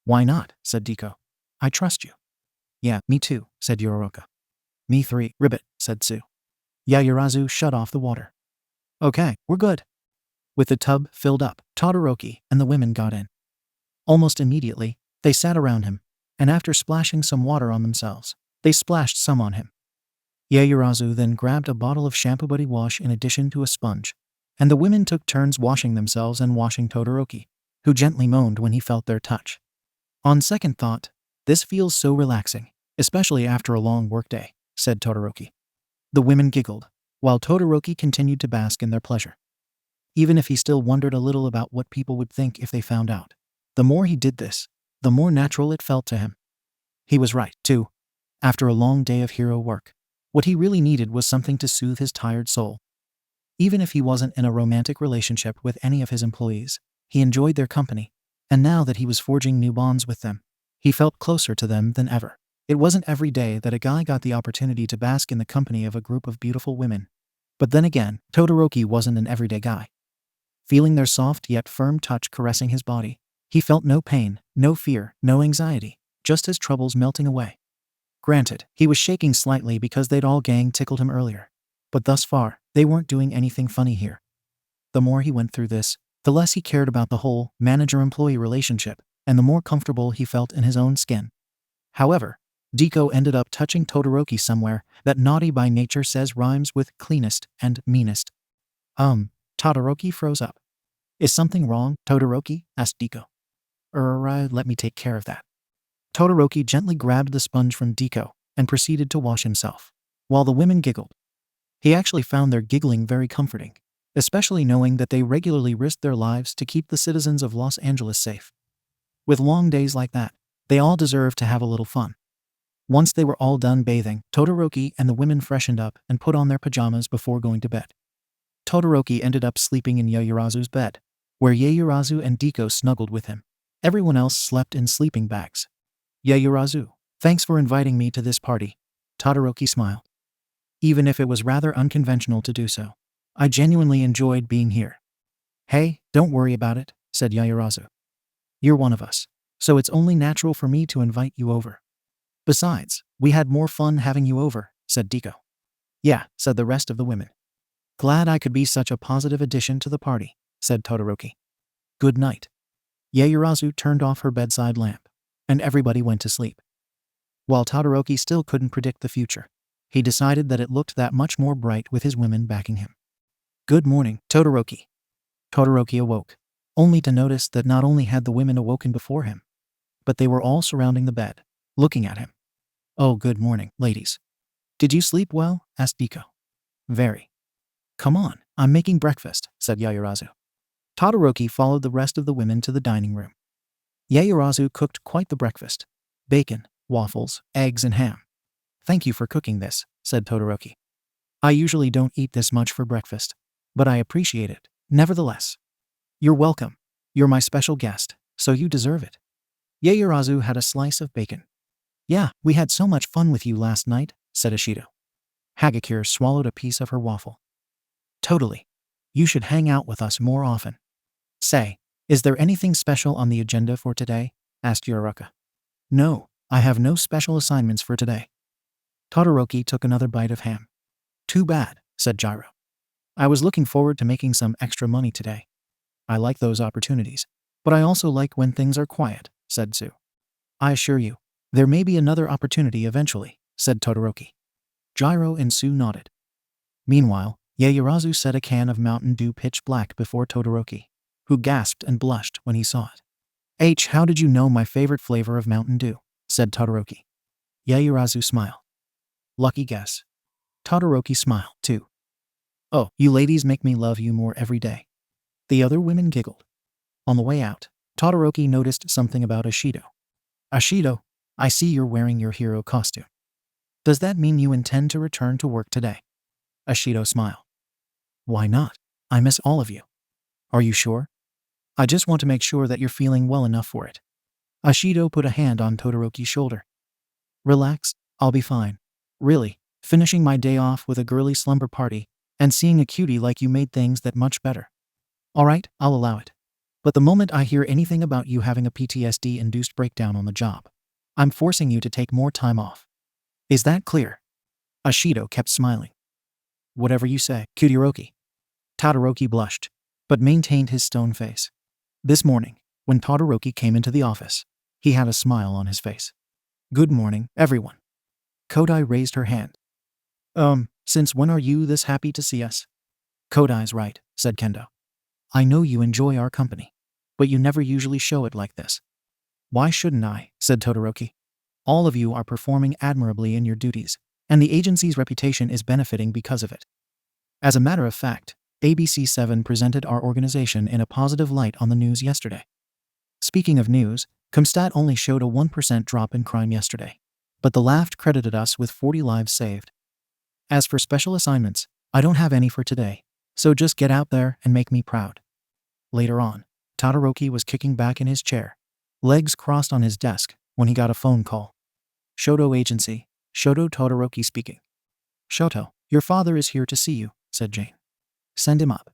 Why not, said Deku. I trust you. Yeah, me too, said Uraraka. Me three, ribbit, said Sue. Yaoyorozu shut off the water. Okay, we're good. With the tub filled up, Todoroki and the women got in. Almost immediately, they sat around him, and after splashing some water on themselves, they splashed some on him. Yaoyorozu then grabbed a bottle of shampoo body wash in addition to a sponge, and the women took turns washing themselves and washing Todoroki, who gently moaned when he felt their touch. On second thought, this feels so relaxing, especially after a long workday, said Todoroki. The women giggled, while Todoroki continued to bask in their pleasure. Even if he still wondered a little about what people would think if they found out, the more he did this, the more natural it felt to him. He was right, too. After a long day of hero work, what he really needed was something to soothe his tired soul. Even if he wasn't in a romantic relationship with any of his employees, he enjoyed their company, and now that he was forging new bonds with them, he felt closer to them than ever. It wasn't every day that a guy got the opportunity to bask in the company of a group of beautiful women. But then again, Todoroki wasn't an everyday guy. Feeling their soft yet firm touch caressing his body, he felt no pain, no fear, no anxiety, just his troubles melting away. Granted, he was shaking slightly because they'd all gang tickled him earlier, but thus far, they weren't doing anything funny here. The more he went through this, the less he cared about the whole manager-employee relationship, and the more comfortable he felt in his own skin. However, Deku ended up touching Todoroki somewhere that naughty by nature says rhymes with cleanest and meanest. Todoroki froze up. Is something wrong, Todoroki? Asked Deku. Let me take care of that. Todoroki gently grabbed the sponge from Deku and proceeded to wash himself, while the women giggled. He actually found their giggling very comforting, especially knowing that they regularly risked their lives to keep the citizens of Los Angeles safe. With long days like that, they all deserve to have a little fun. Once they were all done bathing, Todoroki and the women freshened up and put on their pajamas before going to bed. Todoroki ended up sleeping in Yaoyorozu's bed, where Yaoyorozu and Deku snuggled with him. Everyone else slept in sleeping bags. Yaoyorozu, thanks for inviting me to this party. Todoroki smiled. Even if it was rather unconventional to do so, I genuinely enjoyed being here. Hey, don't worry about it, said Yaoyorozu. You're one of us, so it's only natural for me to invite you over. Besides, we had more fun having you over, said Deku. Yeah, said the rest of the women. Glad I could be such a positive addition to the party, said Todoroki. Good night. Yaoyorozu turned off her bedside lamp, and everybody went to sleep. While Todoroki still couldn't predict the future, he decided that it looked that much more bright with his women backing him. Good morning, Todoroki. Todoroki awoke, only to notice that not only had the women awoken before him, but they were all surrounding the bed, looking at him. Oh, good morning, ladies. Did you sleep well? Asked Deku. Very. Come on, I'm making breakfast, said Yaoyorozu. Todoroki followed the rest of the women to the dining room. Yaoyorozu cooked quite the breakfast. Bacon, waffles, eggs, and ham. Thank you for cooking this, said Todoroki. I usually don't eat this much for breakfast, but I appreciate it, nevertheless. You're welcome. You're my special guest, so you deserve it. Yaoyorozu had a slice of bacon. Yeah, we had so much fun with you last night, said Ashido. Hagakure swallowed a piece of her waffle. Totally. You should hang out with us more often. Say, is there anything special on the agenda for today? Asked Yoruka. No, I have no special assignments for today. Todoroki took another bite of ham. Too bad, said Gyro. I was looking forward to making some extra money today. I like those opportunities, but I also like when things are quiet, said Sue. I assure you, there may be another opportunity eventually, said Todoroki. Gyro and Sue nodded. Meanwhile, Yaoyorozu set a can of Mountain Dew pitch black before Todoroki, who gasped and blushed when he saw it. How did you know my favorite flavor of Mountain Dew? Said Todoroki. Yaoyorozu smiled. Lucky guess. Todoroki smiled, too. Oh, you ladies make me love you more every day. The other women giggled. On the way out, Todoroki noticed something about Ashido. Ashido, I see you're wearing your hero costume. Does that mean you intend to return to work today? Ashido smiled. Why not? I miss all of you. Are you sure? I just want to make sure that you're feeling well enough for it. Ashido put a hand on Todoroki's shoulder. Relax, I'll be fine. Really, finishing my day off with a girly slumber party and seeing a cutie like you made things that much better. Alright, I'll allow it. But the moment I hear anything about you having a PTSD-induced breakdown on the job, I'm forcing you to take more time off. Is that clear? Ashido kept smiling. Whatever you say, Kudoroki. Todoroki blushed, but maintained his stone face. This morning, when Todoroki came into the office, he had a smile on his face. Good morning, everyone. Kodai raised her hand. Since when are you this happy to see us? Kodai's right, said Kendo. I know you enjoy our company, but you never usually show it like this. Why shouldn't I? Said Todoroki. All of you are performing admirably in your duties, and the agency's reputation is benefiting because of it. As a matter of fact, ABC7 presented our organization in a positive light on the news yesterday. Speaking of news, Comstat only showed a 1% drop in crime yesterday, but the Laft credited us with 40 lives saved. As for special assignments, I don't have any for today, so just get out there and make me proud. Later on, Todoroki was kicking back in his chair, legs crossed on his desk, when he got a phone call. Shoto Agency, Shoto Todoroki speaking. Shoto, your father is here to see you, said Jane. Send him up.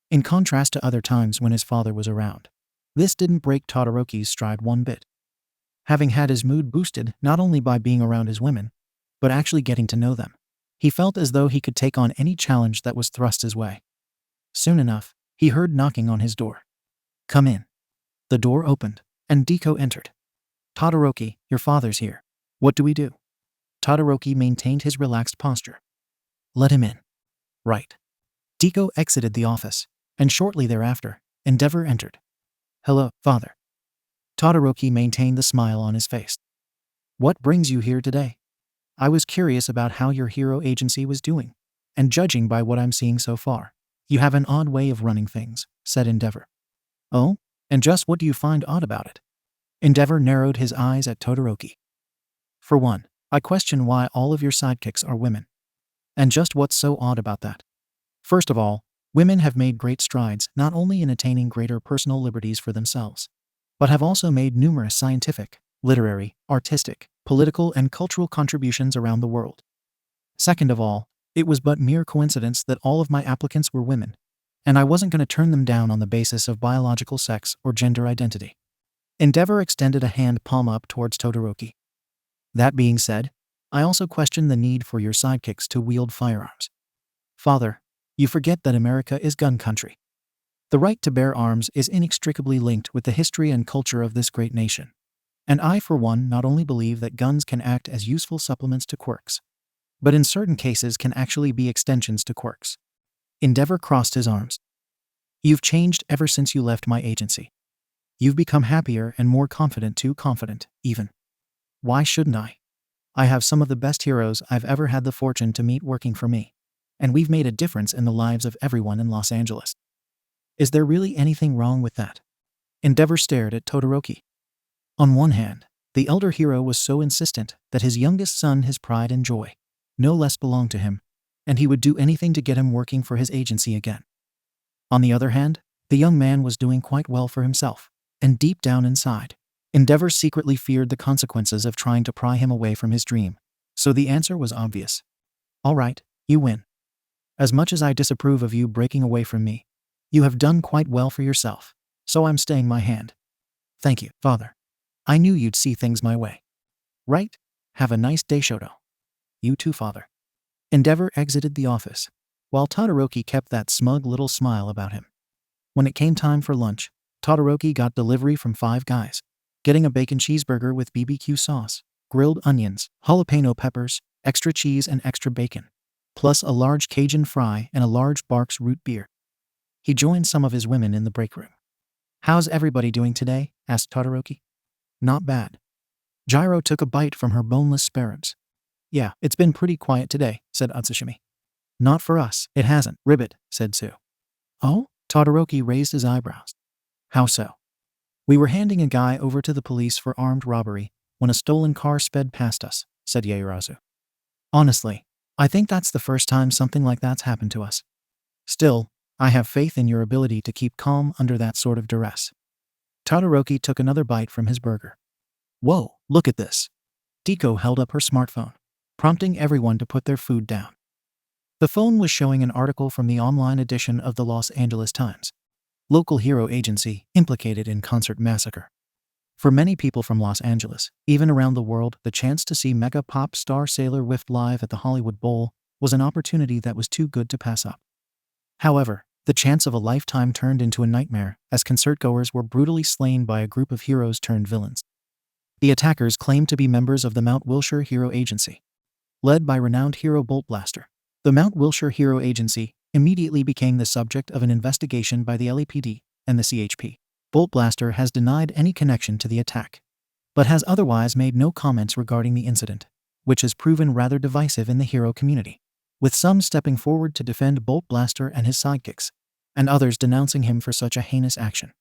In contrast to other times when his father was around, this didn't break Todoroki's stride one bit. Having had his mood boosted not only by being around his women, but actually getting to know them, he felt as though he could take on any challenge that was thrust his way. Soon enough, he heard knocking on his door. Come in. The door opened, and Deku entered. Todoroki, your father's here. What do we do? Todoroki maintained his relaxed posture. Let him in. Right. Deku exited the office, and shortly thereafter, Endeavor entered. Hello, father. Todoroki maintained the smile on his face. What brings you here today? I was curious about how your hero agency was doing, and judging by what I'm seeing so far, you have an odd way of running things, said Endeavor. Oh? And just what do you find odd about it? Endeavor narrowed his eyes at Todoroki. For one, I question why all of your sidekicks are women. And just what's so odd about that? First of all, women have made great strides not only in attaining greater personal liberties for themselves, but have also made numerous scientific, literary, artistic, political, and cultural contributions around the world. Second of all, it was but mere coincidence that all of my applicants were women, and I wasn't going to turn them down on the basis of biological sex or gender identity. Endeavor extended a hand palm up towards Todoroki. That being said, I also question the need for your sidekicks to wield firearms. Father, you forget that America is gun country. The right to bear arms is inextricably linked with the history and culture of this great nation. And I, for one, not only believe that guns can act as useful supplements to quirks, but in certain cases can actually be extensions to quirks. Endeavor crossed his arms. You've changed ever since you left my agency. You've become happier and more confident, even. Why shouldn't I? I have some of the best heroes I've ever had the fortune to meet working for me, and we've made a difference in the lives of everyone in Los Angeles. Is there really anything wrong with that? Endeavor stared at Todoroki. On one hand, the elder hero was so insistent that his youngest son, his pride and joy, no less belonged to him, and he would do anything to get him working for his agency again. On the other hand, the young man was doing quite well for himself, and deep down inside, Endeavor secretly feared the consequences of trying to pry him away from his dream, so the answer was obvious. All right, you win. As much as I disapprove of you breaking away from me, you have done quite well for yourself, so I'm staying my hand. Thank you, Father. I knew you'd see things my way. Right? Have a nice day, Shoto. You too, Father. Endeavor exited the office, while Todoroki kept that smug little smile about him. When it came time for lunch, Todoroki got delivery from Five Guys, getting a bacon cheeseburger with BBQ sauce, grilled onions, jalapeno peppers, extra cheese and extra bacon, plus a large Cajun fry and a large Barks root beer. He joined some of his women in the break room. How's everybody doing today? Asked Todoroki. Not bad. Gyro took a bite from her boneless spare ribs. Yeah, it's been pretty quiet today, said Utsushimi. Not for us, it hasn't, Ribbit, said Sue. Oh? Todoroki raised his eyebrows. How so? We were handing a guy over to the police for armed robbery when a stolen car sped past us, said Yaoyorozu. Honestly, I think that's the first time something like that's happened to us. Still, I have faith in your ability to keep calm under that sort of duress. Todoroki took another bite from his burger. Whoa, look at this. Deku held up her smartphone, prompting everyone to put their food down. The phone was showing an article from the online edition of the Los Angeles Times. Local hero agency implicated in concert massacre. For many people from Los Angeles, even around the world, the chance to see mega pop star Taylor Swift live at the Hollywood Bowl was an opportunity that was too good to pass up. However, the chance of a lifetime turned into a nightmare as concertgoers were brutally slain by a group of heroes turned villains. The attackers claimed to be members of the Mount Wilshire Hero Agency. Led by renowned hero Bolt Blaster, the Mount Wilshire Hero Agency immediately became the subject of an investigation by the LAPD and the CHP. Bolt Blaster has denied any connection to the attack, but has otherwise made no comments regarding the incident, which has proven rather divisive in the hero community, with some stepping forward to defend Bolt Blaster and his sidekicks, and others denouncing him for such a heinous action.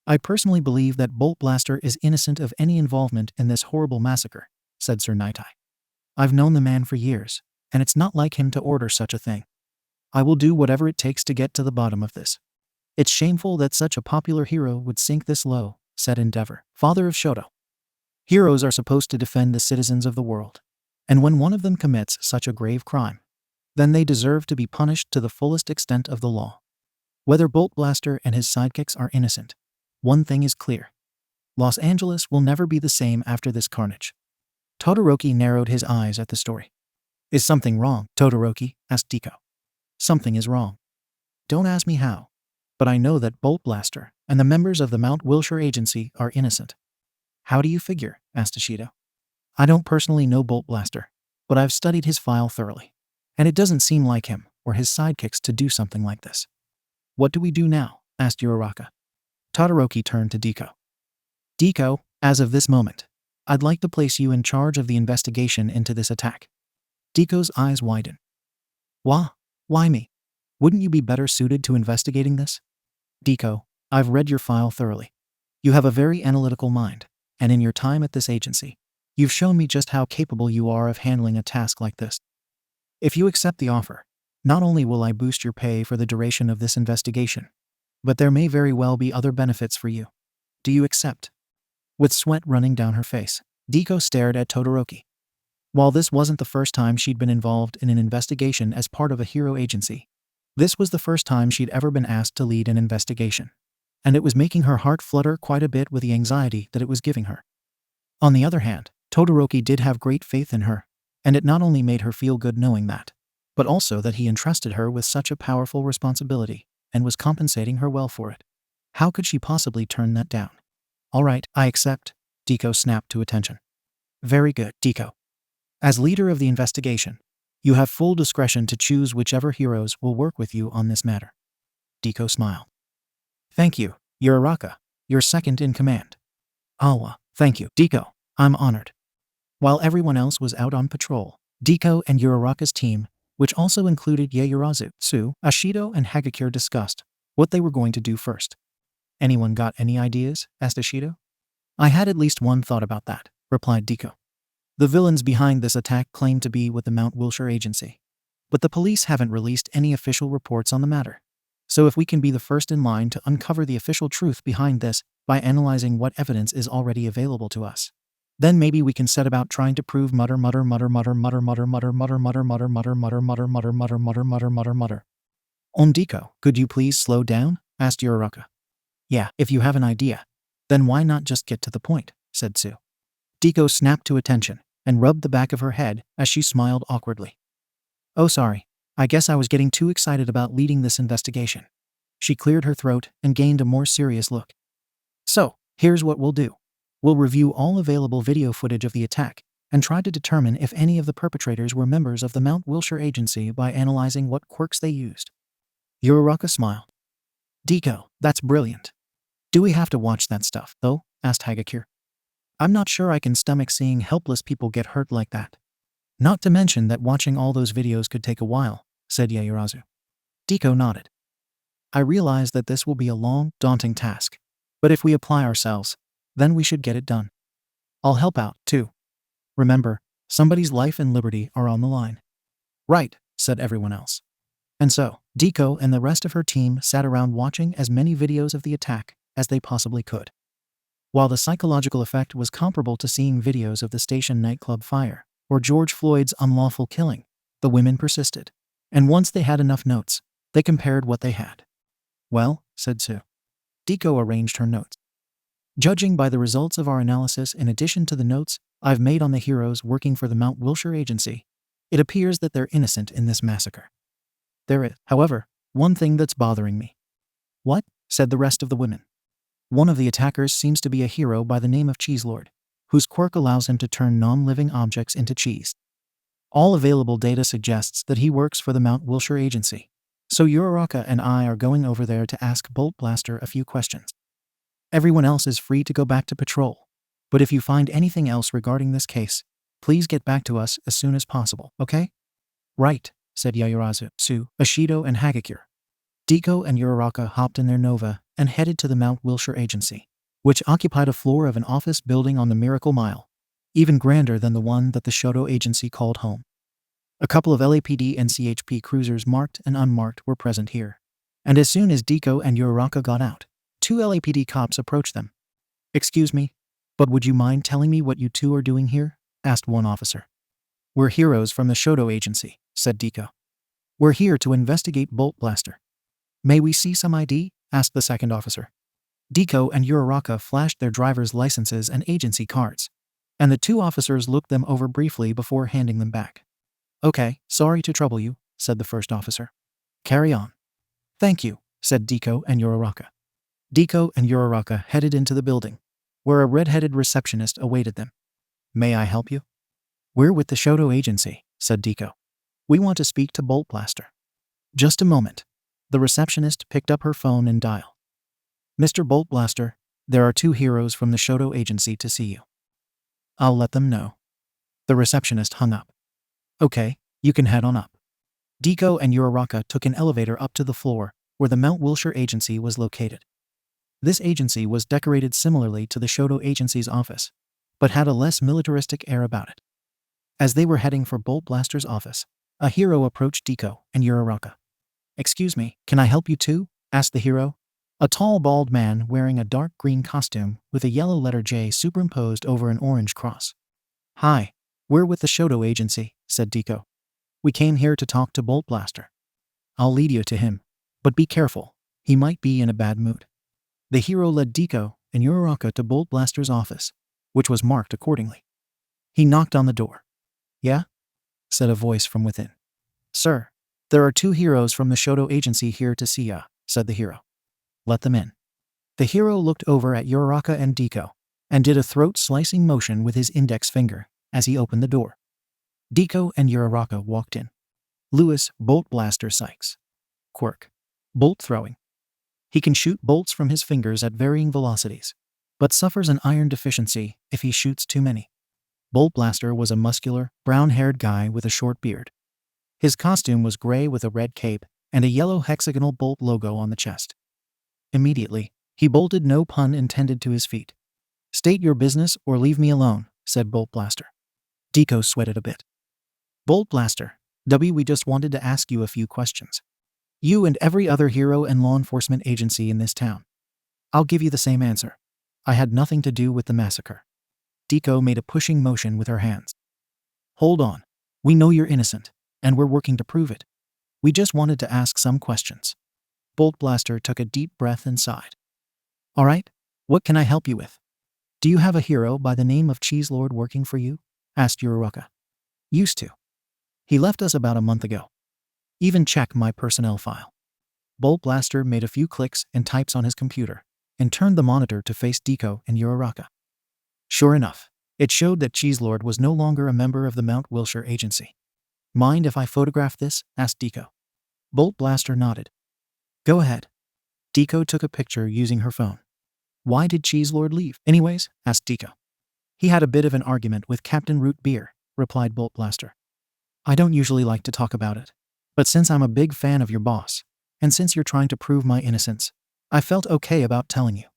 I personally believe that Bolt Blaster is innocent of any involvement in this horrible massacre, said Sir Nightai. I've known the man for years, and it's not like him to order such a thing. I will do whatever it takes to get to the bottom of this. It's shameful that such a popular hero would sink this low, said Endeavor, father of Shoto. Heroes are supposed to defend the citizens of the world, and when one of them commits such a grave crime, then they deserve to be punished to the fullest extent of the law. Whether Bolt Blaster and his sidekicks are innocent, one thing is clear. Los Angeles will never be the same after this carnage. Todoroki narrowed his eyes at the story. Is something wrong, Todoroki? Asked Deku. Something is wrong. Don't ask me how, but I know that Bolt Blaster and the members of the Mount Wilshire Agency are innocent. How do you figure? Asked Ishido. I don't personally know Bolt Blaster, but I've studied his file thoroughly, and it doesn't seem like him or his sidekicks to do something like this. What do we do now? Asked Uraraka. Todoroki turned to Deku. Deku, as of this moment, I'd like to place you in charge of the investigation into this attack. Deku's eyes widened. Why me? Wouldn't you be better suited to investigating this? Deku, I've read your file thoroughly. You have a very analytical mind, and in your time at this agency, you've shown me just how capable you are of handling a task like this. If you accept the offer, not only will I boost your pay for the duration of this investigation, but there may very well be other benefits for you. Do you accept?" With sweat running down her face, Deku stared at Todoroki. While this wasn't the first time she'd been involved in an investigation as part of a hero agency, this was the first time she'd ever been asked to lead an investigation, and it was making her heart flutter quite a bit with the anxiety that it was giving her. On the other hand, Todoroki did have great faith in her, and it not only made her feel good knowing that, but also that he entrusted her with such a powerful responsibility and was compensating her well for it. How could she possibly turn that down? "All right, I accept," Deku snapped to attention. "Very good, Deku. As leader of the investigation, you have full discretion to choose whichever heroes will work with you on this matter." Deku smiled. "Thank you, Uraraka. You're second in command." "Awa, thank you, Deku. I'm honored." While everyone else was out on patrol, Deku and Uraraka's team, which also included Yaoyorozu, Tsu, Ashido, and Hagakure, discussed what they were going to do first. "Anyone got any ideas?" asked Ashido. "I had at least one thought about that," replied Deku. "The villains behind this attack claim to be with the Mount Wilshire Agency, but the police haven't released any official reports on the matter. So if we can be the first in line to uncover the official truth behind this by analyzing what evidence is already available to us, then maybe we can set about trying to prove mutter. Deku, could you please slow down?" asked Uraraka. "Yeah, if you have an idea, then why not just get to the point?" said Tsu. Deku snapped to attention and rubbed the back of her head as she smiled awkwardly. "Oh, sorry. I guess I was getting too excited about leading this investigation." She cleared her throat and gained a more serious look. "So, here's what we'll do. We'll review all available video footage of the attack and try to determine if any of the perpetrators were members of the Mount Wilshire Agency by analyzing what quirks they used." Uraraka smiled. "Deku, that's brilliant. Do we have to watch that stuff, though?" asked Hagakure. "I'm not sure I can stomach seeing helpless people get hurt like that. Not to mention that watching all those videos could take a while," said Yaoyorozu. Deku nodded. "I realize that this will be a long, daunting task, but if we apply ourselves, then we should get it done. I'll help out, too. Remember, somebody's life and liberty are on the line." "Right," said everyone else. And so, Deku and the rest of her team sat around watching as many videos of the attack as they possibly could. While the psychological effect was comparable to seeing videos of the station nightclub fire or George Floyd's unlawful killing, the women persisted. And once they had enough notes, they compared what they had. "Well," said Tsu. Deku arranged her notes. "Judging by the results of our analysis in addition to the notes I've made on the heroes working for the Mount Wilshire Agency, it appears that they're innocent in this massacre. There is, however, one thing that's bothering me." "What?" said the rest of the women. "One of the attackers seems to be a hero by the name of Cheeselord, whose quirk allows him to turn non-living objects into cheese. All available data suggests that he works for the Mount Wilshire Agency, so Uraraka and I are going over there to ask Bolt Blaster a few questions. Everyone else is free to go back to patrol, but if you find anything else regarding this case, please get back to us as soon as possible, okay?" "Right," said Yaoyorozu, Tsu, Ashido, and Hagakure. Deku and Uraraka hopped in their Nova and headed to the Mount Wilshire Agency, which occupied a floor of an office building on the Miracle Mile, even grander than the one that the Shoto Agency called home. A couple of LAPD and CHP cruisers marked and unmarked were present here, and as soon as Deku and Uraraka got out, 2 LAPD cops approached them. "Excuse me, but would you mind telling me what you two are doing here?" asked one officer. "We're heroes from the Shoto Agency," said Deku. "We're here to investigate Bolt Blaster." "May we see some ID?" asked the second officer. Deku and Uraraka flashed their driver's licenses and agency cards, and the 2 officers looked them over briefly before handing them back. "Okay, sorry to trouble you," said the first officer. "Carry on." "Thank you," said Deku and Uraraka. Deku and Uraraka headed into the building, where a red-headed receptionist awaited them. "May I help you?" "We're with the Shoto Agency," said Deku. "We want to speak to Bolt Blaster." "Just a moment." The receptionist picked up her phone and dialed. "Mr. Bolt Blaster, there are 2 heroes from the Shoto Agency to see you." "I'll let them know." The receptionist hung up. "Okay, you can head on up." Deku and Uraraka took an elevator up to the floor where the Mount Wilshire Agency was located. This agency was decorated similarly to the Shoto agency's office, but had a less militaristic air about it. As they were heading for Bolt Blaster's office, a hero approached Deku and Uraraka. "Excuse me, can I help you too?" asked the hero. A tall, bald man wearing a dark green costume with a yellow letter J superimposed over an orange cross. "Hi, we're with the Shoto agency," said Deku. "We came here to talk to Bolt Blaster. I'll lead you to him, but be careful, he might be in a bad mood." The hero led Deku and Uraraka to Bolt Blaster's office, which was marked accordingly. He knocked on the door. "Yeah?" said a voice from within. "Sir, there are 2 heroes from the Shoto agency here to see ya," said the hero. "Let them in." The hero looked over at Uraraka and Deku and did a throat-slicing motion with his index finger as he opened the door. Deku and Uraraka walked in. Lewis, Bolt Blaster Sykes. Quirk. Bolt throwing. He can shoot bolts from his fingers at varying velocities, but suffers an iron deficiency if he shoots too many. Bolt Blaster was a muscular, brown-haired guy with a short beard. His costume was gray with a red cape and a yellow hexagonal bolt logo on the chest. Immediately, he bolted, no pun intended, to his feet. "State your business or leave me alone," said Bolt Blaster. Deku sweated a bit. "Bolt Blaster, we just wanted to ask you a few questions. You and every other hero and law enforcement agency in this town. I'll give you the same answer. I had nothing to do with the massacre." Deku made a pushing motion with her hands. "Hold on. We know you're innocent, and we're working to prove it. We just wanted to ask some questions." Bolt Blaster took a deep breath and sighed. "All right, what can I help you with? Do you have a hero by the name of Cheeselord working for you?" asked Uraraka. "Used to. He left us about a month ago. Even check my personnel file." Bolt Blaster made a few clicks and types on his computer and turned the monitor to face Deku and Uraraka. Sure enough, it showed that Cheeselord was no longer a member of the Mount Wilshire agency. "Mind if I photograph this?" asked Deku. Bolt Blaster nodded. "Go ahead." Deku took a picture using her phone. "Why did Cheeselord leave, anyways?" asked Deku. "He had a bit of an argument with Captain Root Beer," replied Bolt Blaster. "I don't usually like to talk about it, but since I'm a big fan of your boss, and since you're trying to prove my innocence, I felt okay about telling you."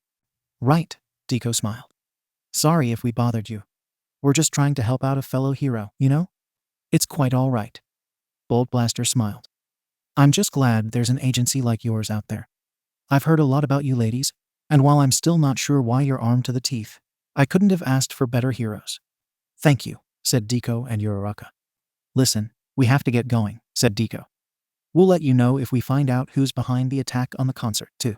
"Right," Deku smiled. "Sorry if we bothered you. We're just trying to help out a fellow hero, you know? It's quite all right." Bolt Blaster smiled. "I'm just glad there's an agency like yours out there. I've heard a lot about you ladies, and while I'm still not sure why you're armed to the teeth, I couldn't have asked for better heroes." "Thank you," said Deku and Uraraka. "Listen, we have to get going," said Deku. "We'll let you know if we find out who's behind the attack on the concert, too."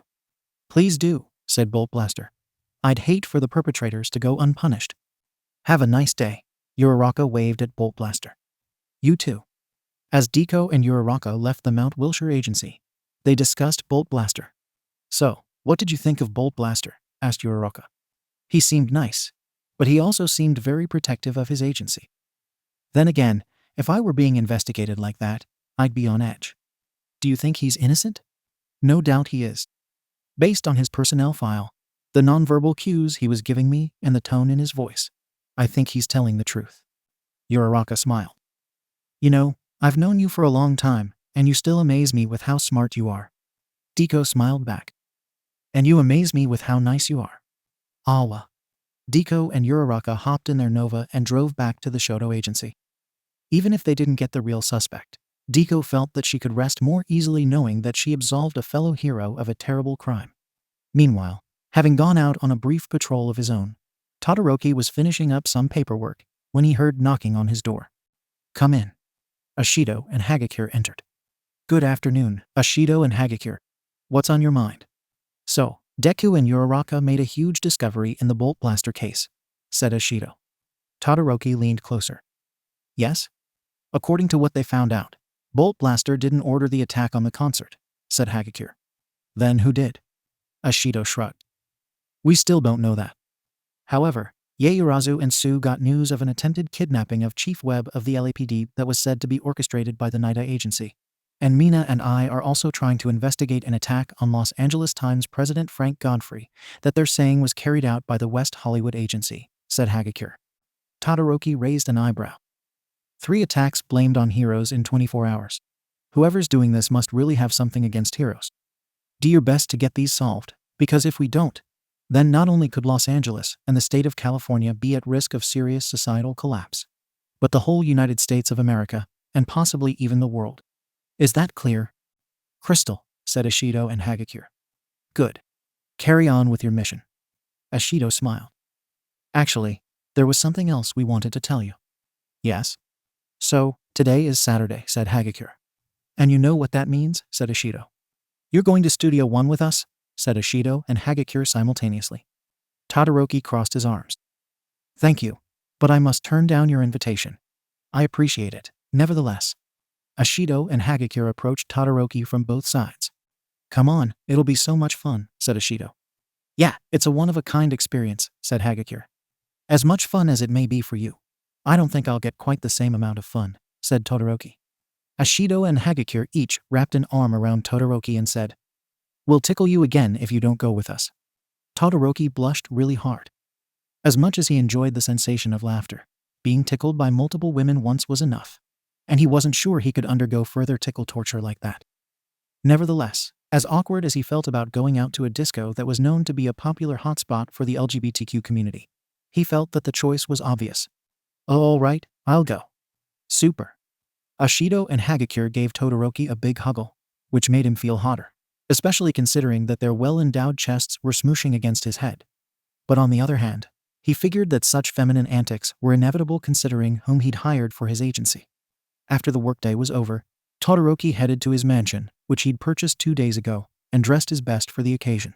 "Please do," said Bolt Blaster. "I'd hate for the perpetrators to go unpunished." "Have a nice day." Uraraka waved at Bolt Blaster. "You too." As Deku and Uraraka left the Mount Wilshire agency, they discussed Bolt Blaster. "So, what did you think of Bolt Blaster?" asked Uraraka. "He seemed nice, but he also seemed very protective of his agency. Then again, if I were being investigated like that, I'd be on edge." "Do you think he's innocent?" "No doubt he is. Based on his personnel file, the nonverbal cues he was giving me, and the tone in his voice, I think he's telling the truth." Uraraka smiled. "You know, I've known you for a long time, and you still amaze me with how smart you are." Deku smiled back. "And you amaze me with how nice you are." "Awa." Deku and Uraraka hopped in their Nova and drove back to the Shoto agency. Even if they didn't get the real suspect, Deku felt that she could rest more easily knowing that she absolved a fellow hero of a terrible crime. Meanwhile, having gone out on a brief patrol of his own, Todoroki was finishing up some paperwork when he heard knocking on his door. "Come in." Ashido and Hagakure entered. "Good afternoon, Ashido and Hagakure. What's on your mind?" "So, Deku and Uraraka made a huge discovery in the Bolt Blaster case," said Ashido. Todoroki leaned closer. "Yes? According to what they found out, Bolt Blaster didn't order the attack on the concert," said Hagakure. "Then who did?" Ashido shrugged. "We still don't know that. However, Yaoyorozu and Sue got news of an attempted kidnapping of Chief Webb of the LAPD that was said to be orchestrated by the NIDA agency. And Mina and I are also trying to investigate an attack on Los Angeles Times president Frank Godfrey that they're saying was carried out by the West Hollywood agency," said Hagakure. Todoroki raised an eyebrow. 3 attacks blamed on heroes in 24 hours. Whoever's doing this must really have something against heroes. Do your best to get these solved, Because if we don't, then not only could Los Angeles and the state of California be at risk of serious societal collapse, but the whole United States of America, and possibly even the world. Is that clear? Crystal, said Ashido and Hagakure. Good. Carry on with your mission. Ashido smiled. Actually, there was something else we wanted to tell you. Yes? So, today is Saturday, said Hagakure. And you know what that means, said Ashido. You're going to Studio 1 with us, said Ashido and Hagakure simultaneously. Todoroki crossed his arms. Thank you, but I must turn down your invitation. I appreciate it, nevertheless. Ashido and Hagakure approached Todoroki from both sides. Come on, it'll be so much fun, said Ashido. Yeah, it's a one-of-a-kind experience, said Hagakure. As much fun as it may be for you. I don't think I'll get quite the same amount of fun, said Todoroki. Ashido and Hagakure each wrapped an arm around Todoroki and said, We'll tickle you again if you don't go with us. Todoroki blushed really hard. As much as he enjoyed the sensation of laughter, being tickled by multiple women once was enough, and he wasn't sure he could undergo further tickle torture like that. Nevertheless, as awkward as he felt about going out to a disco that was known to be a popular hotspot for the LGBTQ community, he felt that the choice was obvious. Oh, all right, I'll go. Super. Ashido and Hagakure gave Todoroki a big huggle, which made him feel hotter, especially considering that their well-endowed chests were smooshing against his head. But on the other hand, he figured that such feminine antics were inevitable considering whom he'd hired for his agency. After the workday was over, Todoroki headed to his mansion, which he'd purchased 2 days ago, and dressed his best for the occasion.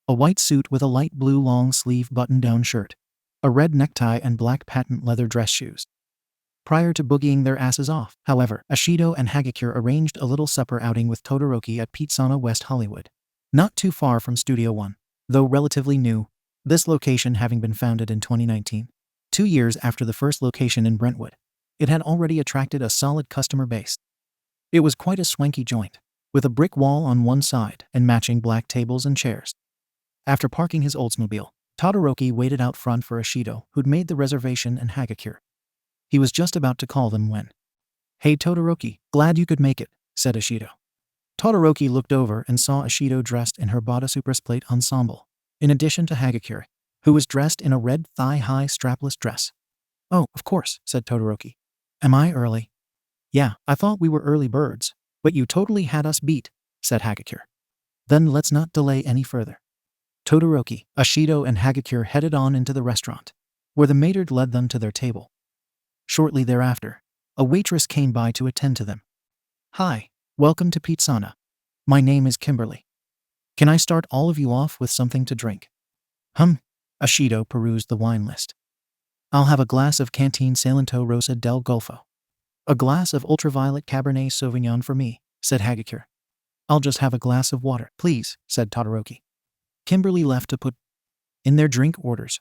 A white suit with a light blue long-sleeve button-down shirt, a red necktie and black patent leather dress shoes. Prior to boogieing their asses off, however, Ashido and Hagakure arranged a little supper outing with Todoroki at Pizzana West Hollywood, not too far from Studio 1, though relatively new, this location having been founded in 2019, 2 years after the first location in Brentwood. It had already attracted a solid customer base. It was quite a swanky joint, with a brick wall on one side and matching black tables and chairs. After parking his Oldsmobile, Todoroki waited out front for Ashido, who'd made the reservation, and Hagakure. He was just about to call them when, Hey Todoroki, glad you could make it, said Ashido. Todoroki looked over and saw Ashido dressed in her bodysuit plate ensemble, in addition to Hagakure, who was dressed in a red thigh-high strapless dress. Oh, of course, said Todoroki. Am I early? Yeah, I thought we were early birds, but you totally had us beat, said Hagakure. Then let's not delay any further. Todoroki, Ashido, and Hagakure headed on into the restaurant, where the maître led them to their table. Shortly thereafter, a waitress came by to attend to them. Hi, welcome to Pizzana. My name is Kimberly. Can I start all of you off with something to drink? Ashido perused the wine list. I'll have a glass of Canteen Salento Rosa del Golfo. A glass of ultraviolet Cabernet Sauvignon for me, said Hagakure. I'll just have a glass of water, please, said Todoroki. Kimberly left to put in their drink orders.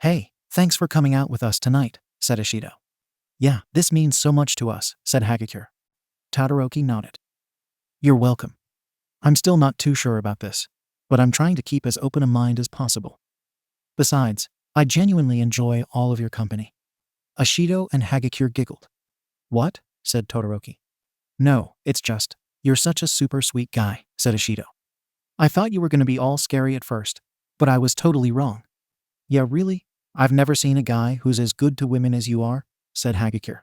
Hey, thanks for coming out with us tonight, said Ashido. Yeah, this means so much to us, said Hagakure. Todoroki nodded. You're welcome. I'm still not too sure about this, but I'm trying to keep as open a mind as possible. Besides, I genuinely enjoy all of your company. Ashido and Hagakure giggled. What? Said Todoroki. No, it's just, you're such a super sweet guy, said Ashido. I thought you were going to be all scary at first, but I was totally wrong. Yeah, really? I've never seen a guy who's as good to women as you are, said Hagakure.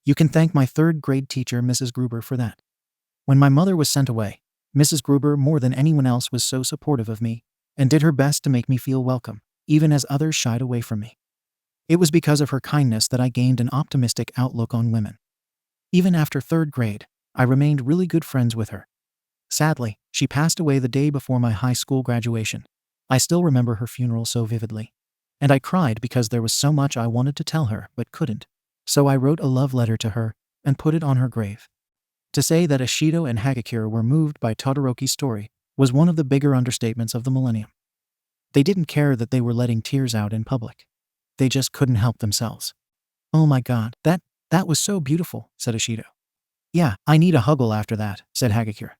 You can thank my third-grade teacher, Mrs. Gruber, for that. When my mother was sent away, Mrs. Gruber, more than anyone else, was so supportive of me and did her best to make me feel welcome, even as others shied away from me. It was because of her kindness that I gained an optimistic outlook on women. Even after 3rd grade, I remained really good friends with her. Sadly, she passed away the day before my high school graduation. I still remember her funeral so vividly. And I cried because there was so much I wanted to tell her but couldn't. So I wrote a love letter to her and put it on her grave. To say that Ashido and Hagakure were moved by Todoroki's story was one of the bigger understatements of the millennium. They didn't care that they were letting tears out in public. They just couldn't help themselves. Oh my god, that was so beautiful, said Ashido. Yeah, I need a huggle after that, said Hagakure.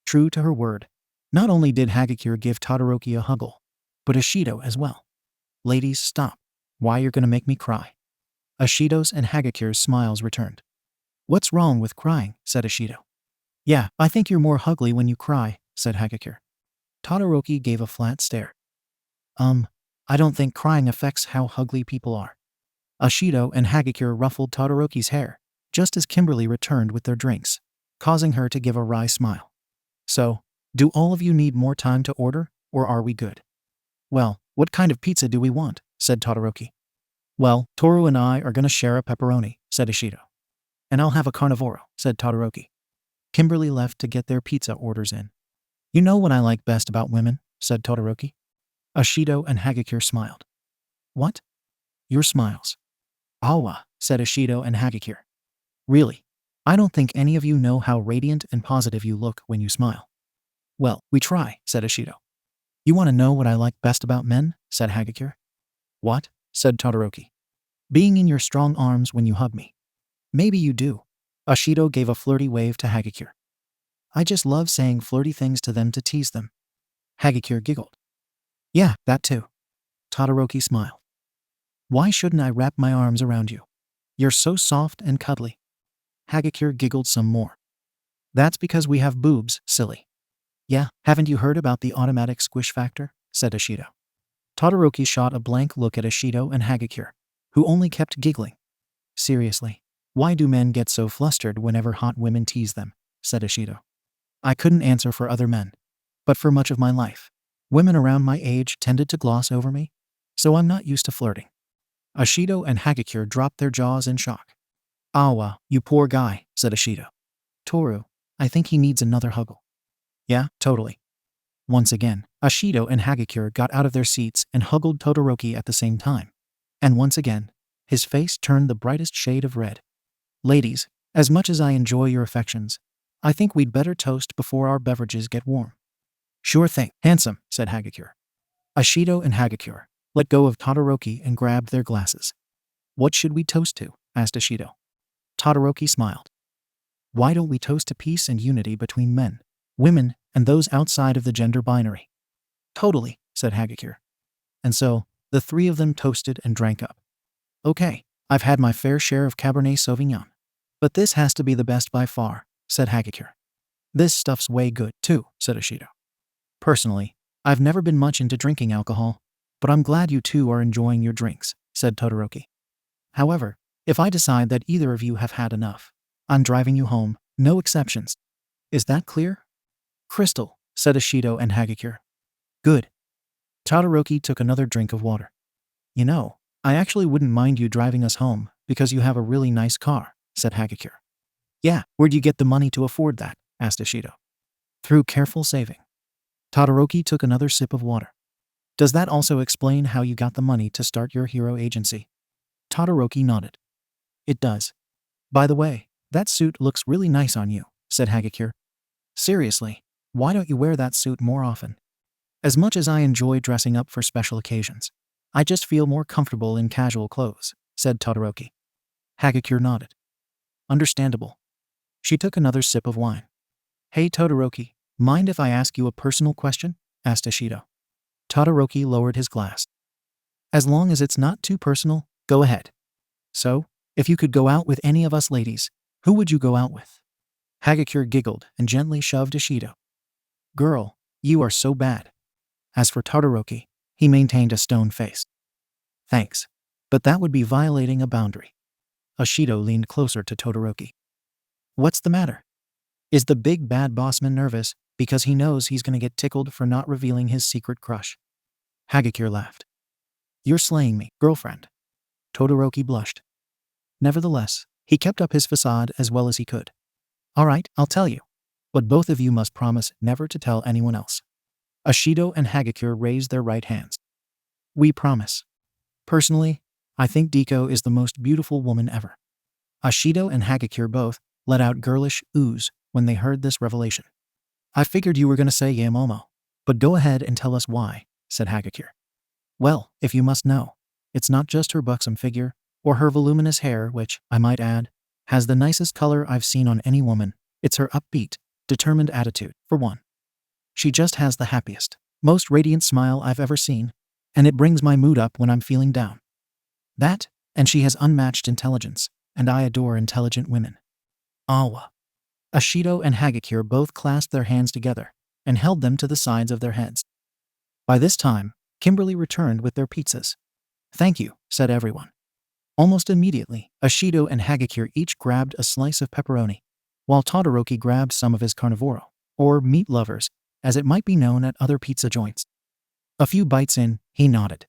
True to her word, not only did Hagakure give Todoroki a huggle, but Ashido as well. Ladies, stop. Why, you're gonna make me cry. Ashido's and Hagakure's smiles returned. What's wrong with crying, said Ashido. Yeah, I think you're more huggly when you cry, said Hagakure. Todoroki gave a flat stare. I don't think crying affects how ugly people are. Ashido and Hagakure ruffled Todoroki's hair, just as Kimberly returned with their drinks, causing her to give a wry smile. So, do all of you need more time to order, or are we good? Well, what kind of pizza do we want? Said Todoroki. Well, Toru and I are gonna share a pepperoni, said Ashido. And I'll have a carnivoro, said Todoroki. Kimberly left to get their pizza orders in. You know what I like best about women, said Todoroki. Ashido and Hagakure smiled. What? Your smiles. Awa, said Ashido and Hagakure. Really? I don't think any of you know how radiant and positive you look when you smile. Well, we try, said Ashido. You want to know what I like best about men? Said Hagakure. What? Said Todoroki. Being in your strong arms when you hug me. Maybe you do. Ashido gave a flirty wave to Hagakure. I just love saying flirty things to them to tease them. Hagakure giggled. Yeah, that too. Todoroki smiled. Why shouldn't I wrap my arms around you? You're so soft and cuddly. Hagakure giggled some more. That's because we have boobs, silly. Yeah, haven't you heard about the automatic squish factor? Said Ashido. Todoroki shot a blank look at Ashido and Hagakure, who only kept giggling. Seriously, why do men get so flustered whenever hot women tease them? Said Ashido. I couldn't answer for other men, but for much of my life, women around my age tended to gloss over me, so I'm not used to flirting. Ashido and Hagakure dropped their jaws in shock. Awa, you poor guy, said Ashido. Toru, I think he needs another huggle. Yeah, totally. Once again, Ashido and Hagakure got out of their seats and huggled Todoroki at the same time. And once again, his face turned the brightest shade of red. Ladies, as much as I enjoy your affections, I think we'd better toast before our beverages get warm. Sure thing, handsome, said Hagakure. Ashido and Hagakure let go of Todoroki and grabbed their glasses. What should we toast to? Asked Ashido. Todoroki smiled. Why don't we toast to peace and unity between men, women, and those outside of the gender binary? Totally, said Hagakure. And so, the three of them toasted and drank up. Okay, I've had my fair share of Cabernet Sauvignon, but this has to be the best by far, said Hagakure. This stuff's way good, too, said Ashido. Personally, I've never been much into drinking alcohol, but I'm glad you two are enjoying your drinks, said Todoroki. However, if I decide that either of you have had enough, I'm driving you home, no exceptions. Is that clear? Crystal, said Ashido and Hagakure. Good. Todoroki took another drink of water. You know, I actually wouldn't mind you driving us home because you have a really nice car, said Hagakure. Yeah, where'd you get the money to afford that? Asked Ashido. Through careful saving. Todoroki took another sip of water. Does that also explain how you got the money to start your hero agency? Todoroki nodded. It does. By the way, that suit looks really nice on you, said Hagakure. Seriously, why don't you wear that suit more often? As much as I enjoy dressing up for special occasions, I just feel more comfortable in casual clothes, said Todoroki. Hagakure nodded. Understandable. She took another sip of wine. Hey Todoroki, mind if I ask you a personal question? Asked Ashido. Todoroki lowered his glass. As long as it's not too personal, go ahead. So, if you could go out with any of us ladies, who would you go out with? Hagakure giggled and gently shoved Ashido. Girl, you are so bad. As for Todoroki, he maintained a stone face. Thanks, but that would be violating a boundary. Ashido leaned closer to Todoroki. What's the matter? Is the big bad bossman nervous because he knows he's gonna get tickled for not revealing his secret crush? Hagakure laughed. You're slaying me, girlfriend. Todoroki blushed. Nevertheless, he kept up his facade as well as he could. All right, I'll tell you. But both of you must promise never to tell anyone else. Ashido and Hagakure raised their right hands. We promise. Personally, I think Deku is the most beautiful woman ever. Ashido and Hagakure both let out girlish oohs when they heard this revelation. I figured you were going to say Yamomo, but go ahead and tell us why, said Hagakure. Well, if you must know, it's not just her buxom figure, or her voluminous hair which, I might add, has the nicest color I've seen on any woman, it's her upbeat, determined attitude, for one. She just has the happiest, most radiant smile I've ever seen, and it brings my mood up when I'm feeling down. That, and she has unmatched intelligence, and I adore intelligent women. Awa. Ashido and Hagakure both clasped their hands together, and held them to the sides of their heads. By this time, Kimberly returned with their pizzas. "Thank you," said everyone. Almost immediately, Ashido and Hagakure each grabbed a slice of pepperoni, while Todoroki grabbed some of his carnivoro, or meat lovers, as it might be known at other pizza joints. A few bites in, he nodded.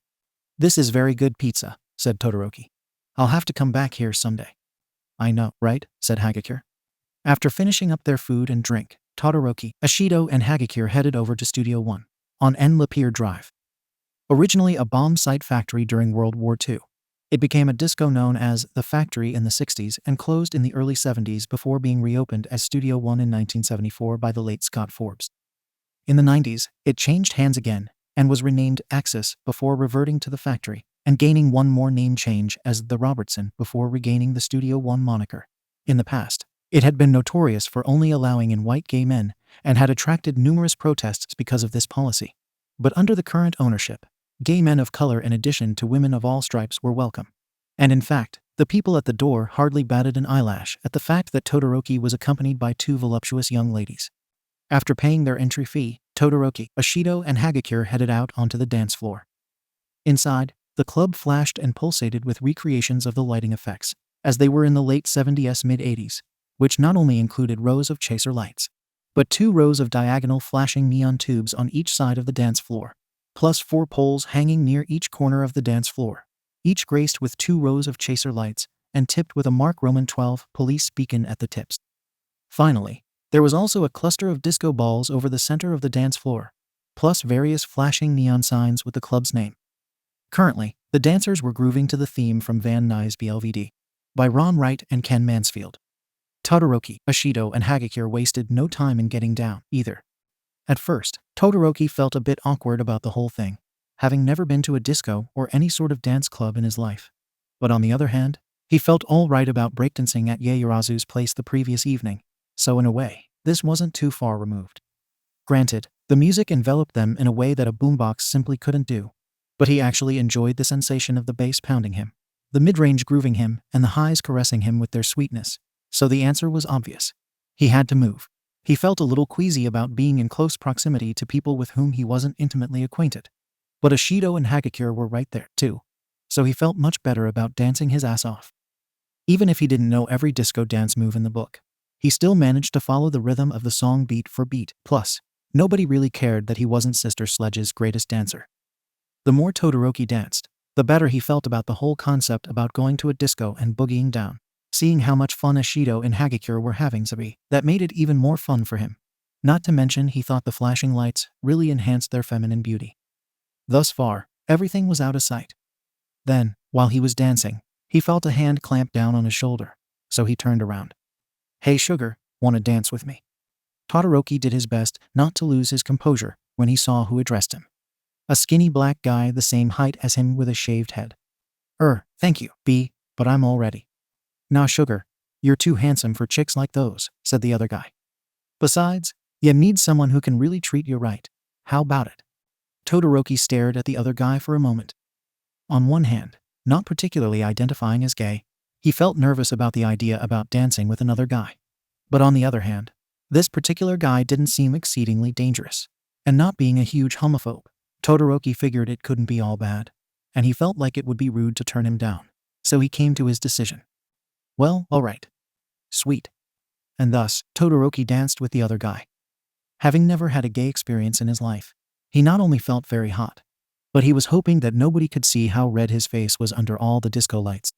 "This is very good pizza," said Todoroki. "I'll have to come back here someday." "I know, right?" said Hagakure. After finishing up their food and drink, Todoroki, Ashido, and Hagakure headed over to Studio 1, on En Lapeer Drive. Originally a bomb site factory during World War II, it became a disco known as The Factory in the 60s and closed in the early 70s before being reopened as Studio 1 in 1974 by the late Scott Forbes. In the 90s, it changed hands again and was renamed Axis before reverting to The Factory and gaining one more name change as The Robertson before regaining the Studio 1 moniker. In the past, it had been notorious for only allowing in white gay men and had attracted numerous protests because of this policy. But under the current ownership, gay men of color in addition to women of all stripes were welcome. And in fact, the people at the door hardly batted an eyelash at the fact that Todoroki was accompanied by two voluptuous young ladies. After paying their entry fee, Todoroki, Ashido, and Hagakure headed out onto the dance floor. Inside, the club flashed and pulsated with recreations of the lighting effects, as they were in the late 70s mid-80s, which not only included rows of chaser lights, but 2 rows of diagonal flashing neon tubes on each side of the dance floor, plus 4 poles hanging near each corner of the dance floor, each graced with 2 rows of chaser lights and tipped with a Mark Roman 12 police beacon at the tips. Finally, there was also a cluster of disco balls over the center of the dance floor, plus various flashing neon signs with the club's name. Currently, the dancers were grooving to the theme from Van Nuys BLVD by Ron Wright and Ken Mansfield. Todoroki, Ashido, and Hagakure wasted no time in getting down, either. At first, Todoroki felt a bit awkward about the whole thing, having never been to a disco or any sort of dance club in his life. But on the other hand, he felt all right about breakdancing at Yaoyorozu's place the previous evening, so in a way, this wasn't too far removed. Granted, the music enveloped them in a way that a boombox simply couldn't do, but he actually enjoyed the sensation of the bass pounding him, the mid-range grooving him, and the highs caressing him with their sweetness, so the answer was obvious. He had to move. He felt a little queasy about being in close proximity to people with whom he wasn't intimately acquainted. But Ashido and Hagakure were right there, too, so he felt much better about dancing his ass off. Even if he didn't know every disco dance move in the book, he still managed to follow the rhythm of the song beat for beat. Plus, nobody really cared that he wasn't Sister Sledge's greatest dancer. The more Todoroki danced, the better he felt about the whole concept about going to a disco and boogieing down. Seeing how much fun Ashido and Hagakure were having that made it even more fun for him. Not to mention he thought the flashing lights really enhanced their feminine beauty. Thus far, everything was out of sight. Then, while he was dancing, he felt a hand clamp down on his shoulder, so he turned around. "Hey sugar, wanna dance with me?" Todoroki did his best not to lose his composure when he saw who addressed him. A skinny black guy the same height as him with a shaved head. Thank you, B, but I'm all ready." "Nah sugar, you're too handsome for chicks like those," said the other guy. "Besides, you need someone who can really treat you right. How about it?" Todoroki stared at the other guy for a moment. On one hand, not particularly identifying as gay, he felt nervous about the idea about dancing with another guy. But on the other hand, this particular guy didn't seem exceedingly dangerous. And not being a huge homophobe, Todoroki figured it couldn't be all bad, and he felt like it would be rude to turn him down. So he came to his decision. "Well, alright. Sweet." And thus, Todoroki danced with the other guy. Having never had a gay experience in his life, he not only felt very hot, but he was hoping that nobody could see how red his face was under all the disco lights.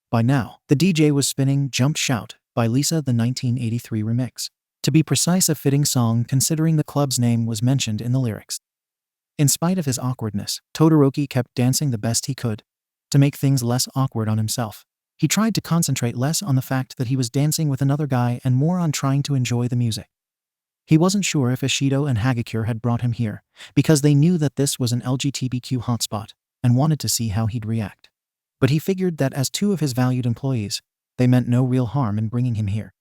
By now, the DJ was spinning Jump Shout by Lisa, the 1983 remix. To be precise, a fitting song considering the club's name was mentioned in the lyrics. In spite of his awkwardness, Todoroki kept dancing the best he could. To make things less awkward on himself, he tried to concentrate less on the fact that he was dancing with another guy and more on trying to enjoy the music. He wasn't sure if Ashido and Hagakure had brought him here, because they knew that this was an LGBTQ hotspot, and wanted to see how he'd react. But he figured that as 2 of his valued employees, they meant no real harm in bringing him here.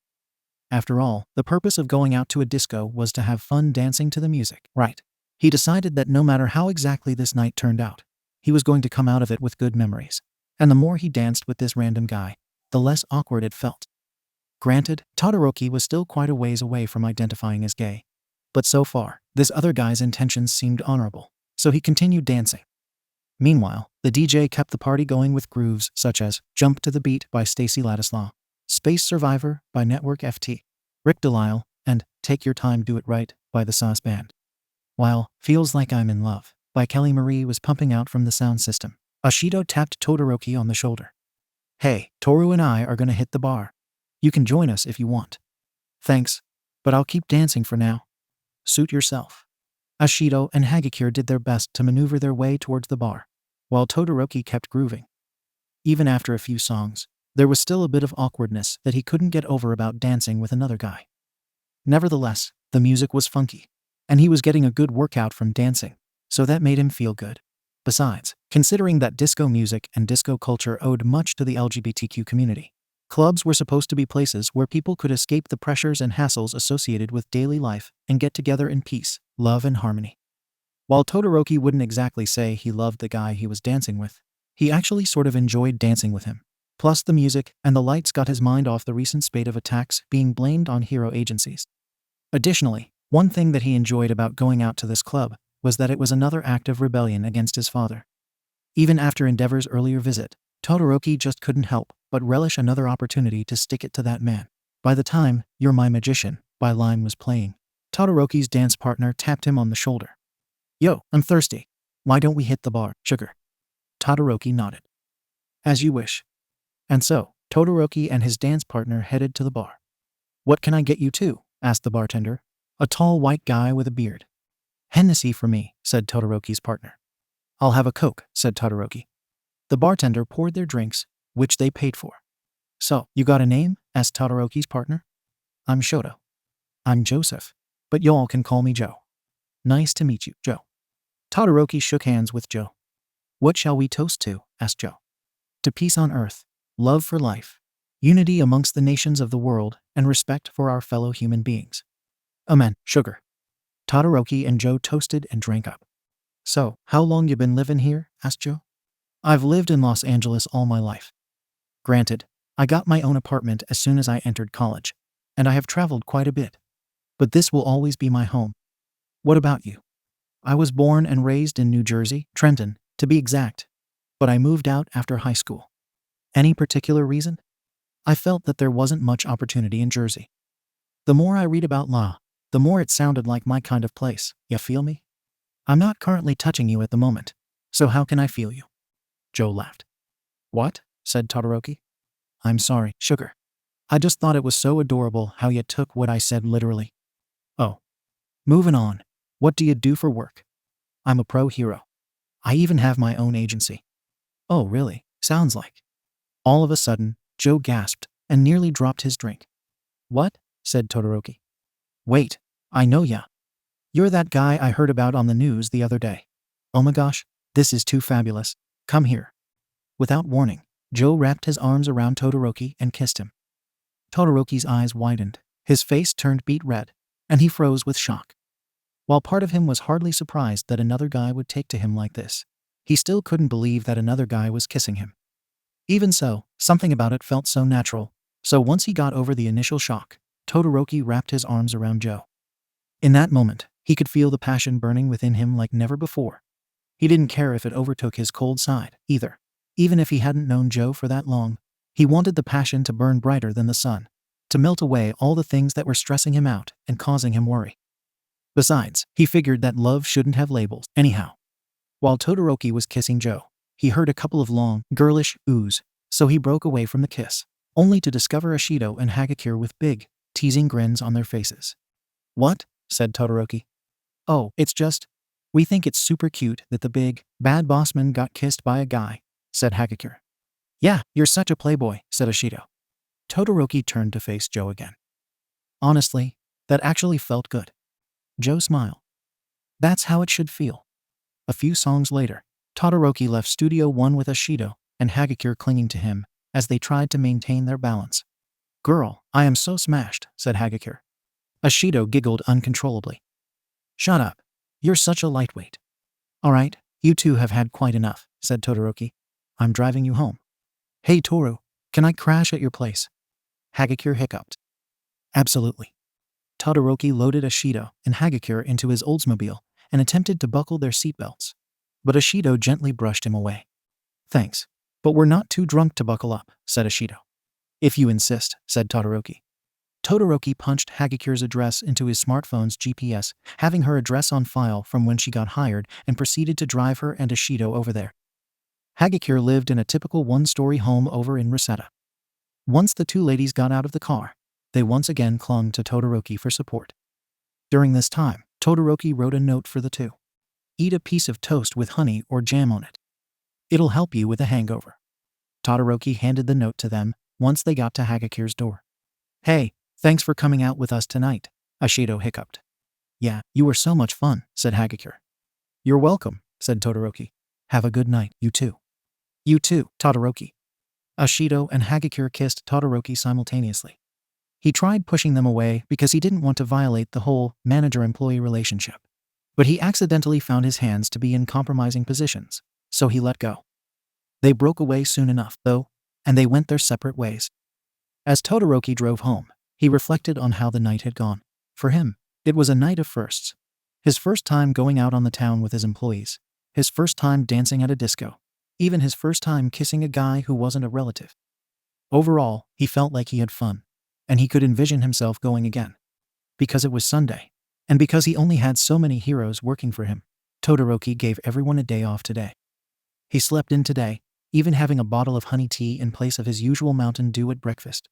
After all, the purpose of going out to a disco was to have fun dancing to the music, right? He decided that no matter how exactly this night turned out, he was going to come out of it with good memories. And the more he danced with this random guy, the less awkward it felt. Granted, Todoroki was still quite a ways away from identifying as gay. But so far, this other guy's intentions seemed honorable, so he continued dancing. Meanwhile, the DJ kept the party going with grooves such as Jump to the Beat by Stacy Ladislaw, Space Survivor by Network FT, Rick Delisle, and Take Your Time Do It Right by the Sauce Band. While Feels Like I'm in Love by Kelly Marie was pumping out from the sound system, Ashido tapped Todoroki on the shoulder. Hey, Toru and I are gonna hit the bar. You can join us if you want. Thanks, but I'll keep dancing for now. Suit yourself. Ashido and Hagakure did their best to maneuver their way towards the bar, while Todoroki kept grooving. Even after a few songs, there was still a bit of awkwardness that he couldn't get over about dancing with another guy. Nevertheless, the music was funky, and he was getting a good workout from dancing, so that made him feel good. Besides, considering that disco music and disco culture owed much to the LGBTQ community, clubs were supposed to be places where people could escape the pressures and hassles associated with daily life and get together in peace, love, and harmony. While Todoroki wouldn't exactly say he loved the guy he was dancing with, he actually sort of enjoyed dancing with him. Plus, the music and the lights got his mind off the recent spate of attacks being blamed on hero agencies. Additionally, one thing that he enjoyed about going out to this club was that it was another act of rebellion against his father. Even after Endeavor's earlier visit, Todoroki just couldn't help but relish another opportunity to stick it to that man. By the time You're My Magician by Lime was playing, Todoroki's dance partner tapped him on the shoulder. Yo, I'm thirsty. Why don't we hit the bar, sugar? Todoroki nodded. As you wish. And so, Todoroki and his dance partner headed to the bar. What can I get you too? Asked the bartender, a tall white guy with a beard. Hennessy for me, said Todoroki's partner. I'll have a Coke, said Todoroki. The bartender poured their drinks, which they paid for. So, you got a name? Asked Todoroki's partner. I'm Shoto. I'm Joseph, but y'all can call me Joe. Nice to meet you, Joe. Todoroki shook hands with Joe. What shall we toast to? Asked Joe. To peace on earth, love for life, unity amongst the nations of the world, and respect for our fellow human beings. Amen, sugar. Todoroki and Joe toasted and drank up. So, how long you been living here? Asked Joe. I've lived in Los Angeles all my life. Granted, I got my own apartment as soon as I entered college, and I have traveled quite a bit. But this will always be my home. What about you? I was born and raised in New Jersey, Trenton, to be exact, but I moved out after high school. Any particular reason? I felt that there wasn't much opportunity in Jersey. The more I read about law, the more it sounded like my kind of place, you feel me? I'm not currently touching you at the moment, so how can I feel you? Joe laughed. What? Said Todoroki. I'm sorry, sugar. I just thought it was so adorable how you took what I said literally. Oh. Moving on. What do you do for work? I'm a pro hero. I even have my own agency. Oh, really? Sounds like. All of a sudden, Joe gasped and nearly dropped his drink. What? Said Todoroki. Wait, I know ya. You're that guy I heard about on the news the other day. Oh my gosh, this is too fabulous. Come here. Without warning, Joe wrapped his arms around Todoroki and kissed him. Todoroki's eyes widened, his face turned beet red, and he froze with shock. While part of him was hardly surprised that another guy would take to him like this, he still couldn't believe that another guy was kissing him. Even so, something about it felt so natural, so once he got over the initial shock, Todoroki wrapped his arms around Joe. In that moment, he could feel the passion burning within him like never before. He didn't care if it overtook his cold side, either. Even if he hadn't known Joe for that long, he wanted the passion to burn brighter than the sun, to melt away all the things that were stressing him out and causing him worry. Besides, he figured that love shouldn't have labels, anyhow. While Todoroki was kissing Joe, he heard a couple of long, girlish oohs, so he broke away from the kiss, only to discover Ashido and Hagakure with big, teasing grins on their faces. What? Said Todoroki. Oh, it's just, we think it's super cute that the big, bad bossman got kissed by a guy, said Hagakure. Yeah, you're such a playboy, said Ashido. Todoroki turned to face Joe again. Honestly, that actually felt good. Joe smiled. That's how it should feel. A few songs later, Todoroki left Studio 1 with Ashido and Hagakure clinging to him as they tried to maintain their balance. Girl, I am so smashed, said Hagakure. Ashido giggled uncontrollably. Shut up. You're such a lightweight. All right, you two have had quite enough, said Todoroki. I'm driving you home. Hey Toru, can I crash at your place? Hagakure hiccuped. Absolutely. Todoroki loaded Ashido and Hagakure into his Oldsmobile and attempted to buckle their seatbelts. But Ashido gently brushed him away. "Thanks. But we're not too drunk to buckle up," said Ashido. "If you insist," said Todoroki. Todoroki punched Hagakure's address into his smartphone's GPS, having her address on file from when she got hired, and proceeded to drive her and Ashido over there. Hagakure lived in a typical one-story home over in Reseta. Once the two ladies got out of the car, they once again clung to Todoroki for support. During this time, Todoroki wrote a note for the two. "Eat a piece of toast with honey or jam on it. It'll help you with a hangover." Todoroki handed the note to them once they got to Hagakure's door. "Hey, thanks for coming out with us tonight," Ashido hiccuped. "Yeah, you were so much fun," said Hagakure. "You're welcome," said Todoroki. "Have a good night, you too." "You too, Todoroki." Ashido and Hagakure kissed Todoroki simultaneously. He tried pushing them away because he didn't want to violate the whole manager-employee relationship. But he accidentally found his hands to be in compromising positions, so he let go. They broke away soon enough, though, and they went their separate ways. As Todoroki drove home, he reflected on how the night had gone. For him, it was a night of firsts. His first time going out on the town with his employees. His first time dancing at a disco. Even his first time kissing a guy who wasn't a relative. Overall, he felt like he had fun, and he could envision himself going again. Because it was Sunday, and because he only had so many heroes working for him, Todoroki gave everyone a day off today. He slept in today, even having a bottle of honey tea in place of his usual Mountain Dew at breakfast.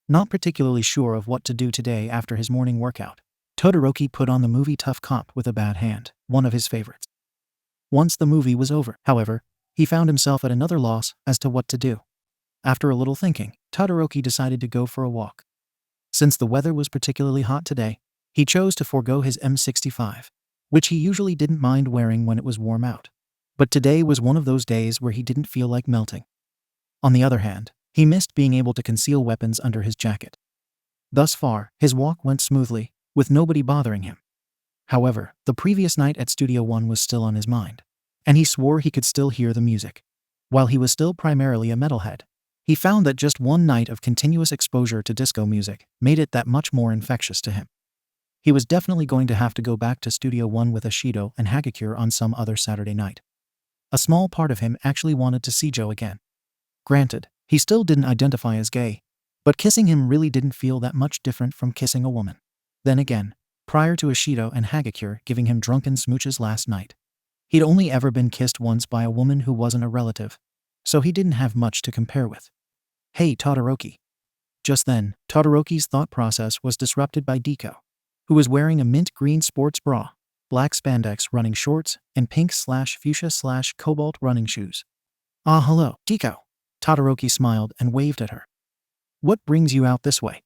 Not particularly sure of what to do today after his morning workout, Todoroki put on the movie Tough Cop with a Bad Hand, one of his favorites. Once the movie was over, however, he found himself at another loss as to what to do. After a little thinking, Todoroki decided to go for a walk. Since the weather was particularly hot today, he chose to forego his M65, which he usually didn't mind wearing when it was warm out. But today was one of those days where he didn't feel like melting. On the other hand, he missed being able to conceal weapons under his jacket. Thus far, his walk went smoothly, with nobody bothering him. However, the previous night at Studio One was still on his mind, and he swore he could still hear the music. While he was still primarily a metalhead, he found that just one night of continuous exposure to disco music made it that much more infectious to him. He was definitely going to have to go back to Studio One with Ashido and Hagakure on some other Saturday night. A small part of him actually wanted to see Joe again. Granted, he still didn't identify as gay, but kissing him really didn't feel that much different from kissing a woman. Then again, prior to Ashido and Hagakure giving him drunken smooches last night, he'd only ever been kissed once by a woman who wasn't a relative, so he didn't have much to compare with. "Hey, Todoroki." Just then, Todoroki's thought process was disrupted by Deku, who was wearing a mint green sports bra, black spandex running shorts, and pink/fuchsia/cobalt running shoes. "Ah, hello, Deku." Todoroki smiled and waved at her. "What brings you out this way?"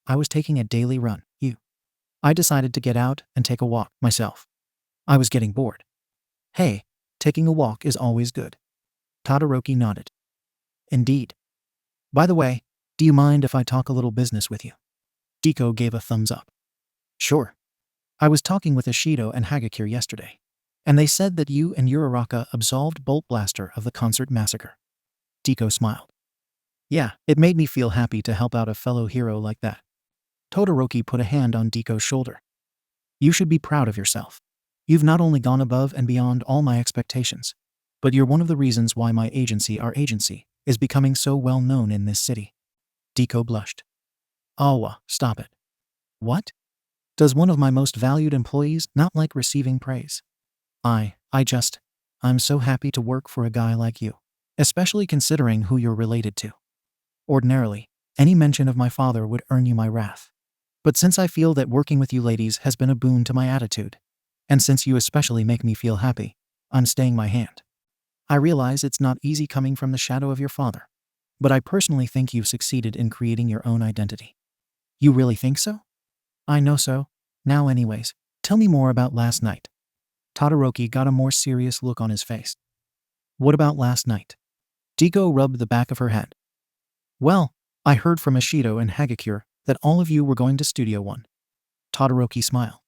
"I was taking a daily run, I decided to get out and take a walk myself. I was getting bored." "Hey, taking a walk is always good." Todoroki nodded. "Indeed. By the way, do you mind if I talk a little business with you?" Deku gave a thumbs up. "Sure. I was talking with Ashido and Hagakure yesterday, and they said that you and Uraraka absolved Bolt Blaster of the concert massacre." Deku smiled. "Yeah, it made me feel happy to help out a fellow hero like that." Todoroki put a hand on Deku's shoulder. "You should be proud of yourself. You've not only gone above and beyond all my expectations, but you're one of the reasons why my agency, our agency, is becoming so well known in this city." Deku blushed. "Oh, stop it. What? Does one of my most valued employees not like receiving praise? I'm so happy to work for a guy like you, especially considering who you're related to. Ordinarily, any mention of my father would earn you my wrath. But since I feel that working with you ladies has been a boon to my attitude, and since you especially make me feel happy, I'm staying my hand. I realize it's not easy coming from the shadow of your father, but I personally think you've succeeded in creating your own identity." "You really think so?" "I know so. Now anyways, tell me more about last night." Todoroki got a more serious look on his face. "What about last night?" Deku rubbed the back of her head. "Well, I heard from Ashido and Hagakure that all of you were going to Studio One." Todoroki smiled.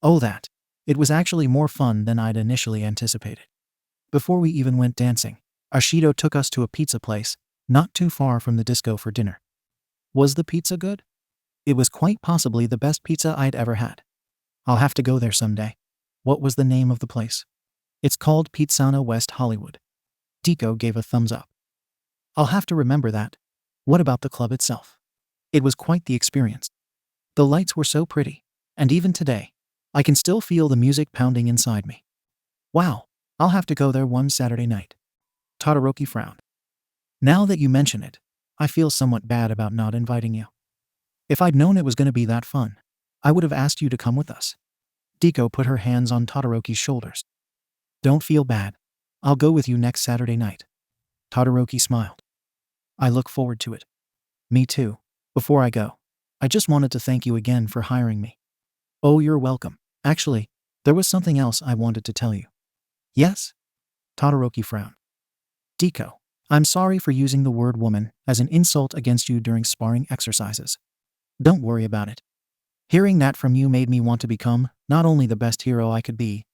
"Oh, that. It was actually more fun than I'd initially anticipated. Before we even went dancing, Ashido took us to a pizza place not too far from the disco for dinner." "Was the pizza good?" It was quite possibly the best pizza I'd ever had. I'll have to go there someday. What was the name of the place? It's called Pizzana West Hollywood. Deku gave a thumbs up. I'll have to remember that. What about the club itself? It was quite the experience. The lights were so pretty, and even today, I can still feel the music pounding inside me. Wow, I'll have to go there one Saturday night. Todoroki frowned. Now that you mention it, I feel somewhat bad about not inviting you. If I'd known it was going to be that fun, I would have asked you to come with us. Deku put her hands on Todoroki's shoulders. Don't feel bad. I'll go with you next Saturday night. Todoroki smiled. I look forward to it. Me too. Before I go, I just wanted to thank you again for hiring me. Oh, you're welcome. Actually, there was something else I wanted to tell you. Yes? Todoroki frowned. Deku, I'm sorry for using the word woman as an insult against you during sparring exercises. Don't worry about it. Hearing that from you made me want to become not only the best hero I could be,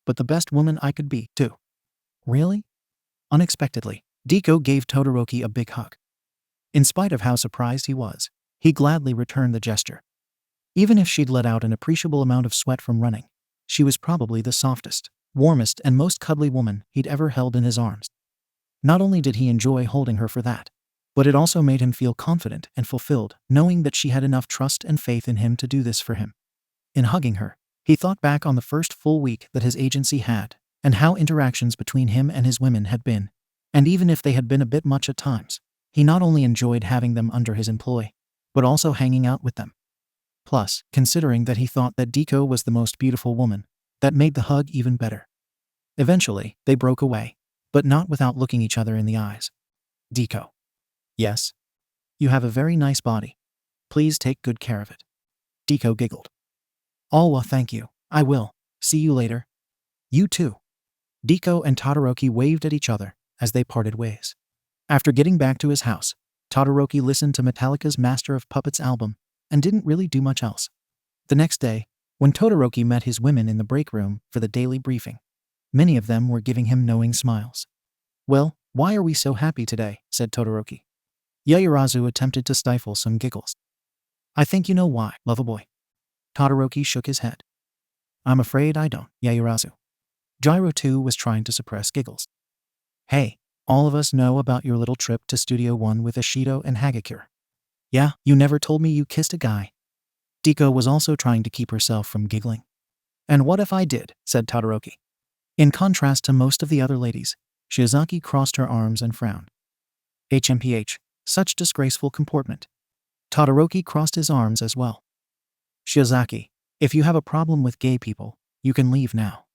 but the best woman I could be, too. Really? Unexpectedly, Deku gave Todoroki a big hug. In spite of how surprised he was, he gladly returned the gesture. Even if she'd let out an appreciable amount of sweat from running, she was probably the softest, warmest, and most cuddly woman he'd ever held in his arms. Not only did he enjoy holding her for that, but it also made him feel confident and fulfilled, knowing that she had enough trust and faith in him to do this for him. In hugging her, he thought back on the first full week that his agency had, and how interactions between him and his women had been, and even if they had been a bit much at times, he not only enjoyed having them under his employ, but also hanging out with them. Plus, considering that he thought that Deku was the most beautiful woman, that made the hug even better. Eventually, they broke away, but not without looking each other in the eyes. Deku. Yes? You have a very nice body. Please take good care of it. Deku giggled. Oh, well, thank you. I will. See you later. You too. Deku and Todoroki waved at each other as they parted ways. After getting back to his house, Todoroki listened to Metallica's Master of Puppets album and didn't really do much else. The next day, when Todoroki met his women in the break room for the daily briefing, many of them were giving him knowing smiles. Well, why are we so happy today? Said Todoroki. Yaoyorozu attempted to stifle some giggles. I think you know why, loverboy. Todoroki shook his head. I'm afraid I don't, Yaoyorozu. Gyro too was trying to suppress giggles. Hey, all of us know about your little trip to Studio 1 with Ishido and Hagakure. Yeah, you never told me you kissed a guy. Deku was also trying to keep herself from giggling. And what if I did? Said Todoroki. In contrast to most of the other ladies, Shiozaki crossed her arms and frowned. HMPH, such disgraceful comportment. Todoroki crossed his arms as well. Shiozaki, if you have a problem with gay people, you can leave now.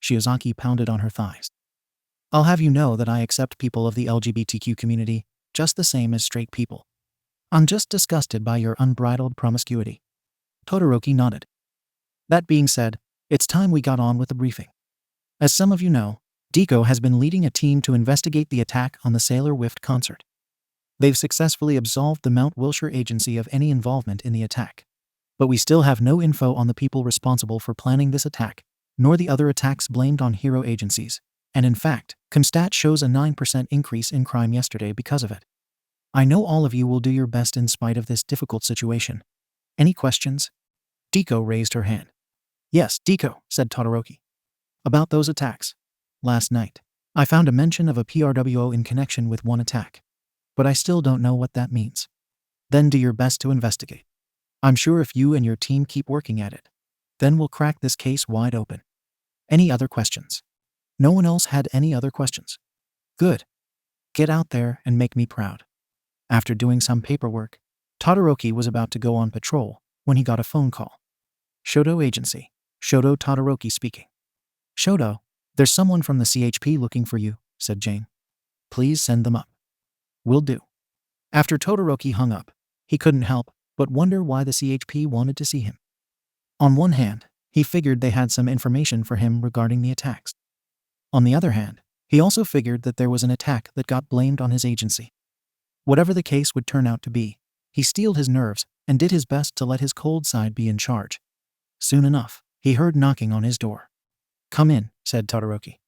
Shiozaki pounded on her thighs. I'll have you know that I accept people of the LGBTQ community just the same as straight people. I'm just disgusted by your unbridled promiscuity. Todoroki nodded. That being said, it's time we got on with the briefing. As some of you know, Deku has been leading a team to investigate the attack on the Sailor Whift concert. They've successfully absolved the Mount Wilshire agency of any involvement in the attack. But we still have no info on the people responsible for planning this attack, nor the other attacks blamed on hero agencies, and in fact, Comstat shows a 9% increase in crime yesterday because of it. I know all of you will do your best in spite of this difficult situation. Any questions? Deku raised her hand. Yes, Deku, said Todoroki. About those attacks. Last night, I found a mention of a PRWO in connection with one attack. But I still don't know what that means. Then do your best to investigate. I'm sure if you and your team keep working at it, then we'll crack this case wide open. Any other questions? No one else had any other questions. Good. Get out there and make me proud. After doing some paperwork, Todoroki was about to go on patrol when he got a phone call. Shoto Agency. Shoto Todoroki speaking. Shoto, there's someone from the CHP looking for you, said Jane. Please send them up. Will do. After Todoroki hung up, he couldn't help but wonder why the CHP wanted to see him. On one hand, he figured they had some information for him regarding the attacks. On the other hand, he also figured that there was an attack that got blamed on his agency. Whatever the case would turn out to be, he steeled his nerves and did his best to let his cold side be in charge. Soon enough, he heard knocking on his door. Come in, said Todoroki.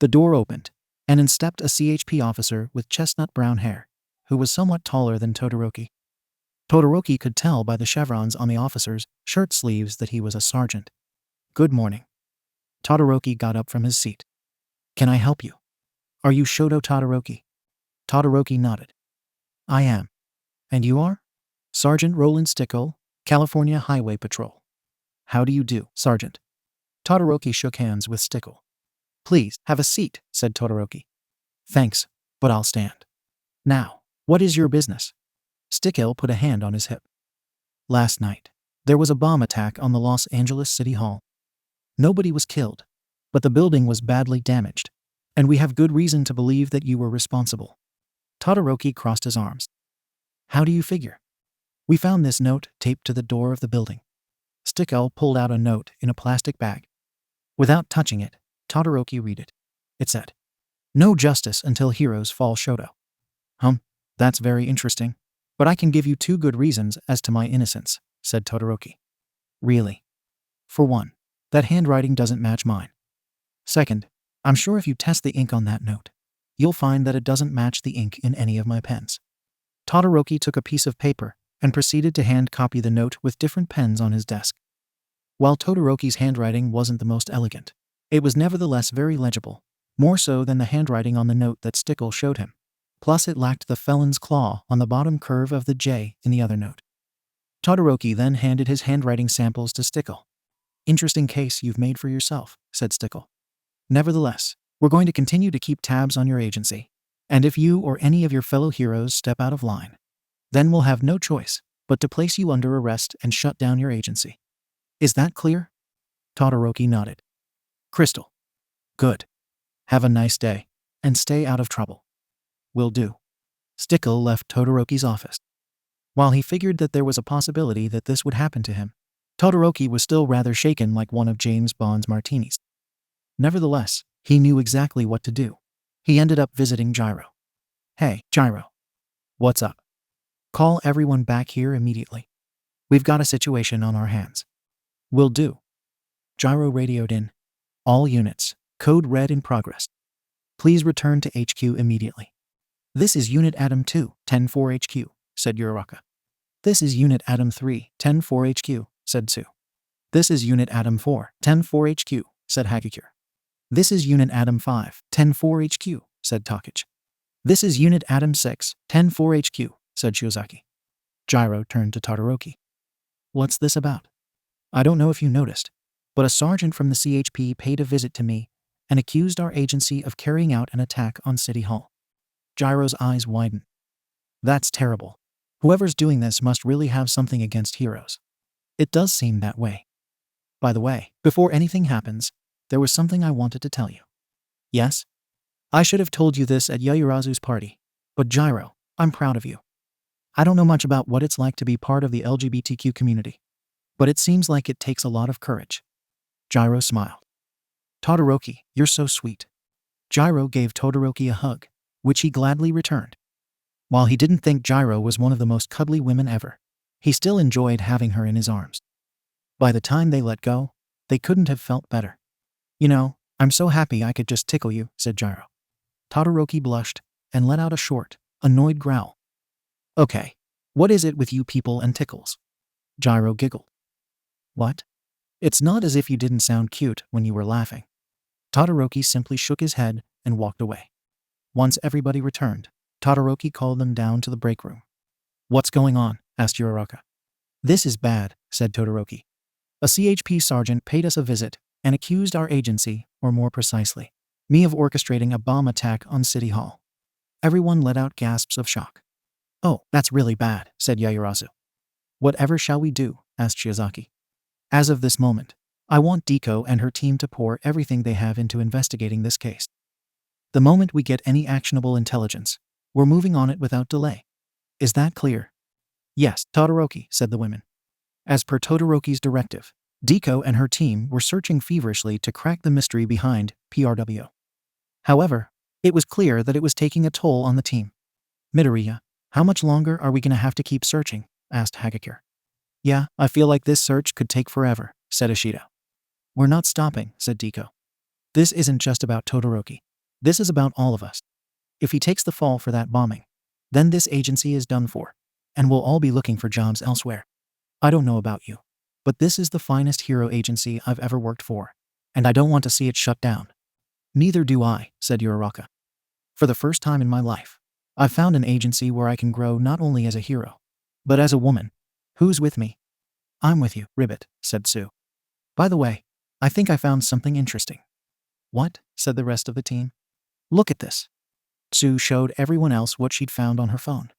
The door opened, and in stepped a CHP officer with chestnut brown hair, who was somewhat taller than Todoroki. Todoroki could tell by the chevrons on the officer's shirt sleeves that he was a sergeant. Good morning. Todoroki got up from his seat. Can I help you? Are you Shoto Todoroki? Todoroki nodded. I am. And you are? Sergeant Roland Stickle, California Highway Patrol. How do you do, Sergeant? Todoroki shook hands with Stickle. Please, have a seat, said Todoroki. Thanks, but I'll stand. Now, what is your business? Stickle put a hand on his hip. Last night, there was a bomb attack on the Los Angeles City Hall. Nobody was killed, but the building was badly damaged, and we have good reason to believe that you were responsible. Todoroki crossed his arms. How do you figure? We found this note taped to the door of the building. Stickle pulled out a note in a plastic bag. Without touching it, Todoroki read it. It said, "No justice until heroes fall Shoto." That's very interesting. But I can give you 2 good reasons as to my innocence, said Todoroki. Really? For one, that handwriting doesn't match mine. Second, I'm sure if you test the ink on that note, you'll find that it doesn't match the ink in any of my pens. Todoroki took a piece of paper and proceeded to hand copy the note with different pens on his desk. While Todoroki's handwriting wasn't the most elegant, it was nevertheless very legible, more so than the handwriting on the note that Stickle showed him. Plus it lacked the felon's claw on the bottom curve of the J in the other note. Todoroki then handed his handwriting samples to Stickle. Interesting case you've made for yourself, said Stickle. Nevertheless, we're going to continue to keep tabs on your agency, and if you or any of your fellow heroes step out of line, then we'll have no choice but to place you under arrest and shut down your agency. Is that clear? Todoroki nodded. Crystal. Good. Have a nice day, and stay out of trouble. Will do. Stickle left Todoroki's office. While he figured that there was a possibility that this would happen to him, Todoroki was still rather shaken like one of James Bond's martinis. Nevertheless, he knew exactly what to do. He ended up visiting Gyro. Hey, Gyro. What's up? Call everyone back here immediately. We've got a situation on our hands. Will do. Gyro radioed in. All units, code red in progress. Please return to HQ immediately. This is Unit Atom 2, 10-4 HQ, said Uraraka. This is Unit Atom 3, 10-4 HQ, said Sue. This is Unit Atom 4, 10-4 HQ, said Hagakure. This is Unit Atom 5, 10-4 HQ, said Takich. This is Unit Atom 6, 10-4 HQ, said Shiozaki. Gyro turned to Todoroki. What's this about? I don't know if you noticed, but a sergeant from the CHP paid a visit to me and accused our agency of carrying out an attack on City Hall. Gyro's eyes widened. That's terrible. Whoever's doing this must really have something against heroes. It does seem that way. By the way, before anything happens, there was something I wanted to tell you. Yes? I should have told you this at Yaoyorozu's party, but Gyro, I'm proud of you. I don't know much about what it's like to be part of the LGBTQ community, but it seems like it takes a lot of courage. Gyro smiled. Todoroki, you're so sweet. Gyro gave Todoroki a hug, which he gladly returned. While he didn't think Gyro was one of the most cuddly women ever, he still enjoyed having her in his arms. By the time they let go, they couldn't have felt better. You know, I'm so happy I could just tickle you, said Gyro. Todoroki blushed and let out a short, annoyed growl. Okay, what is it with you people and tickles? Gyro giggled. What? It's not as if you didn't sound cute when you were laughing. Todoroki simply shook his head and walked away. Once everybody returned, Todoroki called them down to the break room. What's going on? Asked Uraraka. This is bad, said Todoroki. A CHP sergeant paid us a visit and accused our agency, or more precisely, me of orchestrating a bomb attack on City Hall. Everyone let out gasps of shock. Oh, that's really bad, said Yaoyorozu. Whatever shall we do? Asked Shiozaki. As of this moment, I want Deku and her team to pour everything they have into investigating this case. The moment we get any actionable intelligence, we're moving on it without delay. Is that clear? Yes, Todoroki, said the women. As per Todoroki's directive, Deku and her team were searching feverishly to crack the mystery behind PRW. However, it was clear that it was taking a toll on the team. Midoriya, how much longer are we going to have to keep searching? Asked Hagakure. Yeah, I feel like this search could take forever, said Ishido. We're not stopping, said Deku. This isn't just about Todoroki. This is about all of us. If he takes the fall for that bombing, then this agency is done for, and we'll all be looking for jobs elsewhere. I don't know about you, but this is the finest hero agency I've ever worked for, and I don't want to see it shut down." "Neither do I," said Uraraka. "For the first time in my life, I've found an agency where I can grow not only as a hero, but as a woman. Who's with me?" "I'm with you, Ribbit," said Sue. "By the way, I think I found something interesting." "What?" said the rest of the team. "Look at this." Sue showed everyone else what she'd found on her phone.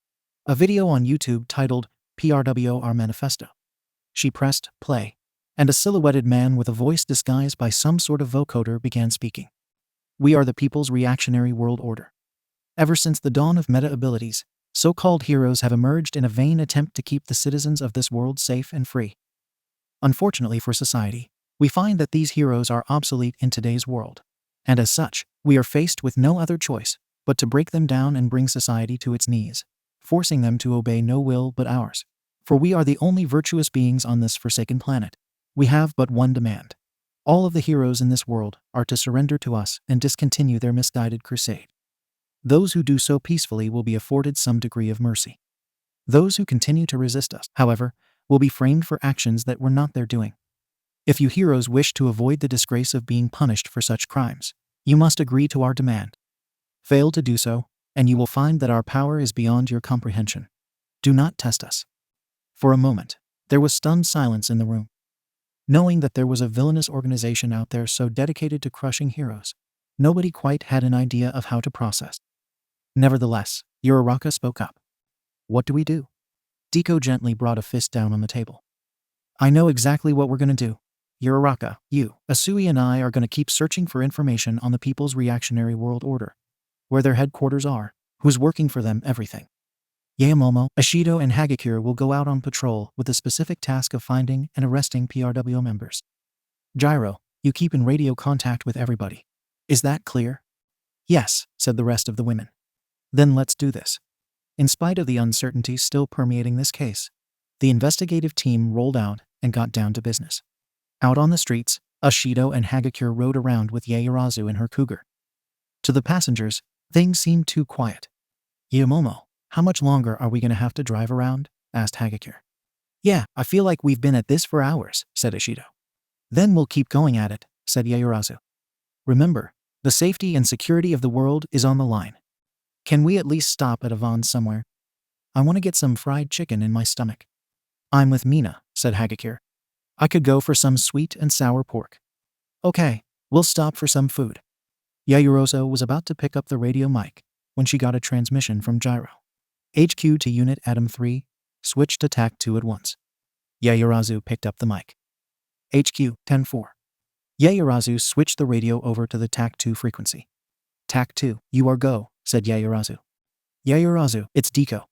A video on YouTube titled PRWR Manifesto. She pressed play, and a silhouetted man with a voice disguised by some sort of vocoder began speaking. "We are the people's reactionary world order. Ever since the dawn of meta-abilities, so-called heroes have emerged in a vain attempt to keep the citizens of this world safe and free. Unfortunately for society, we find that these heroes are obsolete in today's world, and as such, we are faced with no other choice but to break them down and bring society to its knees, forcing them to obey no will but ours. For we are the only virtuous beings on this forsaken planet. We have but one demand. All of the heroes in this world are to surrender to us and discontinue their misguided crusade. Those who do so peacefully will be afforded some degree of mercy. Those who continue to resist us, however, will be framed for actions that were not their doing. If you heroes wish to avoid the disgrace of being punished for such crimes, you must agree to our demand. Fail to do so, and you will find that our power is beyond your comprehension. Do not test us." For a moment, there was stunned silence in the room. Knowing that there was a villainous organization out there so dedicated to crushing heroes, nobody quite had an idea of how to process. Nevertheless, Uraraka spoke up. "What do we do?" Deku gently brought a fist down on the table. "I know exactly what we're going to do. Uraraka, you, Asui and I are going to keep searching for information on the People's Reactionary World Order, where their headquarters are, who's working for them, everything. Yaomomo, Ashido, and Hagakure will go out on patrol with the specific task of finding and arresting PRW members. Gyro, you keep in radio contact with everybody. Is that clear?" "Yes," said the rest of the women. "Then let's do this." In spite of the uncertainty still permeating this case, the investigative team rolled out and got down to business. Out on the streets, Ashido and Hagakure rode around with Yaoyorozu in her cougar. To the passengers, things seemed too quiet. "Yaomomo, how much longer are we going to have to drive around?" asked Hagakure. "Yeah, I feel like we've been at this for hours," said Ashido. "Then we'll keep going at it," said Yaoyorozu. "Remember, the safety and security of the world is on the line. Can we at least stop at a Vons somewhere? I want to get some fried chicken in my stomach." "I'm with Mina," said Hagakure. "I could go for some sweet and sour pork." "Okay, we'll stop for some food." Yaoyorozu was about to pick up the radio mic when she got a transmission from Gyro. "HQ to Unit Atom 3, switch to TAC 2 at once." Yaoyorozu picked up the mic. "HQ, 10-4. Yaoyorozu switched the radio over to the TAC 2 frequency. "TAC 2, you are go," said Yaoyorozu. "Yaoyorozu, it's Deku.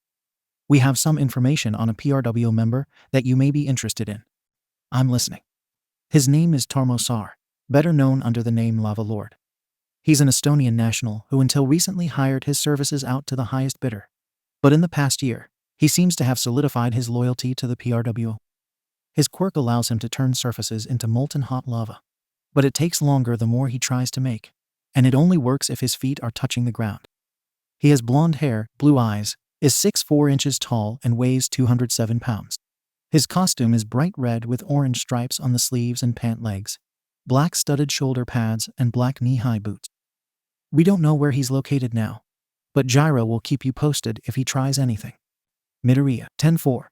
We have some information on a PRW member that you may be interested in." "I'm listening." "His name is Tarmosar, better known under the name Lava Lord. He's an Estonian national who until recently hired his services out to the highest bidder. But in the past year, he seems to have solidified his loyalty to the PRW. His quirk allows him to turn surfaces into molten hot lava. But it takes longer the more he tries to make, and it only works if his feet are touching the ground. He has blonde hair, blue eyes, is 6'4" inches tall, and weighs 207 pounds. His costume is bright red with orange stripes on the sleeves and pant legs, black studded shoulder pads, and black knee-high boots. We don't know where he's located now, but Gyro will keep you posted if he tries anything. Midoriya, 10-4.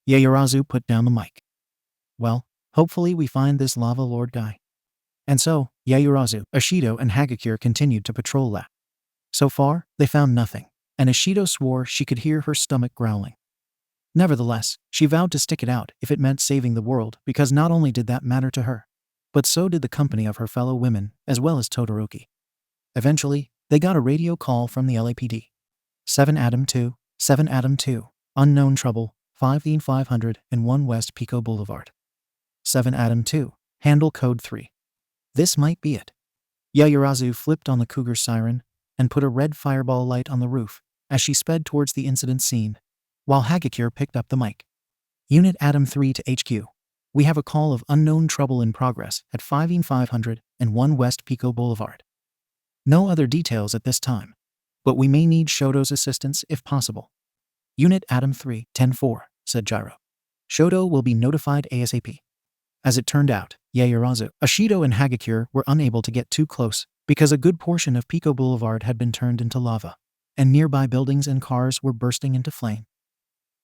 Yaoyorozu put down the mic. "Well, hopefully we find this Lava Lord guy." And so, Yaoyorozu, Ashido, and Hagakure continued to patrol that. So far, they found nothing, and Ashido swore she could hear her stomach growling. Nevertheless, she vowed to stick it out if it meant saving the world, because not only did that matter to her, but so did the company of her fellow women, as well as Todoroki. Eventually, they got a radio call from the LAPD. 7 Atom 2, 7 Atom 2, unknown trouble, 15501 West Pico Boulevard. 7 Atom 2, handle code 3. This might be it. Yaoyorozu flipped on the cougar's siren and put a red fireball light on the roof as she sped towards the incident scene, while Hagakure picked up the mic. "Unit Atom 3 to HQ. We have a call of unknown trouble in progress at 15501 West Pico Boulevard. No other details at this time, but we may need Shoto's assistance if possible." Unit Atom 3, 10-4, said Gyro. Shoto will be notified ASAP. As it turned out, Yaoyorozu, Ashido, and Hagakure were unable to get too close because a good portion of Pico Boulevard had been turned into lava, and nearby buildings and cars were bursting into flame.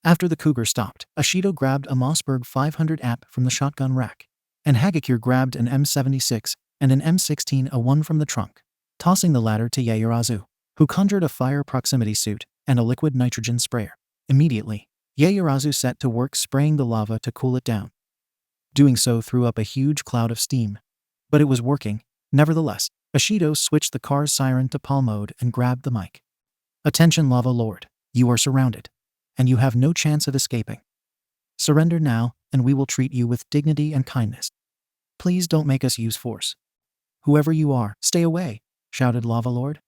After the cougar stopped, Ashido grabbed a Mossberg 500 app from the shotgun rack, and Hagakure grabbed an M76 and an M16A1 from the trunk, tossing the latter to Yaoyorozu, who conjured a fire proximity suit and a liquid nitrogen sprayer. Immediately, Yaoyorozu set to work spraying the lava to cool it down. Doing so threw up a huge cloud of steam, but it was working. Nevertheless, Ashido switched the car's siren to palm mode and grabbed the mic. Attention, Lava Lord, you are surrounded, and you have no chance of escaping. Surrender now, and we will treat you with dignity and kindness. Please don't make us use force. Whoever you are, stay away, shouted Lava Lord.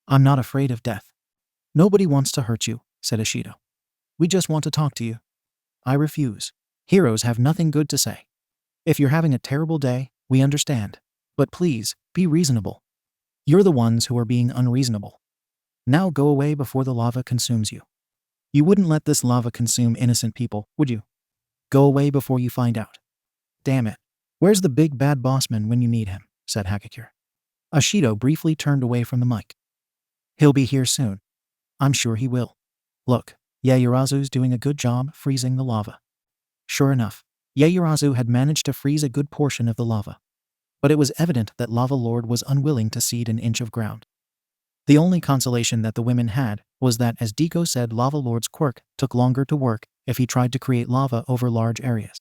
I'm not afraid of death. Nobody wants to hurt you, said Ashido. We just want to talk to you. I refuse. Heroes have nothing good to say. If you're having a terrible day, we understand. But please, be reasonable. You're the ones who are being unreasonable. Now go away before the lava consumes you. You wouldn't let this lava consume innocent people, would you? Go away before you find out. Damn it. Where's the big bad bossman when you need him, said Hagakure. Ashido briefly turned away from the mic. He'll be here soon. I'm sure he will. Look, Yaoyorozu's doing a good job freezing the lava. Sure enough, Yaoyorozu had managed to freeze a good portion of the lava. But it was evident that Lava Lord was unwilling to cede an inch of ground. The only consolation that the women had was that, as Deku said, Lava Lord's quirk took longer to work if he tried to create lava over large areas.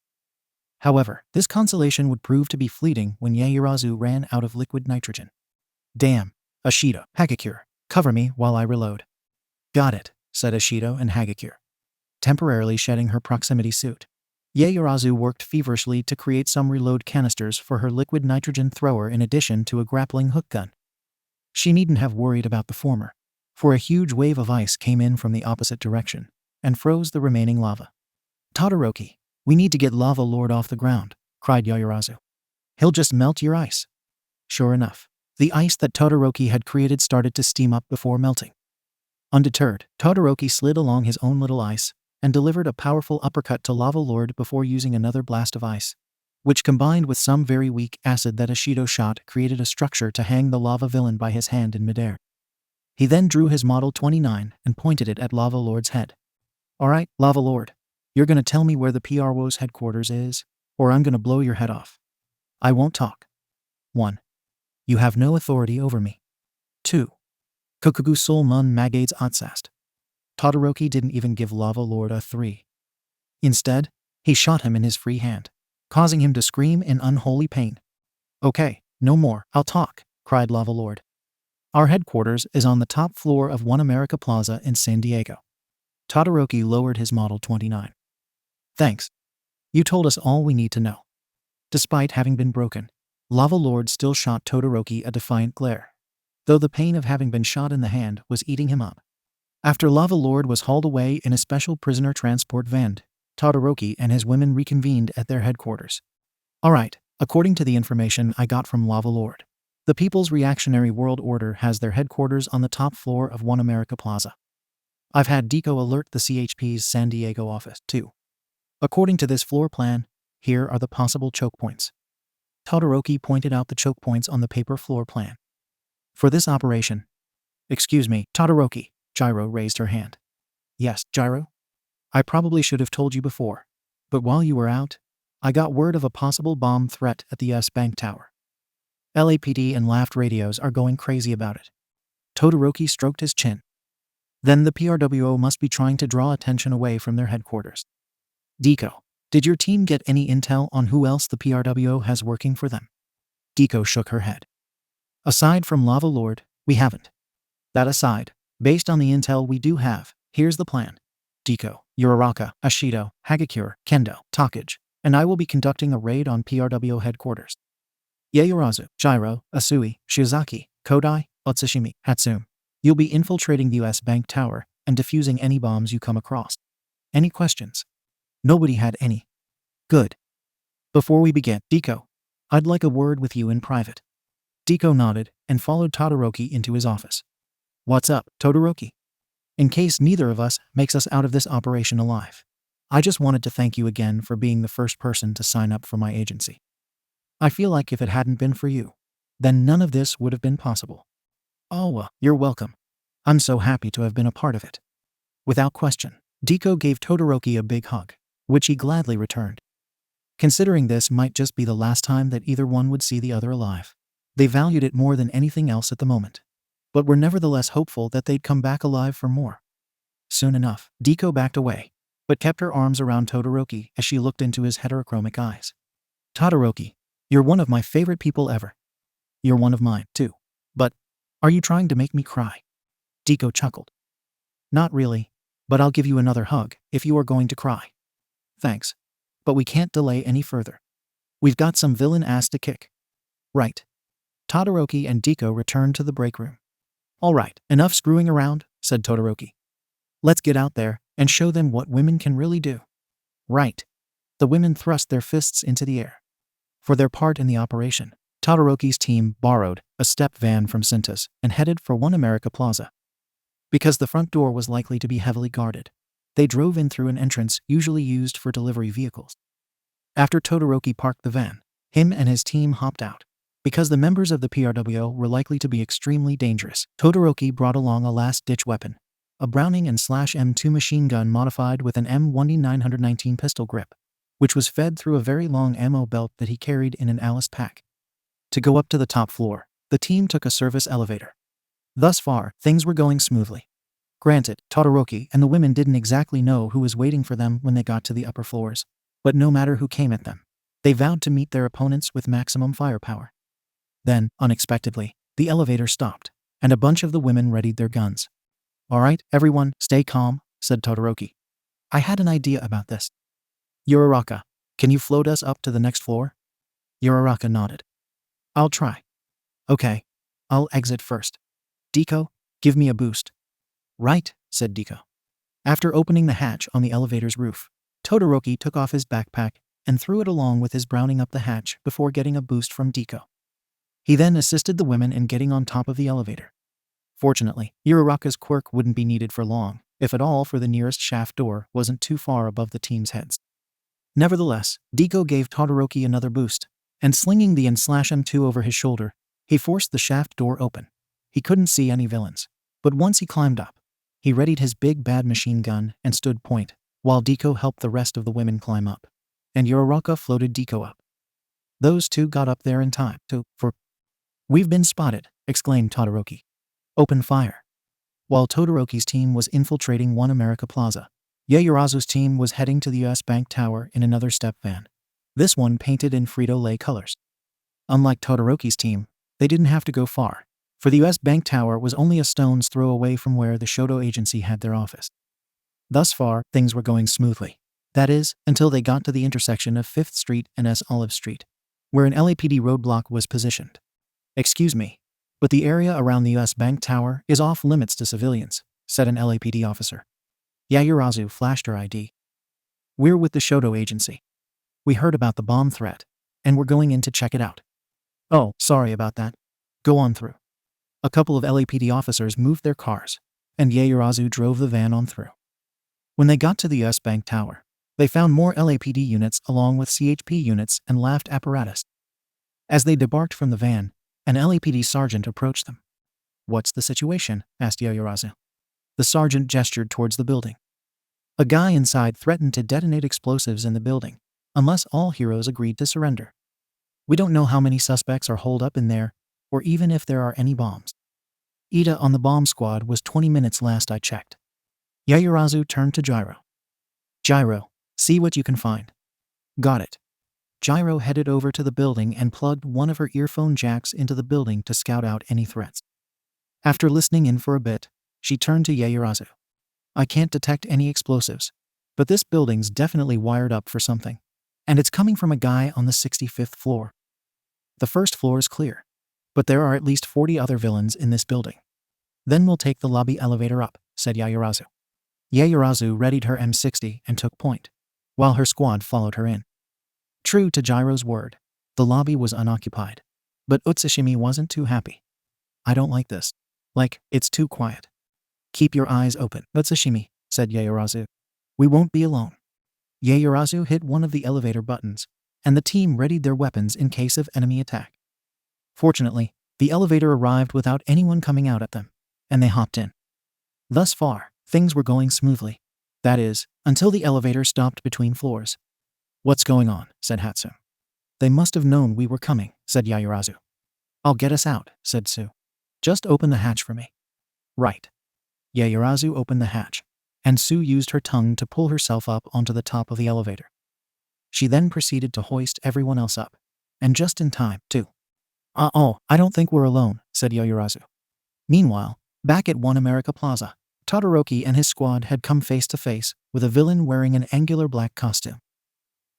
However, this consolation would prove to be fleeting when Yaoyorozu ran out of liquid nitrogen. Damn, Ashido, Hagakure, cover me while I reload. Got it, said Ashido and Hagakure, temporarily shedding her proximity suit. Yaoyorozu worked feverishly to create some reload canisters for her liquid nitrogen thrower in addition to a grappling hook gun. She needn't have worried about the former, for a huge wave of ice came in from the opposite direction and froze the remaining lava. Todoroki, we need to get Lava Lord off the ground, cried Yaoyorozu. He'll just melt your ice. Sure enough, the ice that Todoroki had created started to steam up before melting. Undeterred, Todoroki slid along his own little ice and delivered a powerful uppercut to Lava Lord before using another blast of ice, which combined with some very weak acid that Ashido shot created a structure to hang the lava villain by his hand in midair. He then drew his Model 29 and pointed it at Lava Lord's head. Alright, Lava Lord, you're gonna tell me where the PRO's headquarters is, or I'm gonna blow your head off. I won't talk. 1. You have no authority over me. 2. Kokugu Sol Mun Magades Atsast. Todoroki didn't even give Lava Lord a 3. Instead, he shot him in his free hand, causing him to scream in unholy pain. Okay, no more, I'll talk, cried Lava Lord. Our headquarters is on the top floor of One America Plaza in San Diego. Todoroki lowered his Model 29. Thanks. You told us all we need to know. Despite having been broken, Lava Lord still shot Todoroki a defiant glare, though the pain of having been shot in the hand was eating him up. After Lava Lord was hauled away in a special prisoner transport van, Todoroki and his women reconvened at their headquarters. Alright, according to the information I got from Lava Lord, the People's Reactionary World Order has their headquarters on the top floor of One America Plaza. I've had Deku alert the CHP's San Diego office, too. According to this floor plan, here are the possible choke points. Todoroki pointed out the choke points on the paper floor plan. For this operation... Excuse me, Todoroki, Gyro raised her hand. Yes, Gyro? I probably should have told you before, but while you were out, I got word of a possible bomb threat at the US Bank Tower. LAPD and Laughed radios are going crazy about it. Todoroki stroked his chin. Then the PRWO must be trying to draw attention away from their headquarters. Deku, did your team get any intel on who else the PRWO has working for them? Deku shook her head. Aside from Lava Lord, we haven't. That aside, based on the intel we do have, here's the plan. Deku, Uraraka, Ashido, Hagakure, Kendo, Takage, and I will be conducting a raid on PRWO headquarters. Yaoyorozu, Gyro, Asui, Shiozaki, Kodai, Utsushimi, Hatsune. You'll be infiltrating the US Bank Tower and defusing any bombs you come across. Any questions? Nobody had any. Good. Before we begin, Deku, I'd like a word with you in private. Deku nodded and followed Todoroki into his office. What's up, Todoroki? In case neither of us makes us out of this operation alive. I just wanted to thank you again for being the first person to sign up for my agency. I feel like if it hadn't been for you, then none of this would have been possible. Oh, you're welcome. I'm so happy to have been a part of it. Without question, Deku gave Todoroki a big hug, which he gladly returned. Considering this might just be the last time that either one would see the other alive, they valued it more than anything else at the moment, but were nevertheless hopeful that they'd come back alive for more. Soon enough, Deku backed away, but kept her arms around Todoroki as she looked into his heterochromic eyes. Todoroki, you're one of my favorite people ever. You're one of mine, too. But, are you trying to make me cry? Deku chuckled. Not really, but I'll give you another hug if you are going to cry. Thanks. But we can't delay any further. We've got some villain ass to kick. Right. Todoroki and Deku returned to the break room. All right, enough screwing around, said Todoroki. Let's get out there and show them what women can really do. Right. The women thrust their fists into the air. For their part in the operation, Todoroki's team borrowed a step van from Cintas and headed for One America Plaza. Because the front door was likely to be heavily guarded, they drove in through an entrance usually used for delivery vehicles. After Todoroki parked the van, him and his team hopped out. Because the members of the PRWO were likely to be extremely dangerous, Todoroki brought along a last-ditch weapon, a Browning and /M2 machine gun modified with an M1919 pistol grip, which was fed through a very long ammo belt that he carried in an Alice pack. To go up to the top floor, the team took a service elevator. Thus far, things were going smoothly. Granted, Todoroki and the women didn't exactly know who was waiting for them when they got to the upper floors, but no matter who came at them, they vowed to meet their opponents with maximum firepower. Then, unexpectedly, the elevator stopped, and a bunch of the women readied their guns. All right, everyone, stay calm, said Todoroki. I had an idea about this. Uraraka, can you float us up to the next floor? Uraraka nodded. I'll try. Okay, I'll exit first. Deku, give me a boost. Right, said Deku. After opening the hatch on the elevator's roof, Todoroki took off his backpack and threw it along with his Browning up the hatch before getting a boost from Deku. He then assisted the women in getting on top of the elevator. Fortunately, Uraraka's quirk wouldn't be needed for long, if at all, for the nearest shaft door wasn't too far above the team's heads. Nevertheless, Deku gave Todoroki another boost, and slinging the N/M2 over his shoulder, he forced the shaft door open. He couldn't see any villains, but once he climbed up, he readied his big bad machine gun and stood point, while Deku helped the rest of the women climb up, and Uraraka floated Deku up. Those two got up there in time for We've been spotted, exclaimed Todoroki. Open fire. While Todoroki's team was infiltrating One America Plaza, Yaoyorozu's team was heading to the US Bank Tower in another step van, this one painted in Frito-Lay colors. Unlike Todoroki's team, they didn't have to go far, for the US Bank Tower was only a stone's throw away from where the Shoto agency had their office. Thus far, things were going smoothly. That is, until they got to the intersection of 5th Street and S. Olive Street, where an LAPD roadblock was positioned. Excuse me, but the area around the US Bank Tower is off limits to civilians, said an LAPD officer. Yaoyorozu flashed her ID. We're with the Shoto agency. We heard about the bomb threat, and we're going in to check it out. Oh, sorry about that. Go on through. A couple of LAPD officers moved their cars, and Yaoyorozu drove the van on through. When they got to the US Bank Tower, they found more LAPD units along with CHP units and laughed apparatus. As they debarked from the van, an LAPD sergeant approached them. What's the situation? Asked Yaoyorozu. The sergeant gestured towards the building. A guy inside threatened to detonate explosives in the building, unless all heroes agreed to surrender. We don't know how many suspects are holed up in there, or even if there are any bombs. Ida on the bomb squad was 20 minutes last I checked. Yaoyorozu turned to Gyro. Gyro, see what you can find. Got it. Gyro headed over to the building and plugged one of her earphone jacks into the building to scout out any threats. After listening in for a bit, she turned to Yaoyorozu. I can't detect any explosives, but this building's definitely wired up for something, and it's coming from a guy on the 65th floor. The first floor is clear, but there are at least 40 other villains in this building. Then we'll take the lobby elevator up, said Yaoyorozu. Yaoyorozu readied her M60 and took point, while her squad followed her in. True to Gyro's word, the lobby was unoccupied, but Utsushimi wasn't too happy. I don't like this. It's too quiet. Keep your eyes open, Utsushimi, said Yaoyorozu. We won't be alone. Yaoyorozu hit one of the elevator buttons, and the team readied their weapons in case of enemy attack. Fortunately, the elevator arrived without anyone coming out at them, and they hopped in. Thus far, things were going smoothly. That is, until the elevator stopped between floors. What's going on? Said Hatsu. They must have known we were coming, said Yaoyorozu. I'll get us out, said Sue. Just open the hatch for me. Right. Yaoyorozu opened the hatch, and Sue used her tongue to pull herself up onto the top of the elevator. She then proceeded to hoist everyone else up, and just in time, too. I don't think we're alone, said Yaoyorozu. Meanwhile, back at One America Plaza, Todoroki and his squad had come face to face with a villain wearing an angular black costume.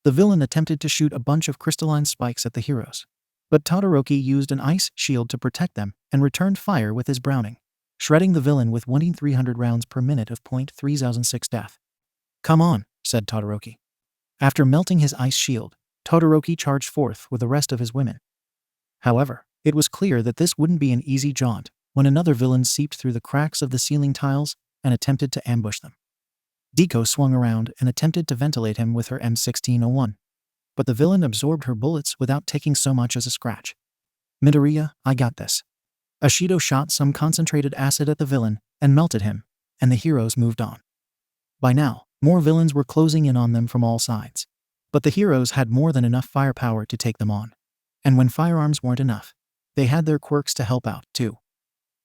The villain attempted to shoot a bunch of crystalline spikes at the heroes, but Todoroki used an ice shield to protect them and returned fire with his Browning, shredding the villain with 1,300 rounds per minute of .3006 death. Come on, said Todoroki. After melting his ice shield, Todoroki charged forth with the rest of his women. However, it was clear that this wouldn't be an easy jaunt when another villain seeped through the cracks of the ceiling tiles and attempted to ambush them. Deku swung around and attempted to ventilate him with her M1601, but the villain absorbed her bullets without taking so much as a scratch. Midoriya, I got this. Ashido shot some concentrated acid at the villain and melted him, and the heroes moved on. By now, more villains were closing in on them from all sides, but the heroes had more than enough firepower to take them on. And when firearms weren't enough, they had their quirks to help out, too.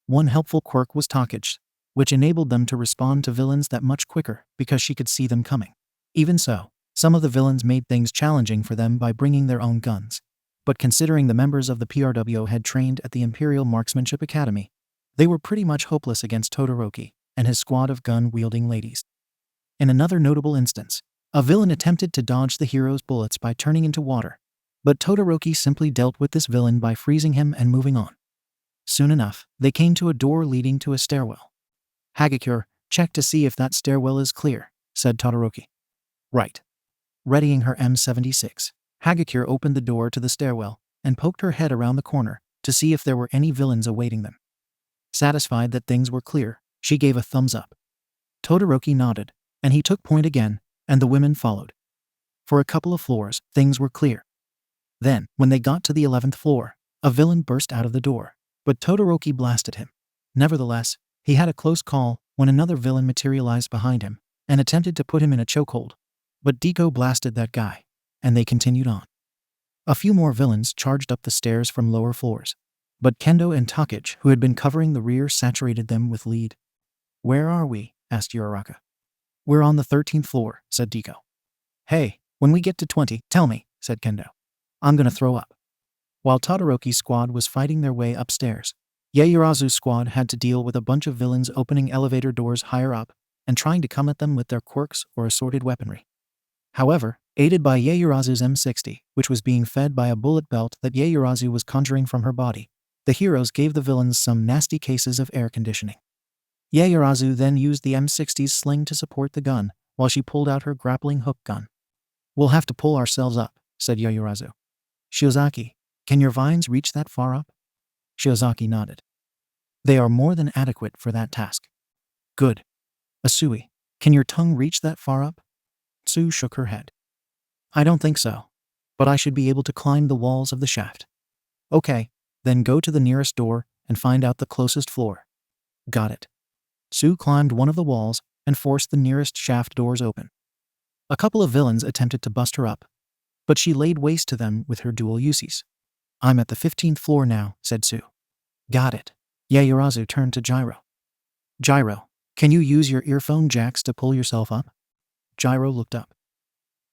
One helpful quirk was Takage, which enabled them to respond to villains that much quicker because she could see them coming. Even so, some of the villains made things challenging for them by bringing their own guns. But considering the members of the PRWO had trained at the Imperial Marksmanship Academy, they were pretty much hopeless against Todoroki and his squad of gun-wielding ladies. In another notable instance, a villain attempted to dodge the hero's bullets by turning into water, but Todoroki simply dealt with this villain by freezing him and moving on. Soon enough, they came to a door leading to a stairwell. Hagakure, check to see if that stairwell is clear, said Todoroki. Right. Readying her M76, Hagakure opened the door to the stairwell and poked her head around the corner to see if there were any villains awaiting them. Satisfied that things were clear, she gave a thumbs up. Todoroki nodded, and he took point again, and the women followed. For a couple of floors, things were clear. Then, when they got to the 11th floor, a villain burst out of the door, but Todoroki blasted him. Nevertheless, he had a close call when another villain materialized behind him and attempted to put him in a chokehold, but Deku blasted that guy, and they continued on. A few more villains charged up the stairs from lower floors, but Kendo and Takage, who had been covering the rear, saturated them with lead. Where are we? Asked Uraraka. We're on the 13th floor, said Deku. Hey, when we get to 20, tell me, said Kendo. I'm gonna throw up. While Todoroki's squad was fighting their way upstairs, Yaoyorozu's squad had to deal with a bunch of villains opening elevator doors higher up and trying to come at them with their quirks or assorted weaponry. However, aided by Yaoyorozu's M60, which was being fed by a bullet belt that Yaoyorozu was conjuring from her body, the heroes gave the villains some nasty cases of air conditioning. Yaoyorozu then used the M60's sling to support the gun while she pulled out her grappling hook gun. We'll have to pull ourselves up, said Yaoyorozu. Shiozaki, can your vines reach that far up? Shiozaki nodded. They are more than adequate for that task. Good. Asui, can your tongue reach that far up? Tsu shook her head. I don't think so, but I should be able to climb the walls of the shaft. Okay, then go to the nearest door and find out the closest floor. Got it. Tsu climbed one of the walls and forced the nearest shaft doors open. A couple of villains attempted to bust her up, but she laid waste to them with her dual uses. I'm at the 15th floor now, said Tsu. Got it. Yaoyorozu turned to Gyro. Gyro, can you use your earphone jacks to pull yourself up? Gyro looked up.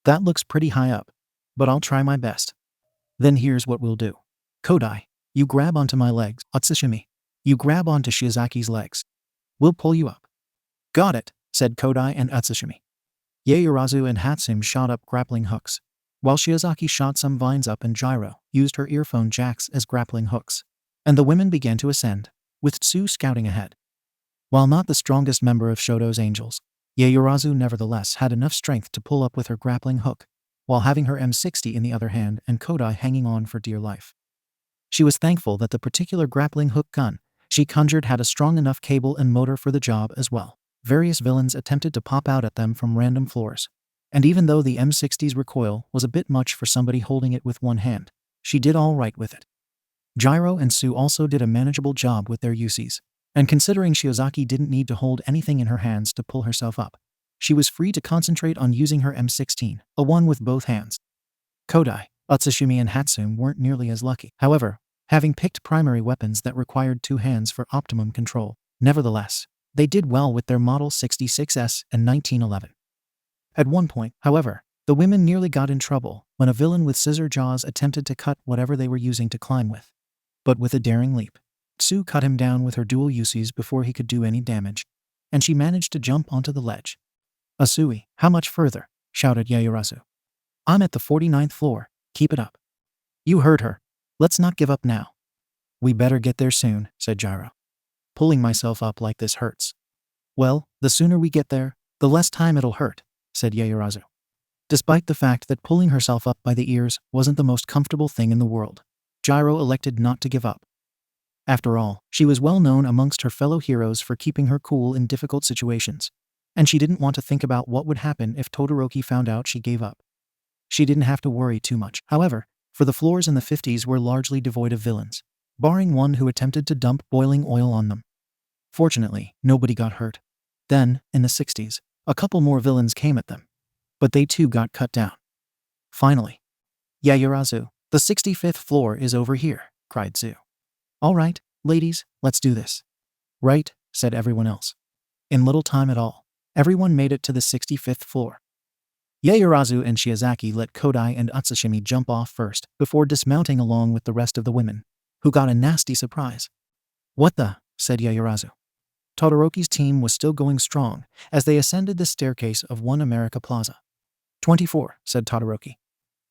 That looks pretty high up, but I'll try my best. Then here's what we'll do. Kodai, you grab onto my legs. Atsushimi, you grab onto Shiozaki's legs. We'll pull you up. Got it, said Kodai and Atsushimi. Yaoyorozu and Hatsune shot up grappling hooks, while Shiozaki shot some vines up and Gyro used her earphone jacks as grappling hooks, and the women began to ascend, with Tsu scouting ahead. While not the strongest member of Shoto's Angels, Yaoyorozu nevertheless had enough strength to pull up with her grappling hook, while having her M60 in the other hand and Kodai hanging on for dear life. She was thankful that the particular grappling hook gun she conjured had a strong enough cable and motor for the job as well. Various villains attempted to pop out at them from random floors. And even though the M60's recoil was a bit much for somebody holding it with one hand, she did all right with it. Gyro and Sue also did a manageable job with their UCs. And considering Shiozaki didn't need to hold anything in her hands to pull herself up, she was free to concentrate on using her M16, a one with both hands. Kodai, Utsushimi and Hatsune weren't nearly as lucky. However, having picked primary weapons that required two hands for optimum control, nevertheless, they did well with their Model 66S and 1911. At one point, however, the women nearly got in trouble when a villain with scissor jaws attempted to cut whatever they were using to climb with. But with a daring leap, Sue cut him down with her dual UCs before he could do any damage, and she managed to jump onto the ledge. "Asui, how much further?" shouted Yaoyorozu. "I'm at the 49th floor, keep it up." "You heard her. Let's not give up now." "We better get there soon," said Gyro. "Pulling myself up like this hurts." "Well, the sooner we get there, the less time it'll hurt," said Yaoyorozu. Despite the fact that pulling herself up by the ears wasn't the most comfortable thing in the world, Gyro elected not to give up. After all, she was well known amongst her fellow heroes for keeping her cool in difficult situations, and she didn't want to think about what would happen if Todoroki found out she gave up. She didn't have to worry too much. However, for the floors in the 50s were largely devoid of villains, barring one who attempted to dump boiling oil on them. Fortunately, nobody got hurt. Then, in the 60s, a couple more villains came at them, but they too got cut down. Finally, "Yaoyorozu, the 65th floor is over here," cried Sue. "All right, ladies, let's do this." "Right," said everyone else. In little time at all, everyone made it to the 65th floor. Yaoyorozu and Shiozaki let Kodai and Utsushimi jump off first before dismounting along with the rest of the women, who got a nasty surprise. "What the?" said Yaoyorozu. Todoroki's team was still going strong as they ascended the staircase of One America Plaza. 24, said Todoroki.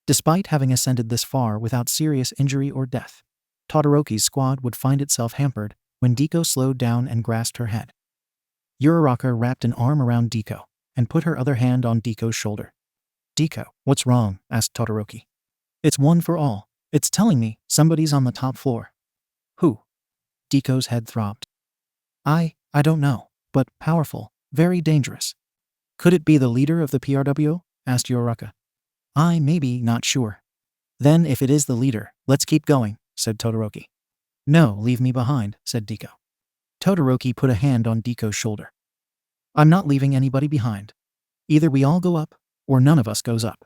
Despite having ascended this far without serious injury or death, Todoroki's squad would find itself hampered when Deku slowed down and grasped her head. Uraraka wrapped an arm around Deku and put her other hand on Deku's shoulder. "Deku, what's wrong?" asked Todoroki. "It's one for all. It's telling me somebody's on the top floor." "Who?" Deku's head throbbed. I don't know, but powerful, very dangerous." "Could it be the leader of the PRW?" asked Uraraka. Maybe not sure." "Then if it is the leader, let's keep going," said Todoroki. "No, leave me behind," said Deku. Todoroki put a hand on Deku's shoulder. "I'm not leaving anybody behind. Either we all go up, or none of us goes up."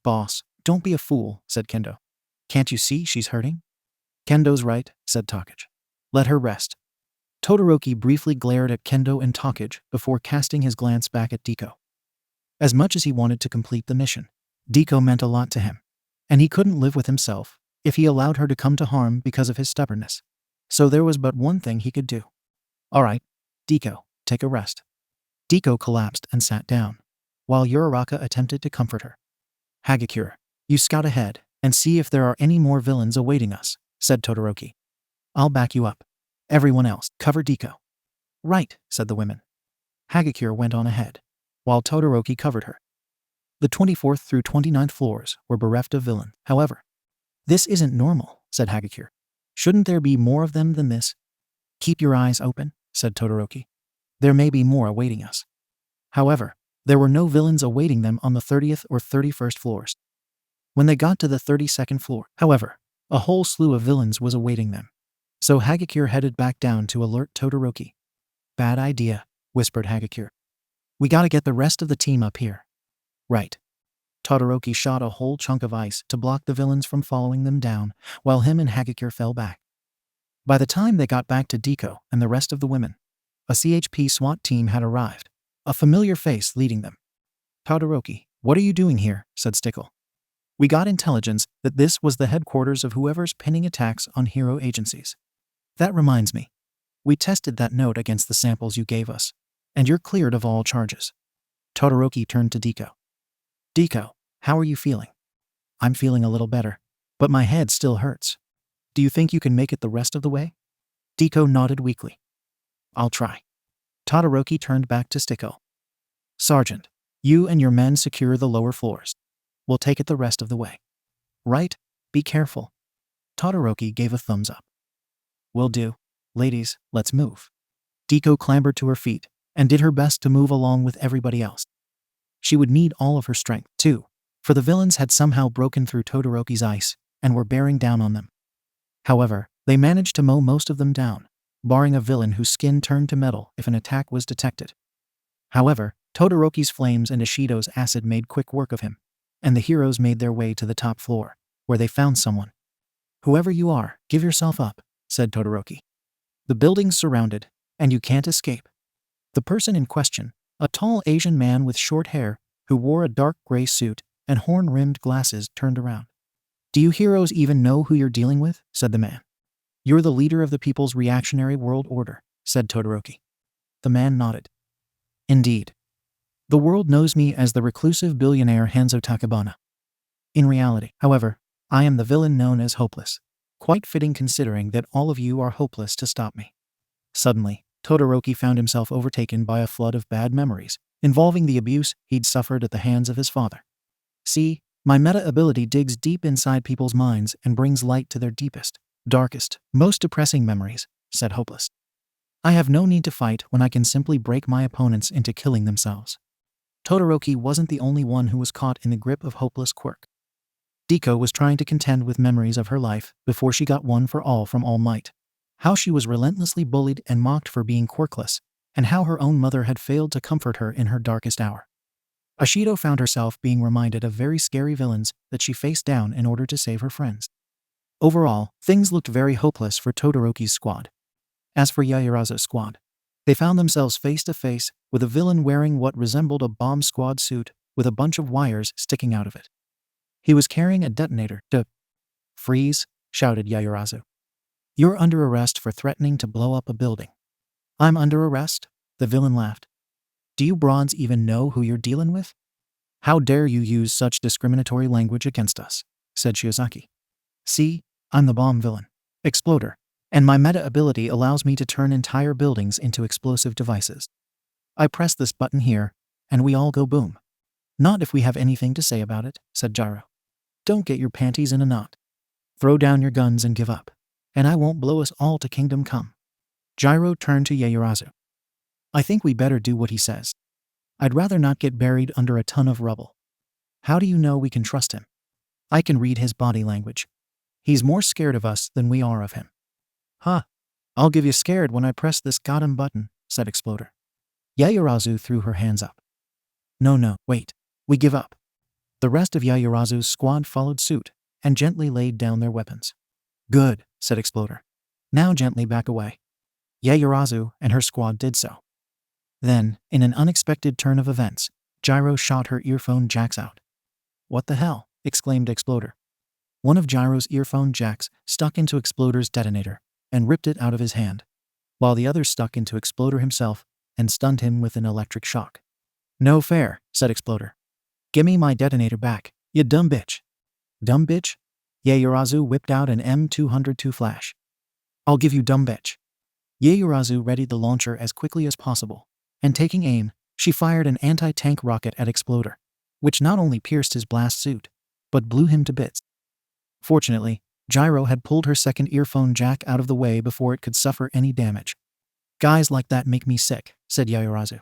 "Boss, don't be a fool," said Kendo. "Can't you see she's hurting?" "Kendo's right," said Takage. "Let her rest." Todoroki briefly glared at Kendo and Takage before casting his glance back at Deku. As much as he wanted to complete the mission, Deku meant a lot to him, and he couldn't live with himself if he allowed her to come to harm because of his stubbornness. So there was but one thing he could do. "All right, Deku, take a rest." Deku collapsed and sat down, while Uraraka attempted to comfort her. "Hagakure, you scout ahead and see if there are any more villains awaiting us," said Todoroki. "I'll back you up. Everyone else, cover Deku." "Right," said the women. Hagakure went on ahead, while Todoroki covered her. The 24th through 29th floors were bereft of villain. However, "This isn't normal," said Hagakure. "Shouldn't there be more of them than this?" "Keep your eyes open," said Todoroki. "There may be more awaiting us." However, there were no villains awaiting them on the 30th or 31st floors. When they got to the 32nd floor, however, a whole slew of villains was awaiting them. So Hagakure headed back down to alert Todoroki. "Bad idea," whispered Hagakure. "We gotta get the rest of the team up here." "Right." Todoroki shot a whole chunk of ice to block the villains from following them down, while him and Hagakure fell back. By the time they got back to Deku and the rest of the women, a CHP SWAT team had arrived, a familiar face leading them. "Todoroki, what are you doing here?" said Stickle. "We got intelligence that this was the headquarters of whoever's pinning attacks on hero agencies. That reminds me. We tested that note against the samples you gave us, and you're cleared of all charges." Todoroki turned to Deku. "Deku, how are you feeling?" "I'm feeling a little better, but my head still hurts. Do you think you can make it the rest of the way?" Deku nodded weakly. "I'll try." Todoroki turned back to Stickle. "Sergeant, you and your men secure the lower floors. We'll take it the rest of the way." "Right, be careful." Todoroki gave a thumbs up. "Will do." Ladies, let's move. Deku clambered to her feet and did her best to move along with everybody else. She would need all of her strength, too, for the villains had somehow broken through Todoroki's ice and were bearing down on them. However, they managed to mow most of them down, barring a villain whose skin turned to metal if an attack was detected. However, Todoroki's flames and Ishido's acid made quick work of him, and the heroes made their way to the top floor, where they found someone. "Whoever you are, give yourself up," said Todoroki. "The building's surrounded, and you can't escape." The person in question, a tall Asian man with short hair, who wore a dark gray suit and horn-rimmed glasses, turned around. "Do you heroes even know who you're dealing with?" said the man. "You're the leader of the People's Reactionary World Order," said Todoroki. The man nodded. "Indeed. The world knows me as the reclusive billionaire Hanzo Takebana. In reality, however, I am the villain known as Hopeless. Quite fitting considering that all of you are hopeless to stop me." Suddenly, Todoroki found himself overtaken by a flood of bad memories, involving the abuse he'd suffered at the hands of his father. "See, my meta ability digs deep inside people's minds and brings light to their deepest, darkest, most depressing memories," said Hopeless. "I have no need to fight when I can simply break my opponents into killing themselves." Todoroki wasn't the only one who was caught in the grip of Hopeless' quirk. Deku was trying to contend with memories of her life before she got one for all from All Might. How she was relentlessly bullied and mocked for being quirkless, and how her own mother had failed to comfort her in her darkest hour. Ishido found herself being reminded of very scary villains that she faced down in order to save her friends. Overall, things looked very hopeless for Todoroki's squad. As for Yaoyorozu's squad, they found themselves face to face with a villain wearing what resembled a bomb squad suit with a bunch of wires sticking out of it. He was carrying a detonator. "Freeze!" shouted Yaoyorozu. "You're under arrest for threatening to blow up a building." "I'm under arrest?" the villain laughed. "Do you broads even know who you're dealing with? How dare you use such discriminatory language against us?" said Shiozaki. "See, I'm the bomb villain, Exploder, and my meta ability allows me to turn entire buildings into explosive devices. I press this button here, and we all go boom." "Not if we have anything to say about it," said Gyro. "Don't get your panties in a knot. Throw down your guns and give up, and I won't blow us all to kingdom come." Gyro turned to Yaoyorozu. "I think we better do what he says. I'd rather not get buried under a ton of rubble." "How do you know we can trust him?" "I can read his body language. He's more scared of us than we are of him." "Huh. I'll give you scared when I press this goddamn button," said Exploder. Yaoyorozu threw her hands up. No, wait. We give up." The rest of Yaoyorozu's squad followed suit and gently laid down their weapons. "Good," said Exploder. "Now gently back away." Yaoyorozu and her squad did so. Then, in an unexpected turn of events, Gyro shot her earphone jacks out. "What the hell?" exclaimed Exploder. One of Gyro's earphone jacks stuck into Exploder's detonator and ripped it out of his hand, while the other stuck into Exploder himself and stunned him with an electric shock. "No fair," said Exploder. "Gimme my detonator back, you dumb bitch." "Dumb bitch?" Yaoyorozu whipped out an M202 flash. "I'll give you dumb bitch." Yaoyorozu readied the launcher as quickly as possible, and taking aim, she fired an anti-tank rocket at Exploder, which not only pierced his blast suit, but blew him to bits. Fortunately, Gyro had pulled her second earphone jack out of the way before it could suffer any damage. "Guys like that make me sick," said Yaoyorozu.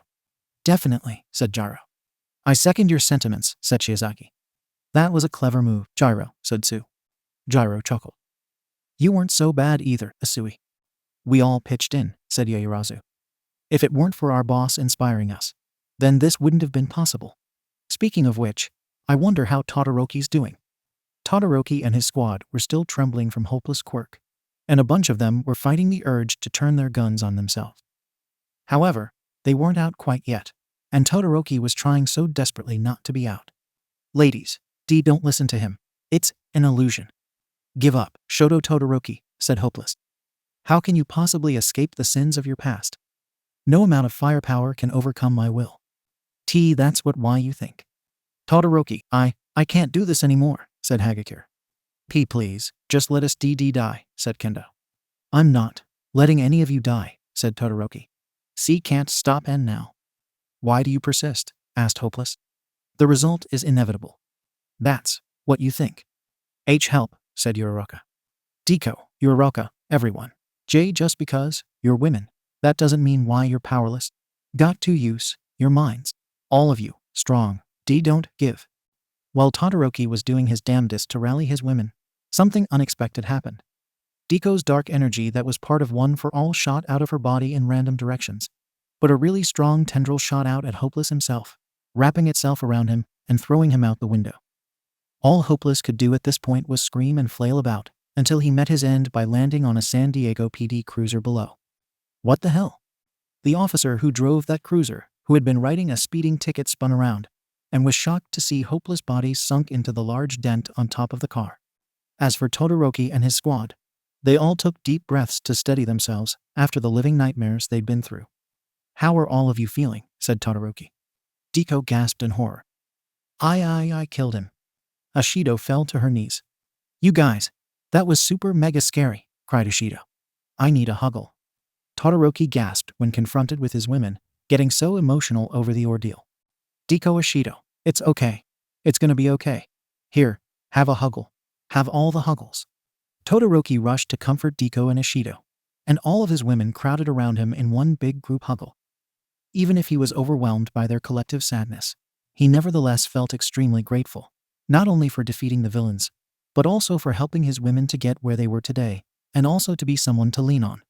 "Definitely," said Gyro. "I second your sentiments," said Shiozaki. "That was a clever move, Gyro," said Sue. Gyro chuckled. "You weren't so bad either, Asui." "We all pitched in," said Yaoyorozu. "If it weren't for our boss inspiring us, then this wouldn't have been possible. Speaking of which, I wonder how Todoroki's doing." Todoroki and his squad were still trembling from Hopeless' quirk, and a bunch of them were fighting the urge to turn their guns on themselves. However, they weren't out quite yet, and Todoroki was trying so desperately not to be out. "Ladies, don't listen to him. It's an illusion." "Give up, Shoto Todoroki," said Hopeless. "How can you possibly escape the sins of your past? No amount of firepower can overcome my will." That's why you think." "Todoroki, I can't do this anymore," said Hagakure. Please, just let us die," said Kendo. "I'm not letting any of you die," said Todoroki. "See, can't stop and now." "Why do you persist?" asked Hopeless. "The result is inevitable." "That's what you think." "Help," said Uraraka. "Deku, Uraraka, everyone. Just because you're women, that doesn't mean why you're powerless. Got to use your minds. All of you, strong. Don't give. While Todoroki was doing his damnedest to rally his women, something unexpected happened. Deko's dark energy that was part of One for All shot out of her body in random directions. But a really strong tendril shot out at Hopeless himself, wrapping itself around him and throwing him out the window. All Hopeless could do at this point was scream and flail about, until he met his end by landing on a San Diego PD cruiser below. What the hell? The officer who drove that cruiser, who had been writing a speeding ticket, spun around, and was shocked to see Hopeless' bodies sunk into the large dent on top of the car. As for Todoroki and his squad, they all took deep breaths to steady themselves after the living nightmares they'd been through. How are all of you feeling? Said Todoroki. Deko gasped in horror. I killed him. Ashido fell to her knees. You guys, that was super mega scary, cried Ashido. I need a huggle. Todoroki gasped when confronted with his women, getting so emotional over the ordeal. Deko, Ashido, it's okay. It's gonna be okay. Here, have a huggle. Have all the huggles. Todoroki rushed to comfort Deko and Ashido, and all of his women crowded around him in one big group huggle. Even if he was overwhelmed by their collective sadness, he nevertheless felt extremely grateful, not only for defeating the villains, but also for helping his women to get where they were today, and also to be someone to lean on.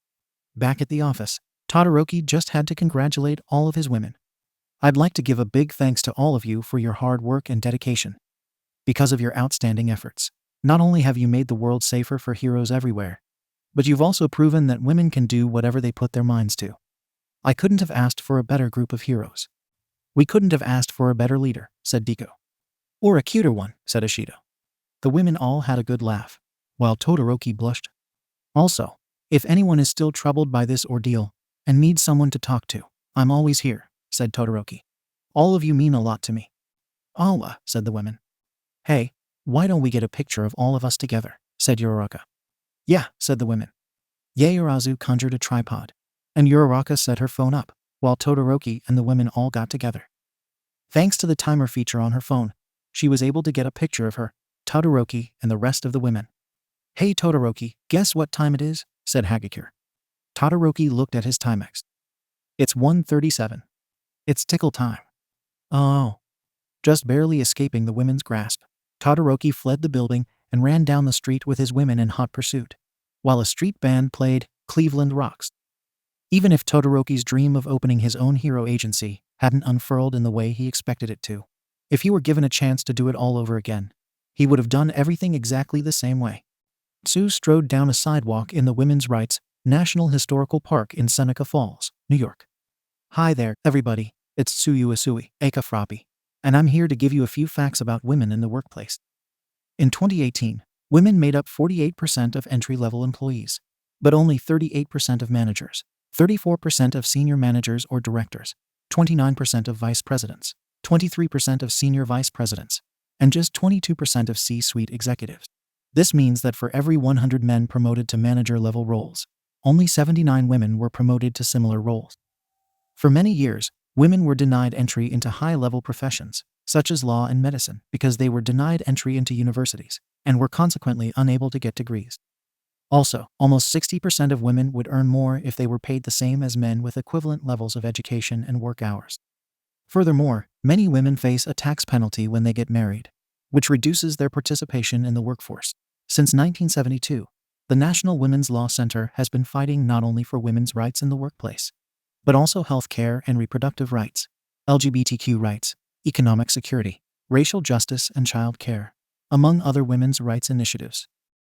Back at the office, Todoroki just had to congratulate all of his women. I'd like to give a big thanks to all of you for your hard work and dedication. Because of your outstanding efforts, not only have you made the world safer for heroes everywhere, but you've also proven that women can do whatever they put their minds to. I couldn't have asked for a better group of heroes. We couldn't have asked for a better leader, said Deko. Or a cuter one, said Ashido. The women all had a good laugh, while Todoroki blushed. Also, if anyone is still troubled by this ordeal and needs someone to talk to, I'm always here, said Todoroki. All of you mean a lot to me. Allah, said the women. Hey, why don't we get a picture of all of us together, said Uraraka. Yeah, said the women. Yaoyorozu conjured a tripod, and Uraraka set her phone up, while Todoroki and the women all got together. Thanks to the timer feature on her phone, she was able to get a picture of her, Todoroki, and the rest of the women. Hey Todoroki, guess what time it is? Said Hagakure. Todoroki looked at his Timex. It's 1:37. It's tickle time. Oh. Just barely escaping the women's grasp, Todoroki fled the building and ran down the street with his women in hot pursuit, while a street band played Cleveland Rocks. Even if Todoroki's dream of opening his own hero agency hadn't unfurled in the way he expected it to, if he were given a chance to do it all over again, he would have done everything exactly the same way. Tsu strode down a sidewalk in the Women's Rights National Historical Park in Seneca Falls, New York. Hi there, everybody, it's Tsuyu Usui, aka Frappi, and I'm here to give you a few facts about women in the workplace. In 2018, women made up 48% of entry-level employees, but only 38% of managers, 34% of senior managers or directors, 29% of vice presidents, 23% of senior vice presidents, and just 22% of C-suite executives. This means that for every 100 men promoted to manager-level roles, only 79 women were promoted to similar roles. For many years, women were denied entry into high-level professions, such as law and medicine, because they were denied entry into universities, and were consequently unable to get degrees. Also, almost 60% of women would earn more if they were paid the same as men with equivalent levels of education and work hours. Furthermore, many women face a tax penalty when they get married, which reduces their participation in the workforce. Since 1972, the National Women's Law Center has been fighting not only for women's rights in the workplace, but also health care and reproductive rights, LGBTQ rights, economic security, racial justice, and child care, among other women's rights initiatives.